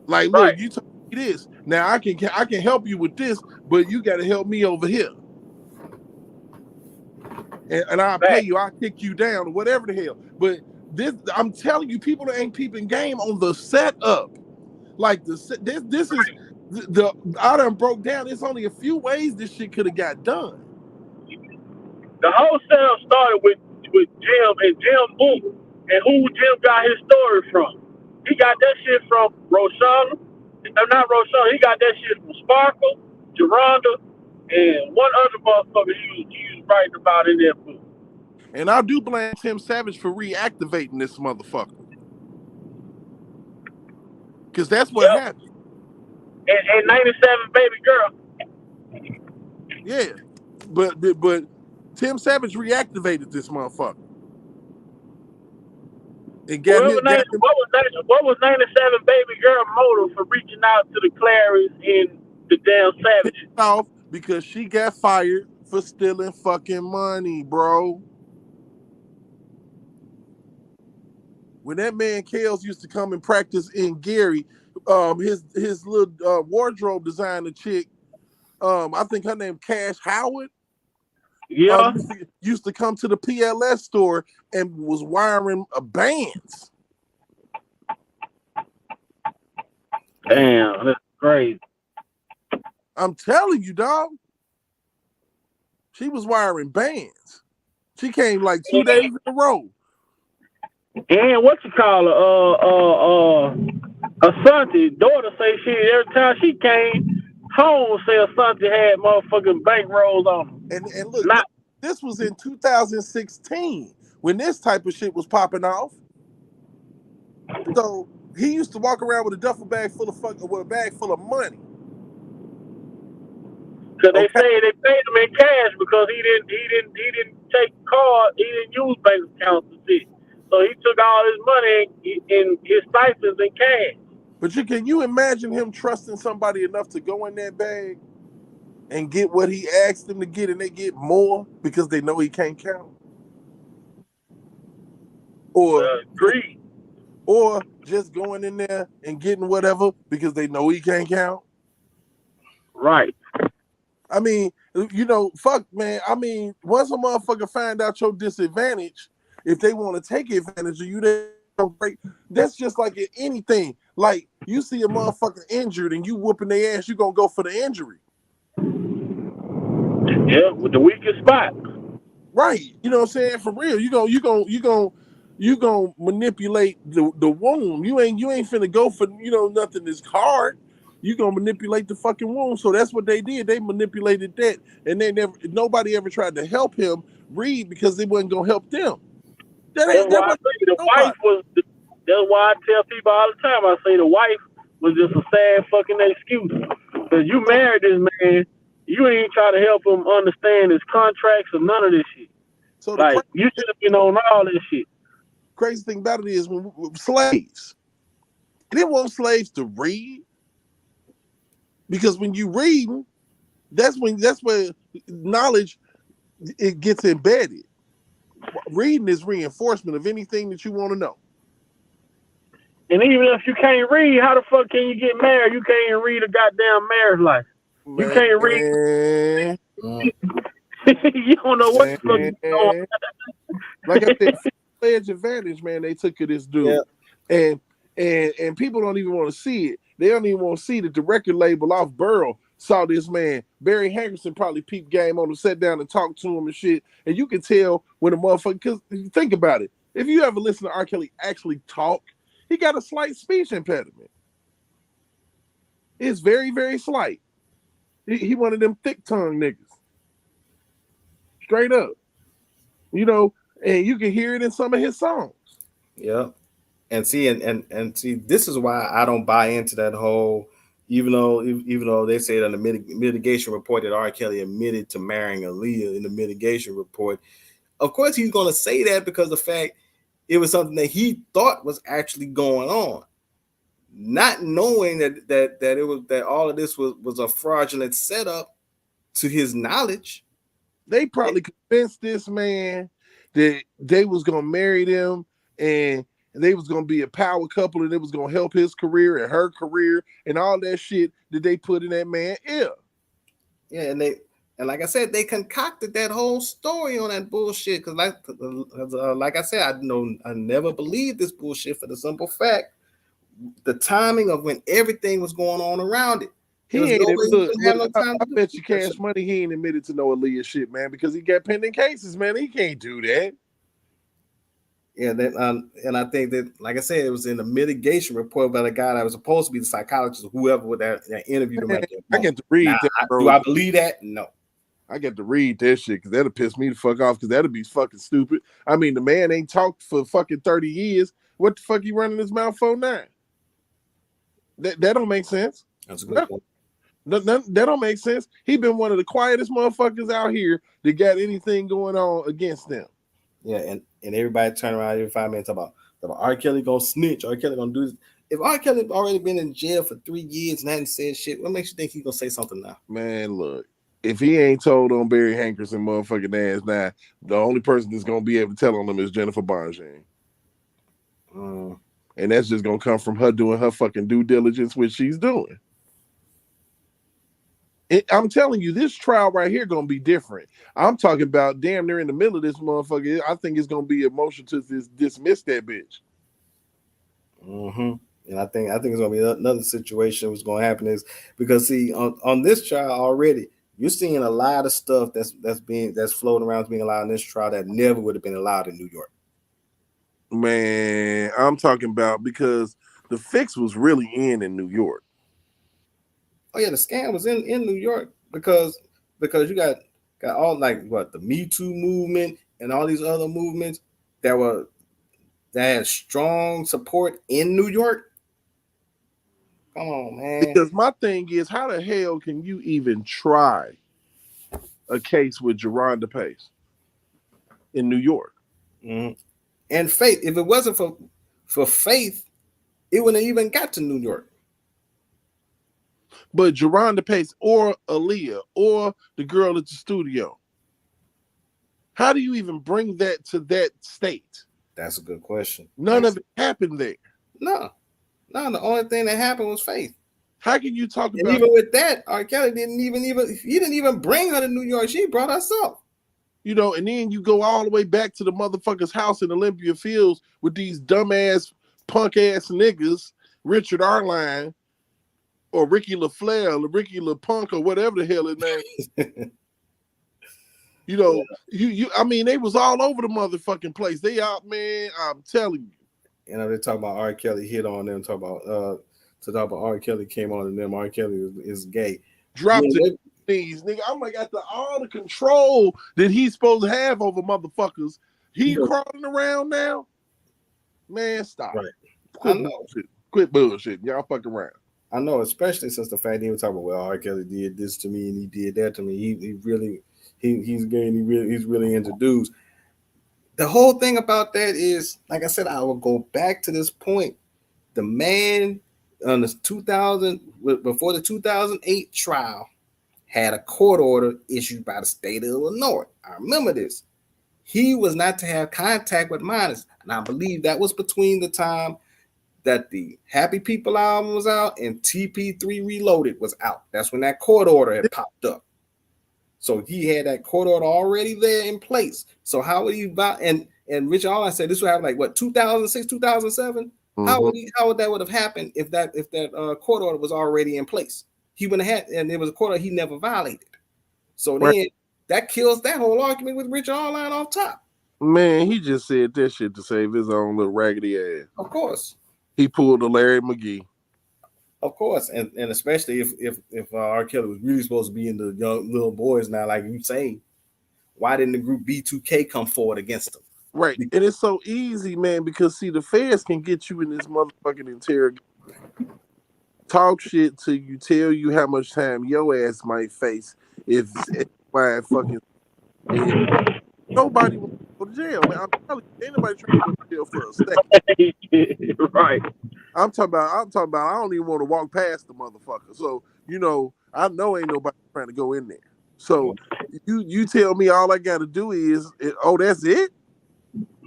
Like, look, you told me this. Now I can help you with this, but you got to help me over here. And I'll pay you. I'll kick you down or whatever the hell. But this, I'm telling you, people that ain't peeping game on the setup. Like this is the I done broke down. There's only a few ways this shit could have got done. The whole setup started with Jim and Jim Boo and who Jim got his story from. He got that shit from Roshana. Not Roshana. He got that shit from Sparkle, Geronda, and one other motherfucker he was writing about in that book. And I do blame Tim Savage for reactivating this motherfucker. Because that's what happened. And 97 Baby Girl. Yeah. But Tim Savage reactivated this motherfucker. And what was 97 Baby Girl motive for reaching out to the Clarys and the damn Savages? Off because she got fired for stealing fucking money, bro. When that man Kales used to come and practice in Gary, his little wardrobe designer chick, I think her name Cash Howard. Yeah. Used to come to the PLS store and was wiring bands. Damn, that's crazy. I'm telling you, dog. She was wiring bands. She came like 2 days in a row. And what you call her? Asante daughter say she every time she came home say Asante had motherfucking bank rolls on them. And look, this was in 2016 when this type of shit was popping off. So he used to walk around with a duffel bag full of money. Cause they say they paid him in cash because he didn't take cards, he didn't use bank accounts and shit. So he took all his money in his stipends in cash. But can you imagine him trusting somebody enough to go in that bag and get what he asked them to get, and they get more because they know he can't count? Or just going in there and getting whatever because they know he can't count? Right. I mean, fuck, man. I mean, once a motherfucker find out your disadvantage, if they want to take advantage of you, that's just like anything. Like, you see a motherfucker injured and you whooping their ass, you gonna go for the injury. Yeah, with the weakest spot. Right. You know what I'm saying? For real. You gonna manipulate the wound. You ain't finna go for nothing that's hard. You gonna manipulate the fucking wound. So that's what they did. They manipulated that, and nobody ever tried to help him read because they wasn't gonna help them. That's why I say the wife was. That's why I tell people all the time. I say the wife was just a sad fucking excuse. Because you married this man, you ain't try to help him understand his contracts or none of this shit. So like you should have been on all this shit. Crazy thing about it is when slaves. They want slaves to read. Because when you read, that's where knowledge it gets embedded. Reading is reinforcement of anything that you want to know. And even if you can't read, how the fuck can you get married? You can't even read a goddamn marriage life. You can't read. You don't know what the fuck is going on. Like I said, Edge Advantage, man, they took to this dude. Yeah. And people don't even want to see it. They don't even want to see that the record label off Burl saw this man. Barry Hankerson probably peeped game on him, sat down and talked to him and shit. And you can tell when a motherfucker, because think about it. If you ever listen to R. Kelly actually talk, he got a slight speech impediment. It's very, very slight. He one of them thick-tongued niggas. Straight up. You know, and you can hear it in some of his songs. Yeah. And see, and see, this is why I don't buy into that whole, even though they said on the mitigation report that R. Kelly admitted to marrying Aaliyah in the mitigation report. Of course, he's going to say that because the fact it was something that he thought was actually going on, not knowing that all of this was a fraudulent setup to his knowledge. They probably convinced this man that they was going to marry them and they was going to be a power couple and it was going to help his career and her career and all that shit that they put in that man's ear. Yeah, and like I said, they concocted that whole story on that bullshit. Because like I said, I never believed this bullshit for the simple fact, the timing of when everything was going on around it. I bet you Cash Money he ain't admitted to no Aaliyah shit, man, because he got pending cases, man. He can't do that. Yeah, and I think that, like I said, it was in the mitigation report by the guy that was supposed to be the psychologist or whoever that interviewed him. I get to read that, bro. Do I believe that? No. I get to read that shit because that'll piss me the fuck off because that'll be fucking stupid. I mean, the man ain't talked for fucking 30 years. What the fuck he running his mouth for now? That don't make sense. That's a good point. That don't make sense. He been one of the quietest motherfuckers out here that got anything going on against them. Yeah, and everybody turn around every 5 minutes about R. Kelly gonna snitch, R. Kelly gonna do this. If R. Kelly already been in jail for 3 years and hadn't said shit, what makes you think he's gonna say something now? Man, look, if he ain't told on Barry Hankerson motherfucking ass now, the only person that's gonna be able to tell on him is Jennifer Bonjean. And that's just gonna come from her doing her fucking due diligence, which she's doing. I'm telling you, this trial right here gonna be different. I'm talking about damn near in the middle of this motherfucker. I think it's gonna be a motion to dismiss that bitch. And I think it's gonna be another situation. What's gonna happen is because see on this trial already, you're seeing a lot of stuff that's floating around being allowed in this trial that never would have been allowed in New York. Man, I'm talking about because the fix was really in New York. Oh yeah, the scam was in New York because you got all like the Me Too movement and all these other movements that had strong support in New York. Come on, man. Because my thing is, how the hell can you even try a case with Geronda Pace in New York? And Faith, if it wasn't for Faith, it wouldn't have even got to New York. But Geronda Pace or Aaliyah or the girl at the studio, how do you even bring that to that state? That's a good question. None of it happened there. No, the only thing that happened was Faith. How can you talk about? And even with that, R. Kelly didn't even bring her to New York. She brought herself. You know, and then you go all the way back to the motherfucker's house in Olympia Fields with these dumbass, punk ass niggas, Richard Arline, or Ricky LaFleur, or Ricky LaPunk, or whatever the hell his name is. You know, I mean, they was all over the motherfucking place. They out, man, I'm telling you. You know, they talk about R. Kelly hit on them, talk about R. Kelly came on to them, R. Kelly is gay. Dropped it. These nigga, I'm like, after all the control that he's supposed to have over motherfuckers, he crawling around now. Man, stop. Right. Quit bullshit. Y'all fuck around. I know, especially since the fact that he was talking about, well, R. Kelly did this to me and he did that to me. He's really into dudes. The whole thing about that is, like I said, I will go back to this point. The man on the 2000 before the 2008 trial had a court order issued by the state of Illinois. I remember this. He was not to have contact with minors, and I believe that was between the time that the Happy People album was out and TP3 Reloaded was out. That's when that court order had popped up. So he had that court order already there in place. So how would he and Rich, all I said, this would happen like what, 2006, 2007? Mm-hmm. How would that would have happened if that court order was already in place? He wouldn't have had, and it was a court order he never violated. So then that kills that whole argument with Rich Online off top. Man, he just said that shit to save his own little raggedy ass. Of course. He pulled a Larry McGee. Of course, and especially if R. Kelly was really supposed to be in the young little boys now, like you say, why didn't the group B2K come forward against him? Right, and it's so easy, man, because see, the feds can get you in this motherfucking interrogation, talk shit till you, tell you how much time your ass might face if my fucking nobody will go to jail, man. I'm telling you, ain't nobody trying to go to jail for a second. Right. I'm talking about. I don't even want to walk past the motherfucker. So I know ain't nobody trying to go in there. So you tell me all I got to do is, that's it.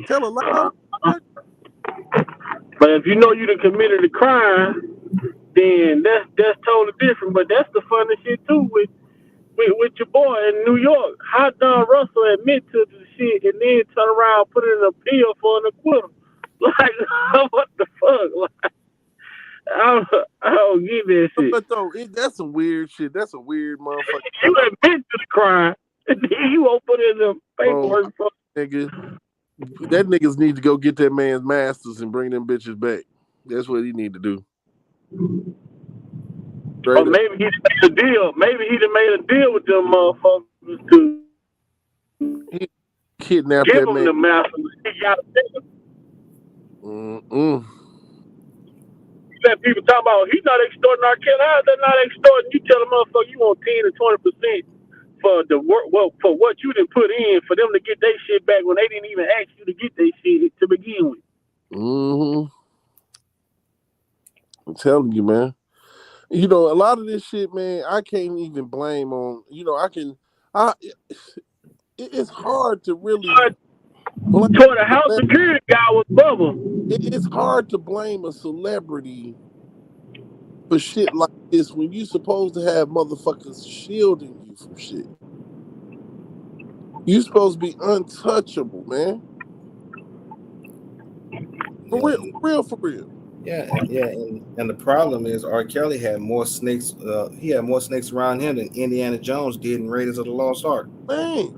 Tell a lie. But if you know you done committed a crime, then that's totally different. But that's the funny shit too with your boy in New York. How Don Russell admit to the shit and then turn around, put in an appeal for an acquittal. Like, what the fuck? Like, I don't get that shit. But though, that's some weird shit. That's a weird motherfucker. You admit to the crime, and then you won't put in the paperwork. Nigga, that niggas need to go get that man's masters and bring them bitches back. That's what he need to do. Or maybe he made a deal. Maybe he done made a deal with them motherfuckers to kidnap give that him man. the masters. He got to take them. That people talk about he's not extorting R.Kelly. How is that not extorting? You tell a motherfucker you want 10 to 20% for the work, for what you done put in for them to get their shit back when they didn't even ask you to get their shit to begin with. I'm telling you, man. A lot of this shit, man, I can't even blame on. It's hard to really. The house security guy was Bubba. It's hard to blame a celebrity for shit like this when you supposed to have motherfuckers shielding you from shit. You supposed to be untouchable, man. For real. Yeah, and the problem is R. Kelly had more snakes. He had more snakes around him than Indiana Jones did in Raiders of the Lost Ark. Man,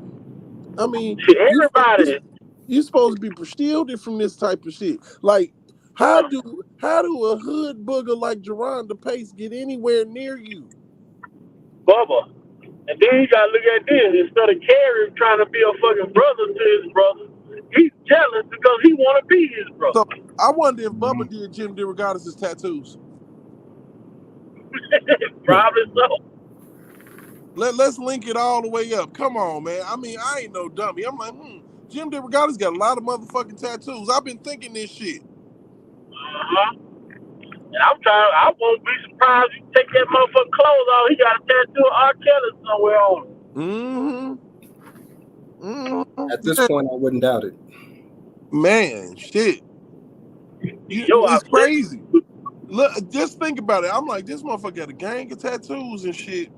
I mean, everybody. You supposed to be shielded from this type of shit. Like, how do a hood booger like Geronda Pace get anywhere near you? Bubba. And then you gotta look at this. Instead of Carrie trying to be a fucking brother to his brother, he's jealous because he want to be his brother. So I wonder if Bubba did Jim DeRogatis' tattoos. Probably so. Let's link it all the way up. Come on, man. I mean, I ain't no dummy. I'm like, Jim DeRogatis got a lot of motherfucking tattoos. I've been thinking this shit. And I won't be surprised if you take that motherfucking clothes off. He got a tattoo of R. Kelly somewhere on him. At this point, I wouldn't doubt it. Man, shit. It's crazy. Look, just think about it. I'm like, this motherfucker got a gang of tattoos and shit.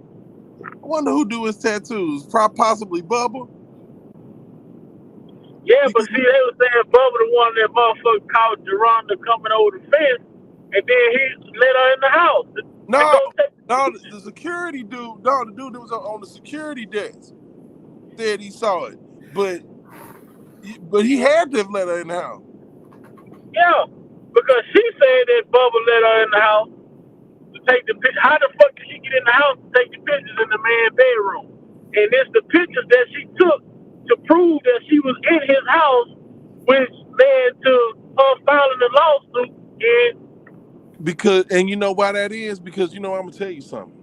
I wonder who do his tattoos. Possibly Bubba. Yeah, but see, they were saying Bubba the one that motherfucker called Geronda coming over the fence, and then he let her in the house. No, the security dude, the dude that was on the security desk said he saw it, but he had to have let her in the house. Yeah, because she said that Bubba let her in the house to take the picture. How the fuck did she get in the house to take the pictures in the man's bedroom? And it's the pictures that she took to prove that she was in his house which led to her filing the lawsuit. And you know why that is? Because I'm gonna tell you something.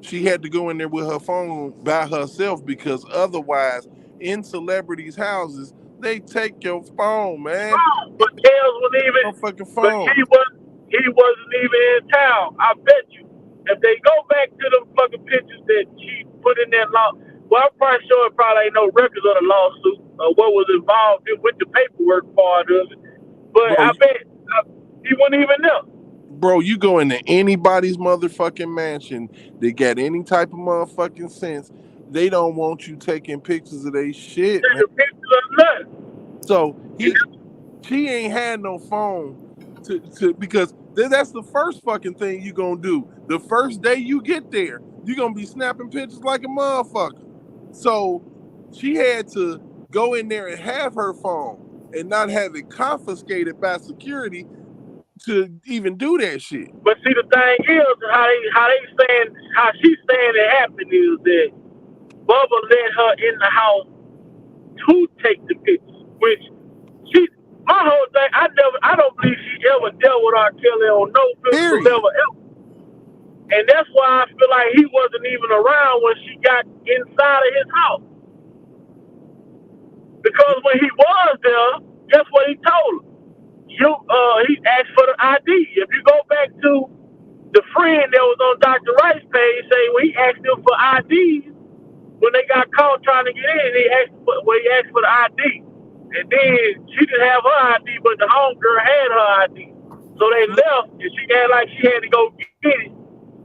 She had to go in there with her phone by herself because otherwise, in celebrities' houses, they take your phone, man. But Kels wasn't even. No fucking But phone. he wasn't even in town. I bet you. If they go back to them fucking pictures that she put in that law, well, I'm probably sure it probably ain't no records of the lawsuit or what was involved with the paperwork part of it. But Bro, I bet he wasn't even there. Bro, you go into anybody's motherfucking mansion that got any type of motherfucking sense, they don't want you taking pictures of their shit, man. Pictures of nothing. So she ain't had no phone to because that's the first fucking thing you gonna do. The first day you get there, you gonna be snapping pictures like a motherfucker. So she had to go in there and have her phone and not have it confiscated by security to even do that shit. But see, the thing is, how she's saying it happened is that Bubba let her in the house to take the pictures, which my whole thing, I don't believe she ever dealt with R.Kelly on no physical level ever. And that's why I feel like he wasn't even around when she got inside of his house. Because when he was there, guess what he told her? He asked for the ID. If you go back to the friend that was on Dr. Wright's page, when he asked them for IDs when they got caught trying to get in, he asked for the ID. And then she didn't have her ID, but the homegirl had her ID. So they left, and she had to go get it.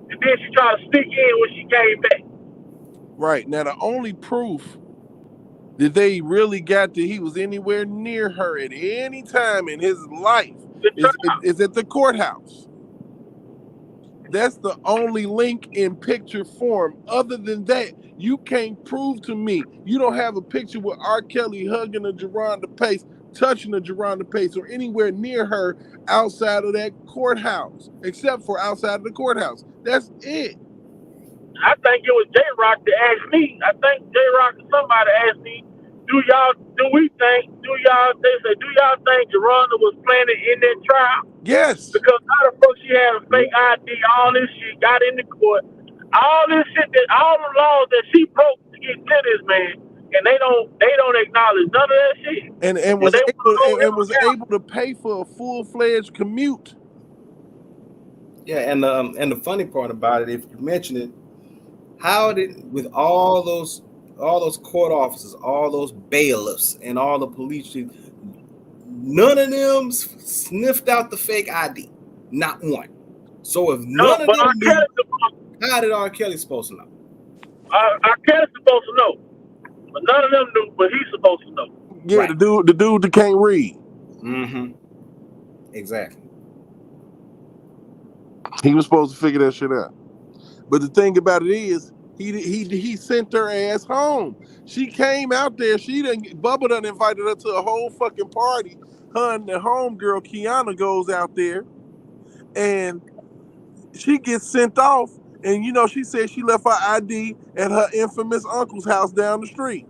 And then she tried to sneak in when she came back. Right. Now, the only proof that they really got that he was anywhere near her at any time in his life is at the courthouse. That's the only link in picture form. Other than that, you can't prove to me. You don't have a picture with R.Kelly hugging a Geronda Pace, touching a Geronda Pace, or anywhere near her outside of that courthouse, except for outside of the courthouse. That's it. I think it was J-Rock that asked me. I think J-Rock or somebody asked me, do y'all think Geronda was planted in that trial? Yes. Because how the fuck she had a fake ID, all this shit, got in the court, all this shit, all the laws that she broke to get to this man, and they don't acknowledge none of that shit. And was able to pay for a full-fledged commute. Yeah, and the funny part about it, if you mention it, how did, with all those court officers, all those bailiffs, and all the police chiefs, none of them sniffed out the fake ID, not one. So if none of them knew, how did R.Kelly supposed to know? R.Kelly's supposed to know, but none of them knew, but he's supposed to know. Yeah, right. the dude that can't read. Mm-hmm. Exactly. He was supposed to figure that shit out. But the thing about it is, he sent her ass home. She came out there. Bubba done invited her to a whole fucking party. Her and the homegirl Kiana goes out there, and she gets sent off. And she said she left her ID at her infamous uncle's house down the street.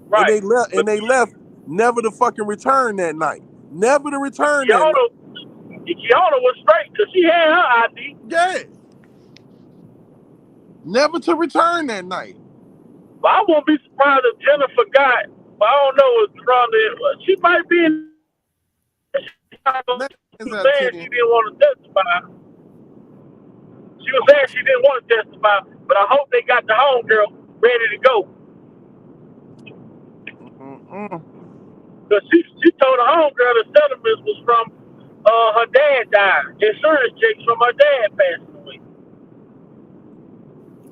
Right. And they left, never to fucking return that night. Never to return that night. Kiana was straight because she had her ID. Yeah. Never to return that night. But I won't be surprised if Jennifer got, but I don't know if Geronda, she might be in. She was saying she didn't want to testify. She was saying she didn't want to testify, but I hope they got the homegirl ready to go. Because she told the homegirl the settlement was from her dad died. Insurance checks from her dad passing away.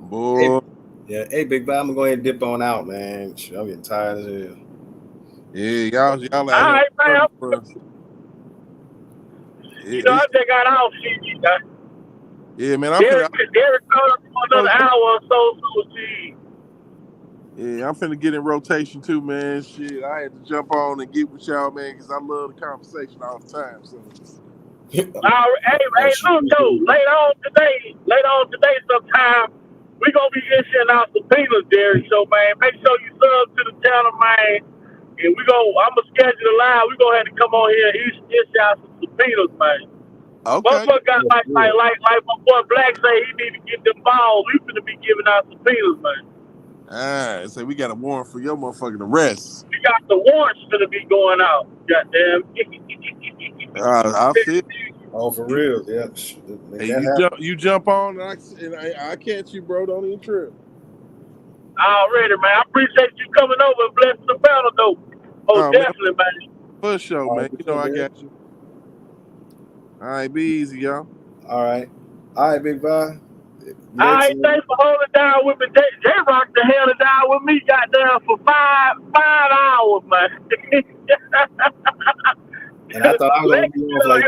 Boy. Hey, Big Boy, I'm gonna go ahead and dip on out, man. I'm getting tired as hell. Yeah, y'all. All right, man. I just got off shit, guys. Yeah, man. Derek called up for another hour or so. Yeah, I'm finna get in rotation too, man. Shit, I had to jump on and get with y'all, man, because I love the conversation all the time. So. Hey, look, later on today sometime, we're going to be issuing out subpoenas, Derek. So, man, make sure you sub to the channel, man. And I'm gonna schedule a live. We gonna have to come on here and issue out some subpoenas, man. Okay. Motherfucker got like my boy Black say he need to get them balls. We finna be giving out subpoenas, man. So we got a warrant for your motherfucking arrest. We got the warrants finna be going out. Goddamn. I feel. Oh, for real? Yeah. Hey, you jump on, and I catch you, bro. Don't even trip. Already, man. I appreciate you coming over and blessing the panel, though. Oh, definitely, man. For sure, man. You know I got you. All right, be easy, y'all. All right, Big Vi. All right, thanks for holding down with me. J-Rock the hell down with me, goddamn, for five hours, man. And I thought I was gonna be off like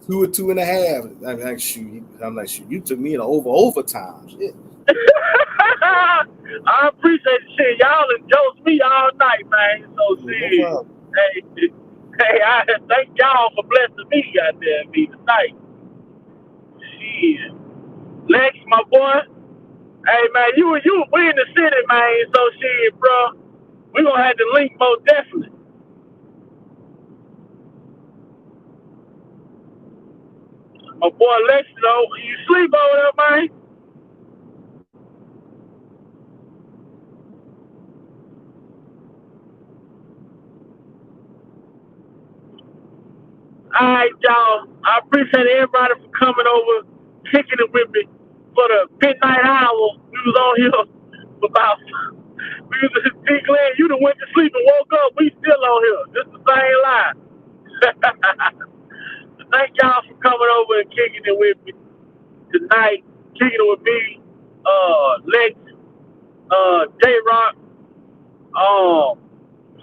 2 or 2.5. I'm like, shoot, you took me in overtime. Shit. I appreciate the shit. Y'all indulge me all night, man. So shit. Hey, I thank y'all for blessing me, goddamn me tonight. Shit. Lex, my boy. Hey man, we in the city, man. So shit, bro. We gonna have to link most definitely. My boy Lex, you sleep over there, man? All right, y'all. I appreciate everybody for coming over, kicking it with me for the midnight hour. We was on here for about. We was Big Glenn. You done went to sleep and woke up. We still on here. This the same line. Thank y'all for coming over and kicking it with me tonight. Kicking it with me, Lex, J-Rock,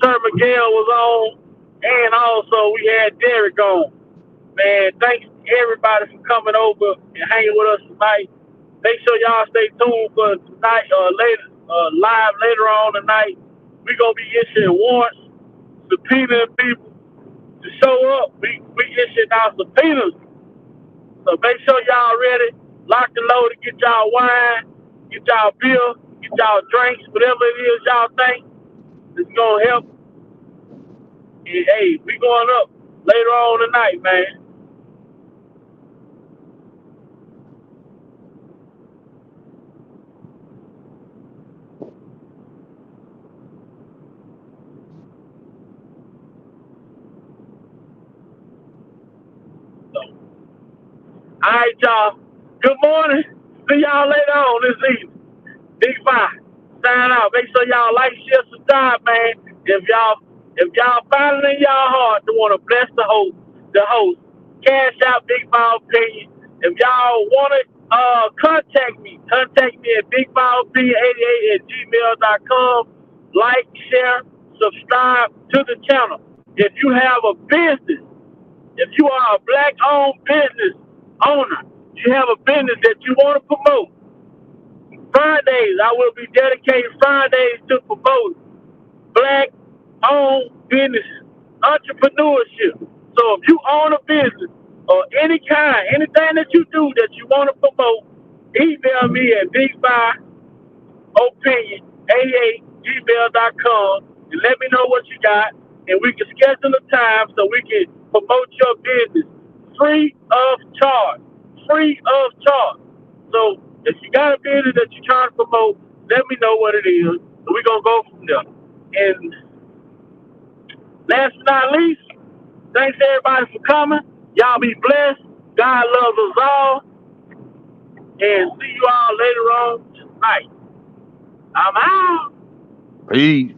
Sir Miguel was on, and also we had Derek on. Man, thanks everybody for coming over and hanging with us tonight. Make sure y'all stay tuned for tonight, live later on tonight. We gonna be issuing warrants, subpoenaing people to show up. We issuing out subpoenas. So make sure y'all ready, lock and load to get y'all wine, get y'all beer, get y'all drinks, whatever it is y'all think is gonna help. And hey, we going up later on tonight, man. All right, y'all. Good morning. See y'all later on this evening. Big Five. Sign out. Make sure y'all like, share, subscribe, man. If y'all find it in y'all heart to want to bless the host, cash out Big Five Opinion. If y'all want to contact me at bigfiveopinion88@gmail.com. Like, share, subscribe to the channel. If you have a business, if you are a black-owned business owner, you have a business that you want to promote, Fridays, I will be dedicating Fridays to promote black-owned businesses, entrepreneurship. So if you own a business or any kind, anything that you do that you want to promote, email me at bigfiveopinion88@gmail.com and let me know what you got, and we can schedule a time so we can promote your business free of charge. Free of charge. So if you got a business that you're trying to promote, let me know what it is, and we're going to go from there. And last but not least, thanks everybody for coming. Y'all be blessed. God loves us all. And see you all later on tonight. I'm out. Peace.